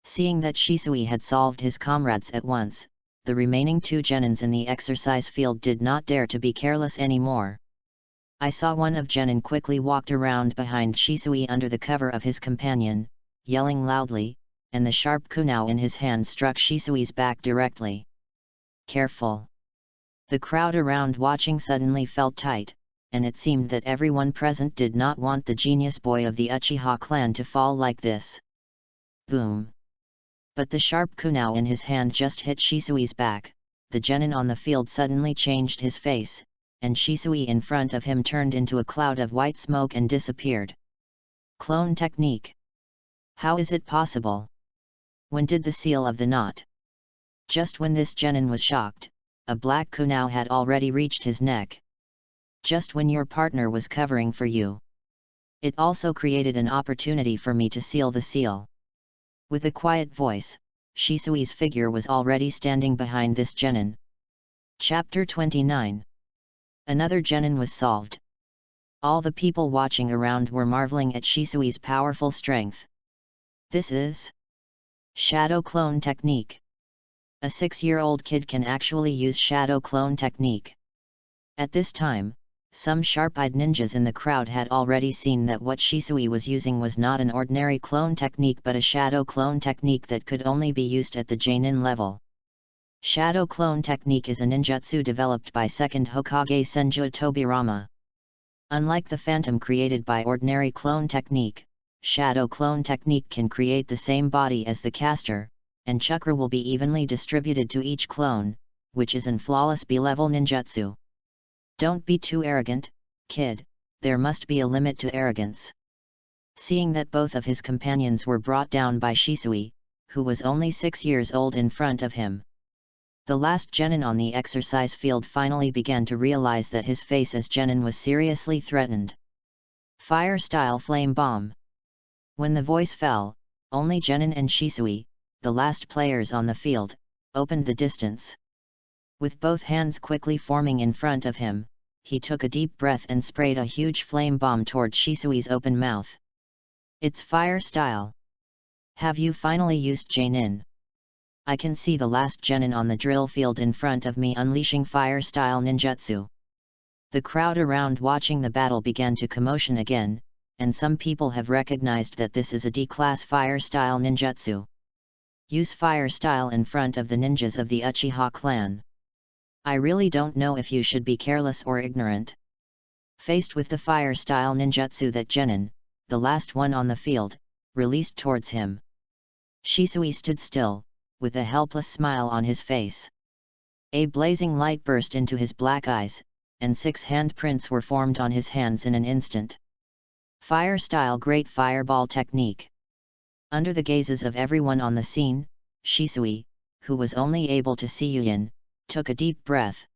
Seeing that Shisui had solved his comrades at once, the remaining two genins in the exercise field did not dare to be careless anymore. I saw one of genin quickly walked around behind Shisui under the cover of his companion, yelling loudly, and the sharp kunao in his hand struck Shisui's back directly. Careful! The crowd around watching suddenly felt tight, and it seemed that everyone present did not want the genius boy of the Uchiha clan to fall like this. Boom! But the sharp kunao in his hand just hit Shisui's back. The genin on the field suddenly changed his face, and Shisui in front of him turned into a cloud of white smoke and disappeared. Clone technique! How is it possible? When did the seal of the knot? Just when this genin was shocked, a black kunao had already reached his neck. Just when your partner was covering for you. It also created an opportunity for me to seal the seal. With a quiet voice, Shisui's figure was already standing behind this genin. Chapter 29. Another genin was solved. All the people watching around were marveling at Shisui's powerful strength. This is Shadow Clone Technique. A 6-year-old kid can actually use Shadow Clone Technique. At this time, some sharp-eyed ninjas in the crowd had already seen that what Shisui was using was not an ordinary clone technique but a shadow clone technique that could only be used at the Genin level. Shadow clone technique is a ninjutsu developed by second Hokage Senju Tobirama. Unlike the phantom created by ordinary clone technique, shadow clone technique can create the same body as the caster, and chakra will be evenly distributed to each clone, which is an flawless B-level ninjutsu. Don't be too arrogant, kid, there must be a limit to arrogance. Seeing that both of his companions were brought down by Shisui, who was only 6 years old in front of him. The last genin on the exercise field finally began to realize that his face as genin was seriously threatened. Fire-style flame bomb. When the voice fell, only genin and Shisui, the last players on the field, opened the distance. With both hands quickly forming in front of him, he took a deep breath and sprayed a huge flame bomb toward Shisui's open mouth. It's fire style. Have you finally used Genin? I can see the last genin on the drill field in front of me unleashing fire style ninjutsu. The crowd around watching the battle began to commotion again, and some people have recognized that this is a D-class fire style ninjutsu. Use fire style in front of the ninjas of the Uchiha clan. I really don't know if you should be careless or ignorant. Faced with the fire-style ninjutsu that genin, the last one on the field, released towards him. Shisui stood still, with a helpless smile on his face. A blazing light burst into his black eyes, and 6 handprints were formed on his hands in an instant. Fire-style Great Fireball Technique. Under the gazes of everyone on the scene, Shisui, who was only able to see Yuyin, took a deep breath.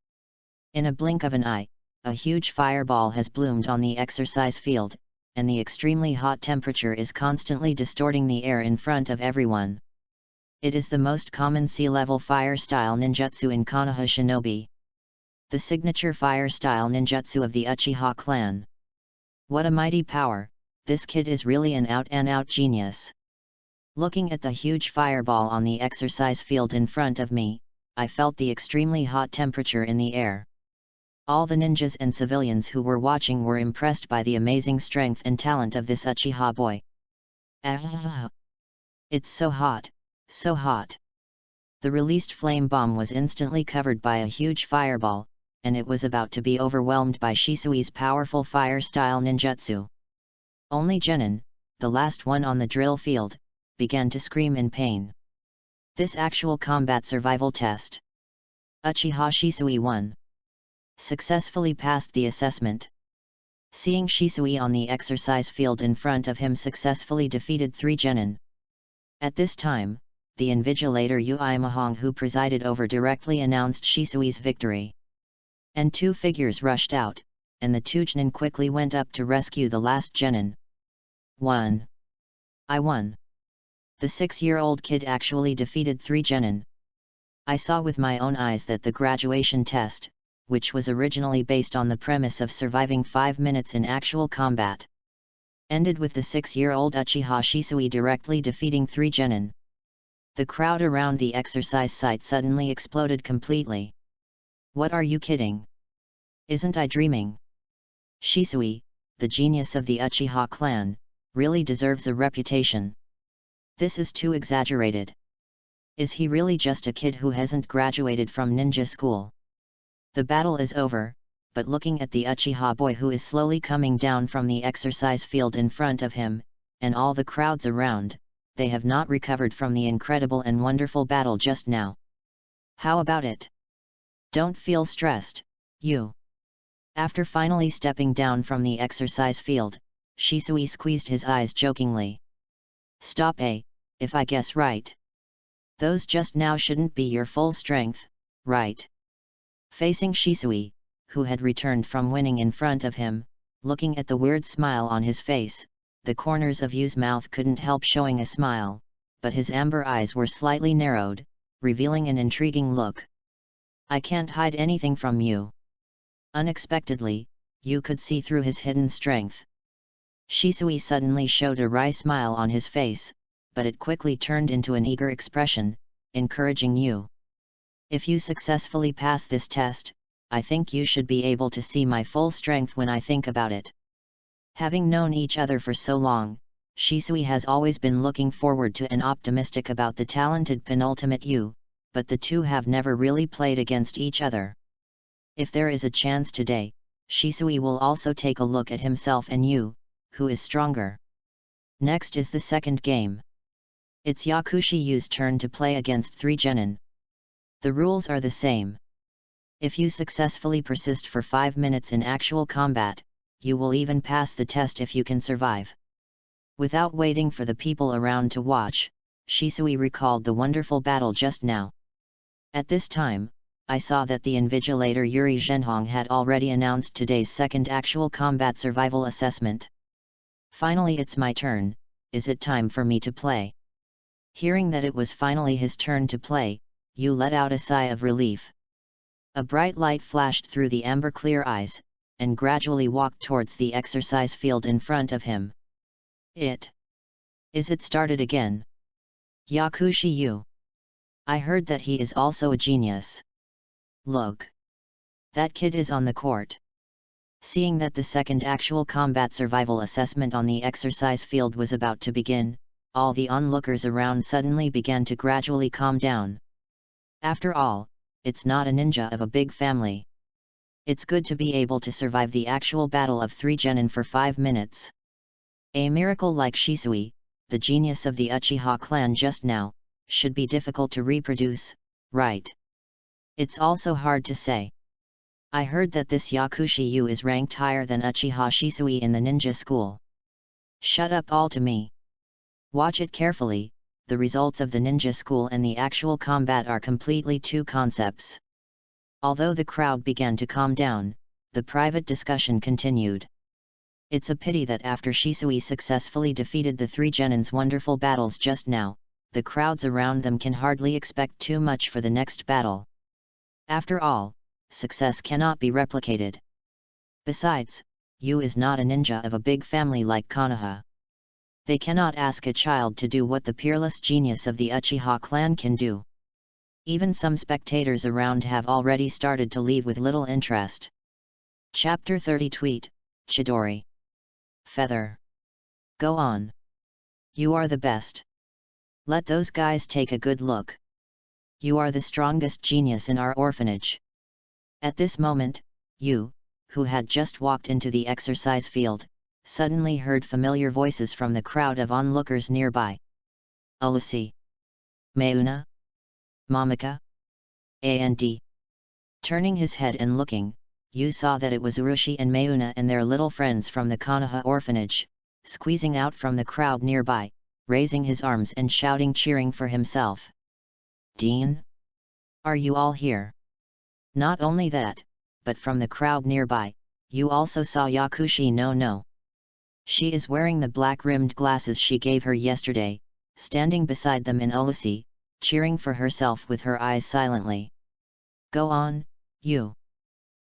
In a blink of an eye, a huge fireball has bloomed on the exercise field, and the extremely hot temperature is constantly distorting the air in front of everyone. It is the most common sea-level fire-style ninjutsu in Konoha Shinobi. The signature fire-style ninjutsu of the Uchiha clan. What a mighty power, this kid is really an out-and-out genius. Looking at the huge fireball on the exercise field in front of me, I felt the extremely hot temperature in the air. All the ninjas and civilians who were watching were impressed by the amazing strength and talent of this Uchiha boy. It's so hot, so hot. The released flame bomb was instantly covered by a huge fireball, and it was about to be overwhelmed by Shisui's powerful fire-style ninjutsu. Only Genin, the last one on the drill field, began to scream in pain. This actual combat survival test. Uchiha Shisui 1. Successfully passed the assessment. Seeing Shisui on the exercise field in front of him successfully defeated 3 genin. At this time, the invigilator Ui Mahong who presided over directly announced Shisui's victory. And 2 figures rushed out, and the 2 genin quickly went up to rescue the last genin. 1. I won. The 6-year-old kid actually defeated 3 genin. I saw with my own eyes that the graduation test, which was originally based on the premise of surviving 5 minutes in actual combat, ended with the 6-year-old Uchiha Shisui directly defeating 3 genin. The crowd around the exercise site suddenly exploded completely. What are you kidding? Isn't I dreaming? Shisui, the genius of the Uchiha clan, really deserves a reputation. This is too exaggerated. Is he really just a kid who hasn't graduated from ninja school? The battle is over, but looking at the Uchiha boy who is slowly coming down from the exercise field in front of him, and all the crowds around, they have not recovered from the incredible and wonderful battle just now. How about it? Don't feel stressed, you. After finally stepping down from the exercise field, Shisui squeezed his eyes jokingly. Stop if I guess right. Those just now shouldn't be your full strength, right? Facing Shisui, who had returned from winning in front of him, Looking at the weird smile on his face, the corners of Yu's mouth couldn't help showing a smile, but his amber eyes were slightly narrowed, revealing an intriguing look. I can't hide anything from you. Unexpectedly, Yu could see through his hidden strength. Shisui suddenly showed a wry smile on his face, but it quickly turned into an eager expression, encouraging Yu. If you successfully pass this test, I think you should be able to see my full strength when I think about it. Having known each other for so long, Shisui has always been looking forward to and optimistic about the talented penultimate Yu, but the two have never really played against each other. If there is a chance today, Shisui will also take a look at himself and Yu, who is stronger. Next is the second game. It's Yakushi Yu's turn to play against 3 genin. The rules are the same. If you successfully persist for 5 minutes in actual combat, you will even pass the test if you can survive. Without waiting for the people around to watch, Shisui recalled the wonderful battle just now. At this time, I saw that the invigilator Yuri Zhenhong had already announced today's second actual combat survival assessment. Finally, it's my turn. Is it time for me to play? Hearing that it was finally his turn to play, Yu let out a sigh of relief. A bright light flashed through the amber-clear eyes, and gradually walked towards the exercise field in front of him. Is it started again? Yakushi Yu. I heard that he is also a genius. Look. That kid is on the court. Seeing that the second actual combat survival assessment on the exercise field was about to begin, all the onlookers around suddenly began to gradually calm down. After all, it's not a ninja of a big family. It's good to be able to survive the actual battle of 3 genin for 5 minutes. A miracle like Shisui, the genius of the Uchiha clan just now, should be difficult to reproduce, right? It's also hard to say. I heard that this Yakushi Yu is ranked higher than Uchiha Shisui in the ninja school. Shut up all to me. Watch it carefully. The results of the ninja school and the actual combat are completely two concepts. Although the crowd began to calm down, the private discussion continued. It's a pity that after Shisui successfully defeated the 3 genins' wonderful battles just now, the crowds around them can hardly expect too much for the next battle. After all, success cannot be replicated. Besides, Yu is not a ninja of a big family like Konoha. They cannot ask a child to do what the peerless genius of the Uchiha clan can do. Even some spectators around have already started to leave with little interest. Chapter 30 Tweet, Chidori. Feather. Go on. You are the best. Let those guys take a good look. You are the strongest genius in our orphanage. At this moment, Yu, who had just walked into the exercise field, suddenly heard familiar voices from the crowd of onlookers nearby. Ulusi. Mayuna. Momika. And. Turning his head and looking, Yu saw that it was Urushi and Mayuna and their little friends from the Konoha orphanage, squeezing out from the crowd nearby, raising his arms and shouting, cheering for himself. Dean? Are you all here? Not only that, but from the crowd nearby, Yu also saw Yakushi no. She is wearing the black-rimmed glasses she gave her yesterday, standing beside them in Ulusi, cheering for herself with her eyes silently. Go on, Yu.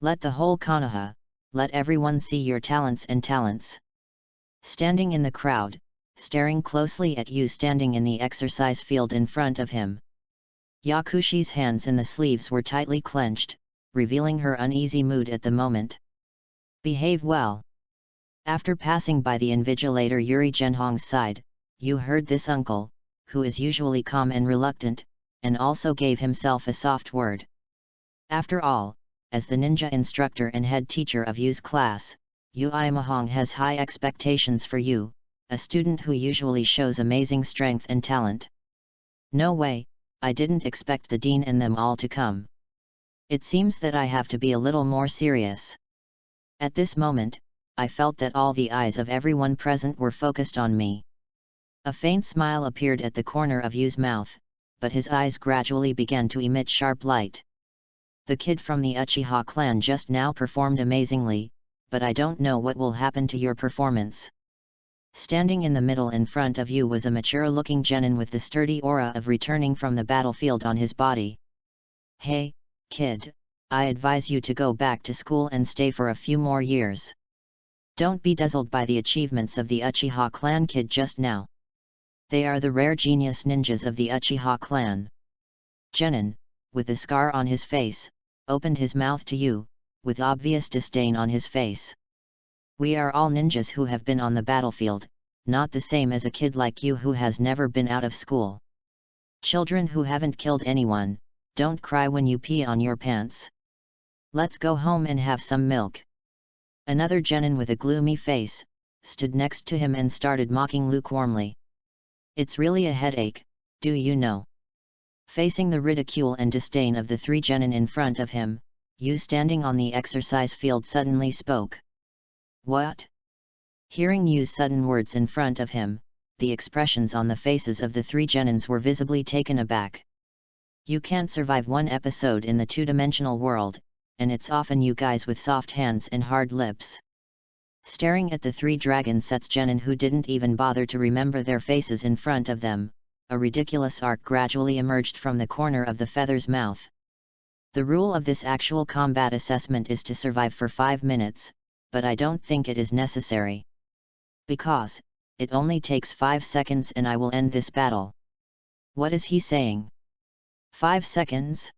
Let the whole Konoha, let everyone see your talents. Standing in the crowd, staring closely at Yu standing in the exercise field in front of him. Yakushi's hands in the sleeves were tightly clenched, revealing her uneasy mood at the moment. Behave well. After passing by the invigilator Yuri Zhenhong's side, Yu heard this uncle, who is usually calm and reluctant, and also gave himself a soft word. After all, as the ninja instructor and head teacher of Yu's class, Yu Imahong has high expectations for Yu, a student who usually shows amazing strength and talent. No way, I didn't expect the dean and them all to come. It seems that I have to be a little more serious. At this moment, I felt that all the eyes of everyone present were focused on me. A faint smile appeared at the corner of Yu's mouth, but his eyes gradually began to emit sharp light. The kid from the Uchiha clan just now performed amazingly, but I don't know what will happen to your performance. Standing in the middle in front of you was a mature-looking genin with the sturdy aura of returning from the battlefield on his body. Hey, kid, I advise you to go back to school and stay for a few more years. Don't be dazzled by the achievements of the Uchiha clan kid just now. They are the rare genius ninjas of the Uchiha clan. Genin, with the scar on his face, opened his mouth to you, with obvious disdain on his face. We are all ninjas who have been on the battlefield, not the same as a kid like you who has never been out of school. Children who haven't killed anyone, don't cry when you pee on your pants. Let's go home and have some milk. Another genin with a gloomy face, stood next to him and started mocking lukewarmly. It's really a headache, do you know? Facing the ridicule and disdain of the three genin in front of him, Yu standing on the exercise field suddenly spoke. What? Hearing Yu's sudden words in front of him, the expressions on the faces of the three genins were visibly taken aback. You can't survive one episode in the two-dimensional world, and it's often you guys with soft hands and hard lips. Staring at the three dragon sets genin who didn't even bother to remember their faces in front of them, a ridiculous arc gradually emerged from the corner of the feather's mouth. The rule of this actual combat assessment is to survive for 5 minutes, but I don't think it is necessary. Because, it only takes 5 seconds and I will end this battle. What is he saying? 5 seconds?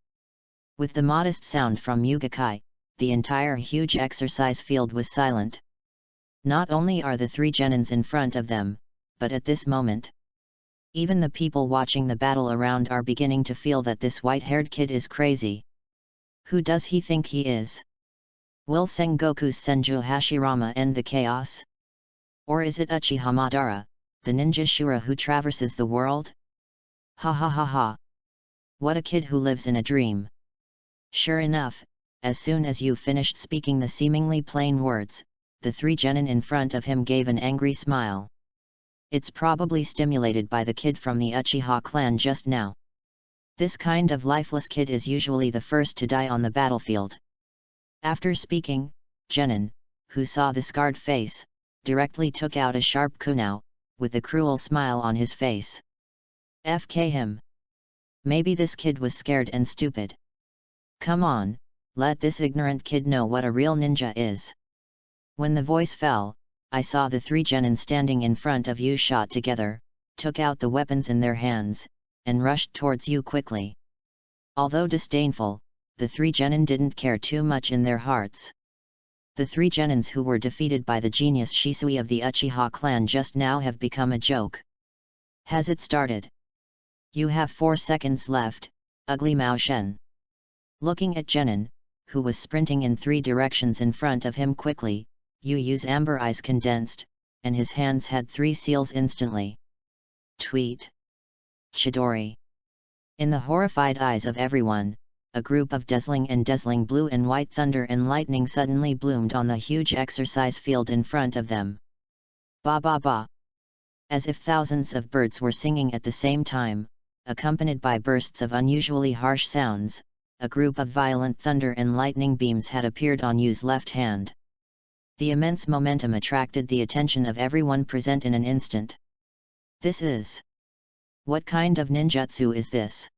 With the modest sound from Yugakai, the entire huge exercise field was silent. Not only are the three genins in front of them, but at this moment, even the people watching the battle around are beginning to feel that this white-haired kid is crazy. Who does he think he is? Will Sengoku's Senju Hashirama end the chaos? Or is it Uchiha Madara, the ninja Shura who traverses the world? Ha ha ha ha! What a kid who lives in a dream! Sure enough, as soon as you finished speaking the seemingly plain words, the three genin in front of him gave an angry smile. It's probably stimulated by the kid from the Uchiha clan just now. This kind of lifeless kid is usually the first to die on the battlefield. After speaking, genin, who saw the scarred face, directly took out a sharp kunao, with a cruel smile on his face. FK him. Maybe this kid was scared and stupid. Come on, let this ignorant kid know what a real ninja is. When the voice fell, I saw the three genin standing in front of you shot together, took out the weapons in their hands, and rushed towards you quickly. Although disdainful, the three genin didn't care too much in their hearts. The three genins who were defeated by the genius Shisui of the Uchiha clan just now have become a joke. Has it started? You have 4 seconds left, ugly Mao Shen. Looking at genin, who was sprinting in 3 directions in front of him quickly, Yu's amber eyes condensed, and his hands had 3 seals instantly. Tweet. Chidori. In the horrified eyes of everyone, a group of dazzling blue and white thunder and lightning suddenly bloomed on the huge exercise field in front of them. Ba ba ba. As if thousands of birds were singing at the same time, accompanied by bursts of unusually harsh sounds, a group of violent thunder and lightning beams had appeared on Yu's left hand. The immense momentum attracted the attention of everyone present in an instant. This is... What kind of ninjutsu is this?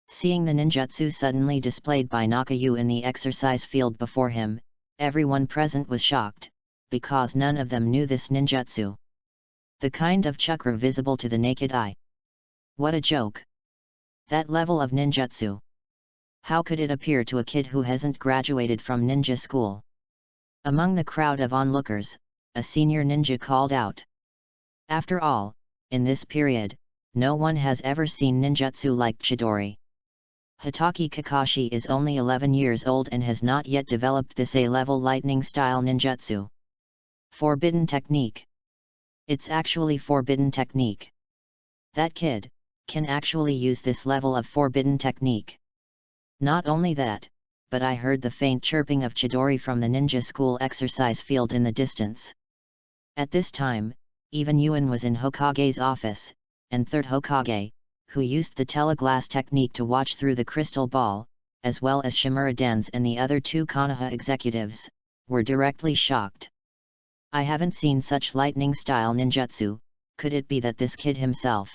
Seeing the ninjutsu suddenly displayed by Nakayu in the exercise field before him, everyone present was shocked, because none of them knew this ninjutsu. The kind of chakra visible to the naked eye. What a joke! That level of ninjutsu! How could it appear to a kid who hasn't graduated from ninja school? Among the crowd of onlookers, a senior ninja called out. After all, in this period, no one has ever seen ninjutsu like Chidori. Hitaki Kakashi is only 11 years old and has not yet developed this A-level lightning-style ninjutsu. Forbidden technique. It's actually forbidden technique. That kid can actually use this level of forbidden technique. Not only that, but I heard the faint chirping of Chidori from the ninja school exercise field in the distance. At this time, even Yuan was in Hokage's office, and third Hokage, who used the teleglass technique to watch through the crystal ball, as well as Shimura Dan's and the other 2 Konoha executives, were directly shocked. I haven't seen such lightning-style ninjutsu. Could it be that this kid himself,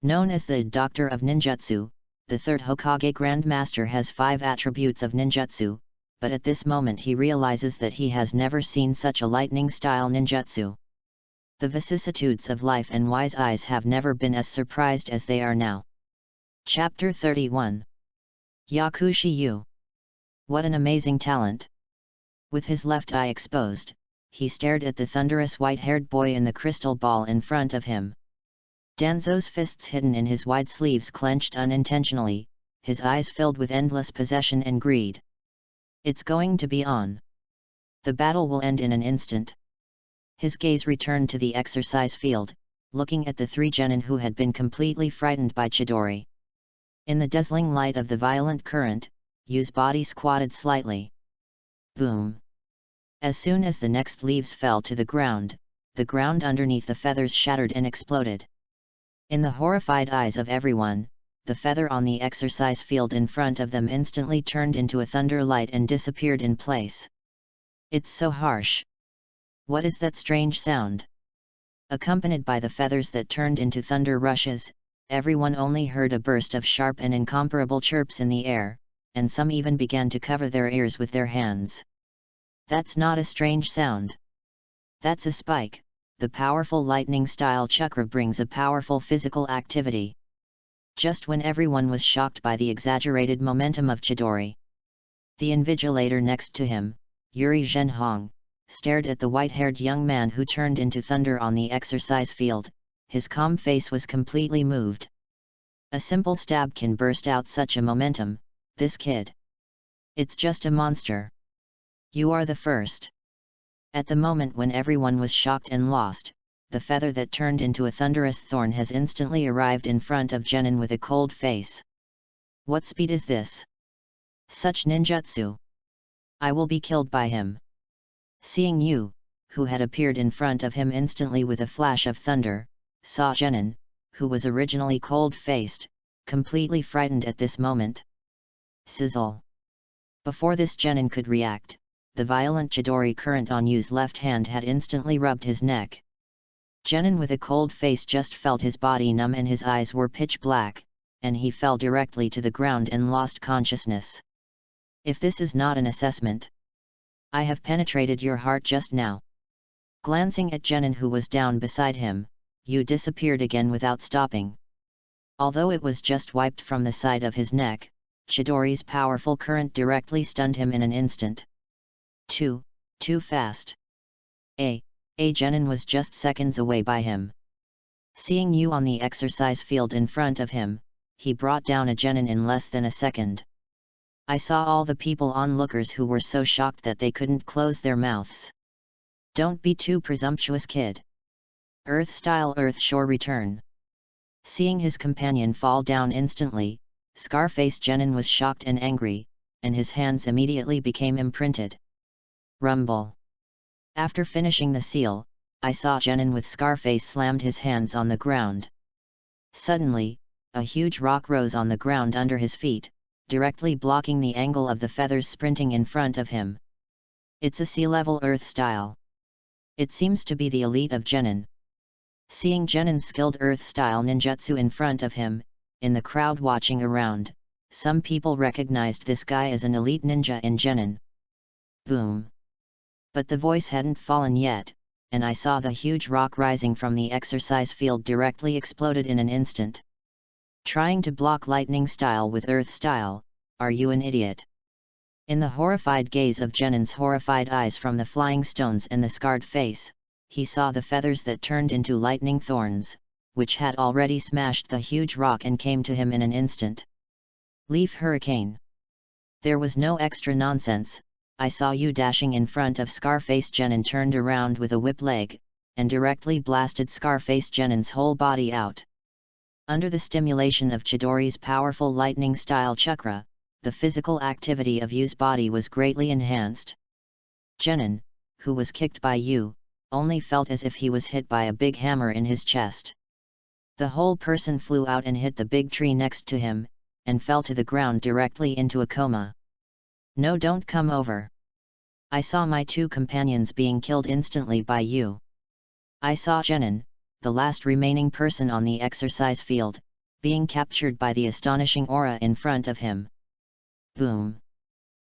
known as the Doctor of Ninjutsu, the third Hokage Grandmaster, has 5 attributes of ninjutsu, but at this moment he realizes that he has never seen such a lightning-style ninjutsu. The vicissitudes of life and wise eyes have never been as surprised as they are now. Chapter 31. Yakushi Yu. What an amazing talent! With his left eye exposed, he stared at the thunderous white-haired boy in the crystal ball in front of him. Danzo's fists hidden in his wide sleeves clenched unintentionally, his eyes filled with endless possession and greed. It's going to be on. The battle will end in an instant. His gaze returned to the exercise field, looking at the 3 genin who had been completely frightened by Chidori. In the dazzling light of the violent current, Yu's body squatted slightly. Boom! As soon as the next leaves fell to the ground underneath the feathers shattered and exploded. In the horrified eyes of everyone, the feather on the exercise field in front of them instantly turned into a thunder light and disappeared in place. It's so harsh. What is that strange sound? Accompanied by the feathers that turned into thunder rushes, everyone only heard a burst of sharp and incomparable chirps in the air, and some even began to cover their ears with their hands. That's not a strange sound. That's a spike. The powerful lightning-style chakra brings a powerful physical activity. Just when everyone was shocked by the exaggerated momentum of Chidori, the invigilator next to him, Yuri Zhenhong, stared at the white-haired young man who turned into thunder on the exercise field. His calm face was completely moved. A simple stab can burst out such a momentum. This kid. It's just a monster. You are the first. At the moment when everyone was shocked and lost, the feather that turned into a thunderous thorn has instantly arrived in front of Genin with a cold face. What speed is this? Such ninjutsu! I will be killed by him. Seeing Yu, who had appeared in front of him instantly with a flash of thunder, saw Genin, who was originally cold-faced, completely frightened at this moment. Sizzle! Before this Genin could react, the violent Chidori current on Yu's left hand had instantly rubbed his neck. Genin with a cold face just felt his body numb and his eyes were pitch black, and he fell directly to the ground and lost consciousness. If this is not an assessment, I have penetrated your heart just now. Glancing at Genin who was down beside him, Yu disappeared again without stopping. Although it was just wiped from the side of his neck, Chidori's powerful current directly stunned him in an instant. Too fast. Genin was just seconds away by him. Seeing Yu on the exercise field in front of him, he brought down a Genin in less than a second. I saw all the people onlookers who were so shocked that they couldn't close their mouths. Don't be too presumptuous, kid. Earth-style Earth-shore return. Seeing his companion fall down instantly, Scarface Genin was shocked and angry, and his hands immediately became imprinted. Rumble. After finishing the seal, I saw Genin with Scarface slammed his hands on the ground. Suddenly, a huge rock rose on the ground under his feet, directly blocking the angle of the feathers sprinting in front of him. It's a sea-level Earth-style. It seems to be the elite of Genin. Seeing Genin's skilled Earth-style ninjutsu in front of him, in the crowd watching around, some people recognized this guy as an elite ninja in Genin. Boom! But the voice hadn't fallen yet, and I saw the huge rock rising from the exercise field directly exploded in an instant. Trying to block lightning style with earth style, are you an idiot? In the horrified gaze of Genin's horrified eyes from the flying stones and the scarred face, he saw the feathers that turned into lightning thorns, which had already smashed the huge rock and came to him in an instant. Leaf hurricane. There was no extra nonsense. I saw you dashing in front of Scarface. Genin turned around with a whip leg, and directly blasted Scarface Genin's whole body out. Under the stimulation of Chidori's powerful lightning-style chakra, the physical activity of Yu's body was greatly enhanced. Genin, who was kicked by Yu, only felt as if he was hit by a big hammer in his chest. The whole person flew out and hit the big tree next to him, and fell to the ground directly into a coma. No, don't come over. I saw my two companions being killed instantly by you. I saw Genin, the last remaining person on the exercise field, being captured by the astonishing aura in front of him. Boom!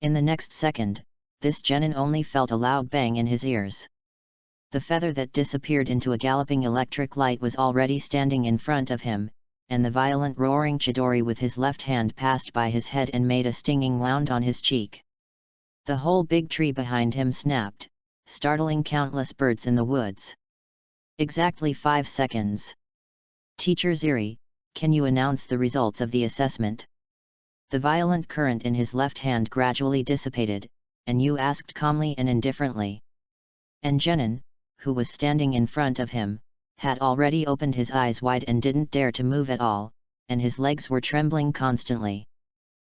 In the next second, this Genin only felt a loud bang in his ears. The feather that disappeared into a galloping electric light was already standing in front of him, and the violent roaring Chidori with his left hand passed by his head and made a stinging wound on his cheek. The whole big tree behind him snapped, startling countless birds in the woods. Exactly 5 seconds. Teacher Ziri, can you announce the results of the assessment? The violent current in his left hand gradually dissipated, and Yu asked calmly and indifferently. And Genin, who was standing in front of him, had already opened his eyes wide and didn't dare to move at all, and his legs were trembling constantly.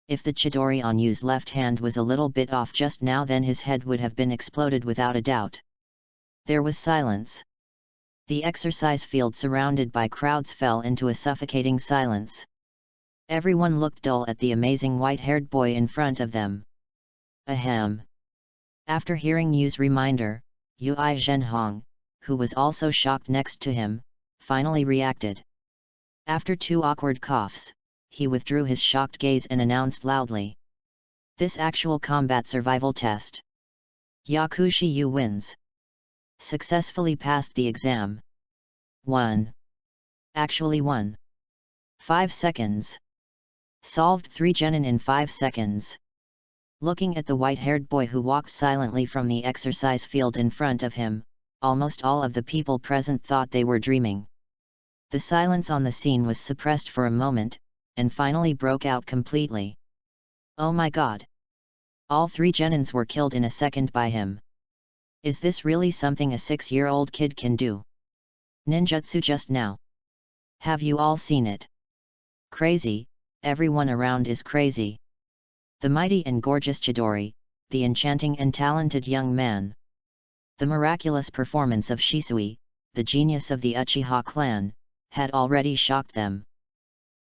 If the Chidori on Yu's left hand was a little bit off just now, then his head would have been exploded without a doubt. There was silence. The exercise field surrounded by crowds fell into a suffocating silence. Everyone looked dull at the amazing white-haired boy in front of them. Ahem. After hearing Yu's reminder, Yu Zhenhong, who was also shocked next to him, finally reacted. After 2 awkward coughs, he withdrew his shocked gaze and announced loudly. This actual combat survival test. Yakushi Yu wins. Successfully passed the exam. 1. Actually won. 5 seconds. Solved 3 genin in 5 seconds. Looking at the white-haired boy who walked silently from the exercise field in front of him, almost all of the people present thought they were dreaming. The silence on the scene was suppressed for a moment, and finally broke out completely. Oh my god! All 3 genins were killed in a second by him. Is this really something a 6-year-old kid can do? Ninjutsu just now. Have you all seen it? Crazy, everyone around is crazy. The mighty and gorgeous Chidori, the enchanting and talented young man. The miraculous performance of Shisui, the genius of the Uchiha clan, had already shocked them.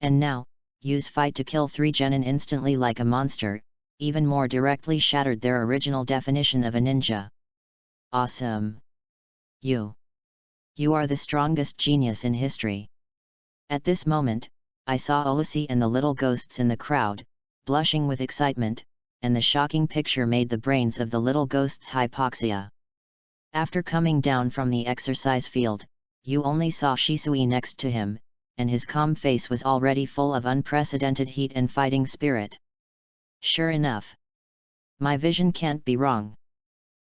And now, Yu's fight to kill 3 genin instantly like a monster, even more directly shattered their original definition of a ninja. Awesome! You are the strongest genius in history. At this moment, I saw Olusi and the little ghosts in the crowd, blushing with excitement, and the shocking picture made the brains of the little ghosts hypoxia. After coming down from the exercise field, you only saw Shisui next to him, and his calm face was already full of unprecedented heat and fighting spirit. Sure enough. My vision can't be wrong.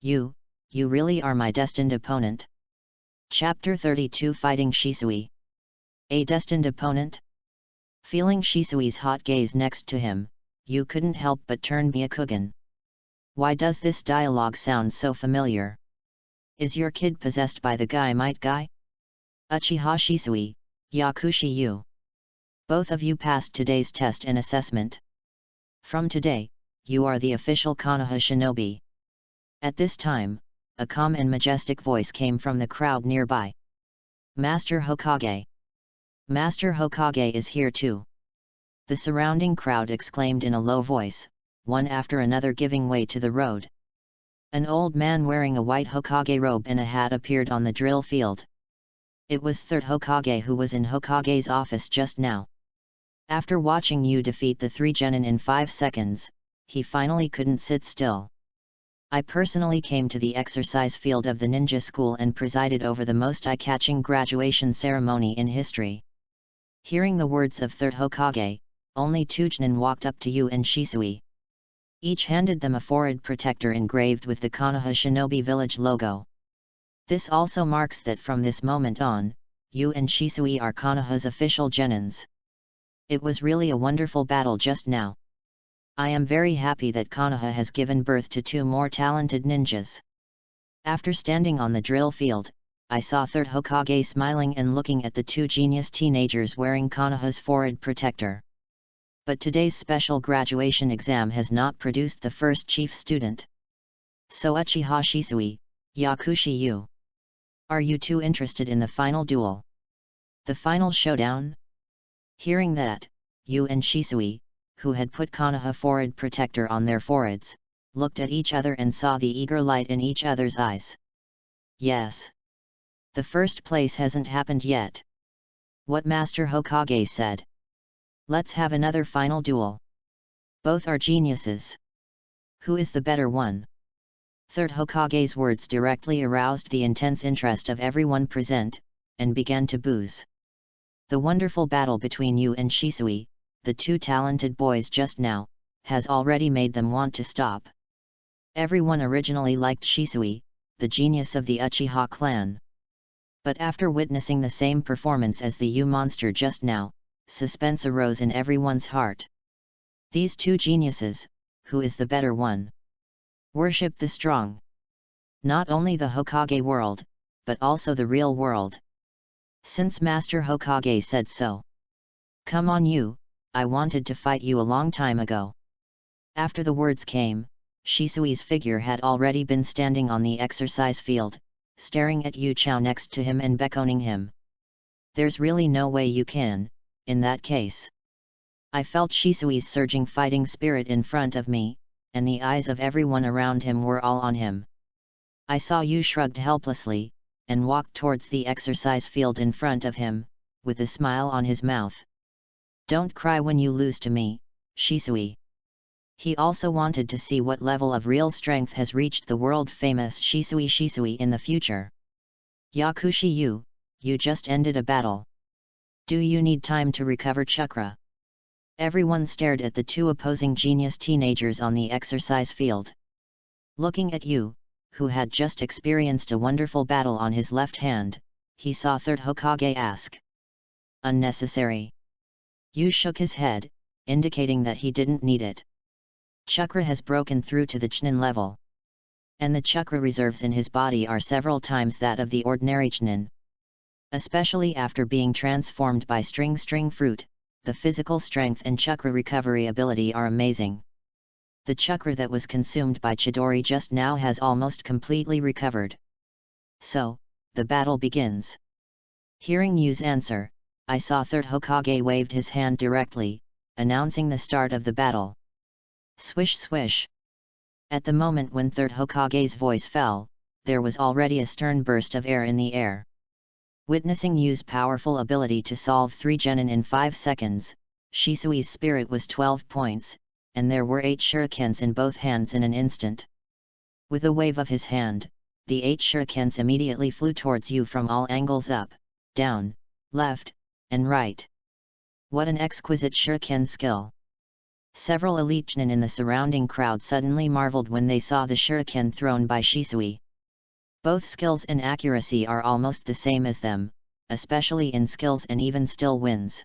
You really are my destined opponent. Chapter 32 Fighting Shisui. A destined opponent? Feeling Shisui's hot gaze next to him, you couldn't help but turn Byakugan. Why does this dialogue sound so familiar? Is your kid possessed by the Might Guy? Uchiha Shisui, Yakushi Yu. Both of you passed today's test and assessment. From today, you are the official Konoha shinobi. At this time, a calm and majestic voice came from the crowd nearby. Master Hokage. Master Hokage is here too. The surrounding crowd exclaimed in a low voice, one after another giving way to the road. An old man wearing a white Hokage robe and a hat appeared on the drill field. It was third Hokage who was in Hokage's office just now. After watching you defeat the 3 genin in 5 seconds, he finally couldn't sit still. I personally came to the exercise field of the ninja school and presided over the most eye-catching graduation ceremony in history. Hearing the words of third Hokage, only 2 genin walked up to you and Shisui. Each handed them a forehead protector engraved with the Konoha Shinobi Village logo. This also marks that from this moment on, you and Shisui are Konoha's official genins. It was really a wonderful battle just now. I am very happy that Konoha has given birth to 2 more talented ninjas. After standing on the drill field, I saw third Hokage smiling and looking at the 2 genius teenagers wearing Konoha's forehead protector. But today's special graduation exam has not produced the first chief student. So Uchiha Shisui, Yakushi Yu. Are you 2 interested in the final duel? The final showdown? Hearing that, you and Shisui, who had put Konoha forehead protector on their foreheads, looked at each other and saw the eager light in each other's eyes. Yes. The first place hasn't happened yet. What Master Hokage said. Let's have another final duel. Both are geniuses. Who is the better one? Third Hokage's words directly aroused the intense interest of everyone present, and began to booze. The wonderful battle between you and Shisui, the two talented boys just now, has already made them want to stop. Everyone originally liked Shisui, the genius of the Uchiha clan. But after witnessing the same performance as the U-monster just now, suspense arose in everyone's heart. These two geniuses, who is the better one? Worship the strong. Not only the Hokage world, but also the real world. Since Master Hokage said so. Come on you, I wanted to fight you a long time ago. After the words came, Shisui's figure had already been standing on the exercise field, staring at Yu Chao next to him and beckoning him. There's really no way you can, in that case. I felt Shisui's surging fighting spirit in front of me, and the eyes of everyone around him were all on him. I saw Yu shrugged helplessly, and walked towards the exercise field in front of him, with a smile on his mouth. Don't cry when you lose to me, Shisui. He also wanted to see what level of real strength has reached the world-famous Shisui in the future. Yakushi you just ended a battle. Do you need time to recover chakra? Everyone stared at the two opposing genius teenagers on the exercise field. Looking at Yu, who had just experienced a wonderful battle on his left hand, he saw Third Hokage ask. Unnecessary. Yu shook his head, indicating that he didn't need it. Chakra has broken through to the Chunin level. And the chakra reserves in his body are several times that of the ordinary Chunin. Especially after being transformed by string fruit, the physical strength and chakra recovery ability are amazing. The chakra that was consumed by Chidori just now has almost completely recovered. So, the battle begins. Hearing Yu's answer, I saw Third Hokage waved his hand directly, announcing the start of the battle. Swish swish. At the moment when Third Hokage's voice fell, there was already a stern burst of air in the air. Witnessing Yu's powerful ability to solve 3 genin in 5 seconds, Shisui's spirit was 12 points, and there were 8 shurikens in both hands in an instant. With a wave of his hand, the 8 shurikens immediately flew towards Yu from all angles up, down, left, and right. What an exquisite shuriken skill! Several elite Chunin in the surrounding crowd suddenly marveled when they saw the shuriken thrown by Shisui. Both skills and accuracy are almost the same as them, especially in skills and even still wins.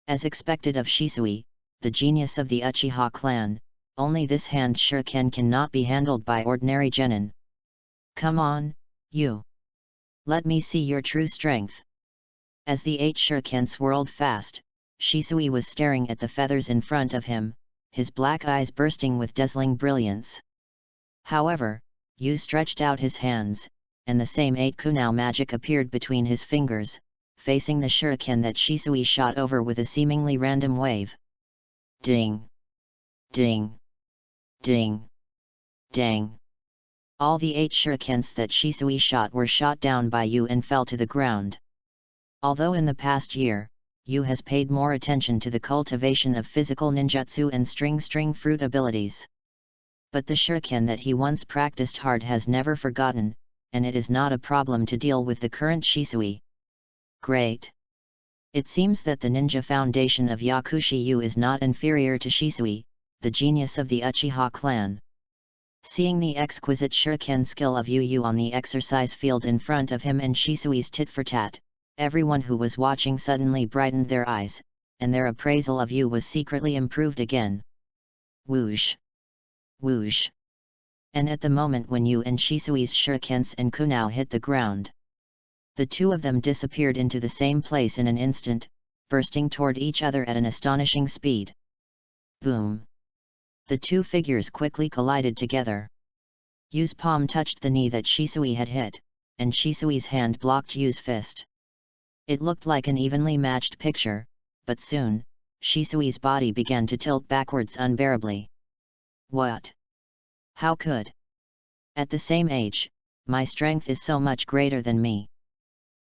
As expected of Shisui, the genius of the Uchiha clan, only this hand shuriken cannot be handled by ordinary genin. Come on, Yu. Let me see your true strength. As the 8 shurikens swirled fast, Shisui was staring at the feathers in front of him, his black eyes bursting with dazzling brilliance. However, Yu stretched out his hands, and the same 8 kunai magic appeared between his fingers, facing the shuriken that Shisui shot over with a seemingly random wave. Ding! Ding! Ding! Dang! All the 8 shurikens that Shisui shot were shot down by Yu and fell to the ground. Although in the past year, Yu has paid more attention to the cultivation of physical ninjutsu and string fruit abilities. But the shuriken that he once practiced hard has never forgotten, and it is not a problem to deal with the current Shisui. Great! It seems that the ninja foundation of Yakushi Yu is not inferior to Shisui, the genius of the Uchiha clan. Seeing the exquisite shuriken skill of Yu on the exercise field in front of him and Shisui's tit-for-tat, everyone who was watching suddenly brightened their eyes, and their appraisal of Yu was secretly improved again. Whoosh! Whoosh! And at the moment when Yu and Shisui's shurikens and kunai hit the ground, the two of them disappeared into the same place in an instant, bursting toward each other at an astonishing speed. Boom! The two figures quickly collided together. Yu's palm touched the knee that Shisui had hit, and Shisui's hand blocked Yu's fist. It looked like an evenly matched picture, but soon, Shisui's body began to tilt backwards unbearably. What? How could? At the same age, my strength is so much greater than me.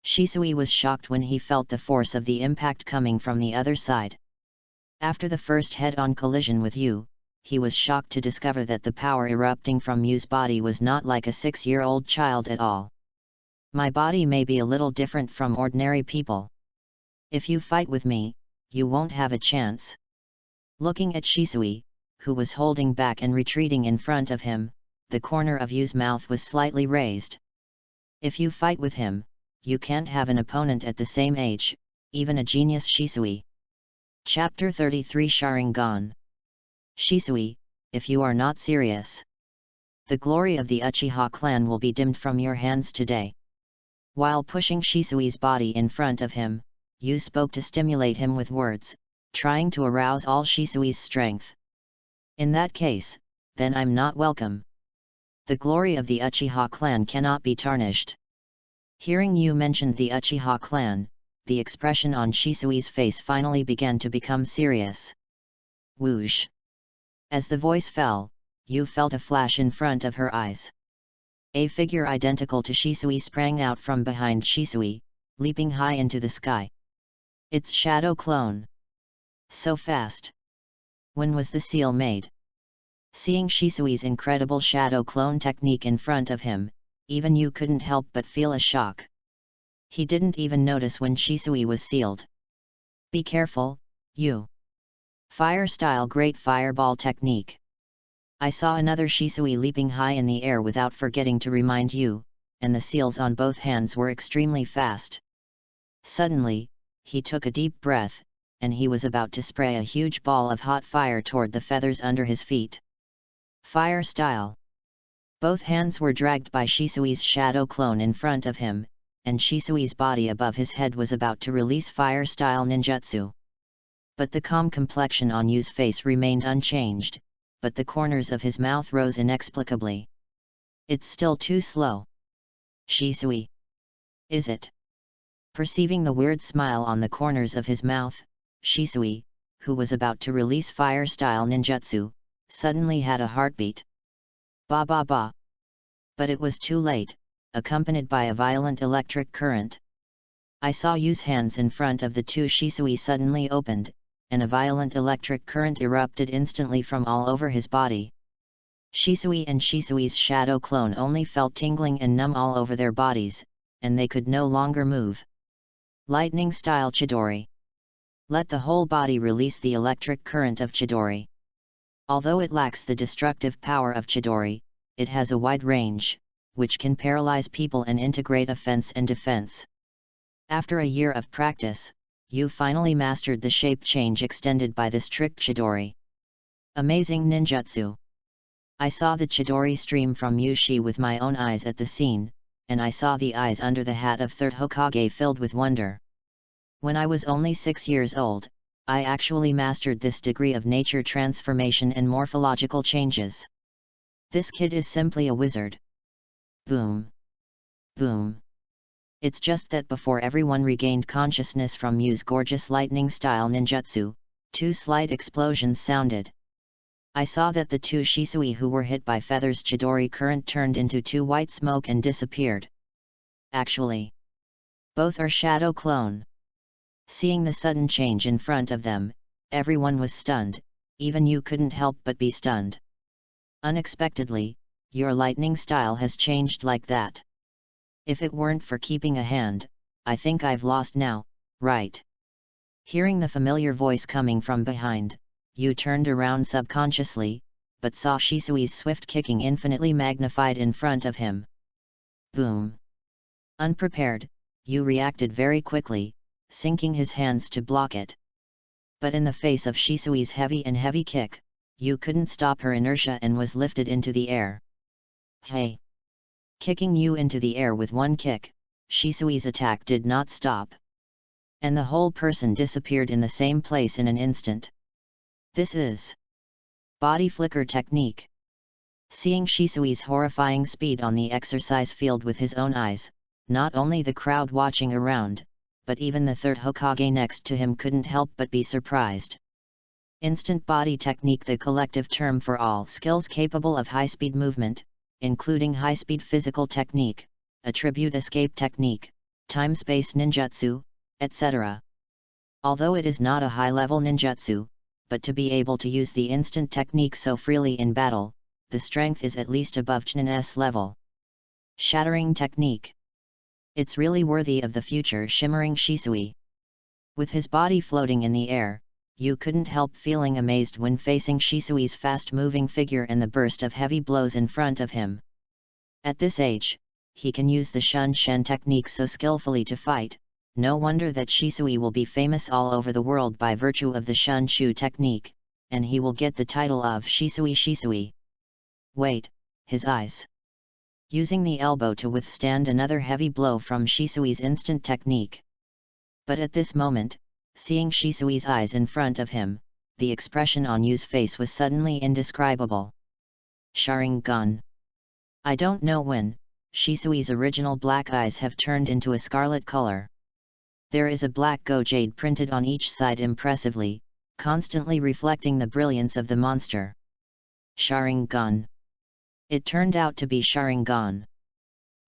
Shisui was shocked when he felt the force of the impact coming from the other side. After the first head-on collision with Yu, he was shocked to discover that the power erupting from Yu's body was not like a 6-year-old child at all. My body may be a little different from ordinary people. If you fight with me, you won't have a chance. Looking at Shisui, who was holding back and retreating in front of him, the corner of Yu's mouth was slightly raised. If you fight with him, you can't have an opponent at the same age, even a genius Shisui. Chapter 33 Sharingan. Shisui, if you are not serious, the glory of the Uchiha clan will be dimmed from your hands today. While pushing Shisui's body in front of him, Yu spoke to stimulate him with words, trying to arouse all Shisui's strength. In that case, then I'm not welcome. The glory of the Uchiha clan cannot be tarnished. Hearing Yu mention the Uchiha clan, the expression on Shisui's face finally began to become serious. Whoosh! As the voice fell, Yu felt a flash in front of her eyes. A figure identical to Shisui sprang out from behind Shisui, leaping high into the sky. Its shadow clone. So fast! When was the seal made? Seeing Shisui's incredible shadow clone technique in front of him, even Yu couldn't help but feel a shock. He didn't even notice when Shisui was sealed. Be careful, Yu. Fire style great fireball technique. I saw another Shisui leaping high in the air without forgetting to remind Yu, and the seals on both hands were extremely fast. Suddenly, he took a deep breath, and he was about to spray a huge ball of hot fire toward the feathers under his feet. Fire style. Both hands were dragged by Shisui's shadow clone in front of him, and Shisui's body above his head was about to release fire style ninjutsu. But the calm complexion on Yu's face remained unchanged, but the corners of his mouth rose inexplicably. It's still too slow. Shisui. Is it? Perceiving the weird smile on the corners of his mouth, Shisui, who was about to release fire style ninjutsu, suddenly had a heartbeat. Ba ba ba. But it was too late, accompanied by a violent electric current. I saw Yu's hands in front of the two Shisui suddenly opened, and a violent electric current erupted instantly from all over his body. Shisui and Shisui's shadow clone only felt tingling and numb all over their bodies, and they could no longer move. Lightning style Chidori. Let the whole body release the electric current of Chidori. Although it lacks the destructive power of Chidori, it has a wide range, which can paralyze people and integrate offense and defense. After a year of practice, Yu finally mastered the shape change extended by this trick Chidori. Amazing ninjutsu! I saw the Chidori stream from Yu-Shi with my own eyes at the scene, and I saw the eyes under the hat of third Hokage filled with wonder. When I was only 6 years old, I actually mastered this degree of nature transformation and morphological changes. This kid is simply a wizard. Boom! Boom! It's just that before everyone regained consciousness from Yu's gorgeous lightning-style ninjutsu, 2 slight explosions sounded. I saw that the 2 Shisui who were hit by Feather's Chidori current turned into 2 white smoke and disappeared. Actually, both are shadow clone. Seeing the sudden change in front of them, everyone was stunned, even Yu couldn't help but be stunned. Unexpectedly, your lightning style has changed like that. If it weren't for keeping a hand, I think I've lost now, right? Hearing the familiar voice coming from behind, Yu turned around subconsciously, but saw Shisui's swift kicking infinitely magnified in front of him. Boom! Unprepared, Yu reacted very quickly, sinking his hands to block it. But in the face of Shisui's heavy kick, Yu couldn't stop her inertia and was lifted into the air. Hey! Kicking Yu into the air with one kick, Shisui's attack did not stop. And the whole person disappeared in the same place in an instant. This is body flicker technique. Seeing Shisui's horrifying speed on the exercise field with his own eyes, not only the crowd watching around, but even the third Hokage next to him couldn't help but be surprised. Instant body technique, the collective term for all skills capable of high-speed movement, including high-speed physical technique, attribute escape technique, time-space ninjutsu, etc. Although it is not a high-level ninjutsu, but to be able to use the instant technique so freely in battle, the strength is at least above Chnin's level. Shattering technique. It's really worthy of the future shimmering Shisui. With his body floating in the air, you couldn't help feeling amazed when facing Shisui's fast-moving figure and the burst of heavy blows in front of him. At this age, he can use the Shun Shen technique so skillfully to fight. No wonder that Shisui will be famous all over the world by virtue of the Shun Shu technique, and he will get the title of Shisui Shisui. Wait, his eyes. Using the elbow to withstand another heavy blow from Shisui's instant technique. But at this moment, seeing Shisui's eyes in front of him, the expression on Yu's face was suddenly indescribable. Sharingan. I don't know when, Shisui's original black eyes have turned into a scarlet color. There is a black gojade printed on each side impressively, constantly reflecting the brilliance of the monster. Sharingan. It turned out to be Sharingan.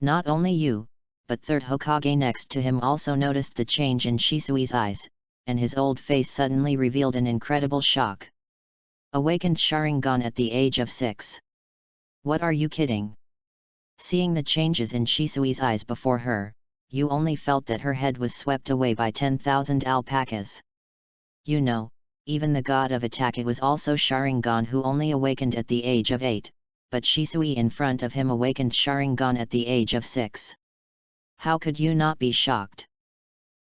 Not only Yu, but third Hokage next to him also noticed the change in Shisui's eyes, and his old face suddenly revealed an incredible shock. Awakened Sharingan at the age of 6. What are you kidding? Seeing the changes in Shisui's eyes before her, Yu only felt that her head was swept away by 10,000 alpacas. You know, even the god of attack, it was also Sharingan who only awakened at the age of 8, but Shisui in front of him awakened Sharingan at the age of 6. How could you not be shocked?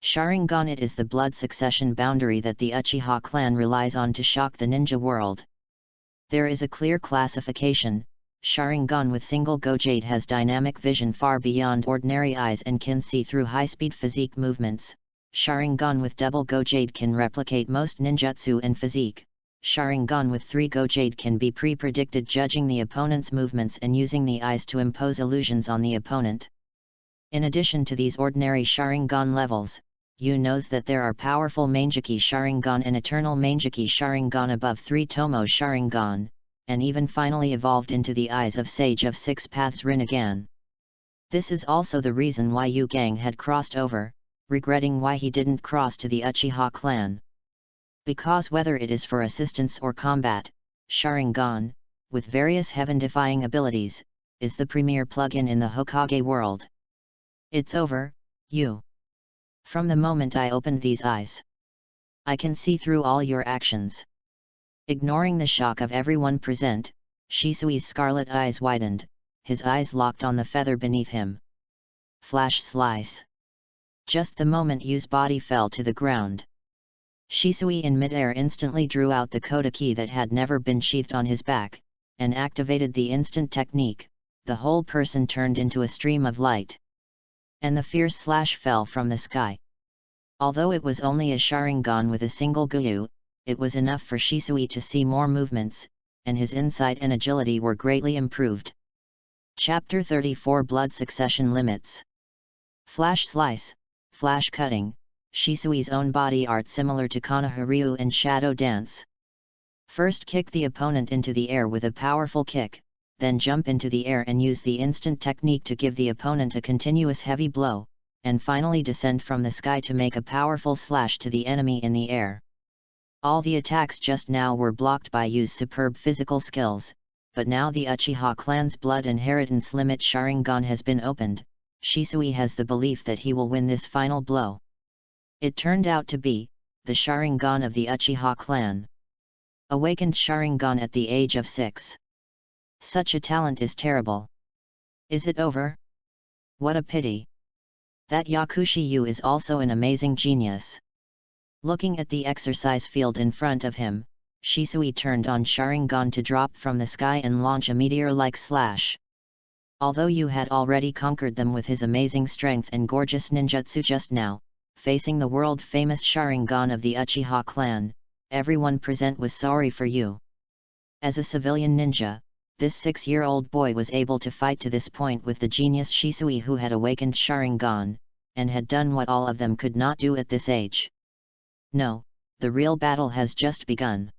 Sharingan, it is the blood succession boundary that the Uchiha clan relies on to shock the ninja world. There is a clear classification. Sharingan with single gojade has dynamic vision far beyond ordinary eyes and can see through high-speed physique movements. Sharingan with double gojade can replicate most ninjutsu and physique. Sharingan with 3 gojade can be pre-predicted, judging the opponent's movements and using the eyes to impose illusions on the opponent. In addition to these ordinary Sharingan levels, Yu knows that there are powerful Mangeki Sharingan and Eternal Mangeki Sharingan above 3 Tomo Sharingan, and even finally evolved into the eyes of Sage of 6 Paths Rinnegan. This is also the reason why Yu Gang had crossed over, regretting why he didn't cross to the Uchiha clan. Because whether it is for assistance or combat, Sharingan, with various heaven-defying abilities, is the premier plugin in the Hokage world. It's over, Yu. From the moment I opened these eyes, I can see through all your actions. Ignoring the shock of everyone present, Shisui's scarlet eyes widened, his eyes locked on the feather beneath him. Flash slice. Just the moment Yu's body fell to the ground, Shisui in midair instantly drew out the Kodaki that had never been sheathed on his back, and activated the instant technique. The whole person turned into a stream of light. And the fierce slash fell from the sky. Although it was only a Sharingan with a single Guyu, it was enough for Shisui to see more movements, and his insight and agility were greatly improved. Chapter 34 Blood Succession Limits. Flash Slice, Flash Cutting, Shisui's own body art similar to Konoha-ryu and Shadow Dance. First kick the opponent into the air with a powerful kick, then jump into the air and use the instant technique to give the opponent a continuous heavy blow, and finally descend from the sky to make a powerful slash to the enemy in the air. All the attacks just now were blocked by Yu's superb physical skills, but now the Uchiha clan's blood inheritance limit Sharingan has been opened. Shisui has the belief that he will win this final blow. It turned out to be the Sharingan of the Uchiha clan. Awakened Sharingan at the age of 6. Such a talent is terrible. Is it over? What a pity. That Yakushi Yu is also an amazing genius. Looking at the exercise field in front of him, Shisui turned on Sharingan to drop from the sky and launch a meteor-like slash. Although Yu had already conquered them with his amazing strength and gorgeous ninjutsu just now, facing the world-famous Sharingan of the Uchiha clan, everyone present was sorry for Yu. As a civilian ninja, this 6-year-old boy was able to fight to this point with the genius Shisui, who had awakened Sharingan, and had done what all of them could not do at this age. No, the real battle has just begun.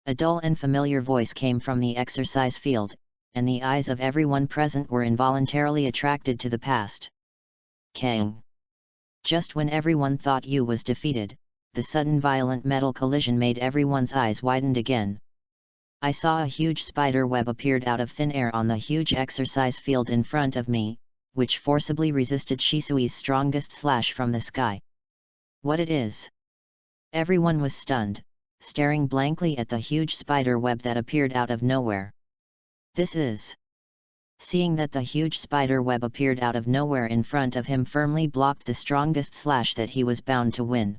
A dull and familiar voice came from the exercise field, and the eyes of everyone present were involuntarily attracted to the past. Kang! Just when everyone thought Yu was defeated, the sudden violent metal collision made everyone's eyes widened again. I saw a huge spider web appeared out of thin air on the huge exercise field in front of me, which forcibly resisted Shisui's strongest slash from the sky. What it is? Everyone was stunned, staring blankly at the huge spider web that appeared out of nowhere. This is... Seeing that the huge spider web appeared out of nowhere in front of him firmly blocked the strongest slash that he was bound to win.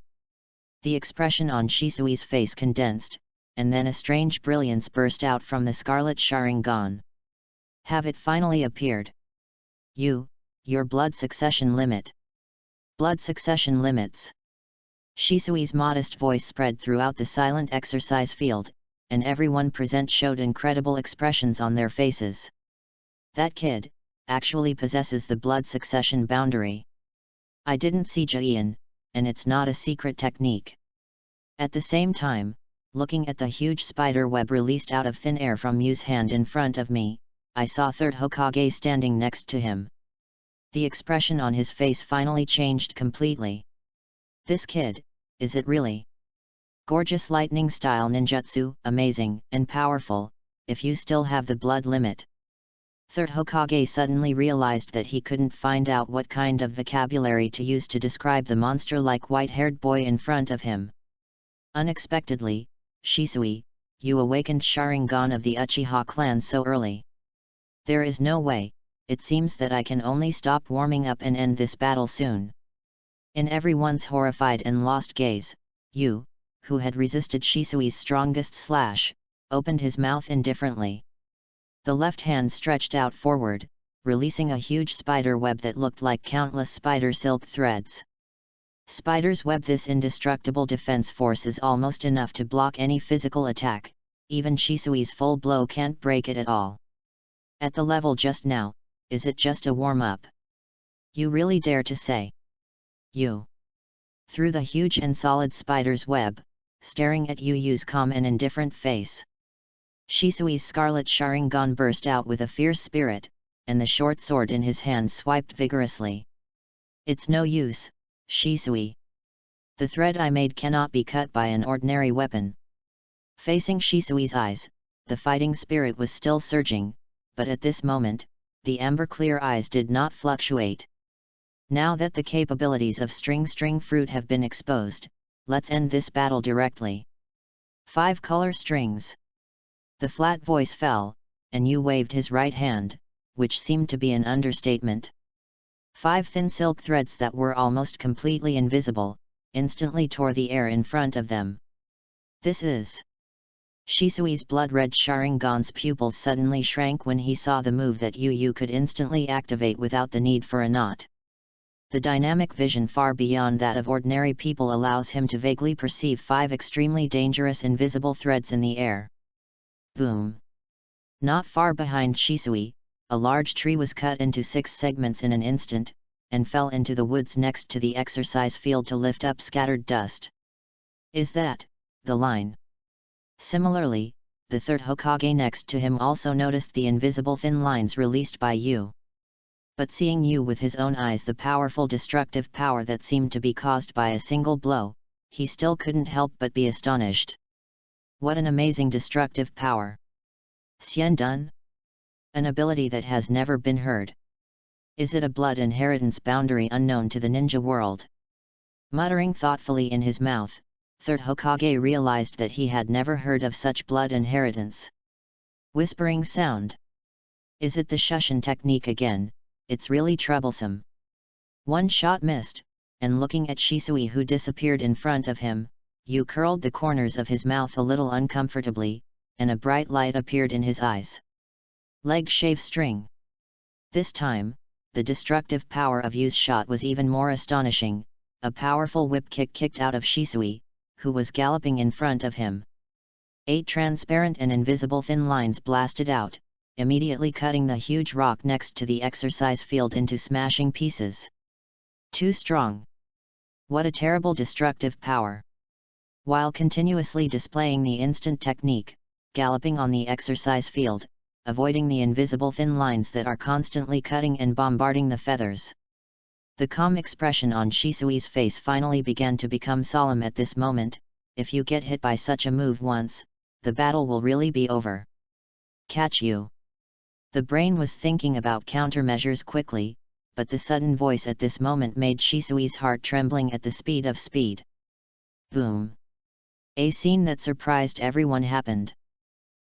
The expression on Shisui's face condensed, and then a strange brilliance burst out from the scarlet Sharingan. Have it finally appeared? Your blood succession limit. Blood succession limits. Shisui's modest voice spread throughout the silent exercise field, and everyone present showed incredible expressions on their faces. That kid actually possesses the blood succession boundary. I didn't see Jian, and it's not a secret technique. At the same time, looking at the huge spider web released out of thin air from Yu's hand in front of me, I saw third Hokage standing next to him. The expression on his face finally changed completely. This kid, is it really? Gorgeous lightning style ninjutsu, amazing and powerful, if you still have the blood limit. Third Hokage suddenly realized that he couldn't find out what kind of vocabulary to use to describe the monster-like white-haired boy in front of him. Unexpectedly, Shisui, you awakened Sharingan of the Uchiha clan so early. There is no way, it seems that I can only stop warming up and end this battle soon. In everyone's horrified and lost gaze, Yu, who had resisted Shisui's strongest slash, opened his mouth indifferently. The left hand stretched out forward, releasing a huge spider web that looked like countless spider silk threads. Spider's web. This indestructible defense force is almost enough to block any physical attack, even Shisui's full blow can't break it at all. At the level just now, is it just a warm-up? You really dare to say? You. Through the huge and solid spider's web, staring at Yu's calm and indifferent face. Shisui's scarlet Sharingan burst out with a fierce spirit, and the short sword in his hand swiped vigorously. It's no use, Shisui. The thread I made cannot be cut by an ordinary weapon. Facing Shisui's eyes, the fighting spirit was still surging, but at this moment, the amber-clear eyes did not fluctuate. Now that the capabilities of string fruit have been exposed, let's end this battle directly. 5 color strings. The flat voice fell, and Yu waved his right hand, which seemed to be an understatement. 5 thin silk threads that were almost completely invisible, instantly tore the air in front of them. This is... Shisui's blood-red Sharingan's pupils suddenly shrank when he saw the move that Yu could instantly activate without the need for a knot. The dynamic vision far beyond that of ordinary people allows him to vaguely perceive 5 extremely dangerous invisible threads in the air. Boom! Not far behind Shisui, a large tree was cut into 6 segments in an instant, and fell into the woods next to the exercise field to lift up scattered dust. Is that the line? Similarly, the third Hokage next to him also noticed the invisible thin lines released by Yu. But seeing Yu with his own eyes, the powerful destructive power that seemed to be caused by a single blow, he still couldn't help but be astonished. What an amazing destructive power! Xian Dun? An ability that has never been heard. Is it a blood inheritance boundary unknown to the ninja world? Muttering thoughtfully in his mouth, third Hokage realized that he had never heard of such blood inheritance. Whispering sound. Is it the Shushin technique again? It's really troublesome. One shot missed, and looking at Shisui who disappeared in front of him, Yu curled the corners of his mouth a little uncomfortably, and a bright light appeared in his eyes. Leg shave string. This time, the destructive power of Yu's shot was even more astonishing. A powerful whip kick kicked out of Shisui, who was galloping in front of him. 8 transparent and invisible thin lines blasted out, immediately cutting the huge rock next to the exercise field into smashing pieces. Too strong. What a terrible destructive power. While continuously displaying the instant technique, galloping on the exercise field, avoiding the invisible thin lines that are constantly cutting and bombarding the feathers. The calm expression on Shisui's face finally began to become solemn at this moment. If you get hit by such a move once, the battle will really be over. Catch you. The brain was thinking about countermeasures quickly, but the sudden voice at this moment made Shisui's heart trembling at the speed of speed. Boom! A scene that surprised everyone happened.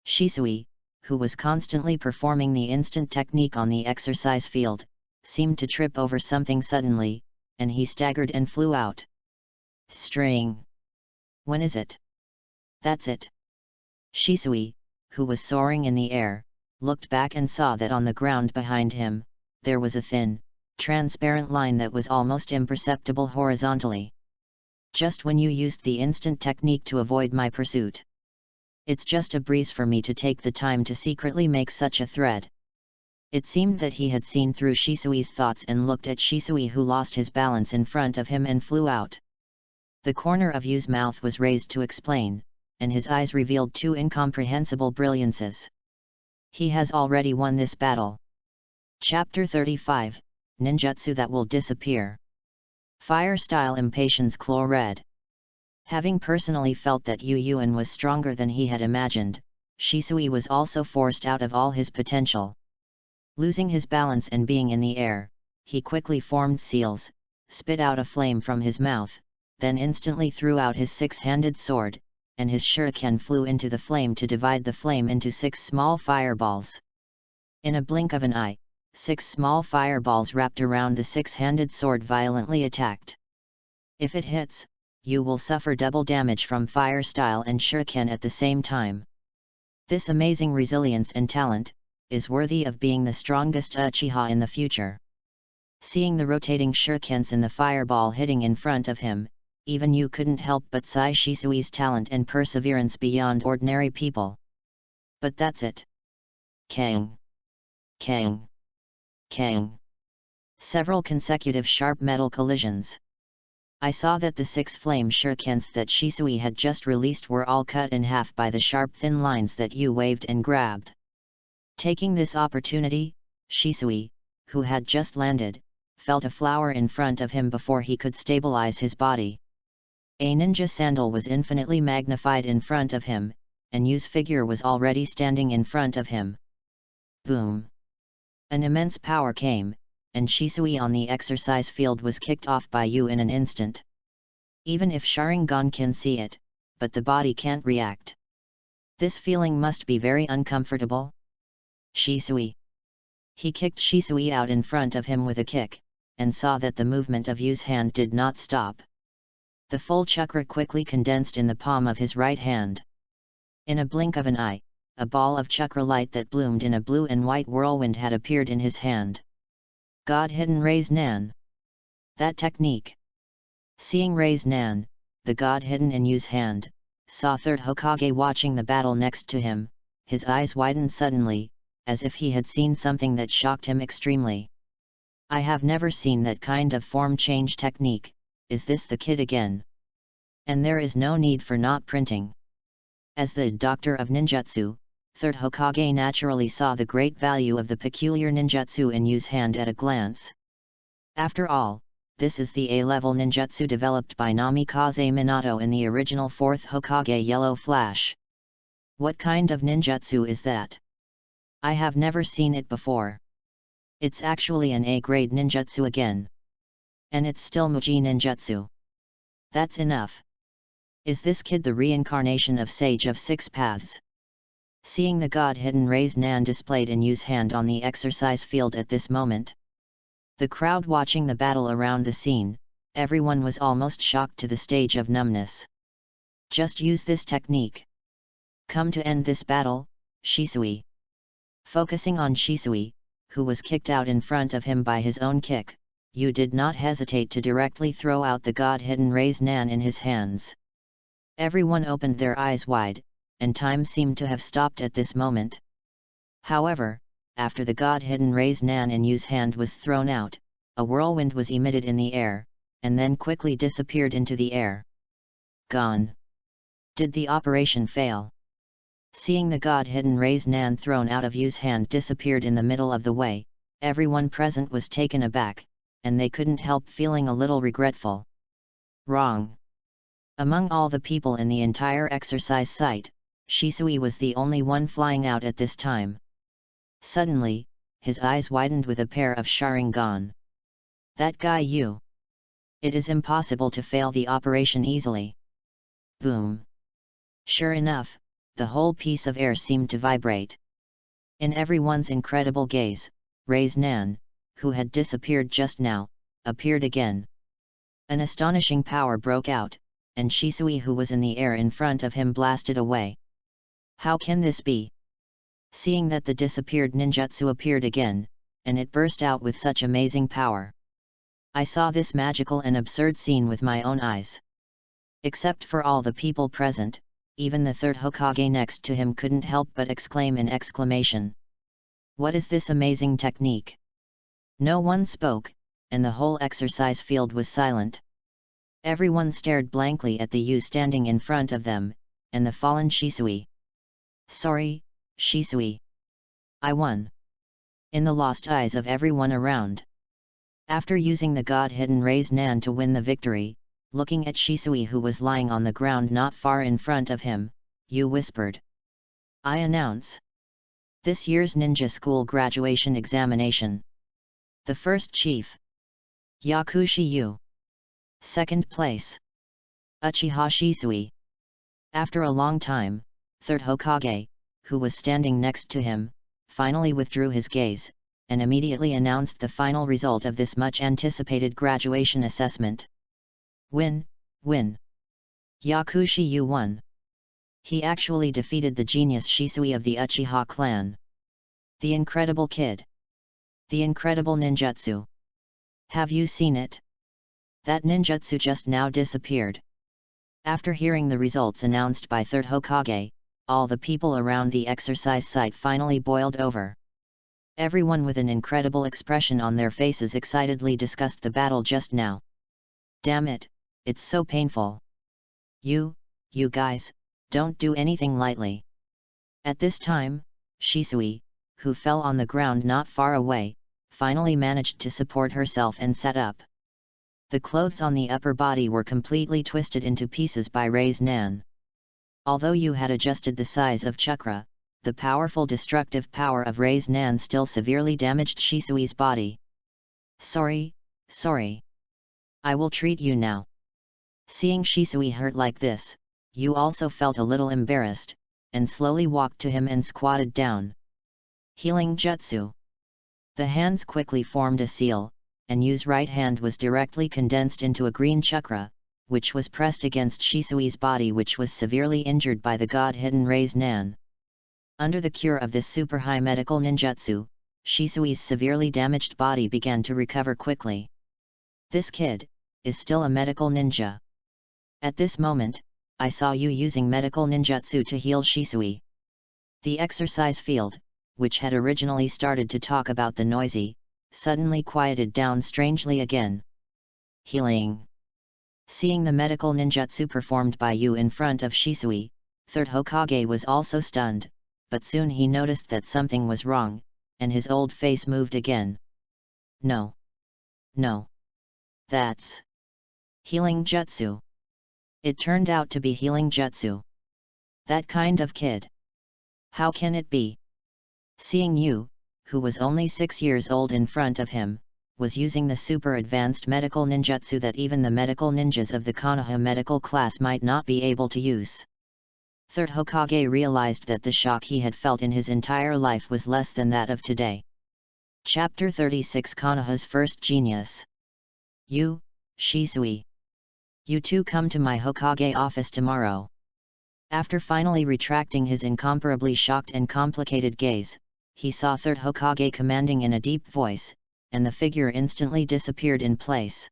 Shisui, who was constantly performing the instant technique on the exercise field, seemed to trip over something suddenly, and he staggered and flew out. String! When is it? That's it. Shisui, who was soaring in the air, looked back and saw that on the ground behind him, there was a thin, transparent line that was almost imperceptible horizontally. Just when you used the instant technique to avoid my pursuit. It's just a breeze for me to take the time to secretly make such a thread. It seemed that he had seen through Shisui's thoughts and looked at Shisui, who lost his balance in front of him and flew out. The corner of Yu's mouth was raised to explain, and his eyes revealed two incomprehensible brilliances. He has already won this battle. Chapter 35, Ninjutsu that will disappear. Fire Style Impatience Claw Red. Having personally felt that Yu Yuan was stronger than he had imagined, Shisui was also forced out of all his potential. Losing his balance and being in the air, he quickly formed seals, spit out a flame from his mouth, then instantly threw out his six-handed sword, and his shuriken flew into the flame to divide the flame into 6 small fireballs. In a blink of an eye, 6 small fireballs wrapped around the six-handed sword violently attacked. If it hits, you will suffer double damage from fire style and shuriken at the same time. This amazing resilience and talent is worthy of being the strongest Uchiha in the future. Seeing the rotating shurikens and the fireball hitting in front of him, even you couldn't help but sigh. Shisui's talent and perseverance beyond ordinary people. But that's it. Kang! Kang! Kang! Several consecutive sharp metal collisions. I saw that the 6 flame shurikens that Shisui had just released were all cut in half by the sharp thin lines that you waved and grabbed. Taking this opportunity, Shisui, who had just landed, felt a flower in front of him before he could stabilize his body. A ninja sandal was infinitely magnified in front of him, and Yu's figure was already standing in front of him. Boom! An immense power came, and Shisui on the exercise field was kicked off by Yu in an instant. Even if Sharingan can see it, but the body can't react. This feeling must be very uncomfortable. Shisui. He kicked Shisui out in front of him with a kick, and saw that the movement of Yu's hand did not stop. The full chakra quickly condensed in the palm of his right hand. In a blink of an eye, a ball of chakra light that bloomed in a blue and white whirlwind had appeared in his hand. God Hidden Raise Nan. That technique. Seeing Raise Nan, the God hidden in Yu's hand, saw Third Hokage watching the battle next to him, his eyes widened suddenly, as if he had seen something that shocked him extremely. I have never seen that kind of form change technique. Is this the kid again? And there is no need for not printing. As the doctor of ninjutsu, Third Hokage naturally saw the great value of the peculiar ninjutsu in Yu's hand at a glance. After all, this is the A-level ninjutsu developed by Namikaze Minato in the original 4th Hokage Yellow Flash. What kind of ninjutsu is that? I have never seen it before. It's actually an A-grade ninjutsu again. And it's still Muji ninjutsu. That's enough. Is this kid the reincarnation of Sage of Six Paths? Seeing the God-hidden Raise Nan displayed in Yu's hand on the exercise field at this moment, the crowd watching the battle around the scene, everyone was almost shocked to the stage of numbness. Just use this technique. Come to end this battle, Shisui. Focusing on Shisui, who was kicked out in front of him by his own kick, Yu did not hesitate to directly throw out the God-hidden Raise Nan in his hands. Everyone opened their eyes wide, and time seemed to have stopped at this moment. However, after the God-hidden Raise Nan in Yu's hand was thrown out, a whirlwind was emitted in the air, and then quickly disappeared into the air. Gone. Did the operation fail? Seeing the god-hidden Rei's Nan thrown out of Yu's hand disappeared in the middle of the way, everyone present was taken aback, and they couldn't help feeling a little regretful. Wrong. Among all the people in the entire exercise site, Shisui was the only one flying out at this time. Suddenly, his eyes widened with a pair of Sharingan. That guy Yu. It is impossible to fail the operation easily. Boom. Sure enough, the whole piece of air seemed to vibrate. In everyone's incredible gaze, Rei's Nan, who had disappeared just now, appeared again. An astonishing power broke out, and Shisui who was in the air in front of him blasted away. How can this be? Seeing that the disappeared ninjutsu appeared again, and it burst out with such amazing power. I saw this magical and absurd scene with my own eyes. Except for all the people present, even the third Hokage next to him couldn't help but exclaim in exclamation. What is this amazing technique? No one spoke, and the whole exercise field was silent. Everyone stared blankly at the Yu standing in front of them, and the fallen Shisui. Sorry, Shisui. I won. In the lost eyes of everyone around. After using the god-hidden Rei's Nan to win the victory, looking at Shisui who was lying on the ground not far in front of him, Yu whispered. I announce. This year's ninja school graduation examination. The first chief. Yakushi Yu. Second place. Uchiha Shisui. After a long time, third Hokage, who was standing next to him, finally withdrew his gaze, and immediately announced the final result of this much-anticipated graduation assessment. Win. Yakushi Yu won. He actually defeated the genius Shisui of the Uchiha clan. The incredible kid. The incredible ninjutsu. Have you seen it? That ninjutsu just now disappeared. After hearing the results announced by third Hokage, all the people around the exercise site finally boiled over. Everyone with an incredible expression on their faces excitedly discussed the battle just now. Damn it, it's so painful. You guys, don't do anything lightly. At this time, Shisui, who fell on the ground not far away, finally managed to support herself and sat up. The clothes on the upper body were completely twisted into pieces by Rei's Nan. Although Yu had adjusted the size of chakra, the powerful destructive power of Rei's Nan still severely damaged Shisui's body. Sorry. I will treat you now. Seeing Shisui hurt like this, Yu also felt a little embarrassed, and slowly walked to him and squatted down. Healing Jutsu. The hands quickly formed a seal, and Yu's right hand was directly condensed into a green chakra, which was pressed against Shisui's body which was severely injured by the god-hidden Rei's Nan. Under the cure of this super high medical ninjutsu, Shisui's severely damaged body began to recover quickly. This kid is still a medical ninja. At this moment, I saw Yu using medical ninjutsu to heal Shisui. The exercise field, which had originally started to talk about the noisy, suddenly quieted down strangely again. Healing. Seeing the medical ninjutsu performed by Yu in front of Shisui, third Hokage was also stunned, but soon he noticed that something was wrong, and his old face moved again. No. That's healing jutsu. It turned out to be healing jutsu. That kind of kid. How can it be? Seeing Yu, who was only 6 years old in front of him, was using the super advanced medical ninjutsu that even the medical ninjas of the Konoha medical class might not be able to use. Third Hokage realized that the shock he had felt in his entire life was less than that of today. Chapter 36 Konoha's First Genius. Yu, Shisui. You two come to my Hokage office tomorrow. After finally retracting his incomparably shocked and complicated gaze, he saw third Hokage commanding in a deep voice, and the figure instantly disappeared in place.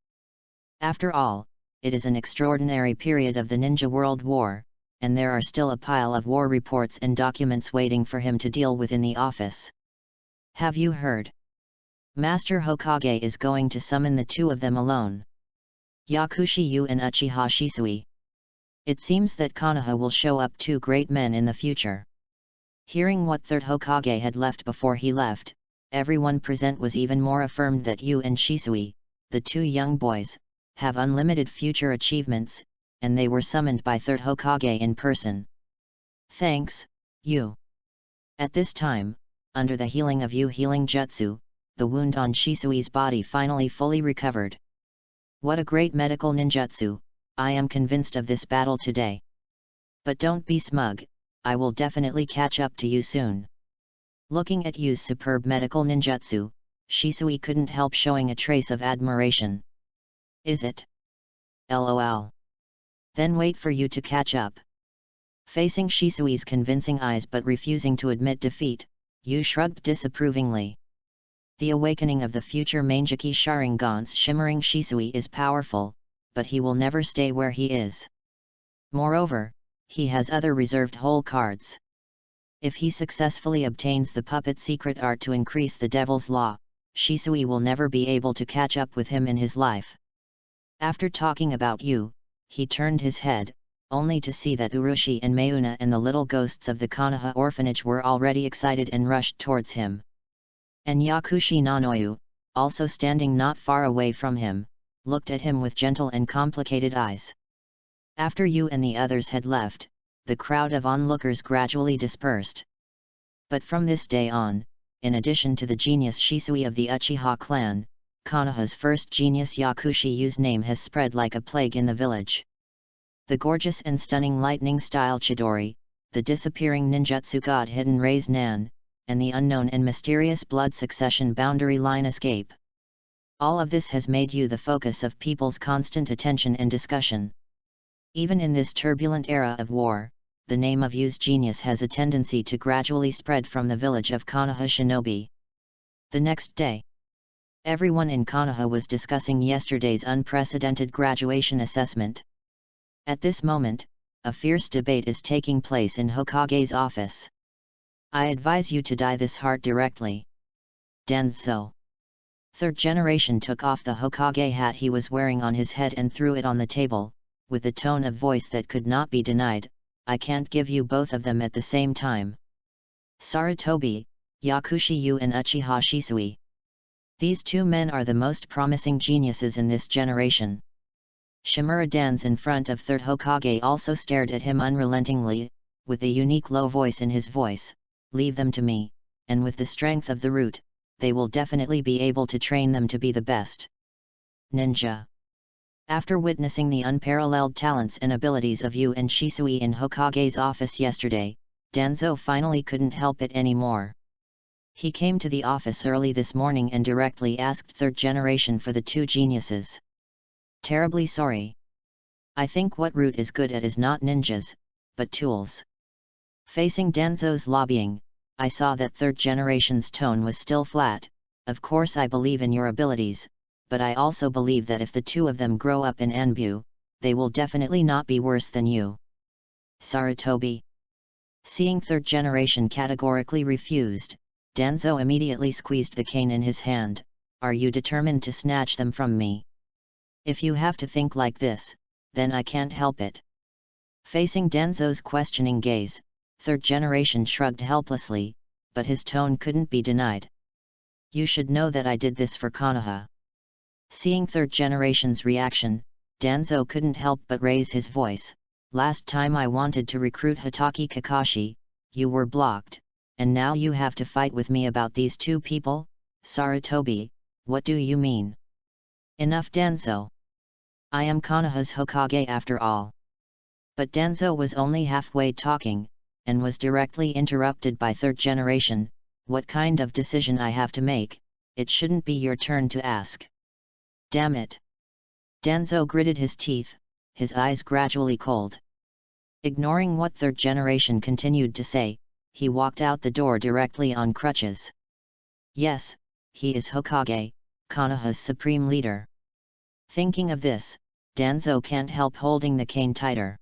After all, it is an extraordinary period of the Ninja World War, and there are still a pile of war reports and documents waiting for him to deal with in the office. Have you heard? Master Hokage is going to summon the two of them alone. Yakushi Yu and Uchiha Shisui. It seems that Konoha will show up 2 great men in the future. Hearing what third Hokage had left before he left, everyone present was even more affirmed that you and Shisui, the 2 young boys, have unlimited future achievements, and they were summoned by third Hokage in person. Thanks, Yu. At this time, under the healing of Yu healing jutsu, the wound on Shisui's body finally fully recovered. What a great medical ninjutsu, I am convinced of this battle today. But don't be smug, I will definitely catch up to you soon. Looking at Yu's superb medical ninjutsu, Shisui couldn't help showing a trace of admiration. Is it? LOL. Then wait for you to catch up. Facing Shisui's convincing eyes but refusing to admit defeat, Yu shrugged disapprovingly. The awakening of the future Manjiki Sharingan's shimmering Shisui is powerful, but he will never stay where he is. Moreover, he has other reserved hole cards. If he successfully obtains the puppet secret art to increase the Devil's Law, Shisui will never be able to catch up with him in his life. After talking about Yu, he turned his head, only to see that Urushi and Mayuna and the little ghosts of the Konoha orphanage were already excited and rushed towards him. And Yakushi Nanoyu, also standing not far away from him, looked at him with gentle and complicated eyes. After Yu and the others had left, the crowd of onlookers gradually dispersed. But from this day on, in addition to the genius Shisui of the Uchiha clan, Konoha's first genius Yakushi Yu's name has spread like a plague in the village. The gorgeous and stunning lightning-style Chidori, the disappearing ninjutsu god Hidden Raise Nan, and the unknown and mysterious blood succession boundary line escape. All of this has made Yu the focus of people's constant attention and discussion. Even in this turbulent era of war, the name of Yu's genius has a tendency to gradually spread from the village of Konoha Shinobi. The next day, everyone in Konoha was discussing yesterday's unprecedented graduation assessment. At this moment, a fierce debate is taking place in Hokage's office. I advise you to dye this heart directly. Danzo. Third generation took off the Hokage hat he was wearing on his head and threw it on the table, with a tone of voice that could not be denied. I can't give you both of them at the same time. Sarutobi, Yakushi Yu and Uchiha Shisui. These 2 men are the most promising geniuses in this generation. Shimura Dans in front of third Hokage also stared at him unrelentingly, with a unique low voice in his voice. Leave them to me, and with the strength of the root, they will definitely be able to train them to be the best. Ninja. After witnessing the unparalleled talents and abilities of Yu and Shisui in Hokage's office yesterday, Danzo finally couldn't help it anymore. He came to the office early this morning and directly asked third generation for the 2 geniuses. Terribly sorry. I think what Root is good at is not ninjas, but tools. Facing Danzo's lobbying, I saw that third generation's tone was still flat. Of course I believe in your abilities, but I also believe that if the 2 of them grow up in Anbu, they will definitely not be worse than you. Sarutobi. Seeing third generation categorically refused, Danzo immediately squeezed the cane in his hand. Are you determined to snatch them from me? If you have to think like this, then I can't help it. Facing Danzo's questioning gaze, third generation shrugged helplessly, but his tone couldn't be denied. You should know that I did this for Konoha. Seeing third generation's reaction, Danzo couldn't help but raise his voice. Last time I wanted to recruit Hatake Kakashi, you were blocked, and now you have to fight with me about these 2 people? Sarutobi, what do you mean? Enough Danzo. I am Konoha's Hokage after all. But Danzo was only halfway talking, and was directly interrupted by third generation. What kind of decision I have to make? It shouldn't be your turn to ask. Damn it. Danzo gritted his teeth, his eyes gradually cold. Ignoring what third generation continued to say, he walked out the door directly on crutches. Yes, he is Hokage, Konoha's supreme leader. Thinking of this, Danzo can't help holding the cane tighter.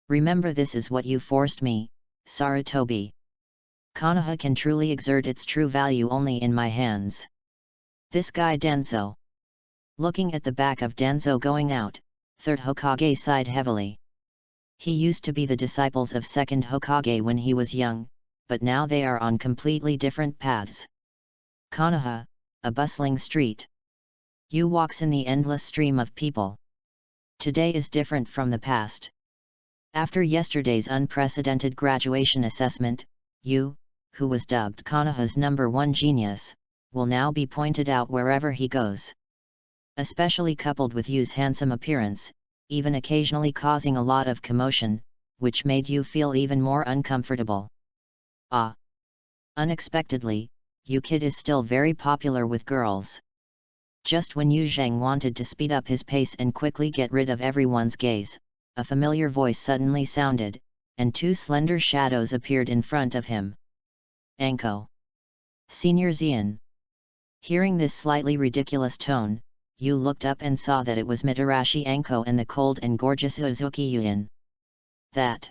Remember, this is what you forced me, Sarutobi. Konoha can truly exert its true value only in my hands. This guy Danzo. Looking at the back of Danzo going out, third Hokage sighed heavily. He used to be the disciples of second Hokage when he was young, but now they are on completely different paths. Konoha, a bustling street. Yu walks in the endless stream of people. Today is different from the past. After yesterday's unprecedented graduation assessment, Yu, who was dubbed Konoha's #1 genius, will now be pointed out wherever he goes. Especially coupled with Yu's handsome appearance, even occasionally causing a lot of commotion, which made Yu feel even more uncomfortable. Unexpectedly, Yu Kid is still very popular with girls. Just when Yu Zheng wanted to speed up his pace and quickly get rid of everyone's gaze, a familiar voice suddenly sounded, and two slender shadows appeared in front of him. Anko. Senior Xian. Hearing this slightly ridiculous tone, Yu looked up and saw that it was Mitarashi Anko and the cold and gorgeous Uzuki Yuin. That.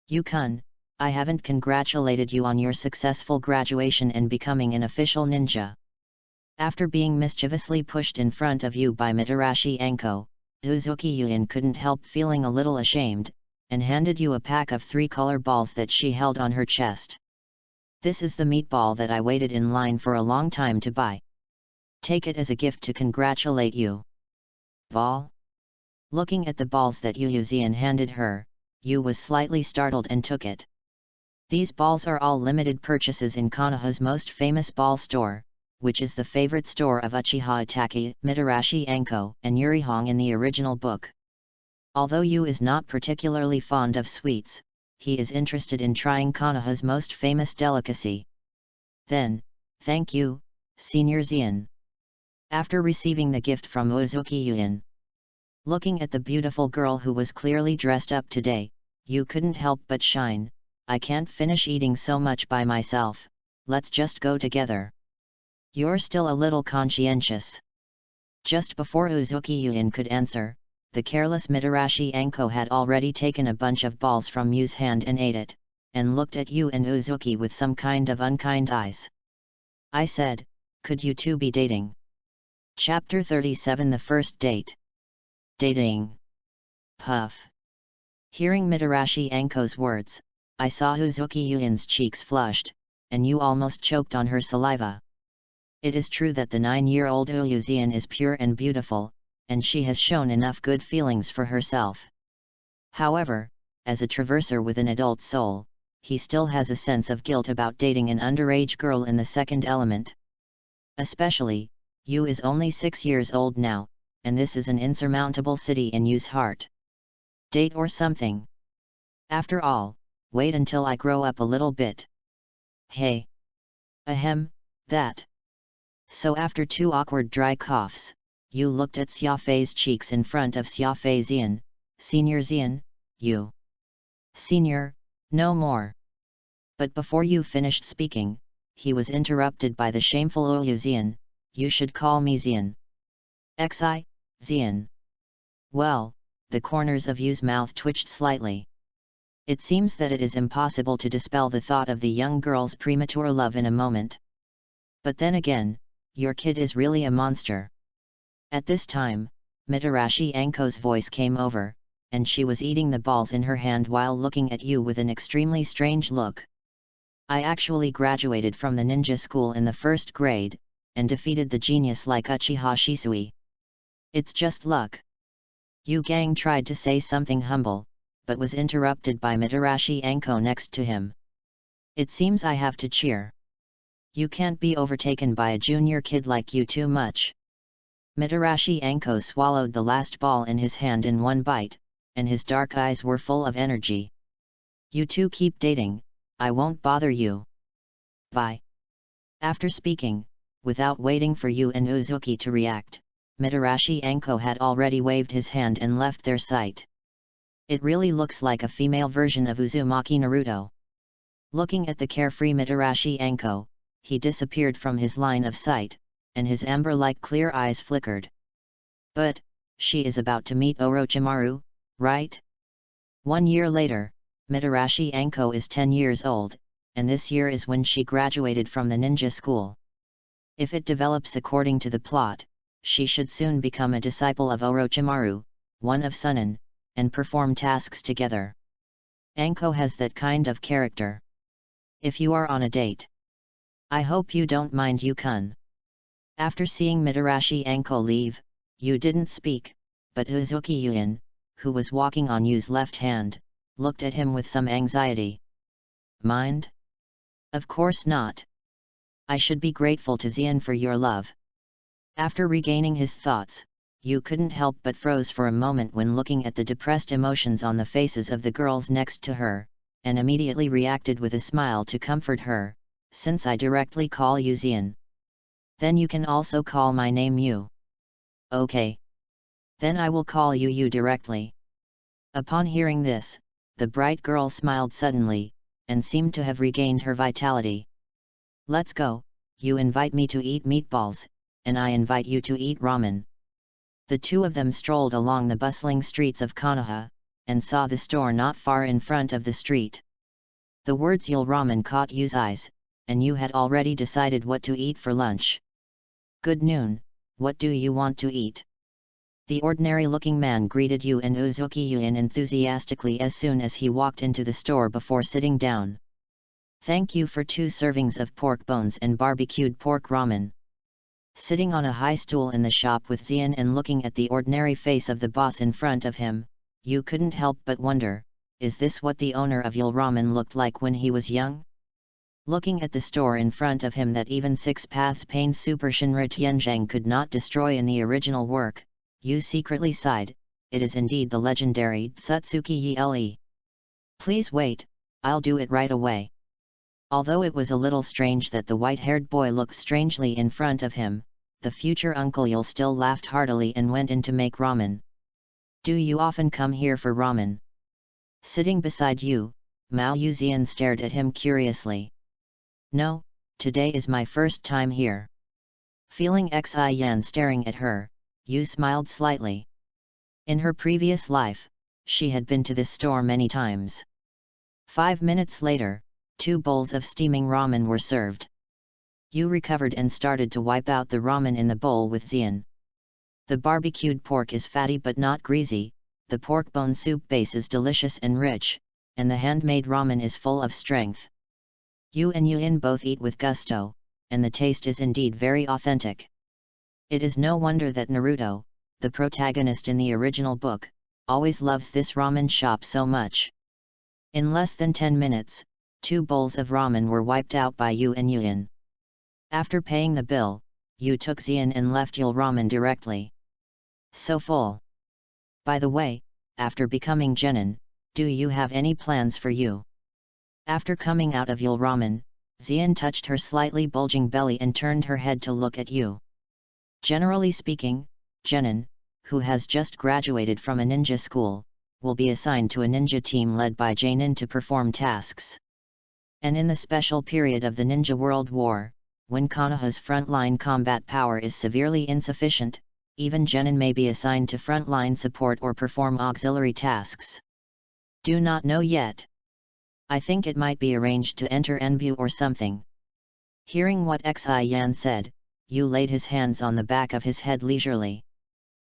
Yu-kun, I haven't congratulated you on your successful graduation and becoming an official ninja. After being mischievously pushed in front of Yu by Mitarashi Anko, Uzuki Yuin couldn't help feeling a little ashamed, and handed Yu a pack of 3 color balls that she held on her chest. This is the meatball that I waited in line for a long time to buy. Take it as a gift to congratulate you. Ball? Looking at the balls that Yu Xian handed her, Yu was slightly startled and took it. These balls are all limited purchases in Konoha's most famous ball store, which is the favorite store of Uchiha Itachi, Mitarashi Anko, and Yurihong in the original book. Although Yu is not particularly fond of sweets, he is interested in trying Konoha's most famous delicacy. Then, thank you, Senior Xian. After receiving the gift from Uzuki Yuin. Looking at the beautiful girl who was clearly dressed up today, Yu couldn't help but shine. I can't finish eating so much by myself, let's just go together. You're still a little conscientious. Just before Uzuki Yuin could answer, the careless Mitarashi Anko had already taken a bunch of balls from Yu's hand and ate it, and looked at Yu and Uzuki with some kind of unkind eyes. I said, could you two be dating? Chapter 37 The First Date. Dating. Puff. Hearing Mitarashi Anko's words, I saw Uzuki Yuin's cheeks flushed, and Yu almost choked on her saliva. It is true that the 9-year-old Yu Xian is pure and beautiful, and she has shown enough good feelings for herself. However, as a traverser with an adult soul, he still has a sense of guilt about dating an underage girl in the second element. Especially, Yu is only 6 years old now, and this is an insurmountable city in Yu's heart. Date or something. After all, wait until I grow up a little bit. Hey. Ahem, that. So after 2 awkward dry coughs, Yu looked at Xiafei's cheeks in front of Xiafei Xian. Senior Xian, Yu. Senior, no more. But before Yu finished speaking, he was interrupted by the shameful Yu Xian. You should call me Xian. Xi, Xian. Well, the corners of Yu's mouth twitched slightly. It seems that it is impossible to dispel the thought of the young girl's premature love in a moment. But then again, your kid is really a monster. At this time, Mitarashi Anko's voice came over, and she was eating the balls in her hand while looking at Yu with an extremely strange look. I actually graduated from the ninja school in the 1st grade, and defeated the genius like Uchiha Shisui. It's just luck. Yu Gang tried to say something humble, but was interrupted by Mitarashi Anko next to him. It seems I have to cheer. You can't be overtaken by a junior kid like you too much. Mitarashi Anko swallowed the last ball in his hand in one bite, and his dark eyes were full of energy. You two keep dating, I won't bother you. Bye. After speaking, without waiting for Yu and Uzuki to react, Mitarashi Anko had already waved his hand and left their sight. It really looks like a female version of Uzumaki Naruto. Looking at the carefree Mitarashi Anko, he disappeared from his line of sight, and his amber-like clear eyes flickered. But, she is about to meet Orochimaru, right? 1 year later, Mitarashi Anko is 10 years old, and this year is when she graduated from the ninja school. If it develops according to the plot, she should soon become a disciple of Orochimaru, one of Sunan, and perform tasks together. Anko has that kind of character. If you are on a date, I hope you don't mind, Yukun. After seeing Mitarashi Anko leave, Yu didn't speak, but Uzuki Yuen, who was walking on Yu's left hand, looked at him with some anxiety. Mind? Of course not. I should be grateful to Xian for your love. After regaining his thoughts, Yu couldn't help but froze for a moment when looking at the depressed emotions on the faces of the girls next to her, and immediately reacted with a smile to comfort her, since I directly call you Xian. Then you can also call my name Yu. Okay. Then I will call you Yu directly. Upon hearing this, the bright girl smiled suddenly, and seemed to have regained her vitality. Let's go, you invite me to eat meatballs, and I invite you to eat ramen. The two of them strolled along the bustling streets of Konoha, and saw the store not far in front of the street. The words "Yul Ramen" caught Yu's eyes, and Yu had already decided what to eat for lunch. Good noon, what do you want to eat? The ordinary-looking man greeted Yu and Uzuki Yuen enthusiastically as soon as he walked into the store before sitting down. Thank you for 2 servings of pork bones and barbecued pork ramen. Sitting on a high stool in the shop with Xian and looking at the ordinary face of the boss in front of him, Yu couldn't help but wonder, is this what the owner of Yul Ramen looked like when he was young? Looking at the store in front of him that even 6 Paths Pain Super Shinra Tianzhang could not destroy in the original work, Yu secretly sighed, it is indeed the legendary Tsutsuki Yele. Please wait, I'll do it right away. Although it was a little strange that the white-haired boy looked strangely in front of him, the future Uncle Yul still laughed heartily and went in to make ramen. Do you often come here for ramen? Sitting beside Yu, Mao Yuzian stared at him curiously. No, today is my first time here. Feeling Xi Yan staring at her, Yu smiled slightly. In her previous life, she had been to this store many times. 5 minutes later, 2 bowls of steaming ramen were served. Yu recovered and started to wipe out the ramen in the bowl with Xian. The barbecued pork is fatty but not greasy, the pork bone soup base is delicious and rich, and the handmade ramen is full of strength. Yu and Yuen both eat with gusto, and the taste is indeed very authentic. It is no wonder that Naruto, the protagonist in the original book, always loves this ramen shop so much. In less than 10 minutes, 2 bowls of ramen were wiped out by Yu and Yuen. After paying the bill, Yu took Xian and left Yul Ramen directly. So full. By the way, after becoming genin, do you have any plans for Yu? After coming out of Yul Ramen, Xian touched her slightly bulging belly and turned her head to look at Yu. Generally speaking, genin, who has just graduated from a ninja school, will be assigned to a ninja team led by Jainin to perform tasks. And in the special period of the Ninja World War, when Konoha's frontline combat power is severely insufficient, even genin may be assigned to frontline support or perform auxiliary tasks. Do not know yet. I think it might be arranged to enter Enbu or something. Hearing what Xi Yan said, Yu laid his hands on the back of his head leisurely.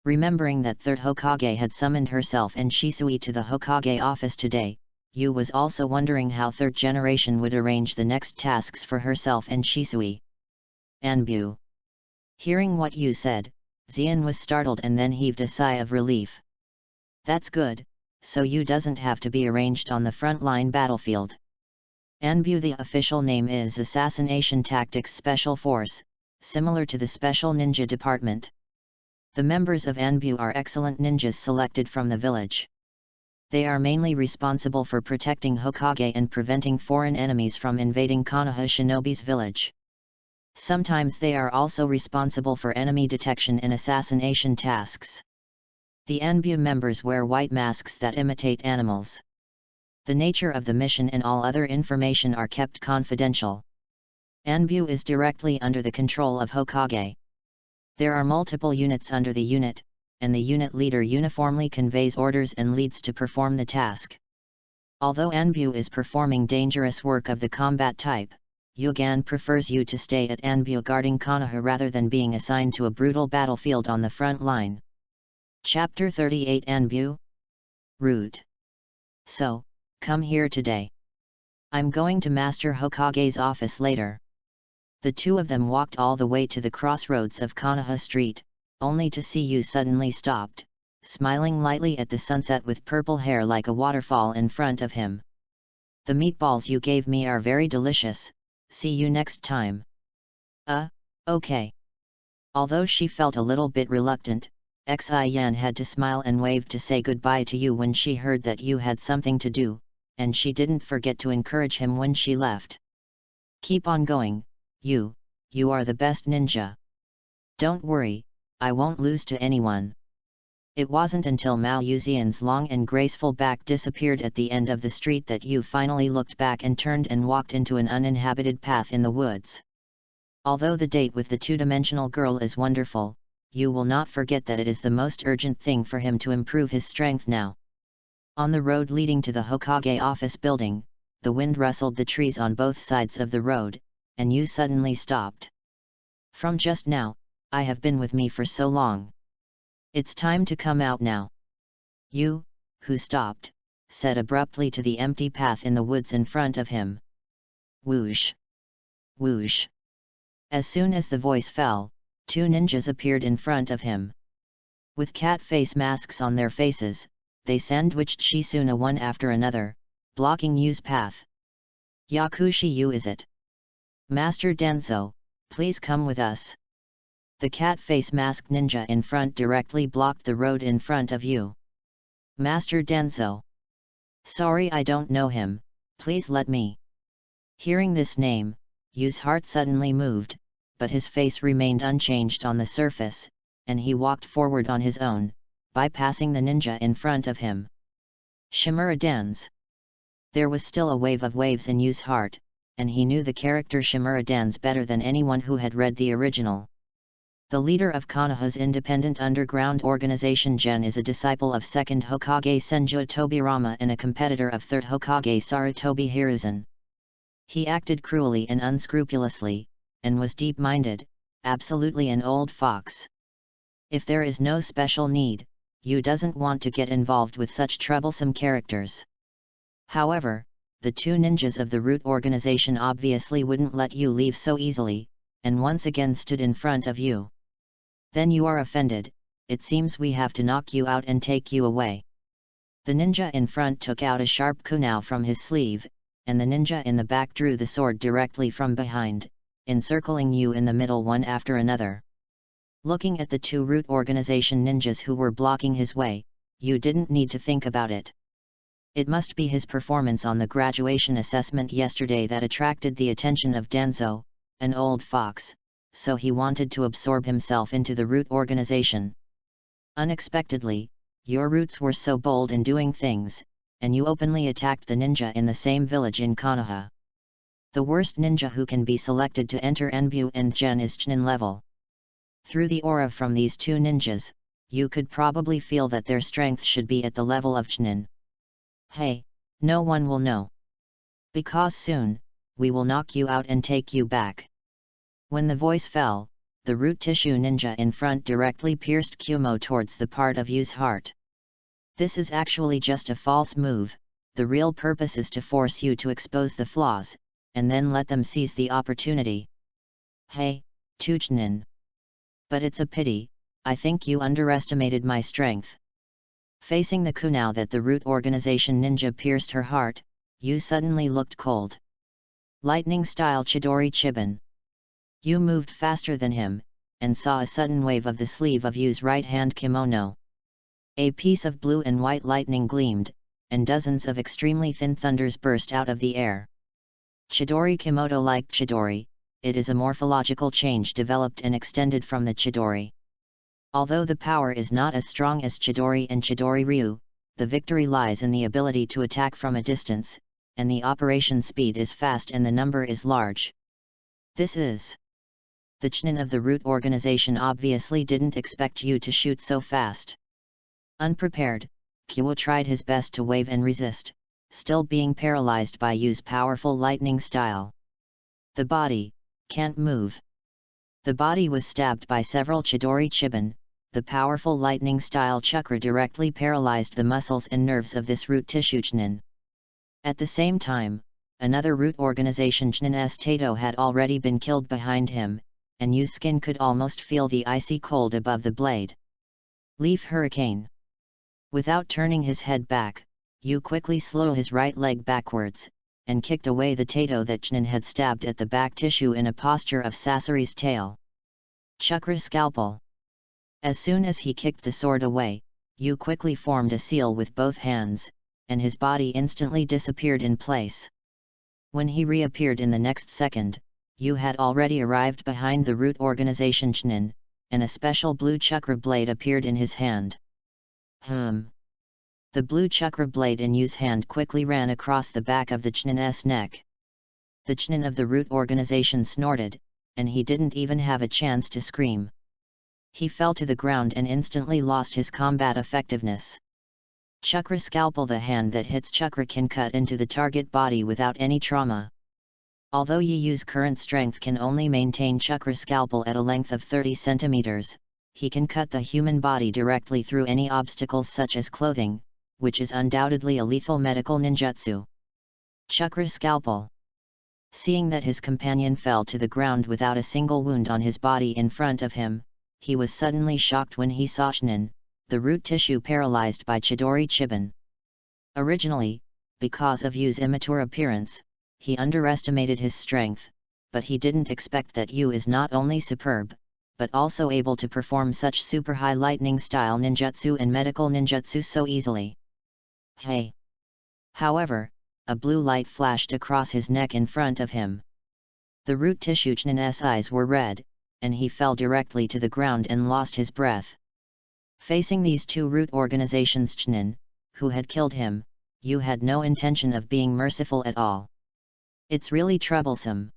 Remembering that third Hokage had summoned herself and Shisui to the Hokage office today, Yu was also wondering how third generation would arrange the next tasks for herself and Shisui. Anbu. Hearing what Yu said, Xian was startled and then heaved a sigh of relief. That's good, so Yu doesn't have to be arranged on the front-line battlefield. Anbu, the official name, is Assassination Tactics Special Force, similar to the Special Ninja Department. The members of Anbu are excellent ninjas selected from the village. They are mainly responsible for protecting Hokage and preventing foreign enemies from invading Konoha Shinobi's village. Sometimes they are also responsible for enemy detection and assassination tasks. The Anbu members wear white masks that imitate animals. The nature of the mission and all other information are kept confidential. Anbu is directly under the control of Hokage. There are multiple units under the unit, and the unit leader uniformly conveys orders and leads to perform the task. Although Anbu is performing dangerous work of the combat type, Yugan prefers you to stay at Anbu guarding Konoha rather than being assigned to a brutal battlefield on the front line. Chapter 38 Anbu. Root. So, come here today. I'm going to Master Hokage's office later. The two of them walked all the way to the crossroads of Konoha Street, only to see Yu suddenly stopped, smiling lightly at the sunset with purple hair like a waterfall in front of him. The meatballs you gave me are very delicious, see you next time. Okay. Although she felt a little bit reluctant, Xian had to smile and wave to say goodbye to Yu when she heard that Yu had something to do, and she didn't forget to encourage him when she left. Keep on going, Yu, you are the best ninja. Don't worry, I won't lose to anyone. It wasn't until Mao Yuxian's long and graceful back disappeared at the end of the street that Yu finally looked back and turned and walked into an uninhabited path in the woods. Although the date with the two-dimensional girl is wonderful, Yu will not forget that it is the most urgent thing for him to improve his strength now. On the road leading to the Hokage office building, the wind rustled the trees on both sides of the road, and Yu suddenly stopped. From just now, I have been with me for so long. It's time to come out now. Yu, who stopped, said abruptly to the empty path in the woods in front of him. Whoosh! Whoosh! As soon as the voice fell, two ninjas appeared in front of him. With cat face masks on their faces, they sandwiched Shizuna one after another, blocking Yu's path. Yakushi Yu is it? Master Danzo, please come with us. The cat face masked ninja in front directly blocked the road in front of Yu. Master Danzo. Sorry, I don't know him, please let me. Hearing this name, Yu's heart suddenly moved, but his face remained unchanged on the surface, and he walked forward on his own, bypassing the ninja in front of him. Shimura Dance. There was still a wave of waves in Yu's heart, and he knew the character Shimura Dance better than anyone who had read the original. The leader of Konoha's independent underground organization Gen is a disciple of 2nd Hokage Senju Tobirama and a competitor of 3rd Hokage Sarutobi Hiruzen. He acted cruelly and unscrupulously, and was deep-minded, absolutely an old fox. If there is no special need, Yu doesn't want to get involved with such troublesome characters. However, the two ninjas of the Root organization obviously wouldn't let Yu leave so easily, and once again stood in front of Yu. Then you are offended, it seems we have to knock you out and take you away. The ninja in front took out a sharp kunai from his sleeve, and the ninja in the back drew the sword directly from behind, encircling Yu in the middle one after another. Looking at the two Root organization ninjas who were blocking his way, Yu didn't need to think about it. It must be his performance on the graduation assessment yesterday that attracted the attention of Danzo, an old fox, so he wanted to absorb himself into the Root organization. Unexpectedly, your Roots were so bold in doing things, and you openly attacked the ninja in the same village in Konoha. The worst ninja who can be selected to enter Enbu and Gen is Chunin level. Through the aura from these two ninjas, you could probably feel that their strength should be at the level of Chunin. Hey, no one will know. Because soon, we will knock you out and take you back. When the voice fell, the root tissue ninja in front directly pierced Kumo towards the part of Yu's heart. This is actually just a false move, the real purpose is to force you to expose the flaws, and then let them seize the opportunity. Hey, Tuchnin. But it's a pity, I think you underestimated my strength. Facing the kunai that the root organization ninja pierced her heart, Yu suddenly looked cold. Lightning-style Chidori Chiban. Yu moved faster than him, and saw a sudden wave of the sleeve of Yu's right-hand kimono. A piece of blue and white lightning gleamed, and dozens of extremely thin thunders burst out of the air. Chidori Kimono. Like Chidori, it is a morphological change developed and extended from the Chidori. Although the power is not as strong as Chidori and Chidori Ryu, the victory lies in the ability to attack from a distance, and the operation speed is fast and the number is large. This is. The Chunin of the root organization obviously didn't expect you to shoot so fast. Unprepared, Kyo tried his best to wave and resist, still being paralyzed by Yu's powerful lightning style. The body can't move. The body was stabbed by several Chidori Chiban, the powerful lightning-style chakra directly paralyzed the muscles and nerves of this root tissue chnin. At the same time, another root organization chnin's tato had already been killed behind him, and Yu's skin could almost feel the icy cold above the blade. Leaf Hurricane. Without turning his head back, Yu quickly slowed his right leg backwards, and kicked away the tato that chnin had stabbed at the back tissue in a posture of Sasori's tail. Chakra Scalpel. As soon as he kicked the sword away, Yu quickly formed a seal with both hands, and his body instantly disappeared in place. When he reappeared in the next second, Yu had already arrived behind the root organization chnin, and a special blue chakra blade appeared in his hand. The blue chakra blade in Yu's hand quickly ran across the back of the chnin's neck. The chnin of the root organization snorted, and he didn't even have a chance to scream. He fell to the ground and instantly lost his combat effectiveness. Chakra Scalpel. The hand that hits chakra can cut into the target body without any trauma. Although Yu's current strength can only maintain Chakra Scalpel at a length of 30 centimeters, he can cut the human body directly through any obstacles such as clothing, which is undoubtedly a lethal medical ninjutsu. Chakra Scalpel. Seeing that his companion fell to the ground without a single wound on his body in front of him, he was suddenly shocked when he saw chnin, the root tissue paralyzed by Chidori Chiban. Originally, because of Yu's immature appearance, he underestimated his strength, but he didn't expect that Yu is not only superb, but also able to perform such super high lightning style ninjutsu and medical ninjutsu so easily. Hey! However, a blue light flashed across his neck in front of him. The root tissue chnin's eyes were red, and he fell directly to the ground and lost his breath. Facing these two root organizations chnin, who had killed him, Yu had no intention of being merciful at all. It's really troublesome.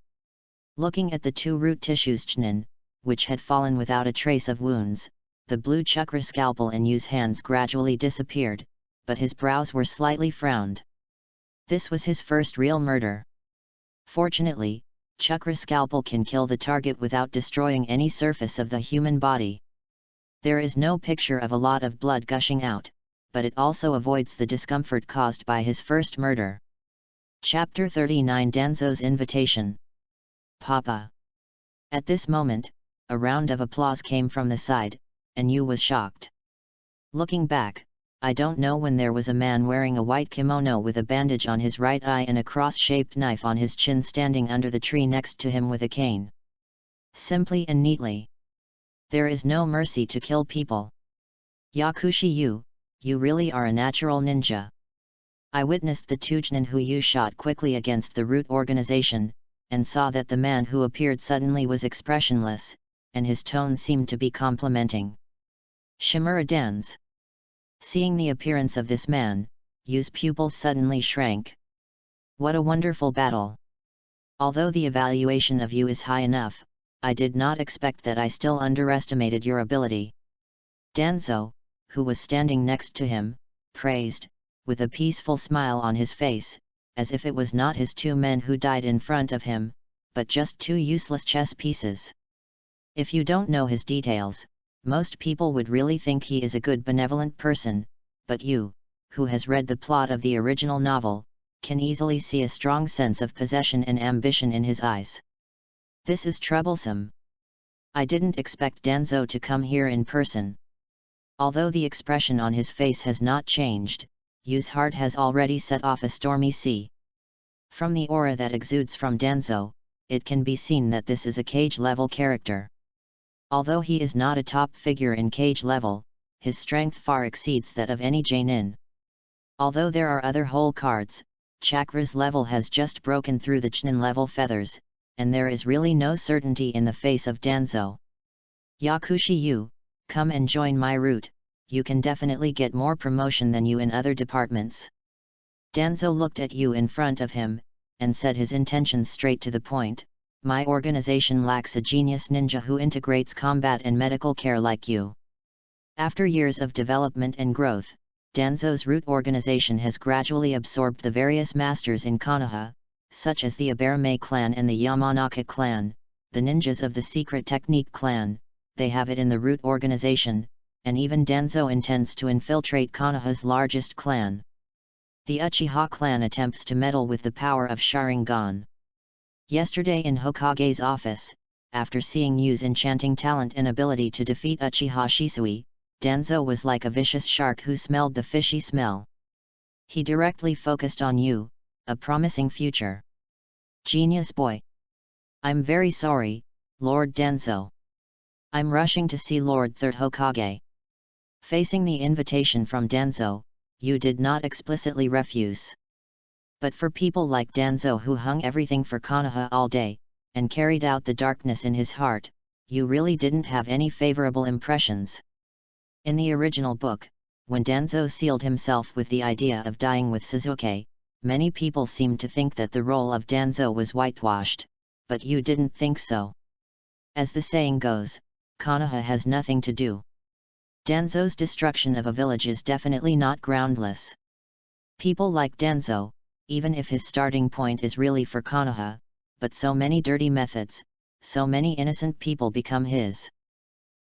Looking at the two root tissues chnin, which had fallen without a trace of wounds, the blue chakra scalpel in Yu's hands gradually disappeared, but his brows were slightly frowned. This was his first real murder. Fortunately, chakra scalpel can kill the target without destroying any surface of the human body. There is no picture of a lot of blood gushing out, but it also avoids the discomfort caused by his first murder. Chapter 39. Danzo's Invitation. Papa. At this moment, a round of applause came from the side, and Yu was shocked. Looking back, I don't know when there was a man wearing a white kimono with a bandage on his right eye and a cross-shaped knife on his chin standing under the tree next to him with a cane. Simply and neatly. There is no mercy to kill people. Yakushi Yu, you really are a natural ninja. I witnessed the two chnin who Yu shot quickly against the root organization, and saw that the man who appeared suddenly was expressionless, and his tone seemed to be complimenting. Shimura Danz. Seeing the appearance of this man, Yu's pupils suddenly shrank. What a wonderful battle! Although the evaluation of Yu is high enough, I did not expect that I still underestimated your ability. Danzo, who was standing next to him, praised, with a peaceful smile on his face, as if it was not his two men who died in front of him, but just two useless chess pieces. If you don't know his details, most people would really think he is a good benevolent person, but you, who has read the plot of the original novel, can easily see a strong sense of possession and ambition in his eyes. This is troublesome. I didn't expect Danzo to come here in person. Although the expression on his face has not changed, Yu's heart has already set off a stormy sea. From the aura that exudes from Danzo, it can be seen that this is a Cage-level character. Although he is not a top figure in Cage level, his strength far exceeds that of any Jainin. Although there are other whole cards, Chakra's level has just broken through the Chnin level feathers, and there is really no certainty in the face of Danzo. Yakushi Yu, come and join my route, you can definitely get more promotion than you in other departments. Danzo looked at Yu in front of him, and said his intentions straight to the point. My organization lacks a genius ninja who integrates combat and medical care like you. After years of development and growth, Danzo's root organization has gradually absorbed the various masters in Konoha, such as the Abarame clan and the Yamanaka clan, the ninjas of the Secret Technique clan. They have it in the root organization, and even Danzo intends to infiltrate Konoha's largest clan. The Uchiha clan attempts to meddle with the power of Sharingan. Yesterday in Hokage's office, after seeing Yu's enchanting talent and ability to defeat Uchiha Shisui, Danzo was like a vicious shark who smelled the fishy smell. He directly focused on Yu, a promising future. Genius boy. I'm very sorry, Lord Danzo. I'm rushing to see Lord Third Hokage. Facing the invitation from Danzo, Yu did not explicitly refuse. But for people like Danzo who hung everything for Konoha all day, and carried out the darkness in his heart, Yu really didn't have any favorable impressions. In the original book, when Danzo sealed himself with the idea of dying with Sasuke, many people seemed to think that the role of Danzo was whitewashed, but Yu didn't think so. As the saying goes, Konoha has nothing to do. Danzo's destruction of a village is definitely not groundless. People like Danzo, even if his starting point is really for Konoha, but so many dirty methods, so many innocent people become his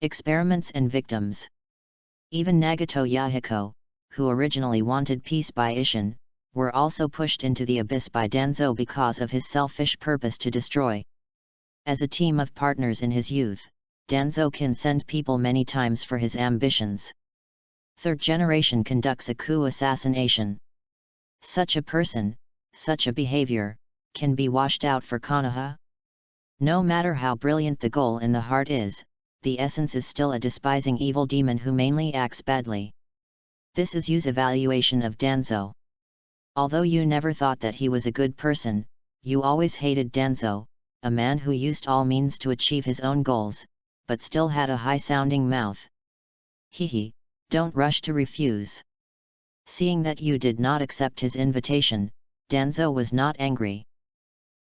experiments and victims. Even Nagato Yahiko, who originally wanted peace by Isshin, were also pushed into the abyss by Danzo because of his selfish purpose to destroy. As a team of partners in his youth, Danzo can send people many times for his ambitions. Third generation conducts a coup assassination. Such a person, such a behavior, can be washed out for Konoha? No matter how brilliant the goal in the heart is, the essence is still a despising evil demon who mainly acts badly. This is Yu's evaluation of Danzo. Although Yu never thought that he was a good person, Yu always hated Danzo, a man who used all means to achieve his own goals, but still had a high-sounding mouth. Hehe, don't rush to refuse. Seeing that Yu did not accept his invitation, Danzo was not angry.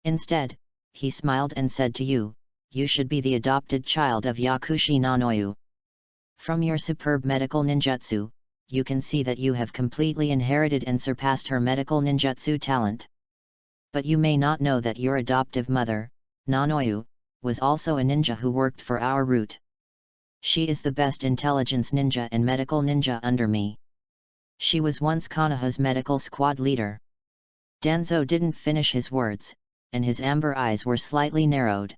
Instead, he smiled and said to Yu, "You should be the adopted child of Yakushi Nanoyu. From your superb medical ninjutsu, you can see that you have completely inherited and surpassed her medical ninjutsu talent. But you may not know that your adoptive mother, Nanoyu, was also a ninja who worked for our route. She is the best intelligence ninja and medical ninja under me. She was once Konoha's medical squad leader." Danzo didn't finish his words, and his amber eyes were slightly narrowed.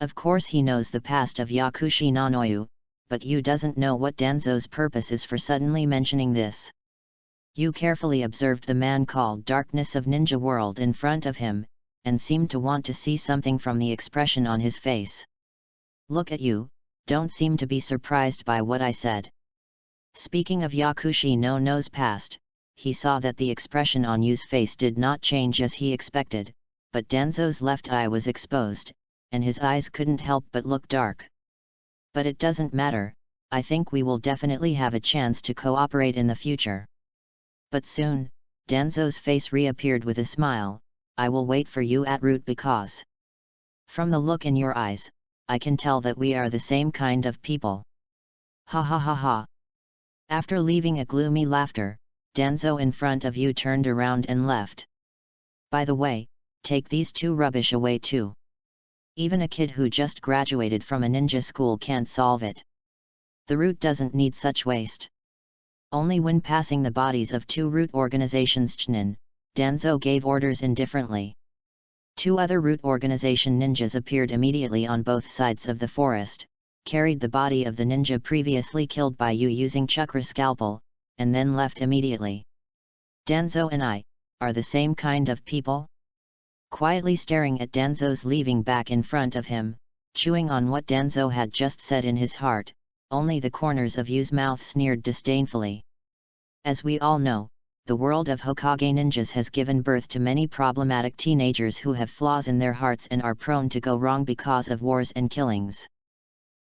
Of course he knows the past of Yakushi Nanoyu, but Yu doesn't know what Danzo's purpose is for suddenly mentioning this. Yu carefully observed the man called Darkness of Ninja World in front of him, and seemed to want to see something from the expression on his face. "Look at you, don't seem to be surprised by what I said." Speaking of Yakushi no No's past, he saw that the expression on Yu's face did not change as he expected, but Danzo's left eye was exposed, and his eyes couldn't help but look dark. "But it doesn't matter, I think we will definitely have a chance to cooperate in the future." But soon, Danzo's face reappeared with a smile. "I will wait for you at route because from the look in your eyes, I can tell that we are the same kind of people." Ha ha ha ha. After leaving a gloomy laughter, Danzo in front of Yu turned around and left. "By the way, take these two rubbish away too. Even a kid who just graduated from a ninja school can't solve it. The route doesn't need such waste." Only when passing the bodies of two route organizations Chunin, Danzo gave orders indifferently. Two other route organization ninjas appeared immediately on both sides of the forest, carried the body of the ninja previously killed by Yu using chakra scalpel, and then left immediately. "Danzo and I, are the same kind of people?" Quietly staring at Danzo's leaving back in front of him, chewing on what Danzo had just said in his heart, only the corners of Yu's mouth sneered disdainfully. As we all know, the world of Hokage ninjas has given birth to many problematic teenagers who have flaws in their hearts and are prone to go wrong because of wars and killings.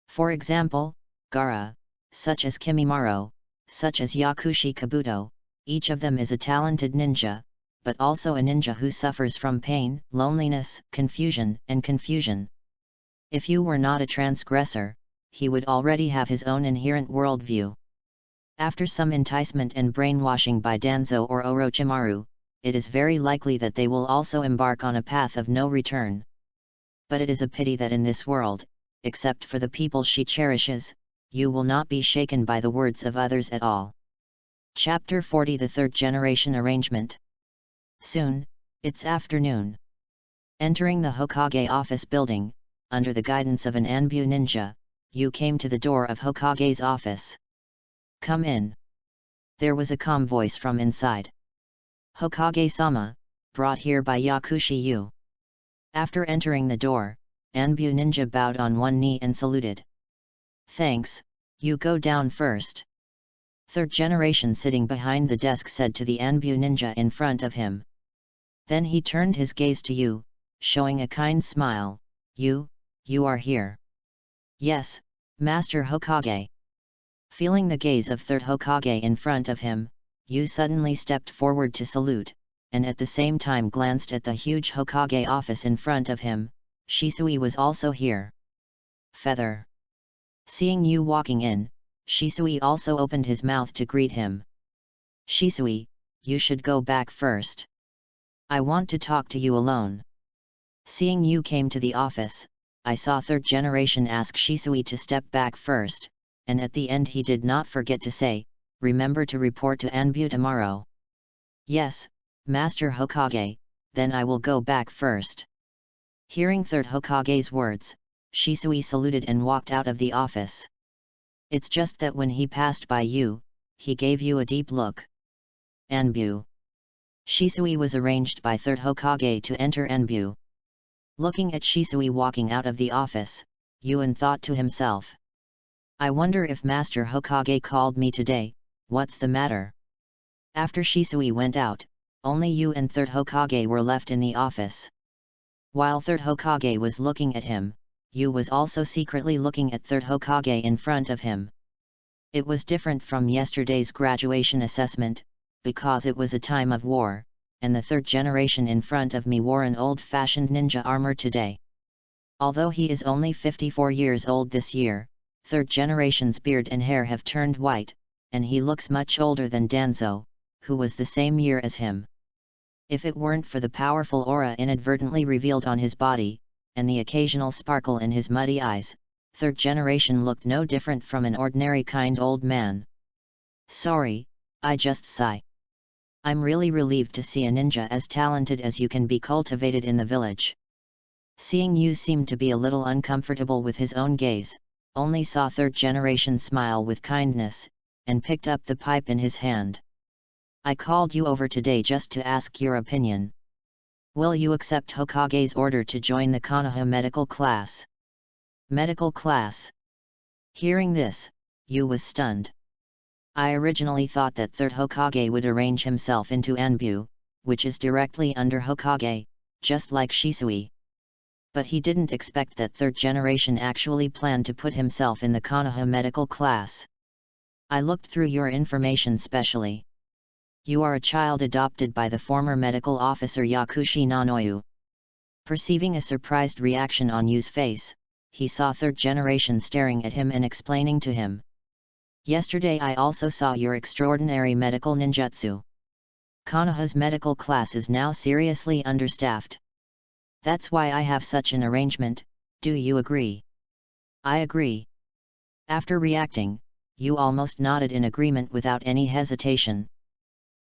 For example, Gaara, such as Kimimaro, such as Yakushi Kabuto, each of them is a talented ninja, but also a ninja who suffers from pain, loneliness, confusion. If Yu were not a transgressor, he would already have his own inherent worldview. After some enticement and brainwashing by Danzo or Orochimaru, it is very likely that they will also embark on a path of no return. But it is a pity that in this world, except for the people she cherishes, you will not be shaken by the words of others at all. Chapter 40 The Third Generation Arrangement. Soon, it's afternoon. Entering the Hokage office building, under the guidance of an Anbu ninja, you came to the door of Hokage's office. Come in. There was a calm voice from inside. Hokage-sama, brought here by Yakushi Yu. After entering the door, Anbu ninja bowed on one knee and saluted. Thanks, you go down first. Third generation sitting behind the desk said to the Anbu ninja in front of him. Then he turned his gaze to you, showing a kind smile. You are here. Yes, Master Hokage. Feeling the gaze of third Hokage in front of him, you suddenly stepped forward to salute, and at the same time glanced at the huge Hokage office in front of him. Shisui was also here. Feather. Seeing you walking in, Shisui also opened his mouth to greet him. Shisui, you should go back first. I want to talk to you alone. Seeing you came to the office, I saw third generation ask Shisui to step back first, and at the end he did not forget to say, remember to report to Anbu tomorrow. Yes, Master Hokage, then I will go back first. Hearing third Hokage's words, Shisui saluted and walked out of the office. It's just that when he passed by you, he gave you a deep look. Anbu. Shisui was arranged by third Hokage to enter Anbu. Looking at Shisui walking out of the office, Yuan thought to himself. I wonder if Master Hokage called me today, what's the matter? After Shisui went out, only you and third Hokage were left in the office. While third Hokage was looking at him, Yu was also secretly looking at third Hokage in front of him. It was different from yesterday's graduation assessment, because it was a time of war, and the third generation in front of me wore an old-fashioned ninja armor today. Although he is only 54 years old this year, third generation's beard and hair have turned white, and he looks much older than Danzo, who was the same year as him. If it weren't for the powerful aura inadvertently revealed on his body, and the occasional sparkle in his muddy eyes, third generation looked no different from an ordinary kind old man. Sorry, I just sigh. I'm really relieved to see a ninja as talented as you can be cultivated in the village. Seeing you seemed to be a little uncomfortable with his own gaze, only saw third generation smile with kindness, and picked up the pipe in his hand. I called you over today just to ask your opinion. Will you accept Hokage's order to join the Konoha medical class? Medical class? Hearing this, Yu was stunned. I originally thought that third Hokage would arrange himself into Anbu, which is directly under Hokage, just like Shisui. But he didn't expect that third generation actually planned to put himself in the Konoha medical class. I looked through your information specially. You are a child adopted by the former medical officer Yakushi Nanoyu. Perceiving a surprised reaction on Yu's face, he saw third generation staring at him and explaining to him. Yesterday I also saw your extraordinary medical ninjutsu. Konoha's medical class is now seriously understaffed. That's why I have such an arrangement, do you agree? I agree. After reacting, Yu almost nodded in agreement without any hesitation.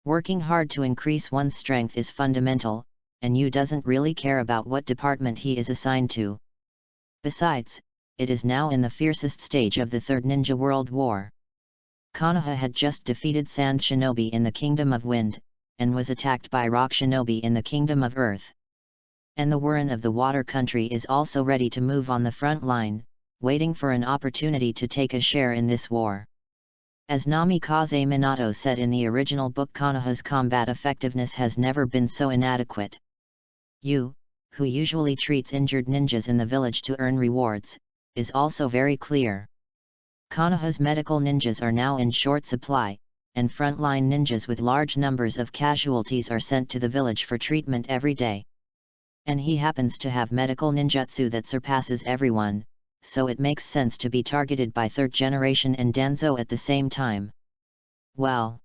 Working hard to increase one's strength is fundamental, and Yu doesn't really care about what department he is assigned to. Besides, it is now in the fiercest stage of the Third Ninja World War. Konoha had just defeated Sand Shinobi in the Kingdom of Wind, and was attacked by Rock Shinobi in the Kingdom of Earth. And the Warren of the Water Country is also ready to move on the front line, waiting for an opportunity to take a share in this war. As Namikaze Minato said in the original book, Konoha's combat effectiveness has never been so inadequate. Yu, who usually treats injured ninjas in the village to earn rewards, is also very clear. Konoha's medical ninjas are now in short supply, and frontline ninjas with large numbers of casualties are sent to the village for treatment every day. And he happens to have medical ninjutsu that surpasses everyone, so it makes sense to be targeted by third generation and Danzo at the same time. Well.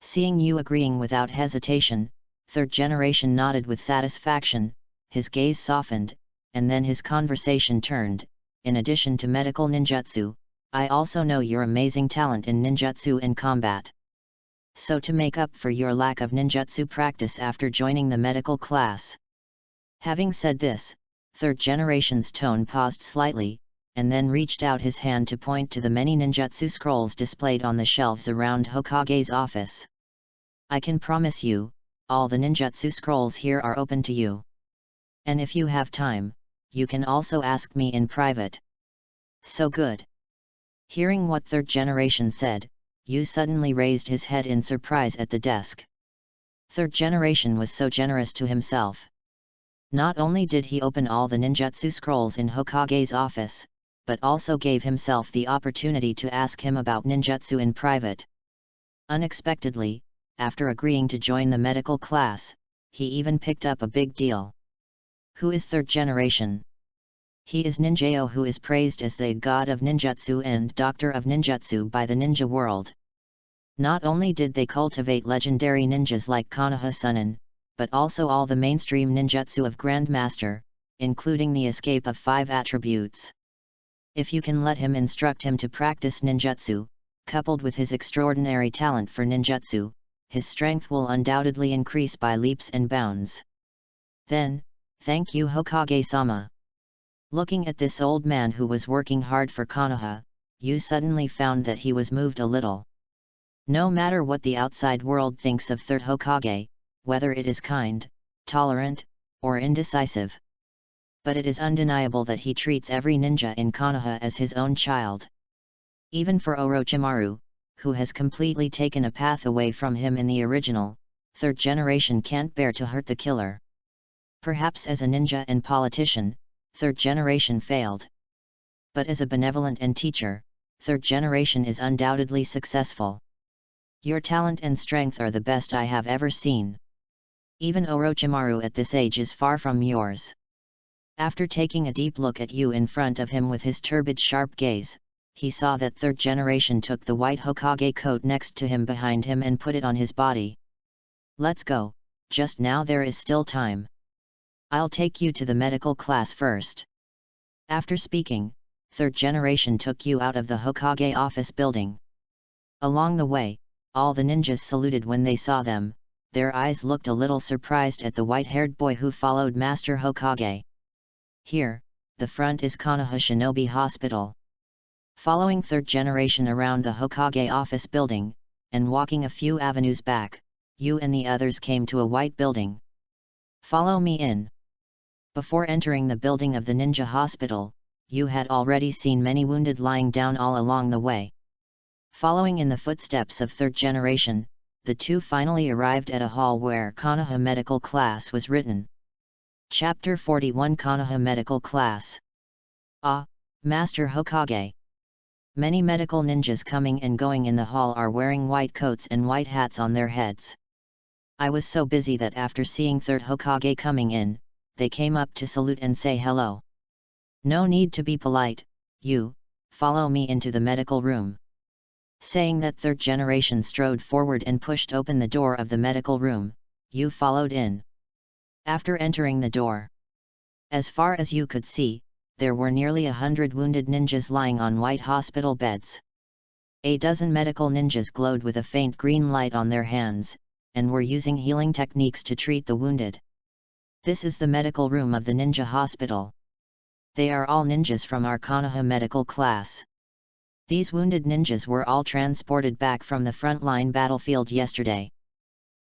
Seeing you agreeing without hesitation, third generation nodded with satisfaction, his gaze softened, and then his conversation turned. In addition to medical ninjutsu, I also know your amazing talent in ninjutsu and combat. So to make up for your lack of ninjutsu practice after joining the medical class." Having said this, third generation's tone paused slightly, and then reached out his hand to point to the many ninjutsu scrolls displayed on the shelves around Hokage's office. "I can promise you, all the ninjutsu scrolls here are open to you. And if you have time, you can also ask me in private." "So good." Hearing what third generation said, Yu suddenly raised his head in surprise at the desk. Third generation was so generous to himself. Not only did he open all the ninjutsu scrolls in Hokage's office, but also gave himself the opportunity to ask him about ninjutsu in private. Unexpectedly, after agreeing to join the medical class, he even picked up a big deal. Who is third generation? He is Ninjao, who is praised as the god of ninjutsu and doctor of ninjutsu by the ninja world. Not only did they cultivate legendary ninjas like Konoha Sunin, but also all the mainstream ninjutsu of Grandmaster, including the escape of 5 attributes. If you can let him instruct him to practice ninjutsu, coupled with his extraordinary talent for ninjutsu, his strength will undoubtedly increase by leaps and bounds. Then, thank you Hokage-sama. Looking at this old man who was working hard for Konoha, Yu suddenly found that he was moved a little. No matter what the outside world thinks of third Hokage, whether it is kind, tolerant, or indecisive. But it is undeniable that he treats every ninja in Konoha as his own child. Even for Orochimaru, who has completely taken a path away from him in the original, third generation can't bear to hurt the killer. Perhaps as a ninja and politician, third generation failed. But as a benevolent and teacher, third generation is undoubtedly successful. Your talent and strength are the best I have ever seen. Even Orochimaru at this age is far from yours. After taking a deep look at Yu in front of him with his turbid sharp gaze, he saw that third generation took the white Hokage coat next to him behind him and put it on his body. "Let's go, just now there is still time. I'll take you to the medical class first." After speaking, third generation took Yu out of the Hokage office building. Along the way, all the ninjas saluted when they saw them. Their eyes looked a little surprised at the white-haired boy who followed Master Hokage. Here, the front is Konoha Shinobi Hospital. Following third generation around the Hokage office building, and walking a few avenues back, Yu and the others came to a white building. "Follow me in." Before entering the building of the ninja hospital, Yu had already seen many wounded lying down all along the way. Following in the footsteps of third generation, the two finally arrived at a hall where Konoha Medical Class was written. Chapter 41 Konoha Medical Class. Ah, Master Hokage. Many medical ninjas coming and going in the hall are wearing white coats and white hats on their heads. I was so busy that after seeing third Hokage coming in, they came up to salute and say hello. "No need to be polite, Yu, follow me into the medical room." Saying that, third generation strode forward and pushed open the door of the medical room. Yu followed in. After entering the door, as far as Yu could see, there were nearly 100 wounded ninjas lying on white hospital beds. A dozen medical ninjas glowed with a faint green light on their hands, and were using healing techniques to treat the wounded. This is the medical room of the ninja hospital. They are all ninjas from our Konoha medical class. These wounded ninjas were all transported back from the frontline battlefield yesterday.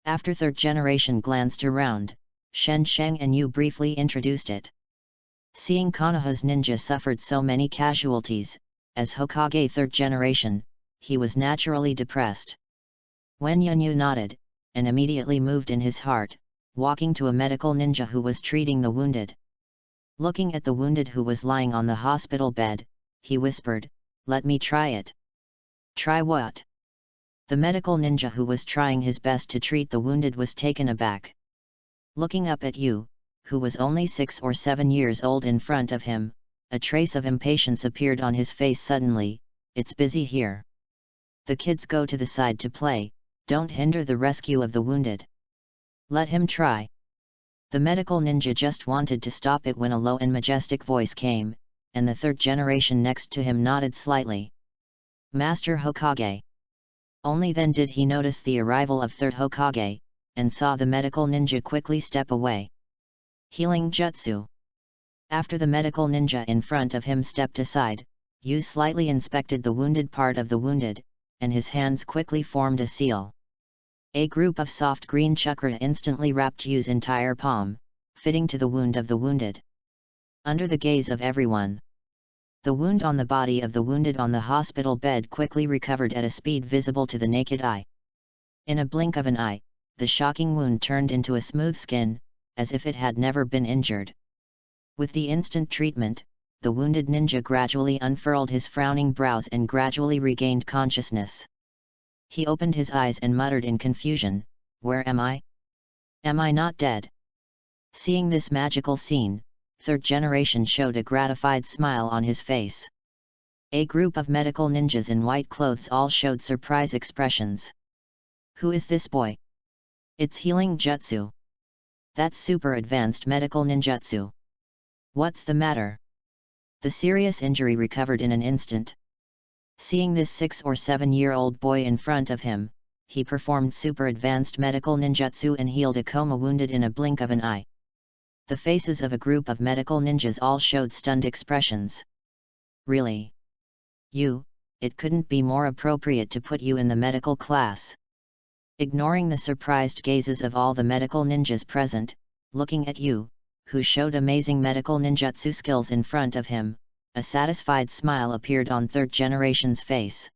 After third generation glanced around, Shen Sheng and Yu briefly introduced it. Seeing Konoha's ninja suffered so many casualties, as Hokage third generation, he was naturally depressed. Wen Yunyu nodded, and immediately moved in his heart, walking to a medical ninja who was treating the wounded. Looking at the wounded who was lying on the hospital bed, he whispered, "Let me try it." "Try what?" The medical ninja who was trying his best to treat the wounded was taken aback. Looking up at Yu, who was only 6 or 7 years old in front of him, a trace of impatience appeared on his face suddenly. "It's busy here. The kids go to the side to play, don't hinder the rescue of the wounded. Let him try." The medical ninja just wanted to stop it when a low and majestic voice came, and the third generation next to him nodded slightly. Master Hokage. Only then did he notice the arrival of third Hokage, and saw the medical ninja quickly step away. Healing Jutsu. After the medical ninja in front of him stepped aside, Yu slightly inspected the wounded part of the wounded, and his hands quickly formed a seal. A group of soft green chakra instantly wrapped Yu's entire palm, fitting to the wound of the wounded. Under the gaze of everyone, the wound on the body of the wounded on the hospital bed quickly recovered at a speed visible to the naked eye. In a blink of an eye, the shocking wound turned into a smooth skin, as if it had never been injured. With the instant treatment, the wounded ninja gradually unfurled his frowning brows and gradually regained consciousness. He opened his eyes and muttered in confusion, "Where am I? Am I not dead?" Seeing this magical scene, third generation showed a gratified smile on his face. A group of medical ninjas in white clothes all showed surprise expressions. "Who is this boy? It's healing jutsu. That's super advanced medical ninjutsu. What's the matter?" The serious injury recovered in an instant. Seeing this 6 or 7-year-old boy in front of him, he performed super advanced medical ninjutsu and healed a coma wounded in a blink of an eye. The faces of a group of medical ninjas all showed stunned expressions. "Really? You? It couldn't be more appropriate to put you in the medical class." Ignoring the surprised gazes of all the medical ninjas present, looking at Yu, who showed amazing medical ninjutsu skills in front of him, a satisfied smile appeared on third generation's face.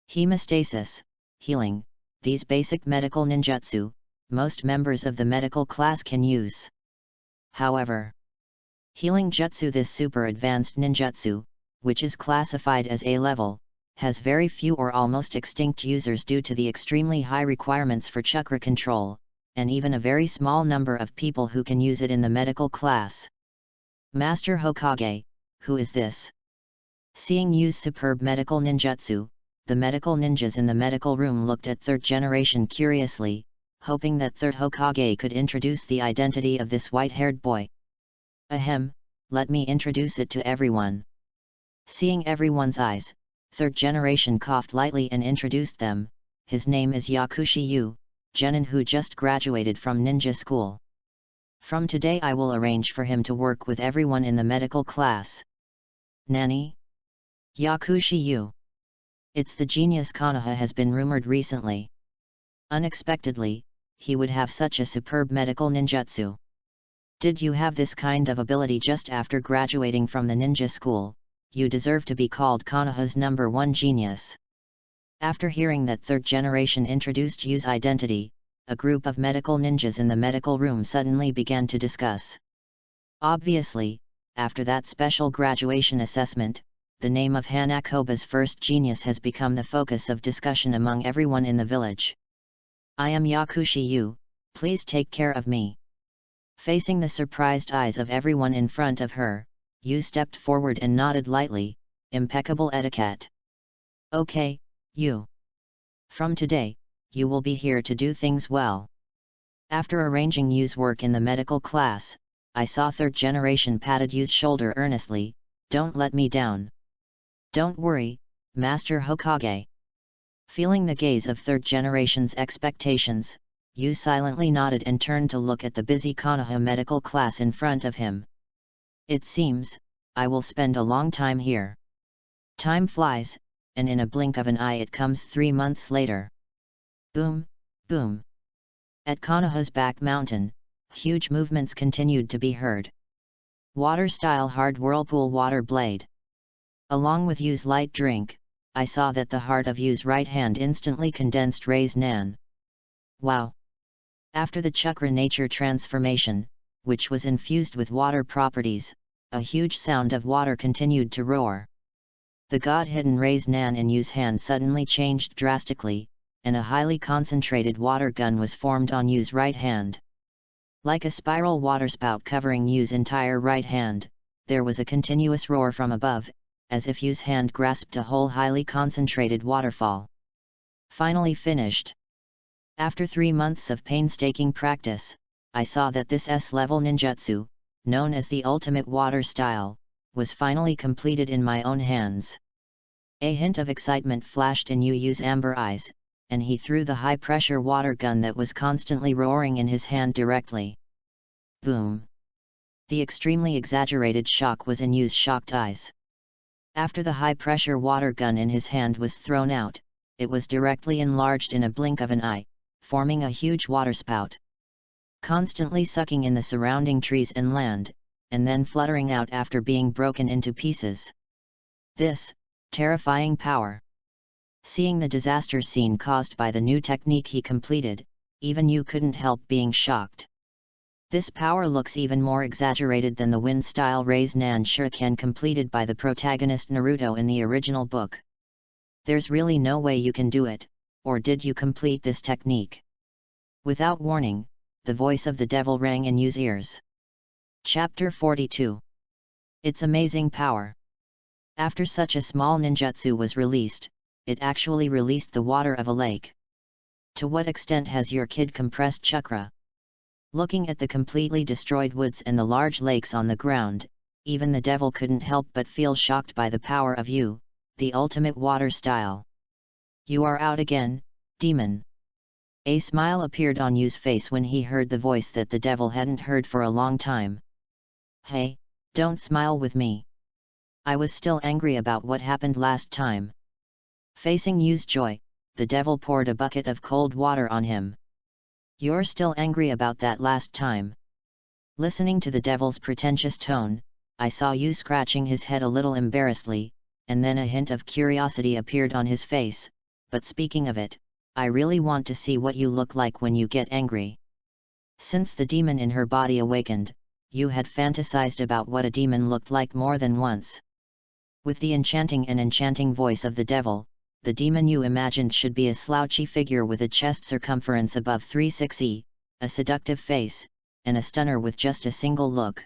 Hemostasis, healing, these basic medical ninjutsu, most members of the medical class can use. However, healing jutsu, this super advanced ninjutsu, which is classified as A level, has very few or almost extinct users due to the extremely high requirements for chakra control, and even a very small number of people who can use it in the medical class. Master Hokage, who is this? Seeing Yu's superb medical ninjutsu, the medical ninjas in the medical room looked at third generation curiously, hoping that third Hokage could introduce the identity of this white-haired boy. "Ahem, let me introduce it to everyone." Seeing everyone's eyes, third generation coughed lightly and introduced them. "His name is Yakushi Yu, genin who just graduated from ninja school. From today I will arrange for him to work with everyone in the medical class." "Nani? Yakushi Yu? It's the genius Konoha has been rumored recently. Unexpectedly, he would have such a superb medical ninjutsu. Did you have this kind of ability just after graduating from the ninja school? You deserve to be called Konoha's #1 genius." After hearing that third generation introduced Yu's identity, a group of medical ninjas in the medical room suddenly began to discuss. Obviously, after that special graduation assessment, the name of Hanakoba's first genius has become the focus of discussion among everyone in the village. "I am Yakushi Yu, please take care of me." Facing the surprised eyes of everyone in front of her, Yu stepped forward and nodded lightly, impeccable etiquette. "Okay, Yu. From today, you will be here to do things well." After arranging Yu's work in the medical class, I saw third generation patted Yu's shoulder earnestly, "Don't let me down. Don't worry, Master Hokage." Feeling the gaze of third generation's expectations, Yu silently nodded and turned to look at the busy Konoha medical class in front of him. "It seems, I will spend a long time here. Time flies, and in a blink of an eye it comes 3 months later." Boom, boom. At Konoha's back mountain, huge movements continued to be heard. Water-style hard whirlpool water blade. Along with Yu's light drink, I saw that the heart of Yu's right hand instantly condensed Rei's Nan. Wow! After the chakra nature transformation, which was infused with water properties, a huge sound of water continued to roar. The god-hidden Rei's Nan in Yu's hand suddenly changed drastically, and a highly concentrated water gun was formed on Yu's right hand. Like a spiral waterspout covering Yu's entire right hand, there was a continuous roar from above, as if Yu's hand grasped a whole highly concentrated waterfall. Finally finished. After 3 months of painstaking practice, I saw that this S-level ninjutsu, known as the ultimate water style, was finally completed in my own hands. A hint of excitement flashed in Yu's amber eyes, and he threw the high-pressure water gun that was constantly roaring in his hand directly. Boom! The extremely exaggerated shock was in Yu's shocked eyes. After the high-pressure water gun in his hand was thrown out, it was directly enlarged in a blink of an eye, forming a huge waterspout, constantly sucking in the surrounding trees and land, and then fluttering out after being broken into pieces. This terrifying power. Seeing the disaster scene caused by the new technique he completed, even Yu couldn't help being shocked. This power looks even more exaggerated than the wind-style Raise Nan Shuriken completed by the protagonist Naruto in the original book. There's really no way you can do it, or did you complete this technique? Without warning, the voice of the devil rang in Yu's ears. Chapter 42. Its amazing power. After such a small ninjutsu was released, it actually released the water of a lake. To what extent has your kid compressed chakra? Looking at the completely destroyed woods and the large lakes on the ground, even the devil couldn't help but feel shocked by the power of Yu, the ultimate water style. You are out again, demon. A smile appeared on Yu's face when he heard the voice that the devil hadn't heard for a long time. Hey, don't smile with me. I was still angry about what happened last time. Facing Yu's joy, the devil poured a bucket of cold water on him. You're still angry about that last time. Listening to the devil's pretentious tone, I saw Yu scratching his head a little embarrassedly, and then a hint of curiosity appeared on his face, but speaking of it, I really want to see what you look like when you get angry. Since the demon in her body awakened, Yu had fantasized about what a demon looked like more than once. With the enchanting voice of the devil, the demon Yu imagined should be a slouchy figure with a chest circumference above 3/6, a seductive face, and a stunner with just a single look.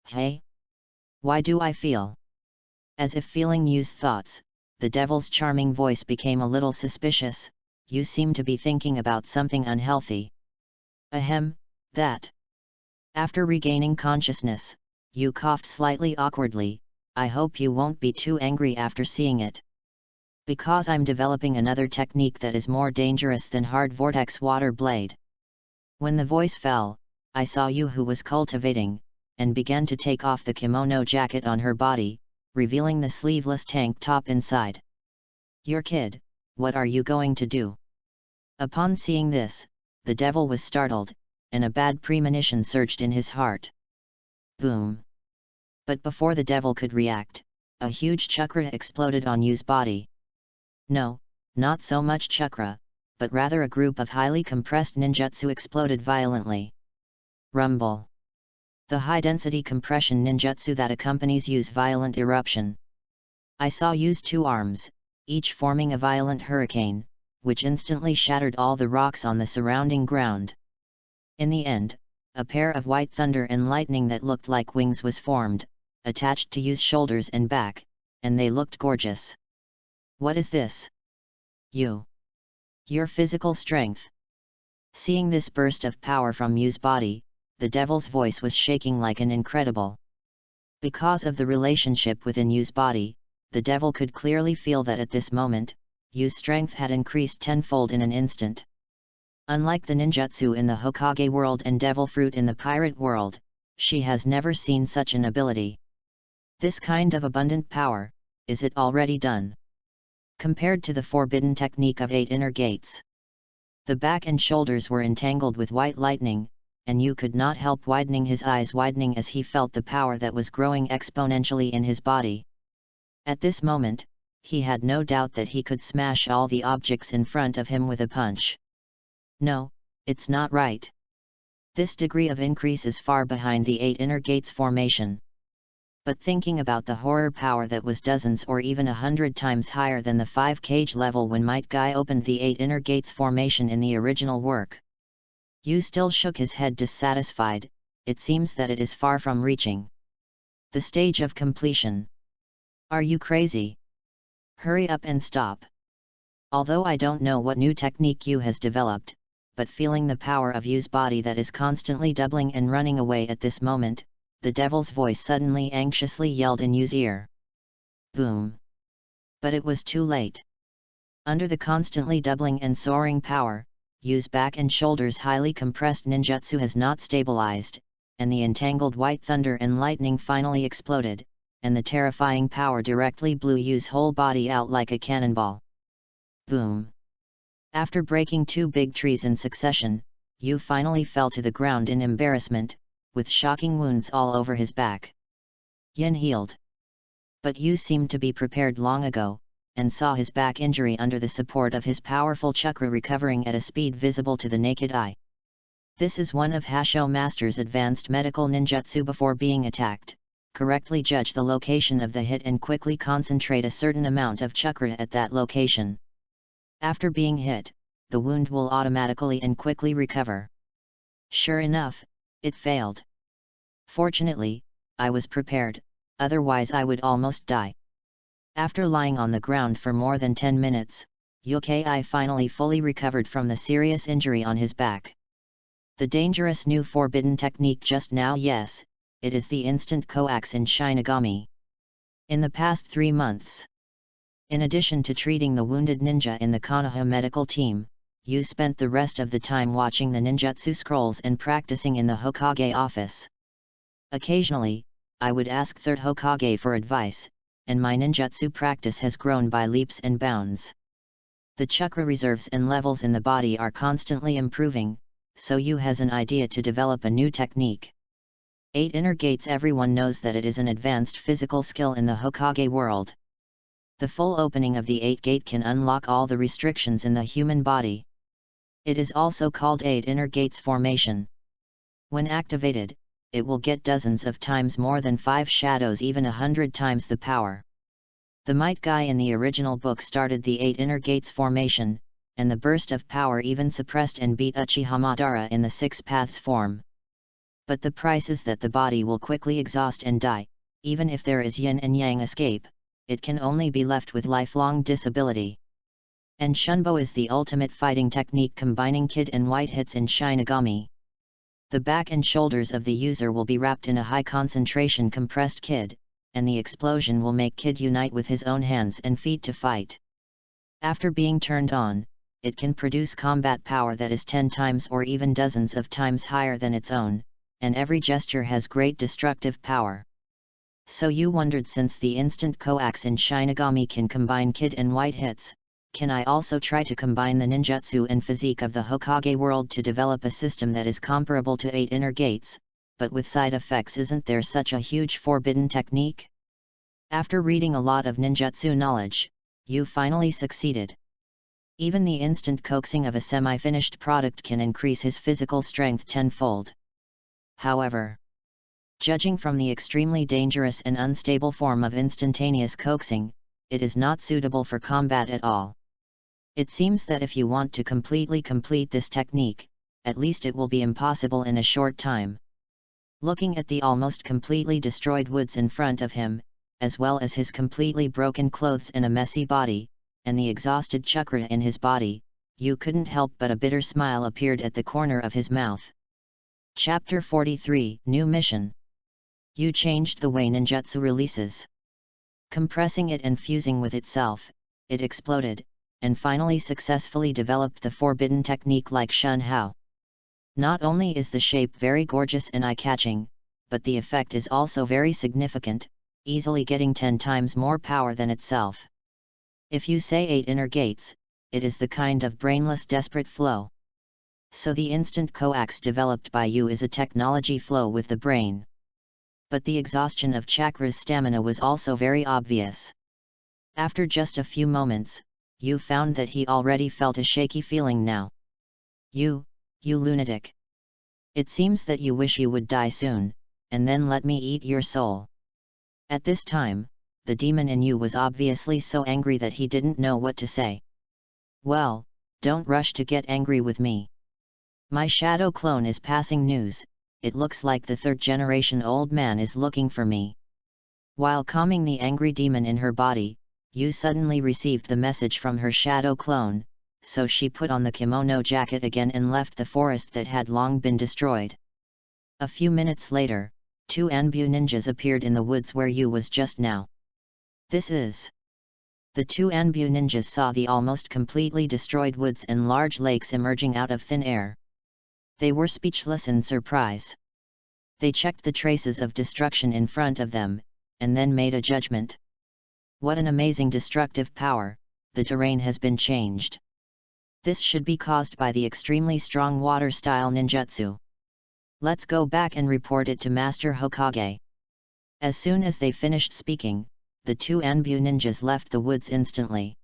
Hey? Why do I feel? As if feeling Yu's thoughts, the devil's charming voice became a little suspicious. You seem to be thinking about something unhealthy. Ahem, that. After regaining consciousness, Yu coughed slightly awkwardly. I hope you won't be too angry after seeing it. Because I'm developing another technique that is more dangerous than hard vortex water blade. When the voice fell, I saw Yu, who was cultivating, and began to take off the kimono jacket on her body, revealing the sleeveless tank top inside. Your kid, what are you going to do? Upon seeing this, the devil was startled, and a bad premonition surged in his heart. Boom! But before the devil could react, a huge chakra exploded on Yu's body. No, not so much chakra, but rather a group of highly compressed ninjutsu exploded violently. Rumble. The high-density compression ninjutsu that accompanies Yu's violent eruption. I saw Yu's two arms, each forming a violent hurricane, which instantly shattered all the rocks on the surrounding ground. In the end, a pair of white thunder and lightning that looked like wings was formed, attached to Yu's shoulders and back, and they looked gorgeous. What is this? Yu. Your physical strength. Seeing this burst of power from Yu's body, the devil's voice was shaking like an incredible. Because of the relationship within Yu's body, the devil could clearly feel that at this moment, Yu's strength had increased tenfold in an instant. Unlike the ninjutsu in the Hokage world and devil fruit in the pirate world, she has never seen such an ability. This kind of abundant power, is it already done? Compared to the forbidden technique of 8 inner gates. The back and shoulders were entangled with white lightning, and Yu could not help widening his eyes as he felt the power that was growing exponentially in his body. At this moment, he had no doubt that he could smash all the objects in front of him with a punch. No, it's not right. This degree of increase is far behind the 8 inner gates formation. But thinking about the horror power that was dozens or even 100 times higher than the 5 Kage level when Might Guy opened the 8 inner gates formation in the original work. Yu still shook his head dissatisfied. It seems that it is far from reaching the stage of completion. Are you crazy? Hurry up and stop. Although I don't know what new technique Yu has developed, but feeling the power of Yu's body that is constantly doubling and running away at this moment, the devil's voice suddenly anxiously yelled in Yu's ear. Boom! But it was too late. Under the constantly doubling and soaring power, Yu's back and shoulders highly compressed ninjutsu has not stabilized, and the entangled white thunder and lightning finally exploded, and the terrifying power directly blew Yu's whole body out like a cannonball. Boom! After breaking 2 big trees in succession, Yu finally fell to the ground in embarrassment, with shocking wounds all over his back. Yin healed. But Yu seemed to be prepared long ago, and saw his back injury under the support of his powerful chakra recovering at a speed visible to the naked eye. This is one of Hasho Master's advanced medical ninjutsu. Before being attacked, correctly judge the location of the hit and quickly concentrate a certain amount of chakra at that location. After being hit, the wound will automatically and quickly recover. Sure enough, it failed. Fortunately, I was prepared, otherwise I would almost die. After lying on the ground for more than 10 minutes, Yukai finally fully recovered from the serious injury on his back. The dangerous new forbidden technique just now, yes, it is the instant coax in Shinigami. In the past 3 months, in addition to treating the wounded ninja in the Konoha medical team, Yu spent the rest of the time watching the ninjutsu scrolls and practicing in the Hokage office. Occasionally, I would ask Third Hokage for advice, and my ninjutsu practice has grown by leaps and bounds. The chakra reserves and levels in the body are constantly improving, so Yu has an idea to develop a new technique. 8 inner gates. Everyone knows that it is an advanced physical skill in the Hokage world. The full opening of the 8 gate can unlock all the restrictions in the human body. It is also called 8 inner gates formation. When activated, it will get dozens of times more than 5 shadows, even 100 times the power. The Might Guy in the original book started the 8 inner gates formation, and the burst of power even suppressed and beat Uchiha Madara in the 6 paths form. But the price is that the body will quickly exhaust and die. Even if there is yin and yang escape, it can only be left with lifelong disability. And Shunbo is the ultimate fighting technique, combining Kid and White hits in Shinigami. The back and shoulders of the user will be wrapped in a high concentration compressed Kid, and the explosion will make Kid unite with his own hands and feet to fight. After being turned on, it can produce combat power that is 10 times or even dozens of times higher than its own, and every gesture has great destructive power. So you wondered, since the instant coax in Shinigami can combine Kid and White hits, can I also try to combine the ninjutsu and physique of the Hokage world to develop a system that is comparable to 8 inner gates, but with side effects? Isn't there such a huge forbidden technique? After reading a lot of ninjutsu knowledge, you finally succeeded. Even the instant coaxing of a semi-finished product can increase his physical strength tenfold. However, judging from the extremely dangerous and unstable form of instantaneous coaxing, it is not suitable for combat at all. It seems that if you want to completely complete this technique, at least it will be impossible in a short time. Looking at the almost completely destroyed woods in front of him, as well as his completely broken clothes and a messy body, and the exhausted chakra in his body, you couldn't help but a bitter smile appeared at the corner of his mouth. Chapter 43, New Mission. You changed the way ninjutsu releases. Compressing it and fusing with itself, it exploded, and finally successfully developed the forbidden technique like Shun Hao. Not only is the shape very gorgeous and eye-catching, but the effect is also very significant, easily getting 10 times more power than itself. If you say 8 inner gates, it is the kind of brainless desperate flow. So the instant coax developed by you is a technology flow with the brain. But the exhaustion of Chakra's stamina was also very obvious. After just a few moments, you found that he already felt a shaky feeling now. You lunatic. It seems that you wish you would die soon, and then let me eat your soul. At this time, the demon in you was obviously so angry that he didn't know what to say. Well, don't rush to get angry with me. My shadow clone is passing news. It looks like the 3rd generation old man is looking for me. While calming the angry demon in her body, you suddenly received the message from her shadow clone, so she put on the kimono jacket again and left the forest that had long been destroyed. A few minutes later, 2 Anbu ninjas appeared in the woods where you was just now. This is The two Anbu ninjas saw the almost completely destroyed woods and large lakes emerging out of thin air. They were speechless in surprise. They checked the traces of destruction in front of them, and then made a judgment. What an amazing destructive power, the terrain has been changed. This should be caused by the extremely strong water-style ninjutsu. Let's go back and report it to Master Hokage. As soon as they finished speaking, the two Anbu ninjas left the woods instantly.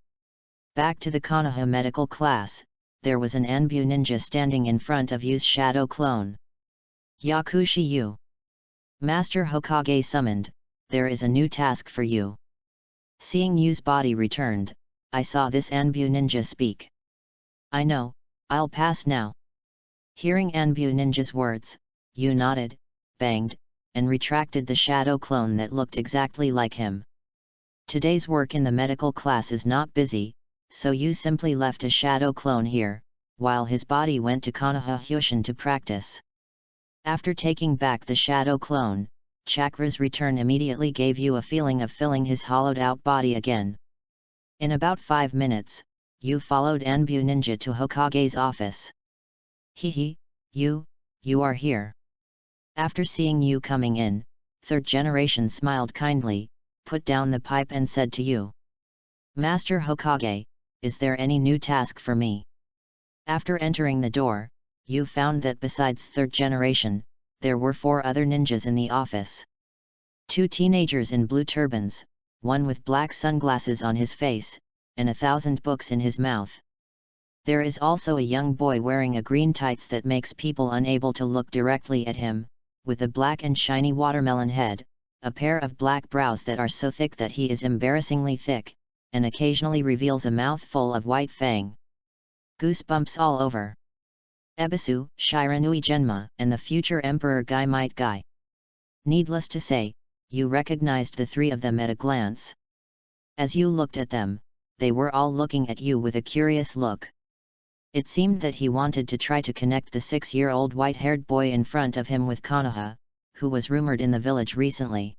Back to the Konoha medical class, there was an Anbu ninja standing in front of Yu's shadow clone. Yakushi Yu. Master Hokage summoned, there is a new task for you. Seeing Yu's body returned, I saw this Anbu ninja speak. I know, I'll pass now. Hearing Anbu ninja's words, Yu nodded, banged, and retracted the shadow clone that looked exactly like him. Today's work in the medical class is not busy, so Yu simply left a shadow clone here, while his body went to Konoha Hyoshin to practice. After taking back the shadow clone, Chakra's return immediately gave Yu a feeling of filling his hollowed-out body again. In about 5 minutes, Yu followed Anbu ninja to Hokage's office. Hehe, Yu are here. After seeing Yu coming in, third generation smiled kindly, put down the pipe and said to Yu. Master Hokage, is there any new task for me? After entering the door, Yu found that besides third generation, there were 4 other ninjas in the office. 2 teenagers in blue turbans, one with black sunglasses on his face, and 1,000 books in his mouth. There is also a young boy wearing a green tights that makes people unable to look directly at him, with a black and shiny watermelon head, a pair of black brows that are so thick that he is embarrassingly thick, and occasionally reveals a mouth full of white fang. Goosebumps all over. Ebisu, Shiranui Genma, and the future Emperor Gai Might Gai. Needless to say, you recognized the 3 of them at a glance. As you looked at them, they were all looking at you with a curious look. It seemed that he wanted to try to connect the 6-year-old white-haired boy in front of him with Konoha, who was rumored in the village recently.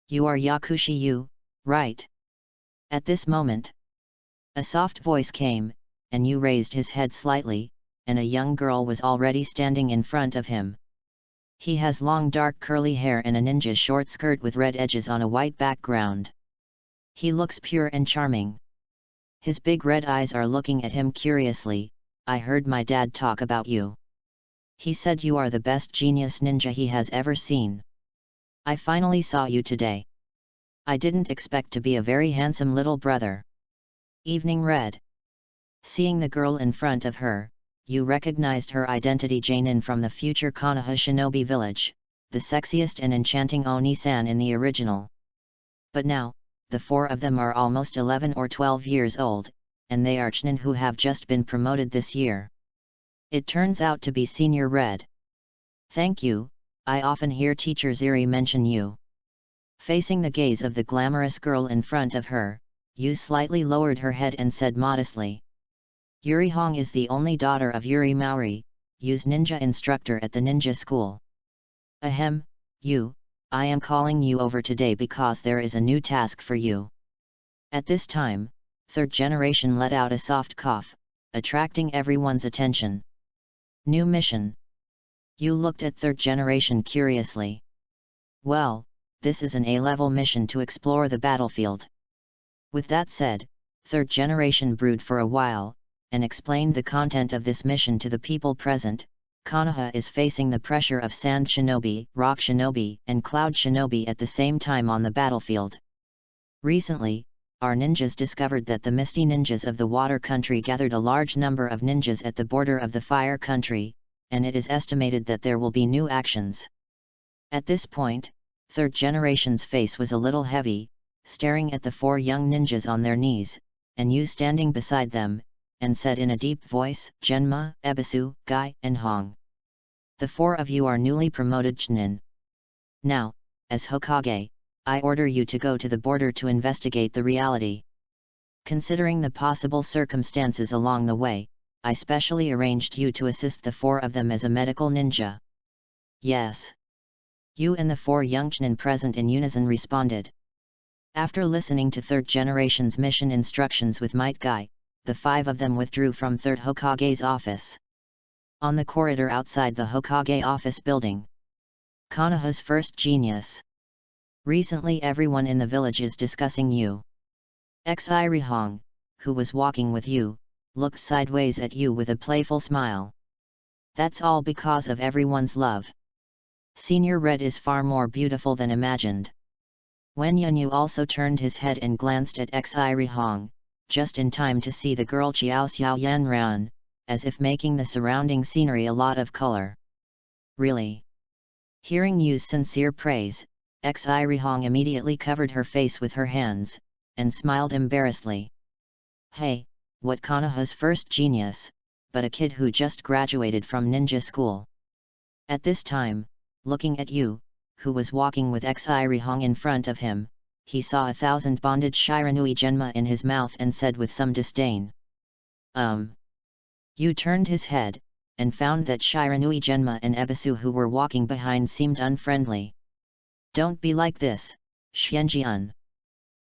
You are Yakushi Yu, right? At this moment, a soft voice came, and Yu raised his head slightly, and a young girl was already standing in front of him. He has long dark curly hair and a ninja short skirt with red edges on a white background. He looks pure and charming. His big red eyes are looking at him curiously. I heard my dad talk about you. He said you are the best genius ninja he has ever seen. I finally saw you today. I didn't expect to be a very handsome little brother. Evening Red. Seeing the girl in front of her, you recognized her identity, Jainin from the future Konoha Shinobi village, the sexiest and enchanting Oni-san in the original. But now, the 4 of them are almost 11 or 12 years old, and they are Chunin who have just been promoted this year. It turns out to be Senior Red. Thank you, I often hear Teacher Ziri mention you. Facing the gaze of the glamorous girl in front of her, Yu slightly lowered her head and said modestly. Yuri Hong is the only daughter of Yuri Maori, Yu's ninja instructor at the ninja school. Ahem, Yu, I am calling you over today because there is a new task for you. At this time, third generation let out a soft cough, attracting everyone's attention. New mission. Yu looked at third generation curiously. Well, this is an A-level mission to explore the battlefield. With that said, third generation brewed for a while, and explained the content of this mission to the people present. Konoha is facing the pressure of Sand Shinobi, Rock Shinobi, and Cloud Shinobi at the same time on the battlefield. Recently, our ninjas discovered that the Misty Ninjas of the Water Country gathered a large number of ninjas at the border of the Fire Country, and it is estimated that there will be new actions. At this point, third generation's face was a little heavy, staring at the 4 young ninjas on their knees, and Yu standing beside them, and said in a deep voice, Genma, Ebisu, Gai, and Hong. The 4 of you are newly promoted Chunin. Now, as Hokage, I order you to go to the border to investigate the reality. Considering the possible circumstances along the way, I specially arranged you to assist the 4 of them as a medical ninja. Yes. You and the 4 young Chunin present in unison responded. After listening to third generation's mission instructions with Might Guy, the 5 of them withdrew from third Hokage's office. On the corridor outside the Hokage office building. Konoha's first genius. Recently everyone in the village is discussing you. Xirihong, who was walking with you, looked sideways at you with a playful smile. That's all because of everyone's love. Senior Red is far more beautiful than imagined. Wen Yunyu also turned his head and glanced at Xirihong, just in time to see the girl Qiao Xiao Yanran, as if making the surrounding scenery a lot of color. Really? Hearing Yu's sincere praise, Xirihong immediately covered her face with her hands, and smiled embarrassedly. Hey, what Konoha's first genius, but a kid who just graduated from ninja school. At this time, looking at Yu, who was walking with Xirihong in front of him, he saw 1,000 bonded Shiranui Genma in his mouth and said with some disdain. Yu turned his head, and found that Shiranui Genma and Ebisu who were walking behind seemed unfriendly. Don't be like this, Xianjian.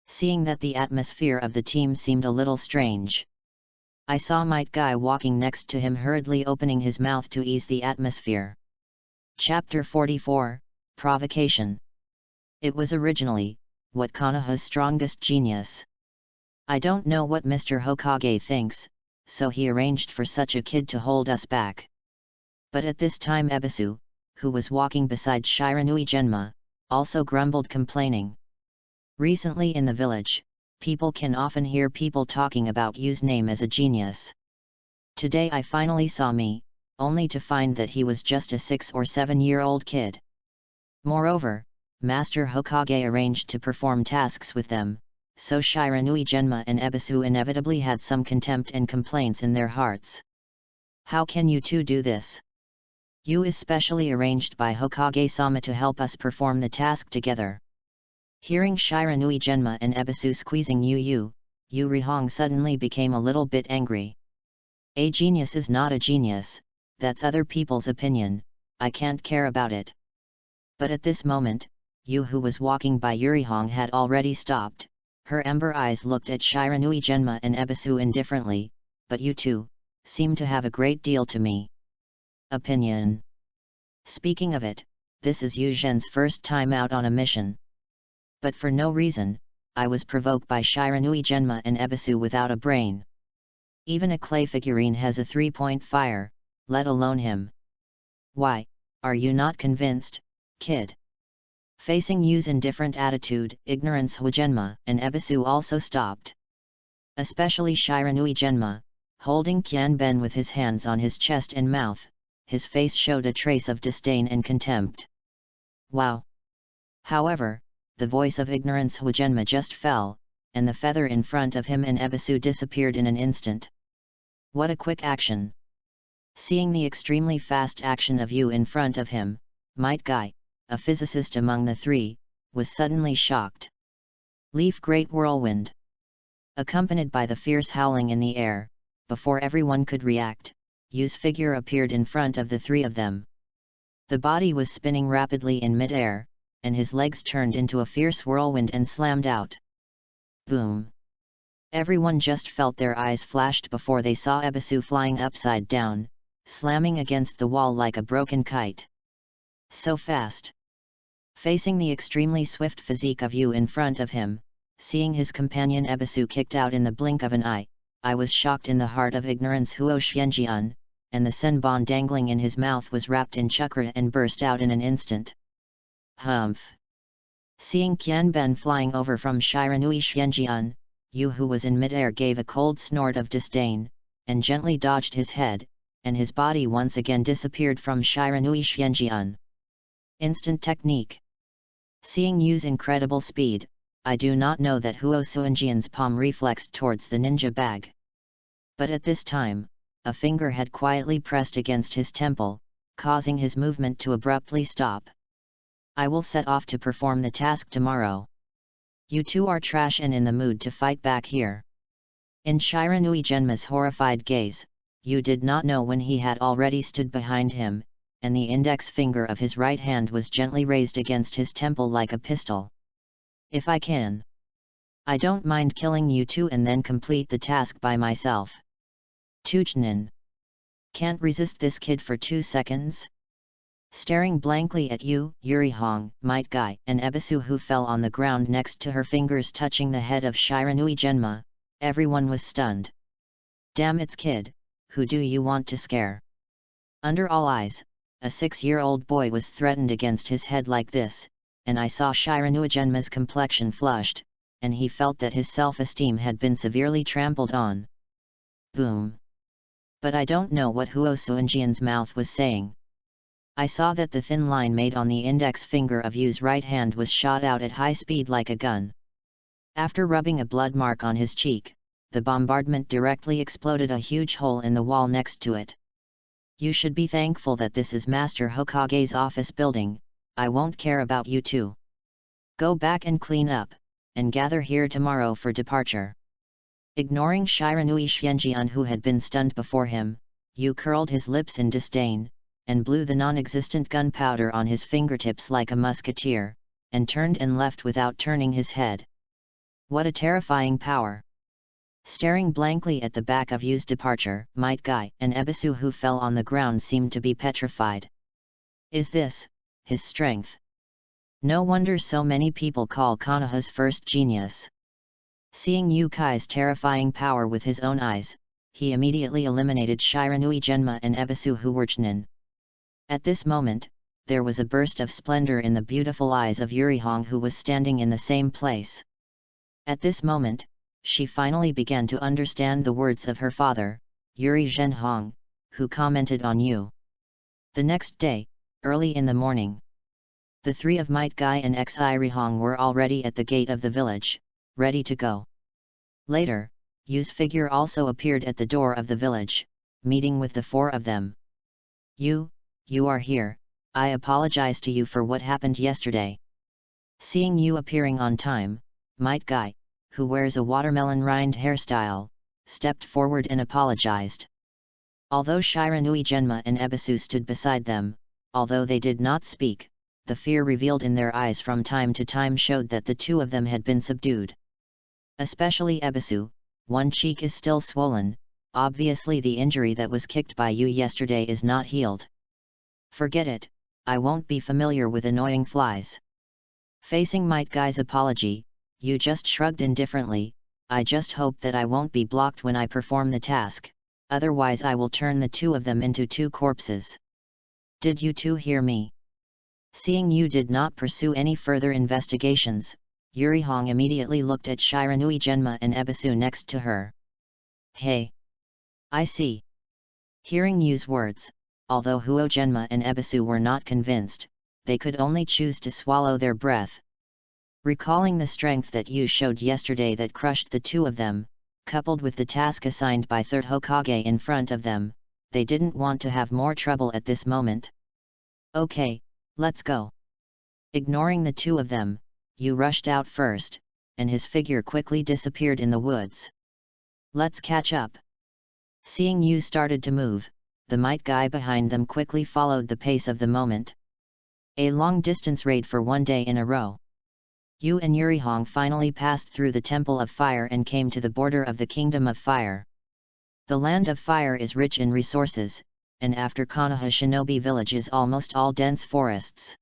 Seeing that the atmosphere of the team seemed a little strange. I saw Might Guy walking next to him hurriedly opening his mouth to ease the atmosphere. Chapter 44, Provocation. It was originally, what Konoha's strongest genius. I don't know what Mr. Hokage thinks, so he arranged for such a kid to hold us back. But at this time Ebisu, who was walking beside Shiranui Genma, also grumbled complaining. Recently in the village, people can often hear people talking about Yu's name as a genius. Today I finally saw me, only to find that he was just a 6 or 7-year-old kid. Moreover, Master Hokage arranged to perform tasks with them, so Shiranui Genma and Ebisu inevitably had some contempt and complaints in their hearts. How can you two do this? Yu is specially arranged by Hokage-sama to help us perform the task together. Hearing Shiranui Genma and Ebisu squeezing Yu-Rihong suddenly became a little bit angry. A genius is not a genius, that's other people's opinion, I can't care about it. But at this moment, Yu who was walking by Yurihong had already stopped, her ember eyes looked at Shiranui Genma and Ebisu indifferently, but you two seem to have a great deal to me. Opinion. Speaking of it, this is Yu Zhen's first time out on a mission. But for no reason, I was provoked by Shiranui Genma and Ebisu without a brain. Even a clay figurine has a 3-point fire, let alone him. Why, are you not convinced, kid? Facing Yu's indifferent attitude, Ignorance Genma and Ebisu also stopped. Especially Shiranui Genma, holding Qianben with his hands on his chest and mouth, his face showed a trace of disdain and contempt. Wow! However, the voice of Ignorance Genma just fell, and the feather in front of him and Ebisu disappeared in an instant. What a quick action! Seeing the extremely fast action of Yu in front of him, Might Guy, a physicist among the three, was suddenly shocked. Leaf Great Whirlwind. Accompanied by the fierce howling in the air, before everyone could react, Yu's figure appeared in front of the 3 of them. The body was spinning rapidly in mid-air, and his legs turned into a fierce whirlwind and slammed out. Boom! Everyone just felt their eyes flashed before they saw Ebisu flying upside down, slamming against the wall like a broken kite. So fast! Facing the extremely swift physique of Yu in front of him, seeing his companion Ebisu kicked out in the blink of an eye, I was shocked in the heart of Ignorance Xianjian, and the senbon dangling in his mouth was wrapped in chakra and burst out in an instant. Humph! Seeing Qianben flying over from Shiranui Xianjian, Yu who was in midair gave a cold snort of disdain, and gently dodged his head, and his body once again disappeared from Shiranui Xianjian. Instant technique. Seeing Yu's incredible speed, I do not know that Huo Suanjian's palm reflexed towards the ninja bag. But at this time, a finger had quietly pressed against his temple, causing his movement to abruptly stop. I will set off to perform the task tomorrow. You two are trash and in the mood to fight back here. In Shiranui Genma's horrified gaze, Yu did not know when he had already stood behind him, and the index finger of his right hand was gently raised against his temple like a pistol. If I can. I don't mind killing you two and then complete the task by myself. Tujnin. Can't resist this kid for 2 seconds? Staring blankly at you, Yuri Hong, Might Guy, and Ebisu, who fell on the ground next to her, fingers touching the head of Shiranui Genma, everyone was stunned. Damn, it's kid, who do you want to scare? Under all eyes, a 6-year-old boy was threatened against his head like this, and I saw Shiranui Genma's complexion flushed, and he felt that his self-esteem had been severely trampled on. Boom. But I don't know what Huo Suanjian's mouth was saying. I saw that the thin line made on the index finger of Yu's right hand was shot out at high speed like a gun. After rubbing a blood mark on his cheek, the bombardment directly exploded a huge hole in the wall next to it. You should be thankful that this is Master Hokage's office building. I won't care about you two. Go back and clean up, and gather here tomorrow for departure. Ignoring Shiranui Xianjian, who had been stunned before him, Yu curled his lips in disdain, and blew the non-existent gunpowder on his fingertips like a musketeer, and turned and left without turning his head. What a terrifying power! Staring blankly at the back of Yu's departure, Might Guy and Ebisu, who fell on the ground, seemed to be petrified. Is this his strength? No wonder so many people call Konoha's first genius. Seeing Yu Kai's terrifying power with his own eyes, he immediately eliminated Shiranui Genma and Ebisu, who were Chnin. At this moment, there was a burst of splendor in the beautiful eyes of Yuri Hong, who was standing in the same place. At this moment, she finally began to understand the words of her father, Yuri Zhenhong, who commented on Yu. The next day, early in the morning, the three of Might Guy and Xi Hong were already at the gate of the village, ready to go. Later, Yu's figure also appeared at the door of the village, meeting with the four of them. You are here. I apologize to you for what happened yesterday. Seeing Yu appearing on time, Might Guy, who wears a watermelon rind hairstyle, stepped forward and apologized. Although Shiranui Genma and Ebisu stood beside them, although they did not speak, the fear revealed in their eyes from time to time showed that the two of them had been subdued. Especially Ebisu, one cheek is still swollen, obviously the injury that was kicked by Yu yesterday is not healed. Forget it, I won't be familiar with annoying flies. Facing Might Guy's apology, Yu just shrugged indifferently. I just hope that I won't be blocked when I perform the task, otherwise I will turn the two of them into two corpses. Did you two hear me? Seeing Yu did not pursue any further investigations, Yuri Hong immediately looked at Shiranui Genma and Ebisu next to her. Hey! I see. Hearing Yu's words, although Huo Genma and Ebisu were not convinced, they could only choose to swallow their breath. Recalling the strength that Yu showed yesterday that crushed the two of them, coupled with the task assigned by Third Hokage in front of them, they didn't want to have more trouble at this moment. Okay, let's go. Ignoring the two of them, Yu rushed out first, and his figure quickly disappeared in the woods. Let's catch up. Seeing Yu started to move, the Might Guy behind them quickly followed the pace of the moment. A long-distance raid for one day in a row. Yu and Yuri Hong finally passed through the Temple of Fire and came to the border of the Kingdom of Fire. The Land of Fire is rich in resources, and after Konoha Shinobi Village is almost all dense forests.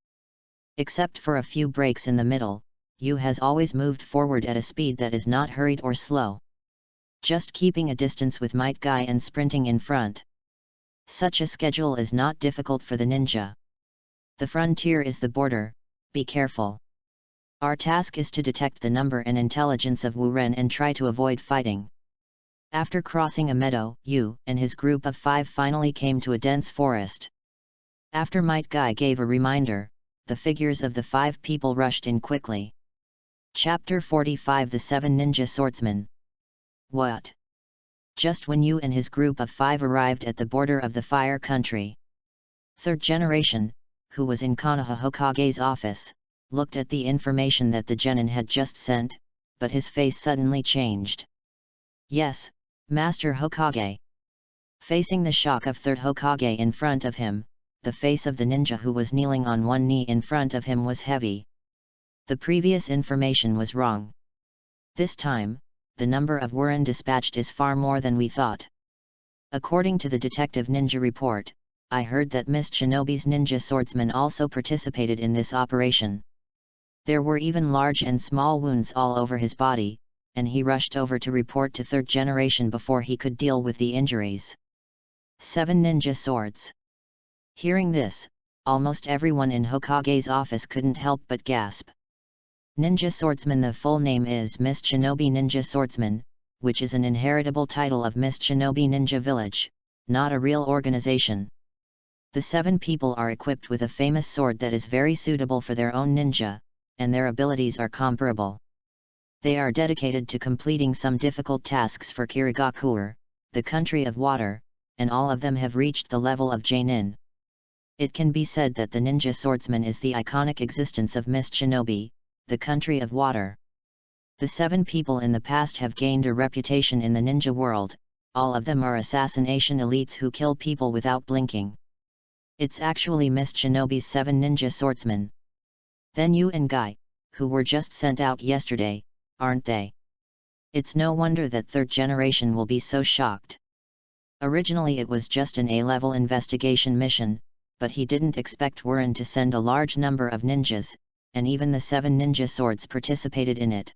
Except for a few breaks in the middle, Yu has always moved forward at a speed that is not hurried or slow. Just keeping a distance with Might Guy and sprinting in front. Such a schedule is not difficult for the ninja. The frontier is the border, be careful. Our task is to detect the number and intelligence of Wu Ren and try to avoid fighting. After crossing a meadow, Yu and his group of 5 finally came to a dense forest. After Might Guy gave a reminder, the figures of the 5 people rushed in quickly. Chapter 45 The 7 Ninja Swordsmen. What? Just when Yu and his group of 5 arrived at the border of the Fire Country, Third Generation, who was in Konoha Hokage's office, looked at the information that the genin had just sent, but his face suddenly changed. Yes, Master Hokage. Facing the shock of Third Hokage in front of him, the face of the ninja who was kneeling on one knee in front of him was heavy. The previous information was wrong. This time, the number of Wuren dispatched is far more than we thought. According to the Detective Ninja report, I heard that Mist Shinobi's ninja swordsman also participated in this operation. There were even large and small wounds all over his body, and he rushed over to report to third generation before he could deal with the injuries. 7 ninja swords. Hearing this, almost everyone in Hokage's office couldn't help but gasp. Ninja Swordsman. The full name is Mist Shinobi Ninja Swordsman, which is an inheritable title of Mist Shinobi Ninja Village, not a real organization. The 7 people are equipped with a famous sword that is very suitable for their own ninja, and their abilities are comparable. They are dedicated to completing some difficult tasks for Kirigakuer, the country of water, and all of them have reached the level of Jainin. It can be said that the ninja swordsman is the iconic existence of Mist Shinobi, the country of water. The 7 people in the past have gained a reputation in the ninja world, all of them are assassination elites who kill people without blinking. It's actually Mist Shinobi's 7 ninja swordsmen. Then you and Guy, who were just sent out yesterday, aren't they? It's no wonder that third generation will be so shocked. Originally it was just an A-level investigation mission, but he didn't expect Wuren to send a large number of ninjas, and even the 7 ninja swords participated in it.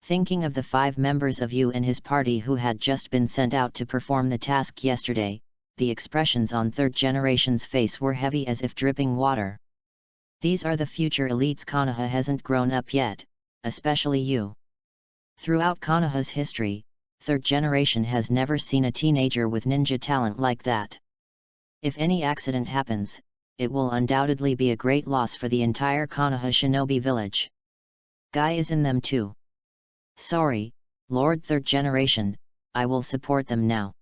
Thinking of the 5 members of Yu and his party who had just been sent out to perform the task yesterday, the expressions on third generation's face were heavy as if dripping water. These are the future elites. Konoha hasn't grown up yet, especially Yu. Throughout Konoha's history, third generation has never seen a teenager with ninja talent like that. If any accident happens, it will undoubtedly be a great loss for the entire Konoha Shinobi village. Guy is in them too. Sorry, Lord Third Generation, I will support them now.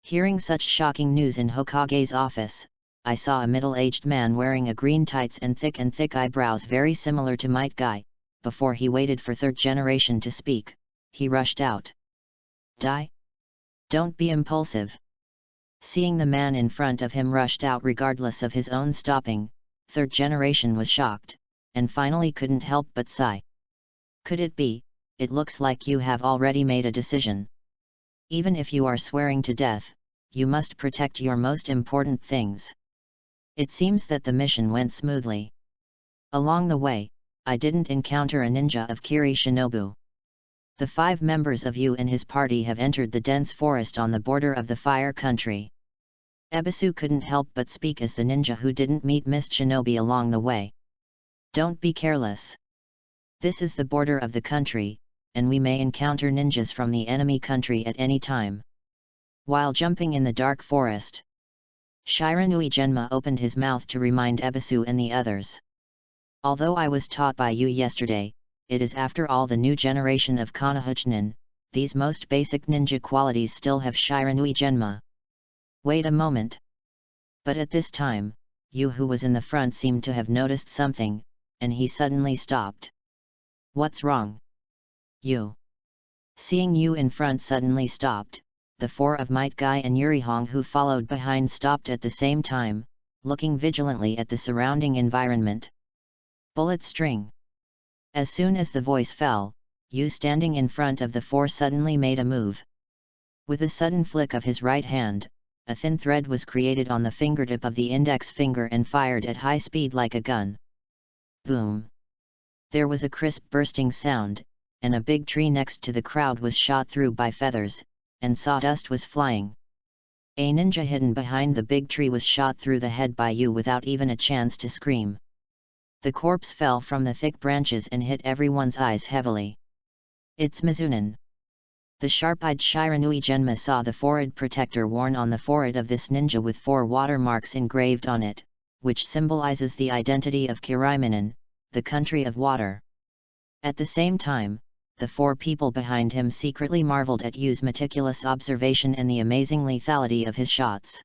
Hearing such shocking news in Hokage's office, I saw a middle-aged man wearing a green tights and thick eyebrows very similar to Might Guy. Before he waited for third generation to speak, he rushed out. Die? Don't be impulsive. Seeing the man in front of him rushed out regardless of his own stopping, third generation was shocked, and finally couldn't help but sigh. Could it be, it looks like you have already made a decision. Even if you are swearing to death, you must protect your most important things. It seems that the mission went smoothly. Along the way, I didn't encounter a ninja of Kiri Shinobu. The 5 members of Yu and his party have entered the dense forest on the border of the Fire Country. Ebisu couldn't help but speak as the ninja who didn't meet Mist Shinobi along the way. Don't be careless. This is the border of the country, and we may encounter ninjas from the enemy country at any time. While jumping in the dark forest, Shiranui Genma opened his mouth to remind Ebisu and the others. Although I was taught by you yesterday, it is after all the new generation of Konoha Chunin, these most basic ninja qualities still have Shiranui Genma. Wait a moment. But at this time, Yu who was in the front seemed to have noticed something, and he suddenly stopped. What's wrong? Yu. Seeing Yu in front suddenly stopped, the 4 of Might Guy and Yurihong who followed behind stopped at the same time, looking vigilantly at the surrounding environment. Bullet string. As soon as the voice fell, Yu standing in front of the 4 suddenly made a move. With a sudden flick of his right hand, a thin thread was created on the fingertip of the index finger and fired at high speed like a gun. Boom! There was a crisp bursting sound, and a big tree next to the crowd was shot through by feathers, and sawdust was flying. A ninja hidden behind the big tree was shot through the head by Yu without even a chance to scream. The corpse fell from the thick branches and hit everyone's eyes heavily. It's Mizunin. The sharp-eyed Shiranui Genma saw the forehead protector worn on the forehead of this ninja with 4 watermarks engraved on it, which symbolizes the identity of Kirimanen, the country of water. At the same time, the 4 people behind him secretly marveled at Yu's meticulous observation and the amazing lethality of his shots.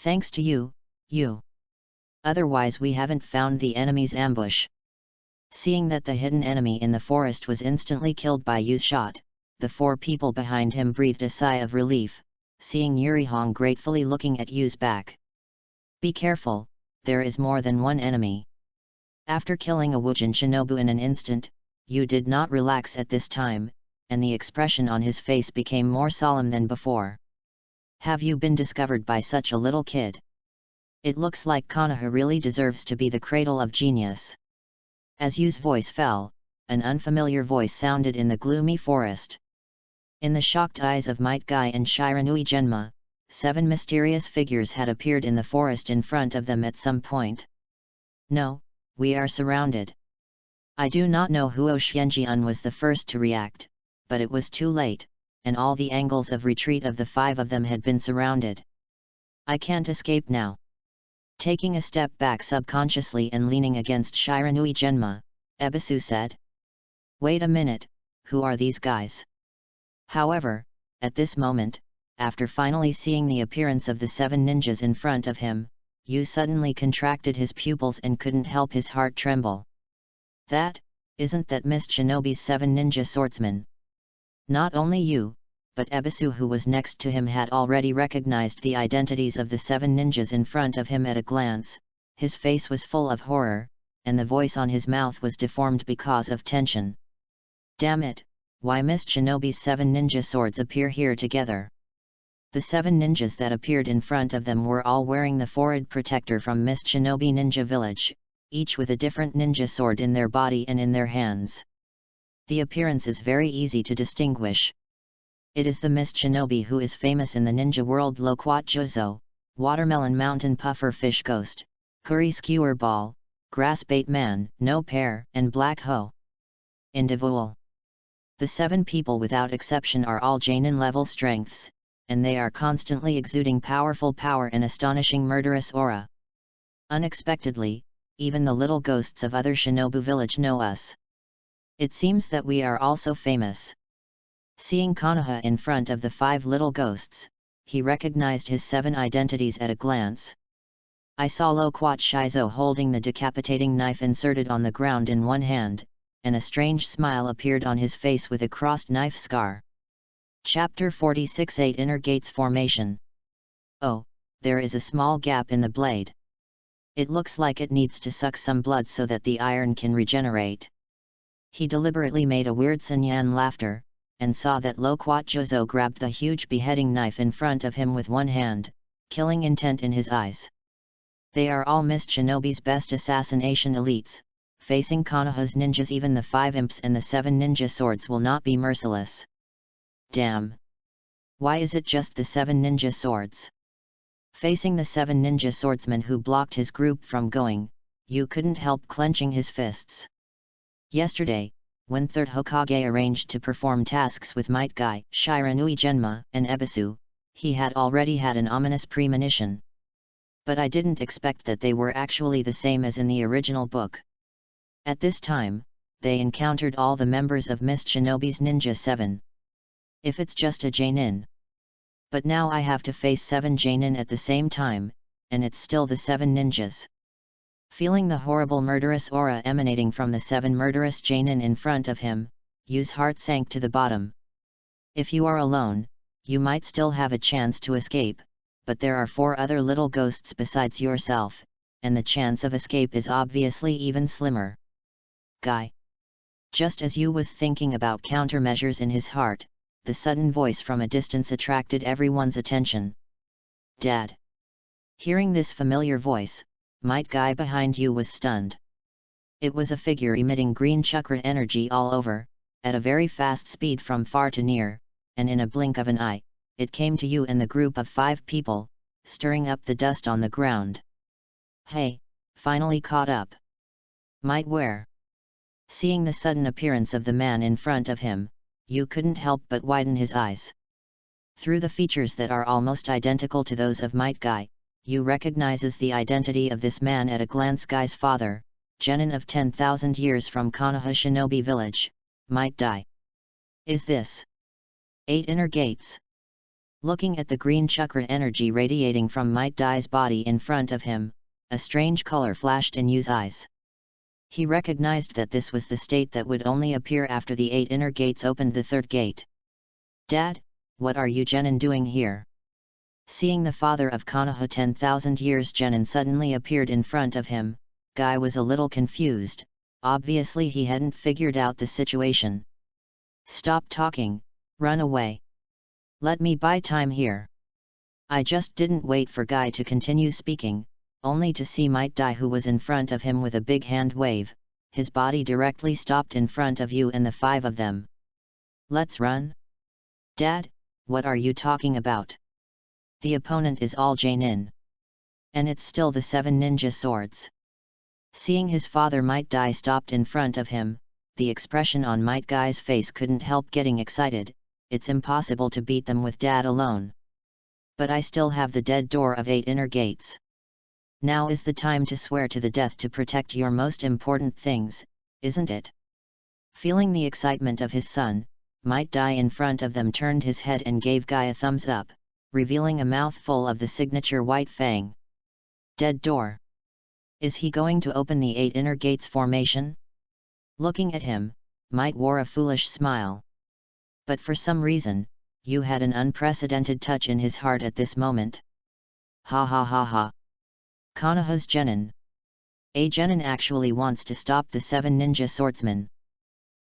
Thanks to you, Yu. Otherwise we haven't found the enemy's ambush. Seeing that the hidden enemy in the forest was instantly killed by Yu's shot, the 4 people behind him breathed a sigh of relief, seeing Yurihong gratefully looking at Yu's back. Be careful, there is more than one enemy. After killing a Wujin Shinobu in an instant, Yu did not relax at this time, and the expression on his face became more solemn than before. Have you been discovered by such a little kid? It looks like Konoha really deserves to be the cradle of genius. As Yu's voice fell, an unfamiliar voice sounded in the gloomy forest. In the shocked eyes of Might Guy and Shiranui Genma, 7 mysterious figures had appeared in the forest in front of them at some point. No, we are surrounded. I do not know who Oshyenjiun was the first to react, but it was too late, and all the angles of retreat of the 5 of them had been surrounded. I can't escape now. Taking a step back subconsciously and leaning against Shiranui Genma, Ebisu said. Wait a minute, who are these guys? However, at this moment, after finally seeing the appearance of the 7 ninjas in front of him, Yu suddenly contracted his pupils and couldn't help his heart tremble. Isn't that Miss Shinobi's 7 ninja swordsmen? Not only Yu, but Ebisu, who was next to him, had already recognized the identities of the 7 ninjas in front of him at a glance. His face was full of horror, and the voice on his mouth was deformed because of tension. Damn it, why Miss Shinobi's 7 ninja swords appear here together? The 7 ninjas that appeared in front of them were all wearing the forehead protector from Miss Shinobi Ninja Village, each with a different ninja sword in their body and in their hands. The appearance is very easy to distinguish. It is the Miss Shinobi who is famous in the ninja world: Loquat Jozo, Watermelon Mountain Puffer Fish Ghost, Curry Skewer Ball, Grass Bait Man, No Pear, and Black Hoe. Individual. The 7 people without exception are all Jainin level strengths, and they are constantly exuding powerful power and astonishing murderous aura. Unexpectedly, even the little ghosts of other Shinobu village know us. It seems that we are also famous. Seeing Konoha in front of the 5 little ghosts, he recognized his 7 identities at a glance. I saw Loquat Shizo holding the decapitating knife inserted on the ground in one hand, and a strange smile appeared on his face with a crossed knife scar. Chapter 46: 8 Inner Gates Formation. Oh, there is a small gap in the blade. It looks like it needs to suck some blood so that the iron can regenerate. He deliberately made a weird Sanyan laughter, and saw that Loquat Jozo grabbed the huge beheading knife in front of him with one hand, killing intent in his eyes. They are all Miss Shinobi's best assassination elites. Facing Konoha's ninjas, even the 5 imps and the 7 ninja swords will not be merciless. Damn! Why is it just the 7 ninja swords? Facing the 7 ninja swordsmen who blocked his group from going, Yu couldn't help clenching his fists. Yesterday, when 3rd Hokage arranged to perform tasks with Might Guy, Shiranui Genma, and Ebisu, he had already had an ominous premonition. But I didn't expect that they were actually the same as in the original book. At this time, they encountered all the members of Miss Shinobi's Ninja 7. If it's just a Jainin. But now I have to face 7 Jainin at the same time, and it's still the 7 ninjas. Feeling the horrible murderous aura emanating from the 7 murderous Jainin in front of him, Yu's heart sank to the bottom. If you are alone, you might still have a chance to escape, but there are 4 other little ghosts besides yourself, and the chance of escape is obviously even slimmer. Guy. Just as Yu was thinking about countermeasures in his heart, the sudden voice from a distance attracted everyone's attention. Dad. Hearing this familiar voice, Might Guy behind Yu was stunned. It was a figure emitting green chakra energy all over, at a very fast speed from far to near, and in a blink of an eye, it came to Yu and the group of 5 people, stirring up the dust on the ground. Hey, finally caught up. Might where? Seeing the sudden appearance of the man in front of him, Yu couldn't help but widen his eyes. Through the features that are almost identical to those of Might Guy, Yu recognizes the identity of this man at a glance. Guy's father, Genin of 10,000 years from Konoha Shinobi Village, Might Guy. Is this 8 inner gates? Looking at the green chakra energy radiating from Might Guy's body in front of him, a strange color flashed in Yu's eyes. He recognized that this was the state that would only appear after the 8 inner gates opened the 3rd gate. Dad, what are you Genin doing here? Seeing the father of Konoha 10,000 years Genin suddenly appeared in front of him, Guy was a little confused, Obviously he hadn't figured out the situation. Stop talking, run away. Let me buy time here. I just didn't wait for Guy to continue speaking, only to see Might Dai, who was in front of him, with a big hand wave, his body directly stopped in front of you and the 5 of them. Let's run? Dad, what are you talking about? The opponent is all Jainin. And it's still the 7 ninja swords. Seeing his father Might Dai stopped in front of him, the expression on Might Guy's face couldn't help getting excited. It's impossible to beat them with Dad alone. But I still have the dead door of 8 inner gates. Now is the time to swear to the death to protect your most important things, isn't it? Feeling the excitement of his son, Might Dai in front of them turned his head and gave Guy a thumbs up, revealing a mouthful of the signature white fang. Dead door. Is he going to open the 8 inner gates formation? Looking at him, Might wore a foolish smile. But for some reason, you had an unprecedented touch in his heart at this moment. Ha ha ha ha. Konoha's genin. A genin actually wants to stop the 7 ninja swordsmen.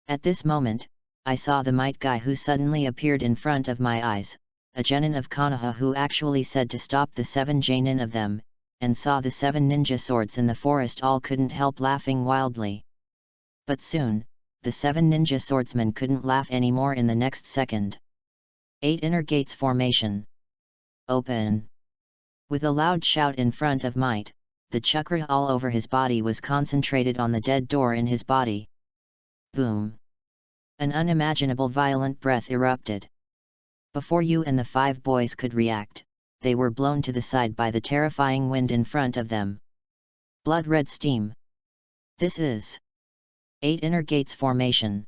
At this moment, I saw the Might Guy who suddenly appeared in front of my eyes, a genin of Konoha who actually said to stop the 7 genin of them, and saw the 7 ninja swords in the forest. All couldn't help laughing wildly. But soon, the 7 ninja swordsmen couldn't laugh anymore in the next second. 8 inner gates formation. Open. With a loud shout in front of Might, the chakra all over his body was concentrated on the dead door in his body. Boom. An unimaginable violent breath erupted. Before you and the 5 boys could react, they were blown to the side by the terrifying wind in front of them. Blood red steam. This is 8 inner gates formation.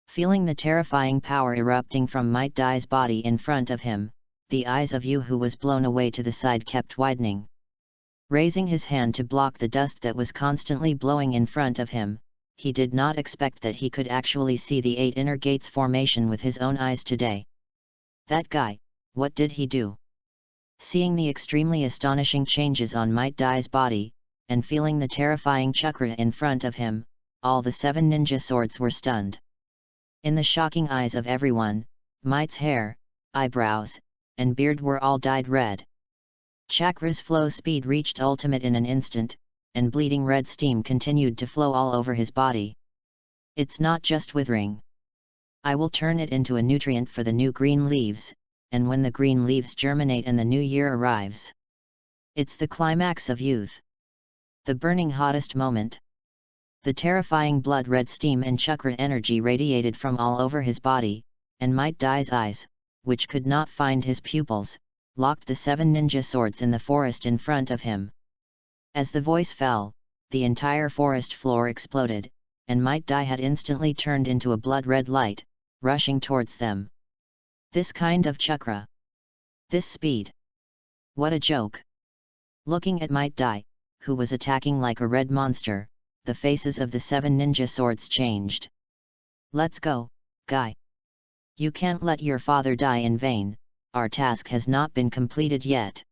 Feeling the terrifying power erupting from Might Dai's body in front of him, the eyes of Yu, who was blown away to the side, kept widening. Raising his hand to block the dust that was constantly blowing in front of him, he did not expect that he could actually see the 8 inner gates formation with his own eyes today. That guy, what did he do? Seeing the extremely astonishing changes on Might Dai's body, and feeling the terrifying chakra in front of him, all the 7 ninja swords were stunned. In the shocking eyes of everyone, Might's hair, eyebrows, and beard were all dyed red. Chakra's flow speed reached ultimate in an instant, and bleeding red steam continued to flow all over his body. It's not just withering. I will turn it into a nutrient for the new green leaves, and when the green leaves germinate and the new year arrives. It's the climax of youth. The burning hottest moment. The terrifying blood-red steam and chakra energy radiated from all over his body, and Might Dai's eyes, which could not find his pupils, locked the 7 ninja swords in the forest in front of him. As the voice fell, the entire forest floor exploded, and Might Dai had instantly turned into a blood-red light, rushing towards them. This kind of chakra. This speed. What a joke. Looking at Might Dai, who was attacking like a red monster, the faces of the 7 ninja swords changed. Let's go, Guy. You can't let your father die in vain, our task has not been completed yet.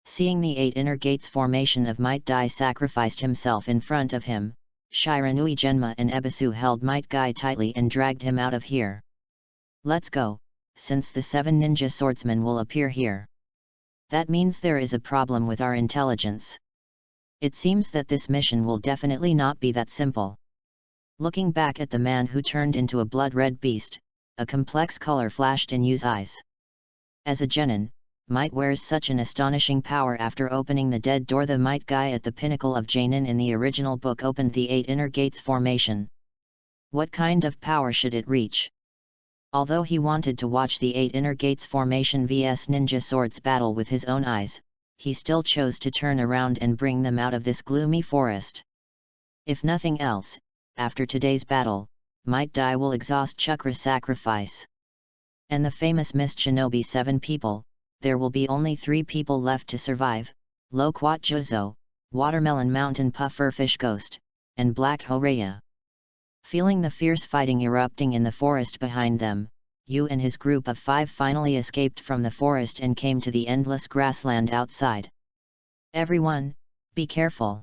Seeing the 8 inner gates formation of Might Dai sacrificed himself in front of him, Shiranui Genma and Ebisu held Might Guy tightly and dragged him out of here. Let's go, since the 7 ninja swordsmen will appear here. That means there is a problem with our intelligence. It seems that this mission will definitely not be that simple. Looking back at the man who turned into a blood-red beast, a complex color flashed in Yu's eyes. As a genin, Might wears such an astonishing power. After opening the dead door, the Might Guy at the pinnacle of Jainin in the original book opened the 8 inner gates formation. What kind of power should it reach? Although he wanted to watch the 8 inner gates formation vs ninja swords battle with his own eyes, he still chose to turn around and bring them out of this gloomy forest. If nothing else, after today's battle, Might Dai will exhaust chakra sacrifice. And the famous Mist Shinobi 7 people, there will be only 3 people left to survive: Loquat Jozo, Watermelon Mountain Pufferfish Ghost, and Black Horeya. Feeling the fierce fighting erupting in the forest behind them, Yu and his group of 5 finally escaped from the forest and came to the endless grassland outside. Everyone, be careful.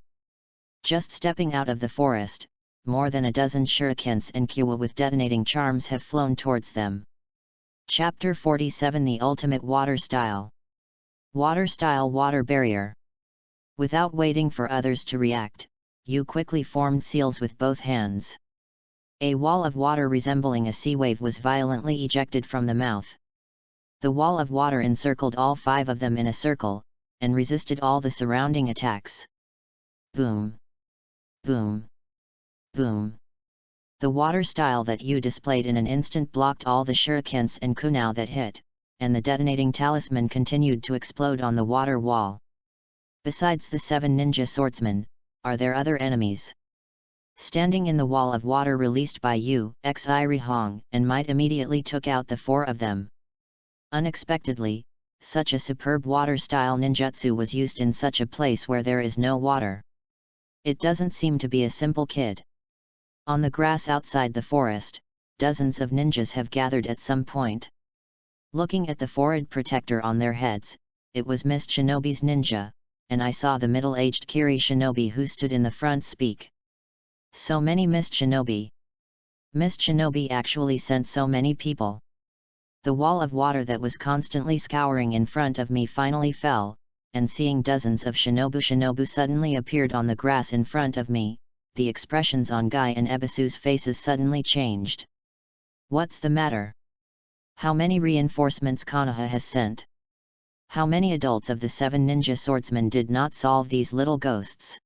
Just stepping out of the forest, more than a dozen shurikens and Kyowa with detonating charms have flown towards them. Chapter 47 The Ultimate Water Style. Water Style Water Barrier. Without waiting for others to react, you quickly formed seals with both hands. A wall of water resembling a sea wave was violently ejected from the mouth. The wall of water encircled all 5 of them in a circle, and resisted all the surrounding attacks. Boom! Boom! Boom! The water style that you displayed in an instant blocked all the shurikens and kunai that hit, and the detonating talisman continued to explode on the water wall. Besides the 7 ninja swordsmen, are there other enemies? Standing in the wall of water released by you, Xi-Rihong and Might immediately took out the 4 of them. Unexpectedly, such a superb water-style ninjutsu was used in such a place where there is no water. It doesn't seem to be a simple kid. On the grass outside the forest, dozens of ninjas have gathered at some point. Looking at the forehead protector on their heads, it was Mist Shinobi's ninja, and I saw the middle-aged Kiri Shinobi who stood in the front speak. So many Mist Shinobi. Mist Shinobi actually sent so many people. The wall of water that was constantly scouring in front of me finally fell, and seeing dozens of Shinobu suddenly appeared on the grass in front of me, the expressions on Guy and Ebisu's faces suddenly changed. What's the matter? How many reinforcements Konoha has sent? How many adults of the 7 ninja swordsmen did not solve these little ghosts?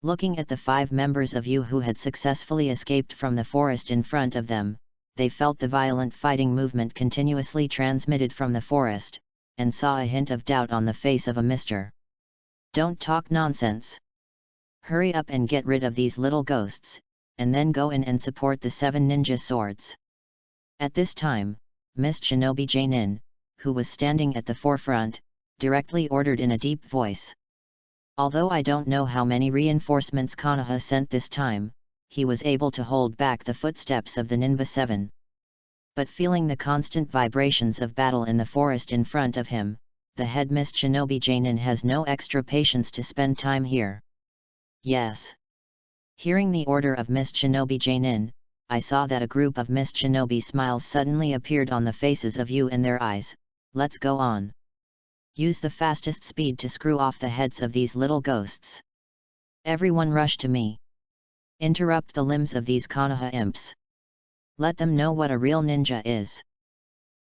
Looking at the 5 members of you who had successfully escaped from the forest in front of them, they felt the violent fighting movement continuously transmitted from the forest, and saw a hint of doubt on the face of a Mr. Don't talk nonsense. Hurry up and get rid of these little ghosts, and then go in and support the 7 ninja swords. At this time, Mist Shinobi Jainin, who was standing at the forefront, directly ordered in a deep voice. Although I don't know how many reinforcements Konoha sent this time, he was able to hold back the footsteps of the Ninja 7. But feeling the constant vibrations of battle in the forest in front of him, the head Mist Shinobi Jainin has no extra patience to spend time here. Yes. Hearing the order of Mist Shinobi Jainin, I saw that a group of Mist Shinobi smiles suddenly appeared on the faces of you and their eyes. Let's go on. Use the fastest speed to screw off the heads of these little ghosts. Everyone rush to me. Interrupt the limbs of these Konoha imps. Let them know what a real ninja is.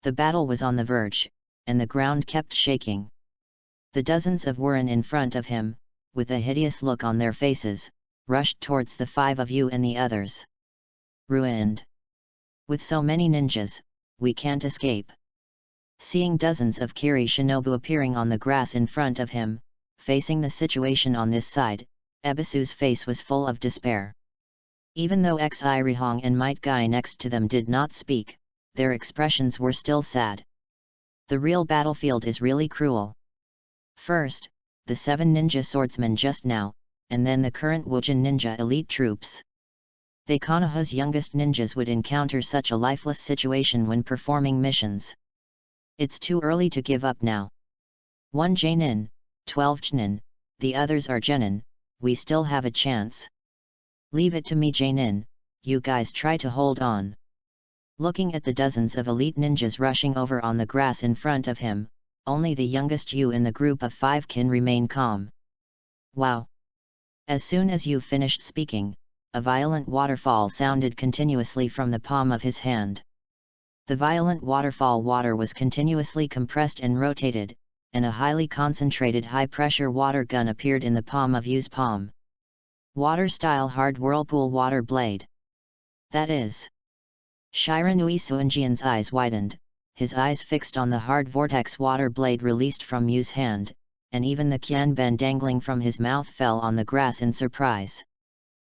The battle was on the verge, and the ground kept shaking. The dozens of Wurin in front of him, with a hideous look on their faces, rushed towards the 5 of you and the others. Ruined. With so many ninjas, we can't escape. Seeing dozens of Kiri Shinobu appearing on the grass in front of him, facing the situation on this side, Ebisu's face was full of despair. Even though Xi-Rihong and Might Guy next to them did not speak, their expressions were still sad. The real battlefield is really cruel. First, the 7 ninja swordsmen just now, and then the current Wujin ninja elite troops. They Konoha's youngest ninjas would encounter such a lifeless situation when performing missions. It's too early to give up now. 1 Jainin, 12 Chunin, the others are Genin, we still have a chance. Leave it to me Jainin, you guys try to hold on. Looking at the dozens of elite ninjas rushing over on the grass in front of him, only the youngest you in the group of 5 can remain calm. Wow! As soon as you finished speaking, a violent waterfall sounded continuously from the palm of his hand. The violent waterfall water was continuously compressed and rotated, and a highly concentrated high-pressure water gun appeared in the palm of Yu's palm. Water-style hard whirlpool water blade. That is. Shiranui Suinjian's eyes widened, his eyes fixed on the hard vortex water blade released from Yu's hand, and even the Qianben dangling from his mouth fell on the grass in surprise.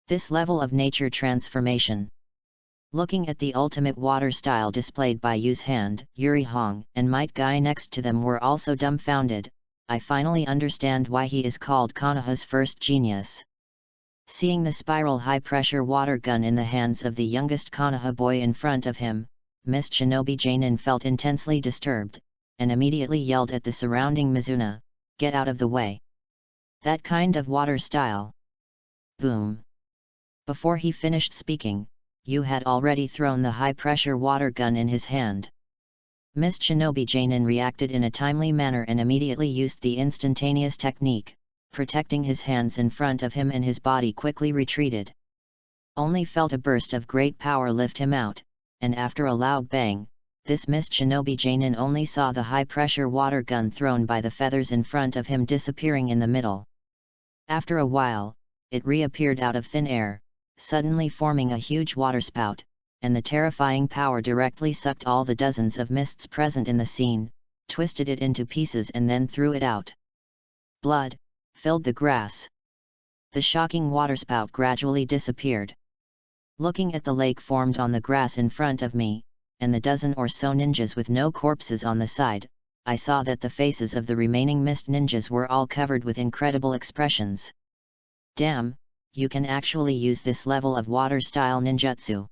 This level of nature transformation. Looking at the ultimate water style displayed by Yu's hand, Yuri Hong and Might Guy next to them were also dumbfounded. I finally understand why he is called Konoha's first genius. Seeing the spiral high-pressure water gun in the hands of the youngest Konoha boy in front of him, Mist Shinobi Jainin felt intensely disturbed, and immediately yelled at the surrounding Mizuna, "Get out of the way! That kind of water style!" Boom! Before he finished speaking, Yu had already thrown the high-pressure water gun in his hand. Mist Shinobi Jainin reacted in a timely manner and immediately used the instantaneous technique, protecting his hands in front of him, and his body quickly retreated. Only felt a burst of great power lift him out, and after a loud bang, this Mist Shinobi Jainin only saw the high-pressure water gun thrown by the feathers in front of him disappearing in the middle. After a while, it reappeared out of thin air, suddenly forming a huge waterspout, and the terrifying power directly sucked all the dozens of mists present in the scene, twisted it into pieces and then threw it out. Blood filled the grass. The shocking waterspout gradually disappeared. Looking at the lake formed on the grass in front of me, and the dozen or so ninjas with no corpses on the side, I saw that the faces of the remaining mist ninjas were all covered with incredible expressions. Damn, you can actually use this level of water-style ninjutsu.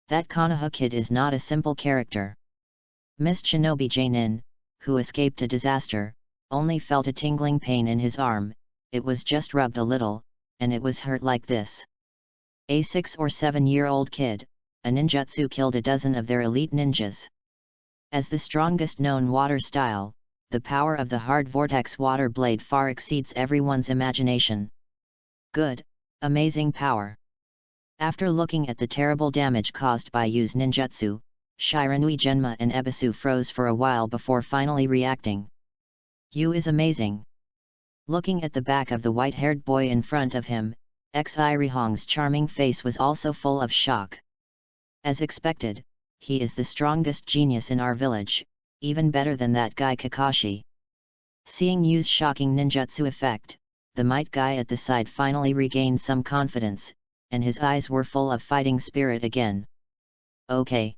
That Konoha kid is not a simple character. Mist Shinobi Jainin, who escaped a disaster, only felt a tingling pain in his arm. It was just rubbed a little, and it was hurt like this. A 6 or 7-year-old kid, a ninjutsu killed a dozen of their elite ninjas. As the strongest known water style, the power of the hard vortex water blade far exceeds everyone's imagination. Good, amazing power. After looking at the terrible damage caused by Yu's ninjutsu, Shiranui Genma and Ebisu froze for a while before finally reacting. Yu is amazing. Looking at the back of the white-haired boy in front of him, Xirihong's charming face was also full of shock. As expected, he is the strongest genius in our village, even better than that guy Kakashi. Seeing Yu's shocking ninjutsu effect, the might guy at the side finally regained some confidence, and his eyes were full of fighting spirit again. Okay.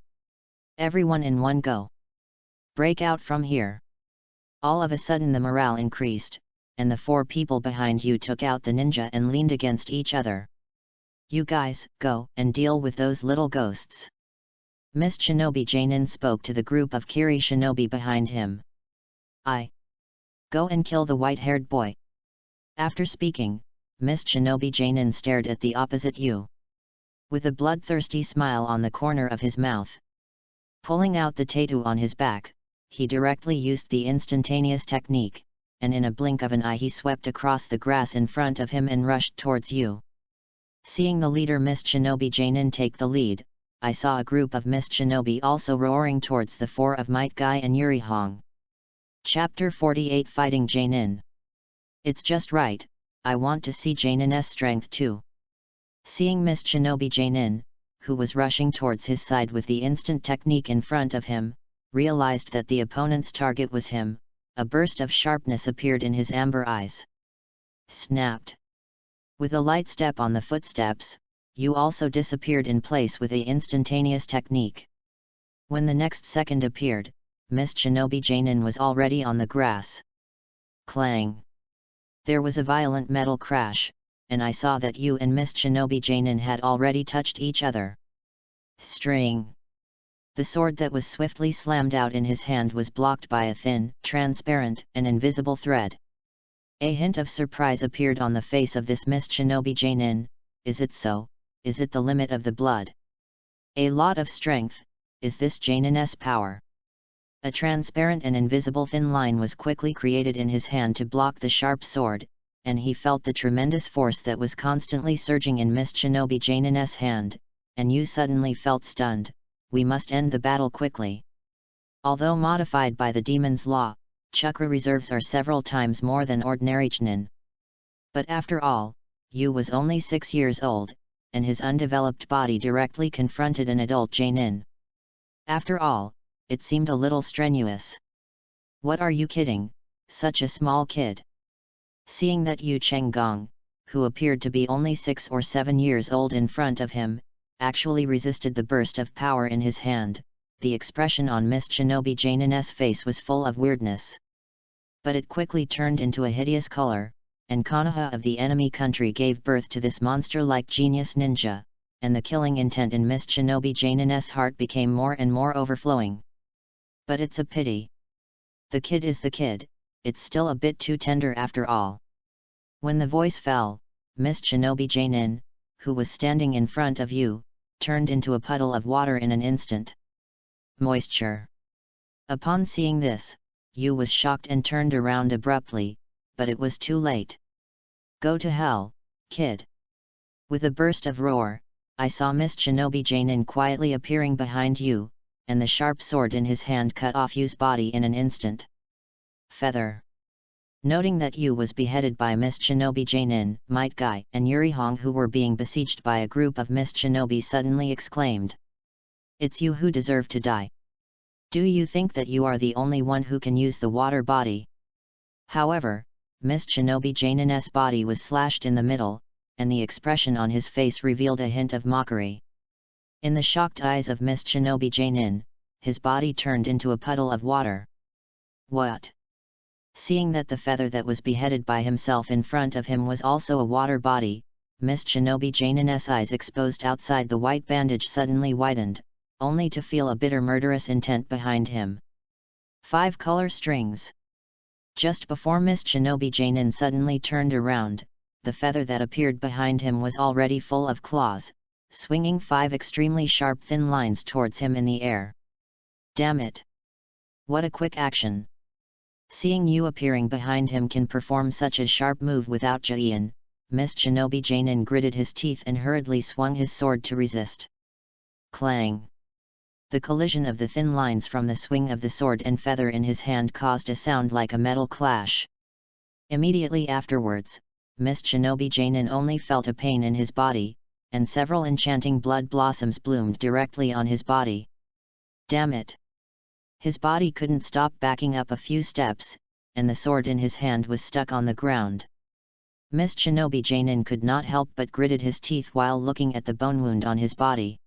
Everyone in one go. Break out from here. All of a sudden the morale increased, and the 4 people behind Yu took out the ninja and leaned against each other. You guys, go and deal with those little ghosts. Mist Shinobi Jainin spoke to the group of Kiri Shinobi behind him. Go and kill the white-haired boy. After speaking, Mist Shinobi Jainin stared at the opposite Yu. With a bloodthirsty smile on the corner of his mouth. Pulling out the tattoo on his back, he directly used the instantaneous technique, and in a blink of an eye he swept across the grass in front of him and rushed towards Yu. Seeing the leader Mist Shinobi Jainin take the lead, I saw a group of Mist Shinobi also roaring towards the 4 of Might Guy and Yurihong. Chapter 48 Fighting Jainin. It's just right, I want to see Jainin's strength too. Seeing Mist Shinobi Jainin, who was rushing towards his side with the instant technique in front of him, realized that the opponent's target was him, a burst of sharpness appeared in his amber eyes. Snapped. With a light step on the footsteps, Yu also disappeared in place with a instantaneous technique. When the next second appeared, Mist Shinobi Jainin was already on the grass. Clang! There was a violent metal crash, and I saw that Yu and Mist Shinobi Jainin had already touched each other. String! The sword that was swiftly slammed out in his hand was blocked by a thin, transparent, and invisible thread. A hint of surprise appeared on the face of this Mist Shinobi Jainin. Is it so? Is it the limit of the blood? A lot of strength, is this Jainin's power? A transparent and invisible thin line was quickly created in his hand to block the sharp sword, and he felt the tremendous force that was constantly surging in Mist Shinobi Jainin's hand, and Yu suddenly felt stunned. We must end the battle quickly. Although modified by the demon's law, chakra reserves are several times more than ordinary Chunin. But after all, Yu was only 6 years old, and his undeveloped body directly confronted an adult Jainin. After all, it seemed a little strenuous. What are you kidding, such a small kid? Seeing that Yu Chenggong, who appeared to be only 6 or 7 years old in front of him, actually resisted the burst of power in his hand, the expression on Mist Shinobi Jainin's face was full of weirdness. But it quickly turned into a hideous color, and Konoha of the enemy country gave birth to this monster-like genius ninja, and the killing intent in Mist Shinobi Jainin's heart became more and more overflowing. But it's a pity. The kid is the kid, it's still a bit too tender after all. When the voice fell, Mist Shinobi Jainin, who was standing in front of you, turned into a puddle of water in an instant. Moisture. Upon seeing this, Yu was shocked and turned around abruptly, but it was too late. Go to hell, kid! With a burst of roar, I saw Miss Shinobi Jainin quietly appearing behind Yu, and the sharp sword in his hand cut off Yu's body in an instant. Feather. Noting that Yu was beheaded by Miss Shinobi Jainin, Might Guy and Yuri Hong, who were being besieged by a group of Miss Shinobi, suddenly exclaimed. It's you who deserve to die. Do you think that you are the only one who can use the water body? However, Miss Shinobi Jainin's body was slashed in the middle, and the expression on his face revealed a hint of mockery. In the shocked eyes of Miss Shinobi Jainin, his body turned into a puddle of water. What? Seeing that the feather that was beheaded by himself in front of him was also a water body, Miss Shinobi Jainin's eyes exposed outside the white bandage suddenly widened, only to feel a bitter murderous intent behind him. 5 color strings. Just before Miss Shinobi Jainin suddenly turned around, the feather that appeared behind him was already full of claws, swinging 5 extremely sharp thin lines towards him in the air. Damn it! What a quick action! Seeing Yu appearing behind him can perform such a sharp move without Jian, Miss Shinobi Jainin gritted his teeth and hurriedly swung his sword to resist. Clang! The collision of the thin lines from the swing of the sword and feather in his hand caused a sound like a metal clash. Immediately afterwards, Miss Shinobi Jainin only felt a pain in his body, and several enchanting blood blossoms bloomed directly on his body. Damn it! His body couldn't stop backing up a few steps, and the sword in his hand was stuck on the ground. Miss Shinobi Jainin could not help but gritted his teeth while looking at the bone wound on his body.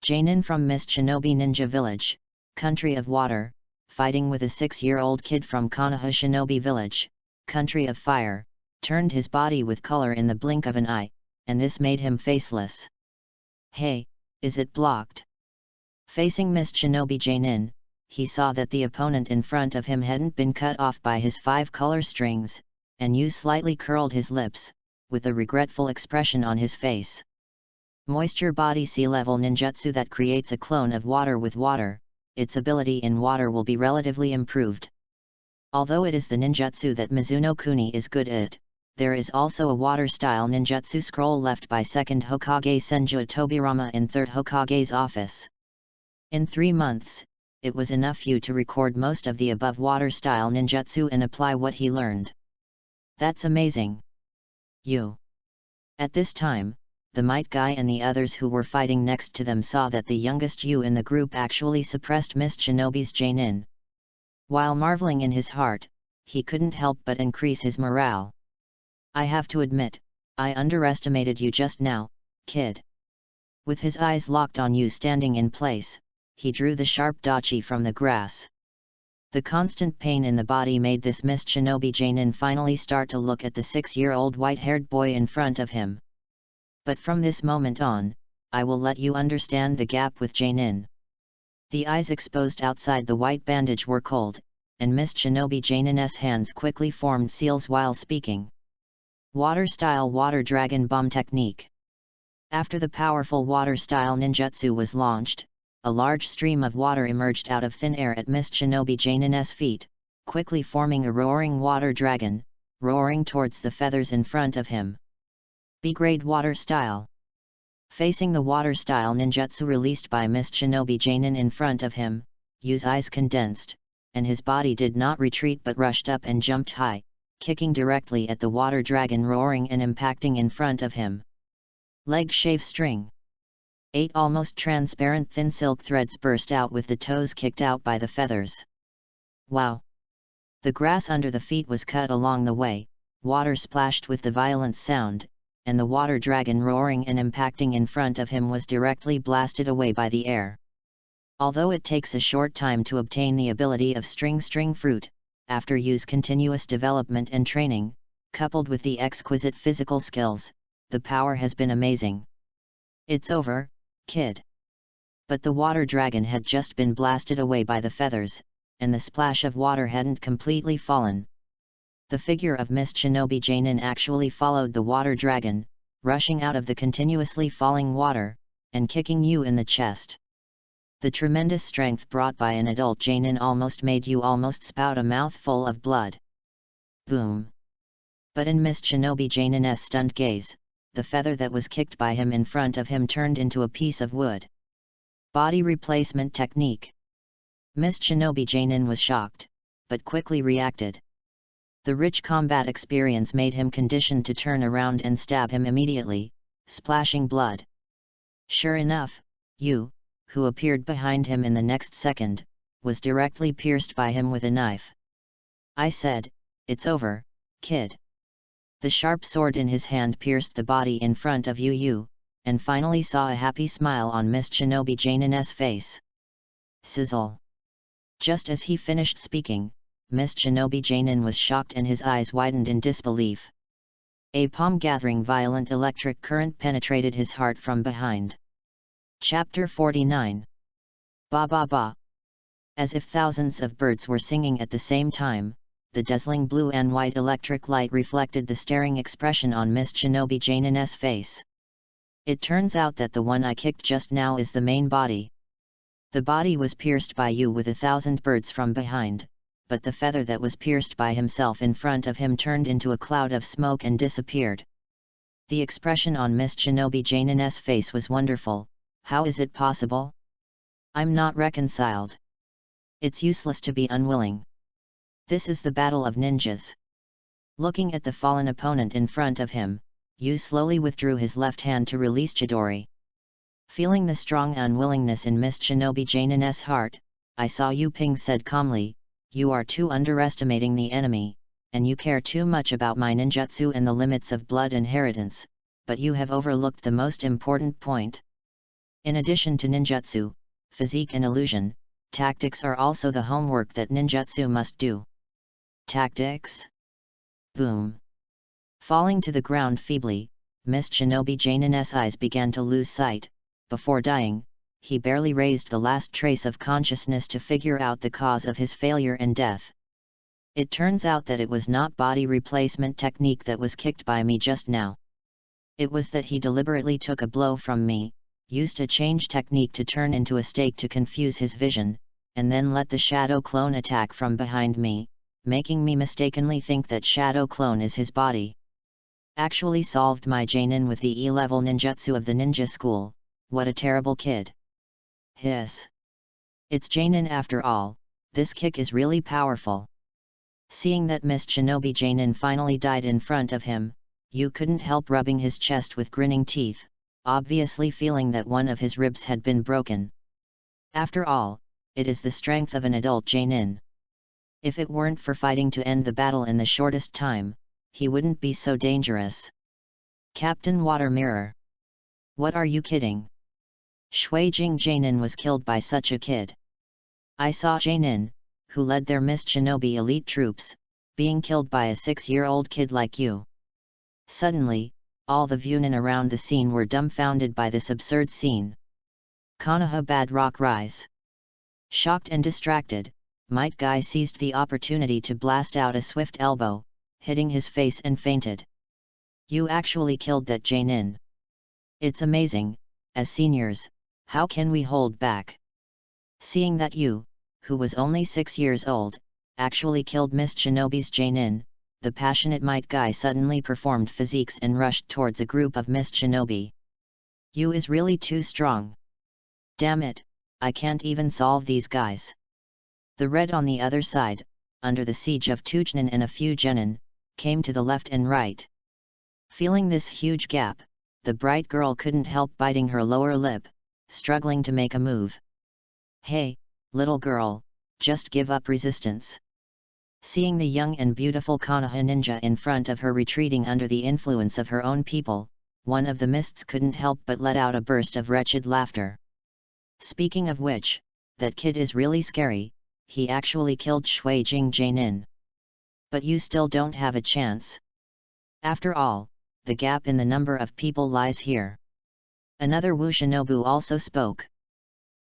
Jainin from Miss Shinobi Ninja Village, Country of Water, fighting with a 6-year-old kid from Konoha Shinobi Village, Country of Fire, turned his body with color in the blink of an eye, and this made him faceless. Hey, is it blocked? Facing Miss Shinobi Jainin, he saw that the opponent in front of him hadn't been cut off by his 5 color strings, and Yu slightly curled his lips, with a regretful expression on his face. Moisture body sea level ninjutsu that creates a clone of water with water, its ability in water will be relatively improved. Although it is the ninjutsu that Mizuno Kuni is good at, there is also a water-style ninjutsu scroll left by 2nd Hokage Senju Tobirama in 3rd Hokage's office. In 3 months, it was enough Yu to record most of the above water-style ninjutsu and apply what he learned. That's amazing! Yu. At this time, the Might Guy and the others who were fighting next to them saw that the youngest Yu in the group actually suppressed Miss Shinobi's Jainin. While marveling in his heart, he couldn't help but increase his morale. I have to admit, I underestimated you just now, kid. With his eyes locked on Yu standing in place, he drew the sharp dachi from the grass. The constant pain in the body made this Miss Shinobi Jainin finally start to look at the 6-year-old white-haired boy in front of him. But from this moment on, I will let you understand the gap with Jainin. The eyes exposed outside the white bandage were cold, and Miss Shinobi Jainin's hands quickly formed seals while speaking. Water-style water dragon bomb technique. After the powerful water-style ninjutsu was launched, a large stream of water emerged out of thin air at Miss Shinobi Jainin's feet, quickly forming a roaring water dragon, roaring towards the feathers in front of him. B-grade water style. Facing the water style ninjutsu released by Miss Shinobi Jainin in front of him, Yu's eyes condensed, and his body did not retreat but rushed up and jumped high, kicking directly at the water dragon roaring and impacting in front of him. Leg shave string. 8 almost transparent thin silk threads burst out with the toes kicked out by the feathers. Wow! The grass under the feet was cut along the way, water splashed with the violent sound, and the water dragon roaring and impacting in front of him was directly blasted away by the air. Although it takes a short time to obtain the ability of string fruit, after Yu's continuous development and training, coupled with the exquisite physical skills, the power has been amazing. It's over, kid. But the water dragon had just been blasted away by the feathers, and the splash of water hadn't completely fallen. The figure of Miss Shinobi Jainin actually followed the water dragon, rushing out of the continuously falling water, and kicking you in the chest. The tremendous strength brought by an adult Jainin almost made you almost spout a mouthful of blood. Boom! But in Mist Shinobi Jainin's stunned gaze, the feather that was kicked by him in front of him turned into a piece of wood. Body replacement technique. Mist Shinobi Jainin was shocked, but quickly reacted. The rich combat experience made him conditioned to turn around and stab him immediately, splashing blood. Sure enough, you, who appeared behind him in the next second, was directly pierced by him with a knife. I said, "It's over, kid." The sharp sword in his hand pierced the body in front of you, and finally saw a happy smile on Mist Shinobi Jainin's face. Sizzle. Just as he finished speaking, Mist Shinobi Jainin was shocked and his eyes widened in disbelief. A palm-gathering violent electric current penetrated his heart from behind. Chapter 49. Ba ba ba. As if thousands of birds were singing at the same time, the dazzling blue and white electric light reflected the staring expression on Mist Shinobi Jainin's face. It turns out that the one I kicked just now is the main body. The body was pierced by you with 1,000 birds from behind, but the feather that was pierced by himself in front of him turned into a cloud of smoke and disappeared. The expression on Mist Shinobi Jainin's face was wonderful. How is it possible? I'm not reconciled. It's useless to be unwilling. This is the battle of ninjas. Looking at the fallen opponent in front of him, Yu slowly withdrew his left hand to release Chidori. Feeling the strong unwillingness in Mist Shinobi Jainin's heart, I saw Yu Ping said calmly, "You are too underestimating the enemy, and you care too much about my ninjutsu and the limits of blood inheritance, but you have overlooked the most important point. In addition to ninjutsu, physique and illusion, tactics are also the homework that ninjutsu must do." Tactics? Boom! Falling to the ground feebly, Mist Shinobi Jainin's eyes began to lose sight. Before dying, he barely raised the last trace of consciousness to figure out the cause of his failure and death. It turns out that it was not body replacement technique that was kicked by me just now. It was that he deliberately took a blow from me, used a change technique to turn into a stake to confuse his vision, and then let the shadow clone attack from behind me, making me mistakenly think that shadow clone is his body. Actually solved my Jainin with the E-level ninjutsu of the ninja school. What a terrible kid. Hiss. It's Jainin after all, this kick is really powerful. Seeing that Mist Shinobi Jainin finally died in front of him, Yu couldn't help rubbing his chest with grinning teeth, obviously feeling that one of his ribs had been broken. After all, it is the strength of an adult Jainin. If it weren't for fighting to end the battle in the shortest time, he wouldn't be so dangerous. Captain Water Mirror. What are you kidding? Shuijing Jainin was killed by such a kid. I saw Jainin, who led their Mist Shinobi elite troops, being killed by a 6-year-old kid like you. Suddenly, all the Vunin around the scene were dumbfounded by this absurd scene. Konoha Bad Rock Rise. Shocked and distracted, Might Guy seized the opportunity to blast out a swift elbow, hitting his face and fainted. You actually killed that Jainin. It's amazing. As seniors, how can we hold back? Seeing that you, who was only 6 years old, actually killed Mist Shinobi's Jainin, the passionate Might Guy suddenly performed physiques and rushed towards a group of Mist Shinobi. You is really too strong. Damn it, I can't even solve these guys. The red on the other side, under the siege of Tujnin and a few genin, came to the left and right. Feeling this huge gap, the bright girl couldn't help biting her lower lip, struggling to make a move. Hey, little girl, just give up resistance. Seeing the young and beautiful Konoha ninja in front of her retreating under the influence of her own people, one of the mists couldn't help but let out a burst of wretched laughter. Speaking of which, that kid is really scary, he actually killed Shuijing Jainin. But you still don't have a chance. After all, the gap in the number of people lies here. Another Wu Shinobu also spoke,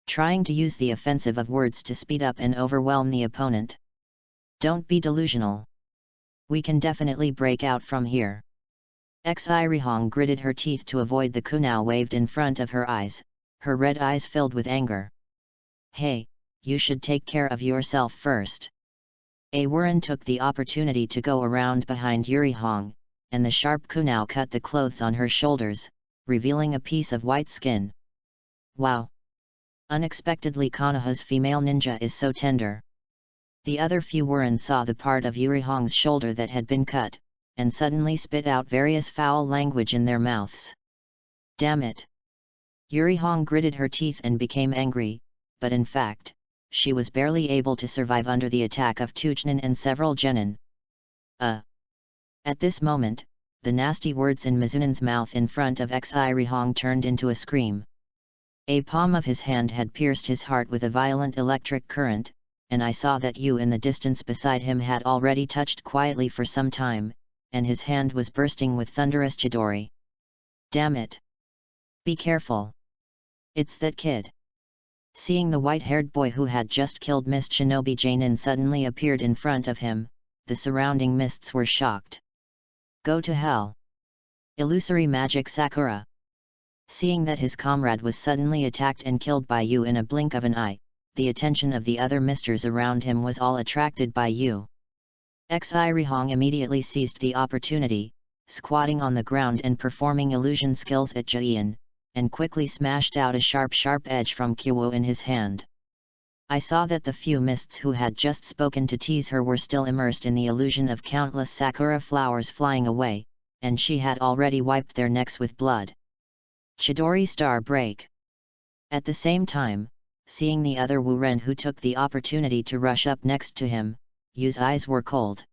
trying to use the offensive of words to speed up and overwhelm the opponent. Don't be delusional. We can definitely break out from here. Rihong gritted her teeth to avoid the kunao waved in front of her eyes, her red eyes filled with anger. Hey, you should take care of yourself first. Warren took the opportunity to go around behind Yuri Hong, and the sharp kunao cut the clothes on her shoulders, revealing a piece of white skin. Wow! Unexpectedly Konoha's female ninja is so tender. The other few Warren saw the part of Yuri Hong's shoulder that had been cut, and suddenly spit out various foul language in their mouths. Damn it! Yuri Hong gritted her teeth and became angry, but in fact, she was barely able to survive under the attack of Tuchnin and several genin. At this moment, the nasty words in Mizunan's mouth in front of Rihong turned into a scream. A palm of his hand had pierced his heart with a violent electric current, and I saw that you in the distance beside him had already touched quietly for some time, and his hand was bursting with thunderous chidori. Damn it! Be careful! It's that kid! Seeing the white-haired boy who had just killed Mist Shinobi Jainin suddenly appeared in front of him, the surrounding mists were shocked. Go to hell! Illusory magic Sakura! Seeing that his comrade was suddenly attacked and killed by Yu in a blink of an eye, the attention of the other misters around him was all attracted by Yu. Rihong immediately seized the opportunity, squatting on the ground and performing illusion skills at Jian, and quickly smashed out a sharp edge from Kyowo in his hand. I saw that the few mists who had just spoken to tease her were still immersed in the illusion of countless sakura flowers flying away, and she had already wiped their necks with blood. Chidori Star Break. At the same time, seeing the other Wu Ren who took the opportunity to rush up next to him, Yu's eyes were cold.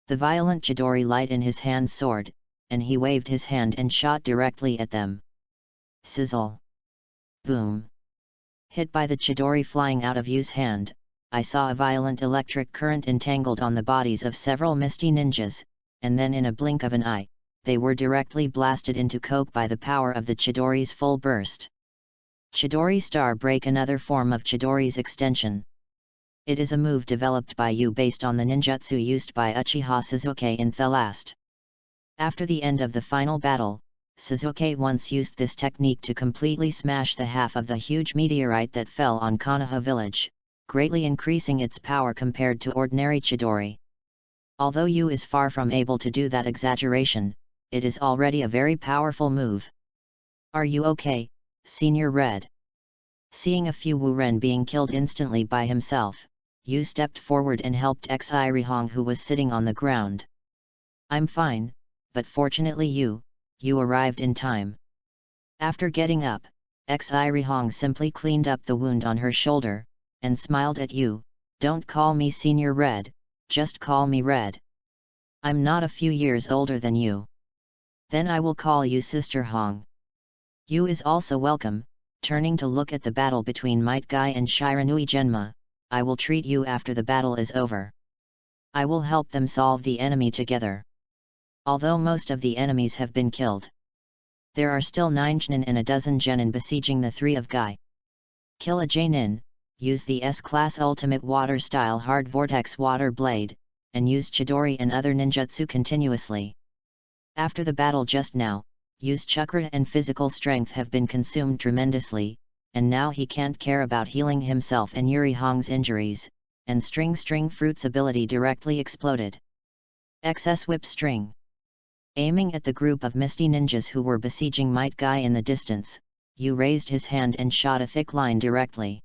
The violent Chidori light in his hand soared, and he waved his hand and shot directly at them. Sizzle! Boom! Hit by the Chidori flying out of Yu's hand, I saw a violent electric current entangled on the bodies of several misty ninjas, and then in a blink of an eye, they were directly blasted into coke by the power of the Chidori's full burst. Chidori Star Break, another form of Chidori's extension. It is a move developed by Yu based on the ninjutsu used by Uchiha Sasuke in the last. After the end of the final battle, Sasuke once used this technique to completely smash the half of the huge meteorite that fell on Konoha village, greatly increasing its power compared to ordinary Chidori. Although Yu is far from able to do that exaggeration, it is already a very powerful move. Are you okay, Senior Red? Seeing a few Wu Ren being killed instantly by himself, Yu stepped forward and helped Rihong who was sitting on the ground. I'm fine, but fortunately you arrived in time. After getting up, Rihong simply cleaned up the wound on her shoulder, and smiled at Yu. Don't call me Senior Red, just call me Red. I'm not a few years older than you. Then I will call you Sister Hong. Yu is also welcome. Turning to look at the battle between Might Guy and Shiranui Genma, I will treat you after the battle is over. I will help them solve the enemy together. Although most of the enemies have been killed, there are still 9 Jnin and a dozen Genin besieging the 3 of Guy. Kill a Jainin, use the S-Class Ultimate Water Style Hard Vortex Water Blade, and use Chidori and other ninjutsu continuously. After the battle just now, Yu's chakra and physical strength have been consumed tremendously, and now he can't care about healing himself and Yuri Hong's injuries, and String Fruit's ability directly exploded. XS Whip String. Aiming at the group of misty ninjas who were besieging Might Guy in the distance, Yu raised his hand and shot a thick line directly.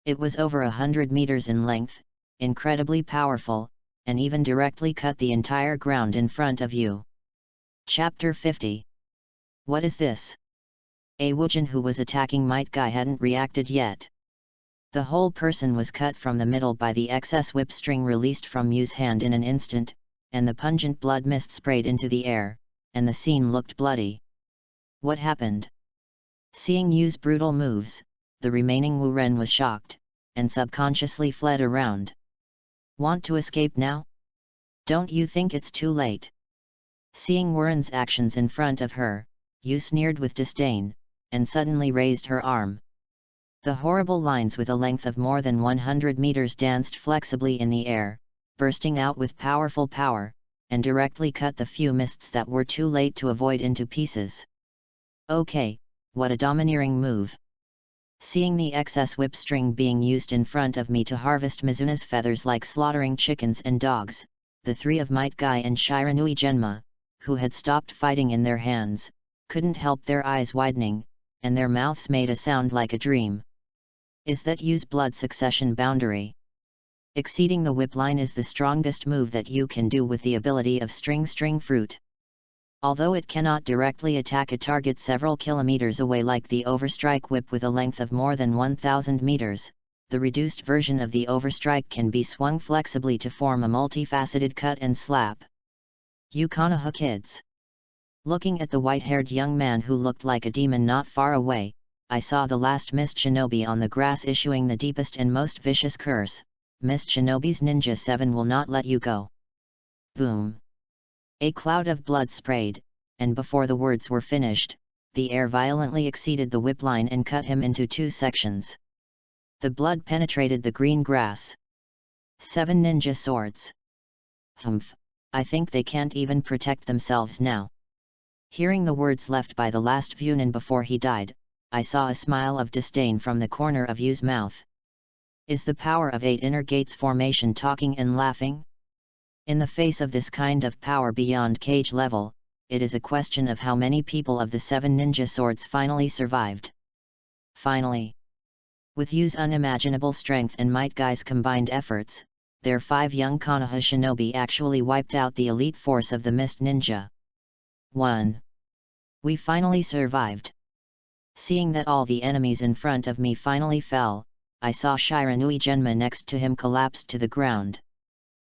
It was over 100 meters in length, incredibly powerful, and even directly cut the entire ground in front of Yu. Chapter 50. What is this? Wujin who was attacking Might Guy hadn't reacted yet. The whole person was cut from the middle by the excess whip string released from Yu's hand in an instant, and the pungent blood mist sprayed into the air, and the scene looked bloody. What happened? Seeing Yu's brutal moves, the remaining Wu Ren was shocked, and subconsciously fled around. Want to escape now? Don't you think it's too late? Seeing Wuren's actions in front of her, Yu sneered with disdain, and suddenly raised her arm. The horrible lines with a length of more than 100 meters danced flexibly in the air, bursting out with powerful power, and directly cut the few mists that were too late to avoid into pieces. Okay, what a domineering move! Seeing the excess whip string being used in front of me to harvest Mizuna's feathers like slaughtering chickens and dogs, the three of Might Guy and Shiranui Genma, who had stopped fighting in their hands, couldn't help their eyes widening, and their mouths made a sound like a dream. Is that use blood succession boundary? Exceeding the whip line is the strongest move that you can do with the ability of string fruit. Although it cannot directly attack a target several kilometers away like the overstrike whip with a length of more than 1000 meters, the reduced version of the overstrike can be swung flexibly to form a multifaceted cut and slap. You Konoha kids! Looking at the white-haired young man who looked like a demon not far away, I saw the last Mist Shinobi on the grass issuing the deepest and most vicious curse. Mist Shinobi's Ninja 7 will not let you go. Boom! A cloud of blood sprayed, and before the words were finished, the air violently exceeded the whip line and cut him into 2 sections. The blood penetrated the green grass. 7 ninja swords. Humph, I think they can't even protect themselves now. Hearing the words left by the last Vunin before he died, I saw a smile of disdain from the corner of Yu's mouth. Is the power of 8 inner gates formation talking and laughing? In the face of this kind of power beyond cage level, it is a question of how many people of the 7 ninja swords finally survived. Finally, with Yu's unimaginable strength and Might Guy's combined efforts, their 5 young Konoha shinobi actually wiped out the elite force of the Mist Ninja. 1. We finally survived. Seeing that all the enemies in front of me finally fell, I saw Shiranui Genma next to him collapse to the ground.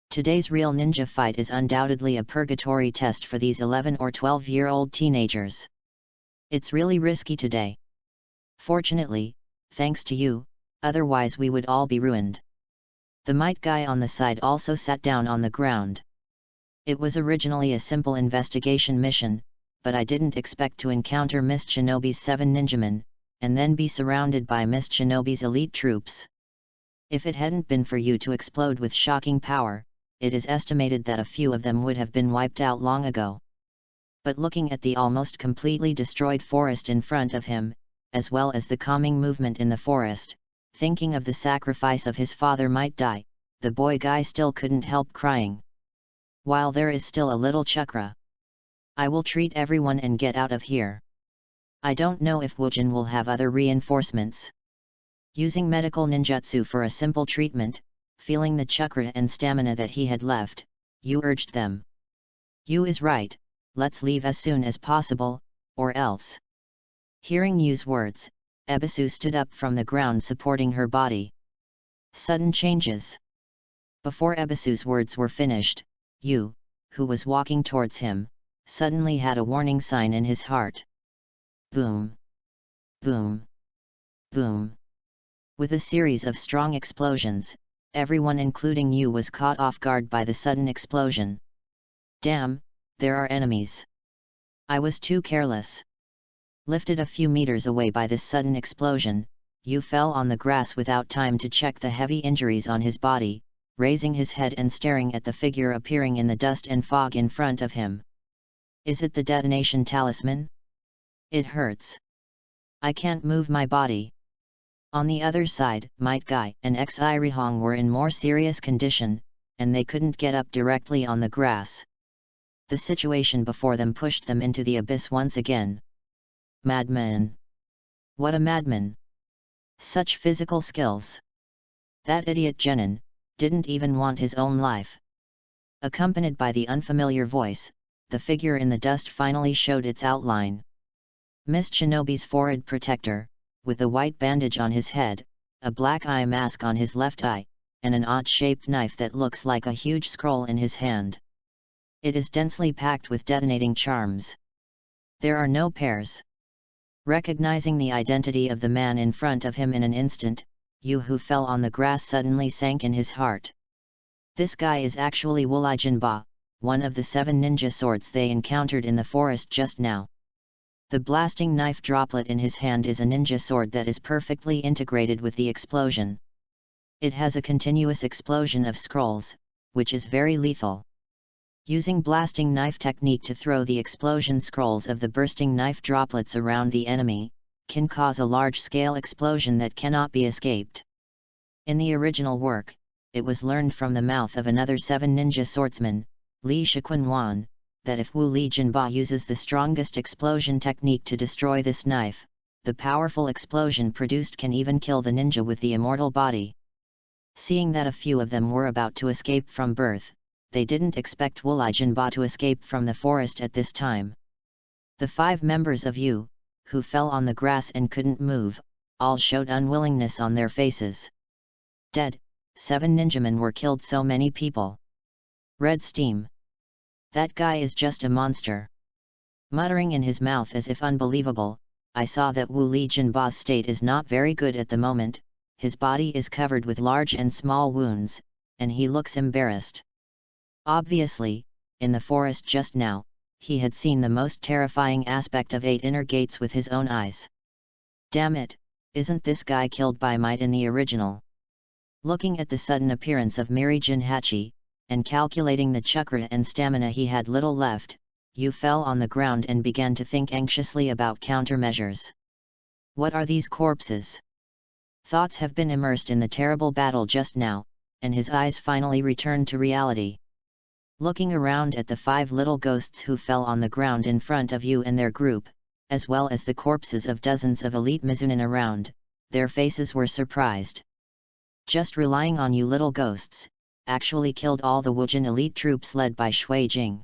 Today's real ninja fight is undoubtedly a purgatory test for these 11 or 12-year-old teenagers. It's really risky today. Fortunately, thanks to you, otherwise we would all be ruined. The Might Guy on the side also sat down on the ground. It was originally a simple investigation mission, but I didn't expect to encounter Mist Shinobi's 7 ninjamen, and then be surrounded by Mist Shinobi's elite troops. If it hadn't been for you to explode with shocking power, it is estimated that a few of them would have been wiped out long ago. But looking at the almost completely destroyed forest in front of him, as well as the calming movement in the forest, thinking of the sacrifice of his father Might Die, the boy guy still couldn't help crying. While there is still a little chakra, I will treat everyone and get out of here. I don't know if Wujin will have other reinforcements. Using medical ninjutsu for a simple treatment, feeling the chakra and stamina that he had left, Yu urged them. Yu is right, let's leave as soon as possible, or else. Hearing Yu's words, Ebisu stood up from the ground supporting her body. Sudden changes. Before Ebisu's words were finished, Yu, who was walking towards him, suddenly had a warning sign in his heart. Boom! Boom! Boom! With a series of strong explosions, everyone including Yu was caught off guard by the sudden explosion. Damn, there are enemies. I was too careless. Lifted a few meters away by this sudden explosion, Yu fell on the grass without time to check the heavy injuries on his body, raising his head and staring at the figure appearing in the dust and fog in front of him. Is it the detonation talisman? It hurts. I can't move my body. On the other side, Might Guy and Xirihong were in more serious condition, and they couldn't get up directly on the grass. The situation before them pushed them into the abyss once again. Madman! What a madman! Such physical skills! That idiot Genin didn't even want his own life. Accompanied by the unfamiliar voice, the figure in the dust finally showed its outline. Mist Shinobi's forehead protector, with a white bandage on his head, a black eye mask on his left eye, and an odd-shaped knife that looks like a huge scroll in his hand. It is densely packed with detonating charms. There are no pairs. Recognizing the identity of the man in front of him in an instant, Yu, who fell on the grass, suddenly sank in his heart. This guy is actually Wulai Jinba, one of the 7 ninja swords they encountered in the forest just now. The blasting knife droplet in his hand is a ninja sword that is perfectly integrated with the explosion. It has a continuous explosion of scrolls, which is very lethal. Using blasting knife technique to throw the explosion scrolls of the bursting knife droplets around the enemy, can cause a large-scale explosion that cannot be escaped. In the original work, it was learned from the mouth of another 7 ninja swordsman, Li Shiquanwan, that if Wu Li Jinba uses the strongest explosion technique to destroy this knife, the powerful explosion produced can even kill the ninja with the immortal body. Seeing that a few of them were about to escape from birth, they didn't expect Wu Li Jinba to escape from the forest at this time. The 5 members of Yu, who fell on the grass and couldn't move, all showed unwillingness on their faces. Dead, 7 ninjamen were killed. So many people. Red steam. That guy is just a monster. Muttering in his mouth as if unbelievable, I saw that Wu Li Jinba's state is not very good at the moment. His body is covered with large and small wounds, and he looks embarrassed. Obviously, in the forest just now, he had seen the most terrifying aspect of 8 inner gates with his own eyes. Damn it, isn't this guy killed by might in the original? Looking at the sudden appearance of Miri Jinhachi, and calculating the chakra and stamina he had little left, Yu fell on the ground and began to think anxiously about countermeasures. What are these corpses? Thoughts have been immersed in the terrible battle just now, and his eyes finally returned to reality. Looking around at the 5 little ghosts who fell on the ground in front of Yu and their group, as well as the corpses of dozens of elite Mizunin around, their faces were surprised. Just relying on you little ghosts, actually killed all the Wujin elite troops led by Shui Jing.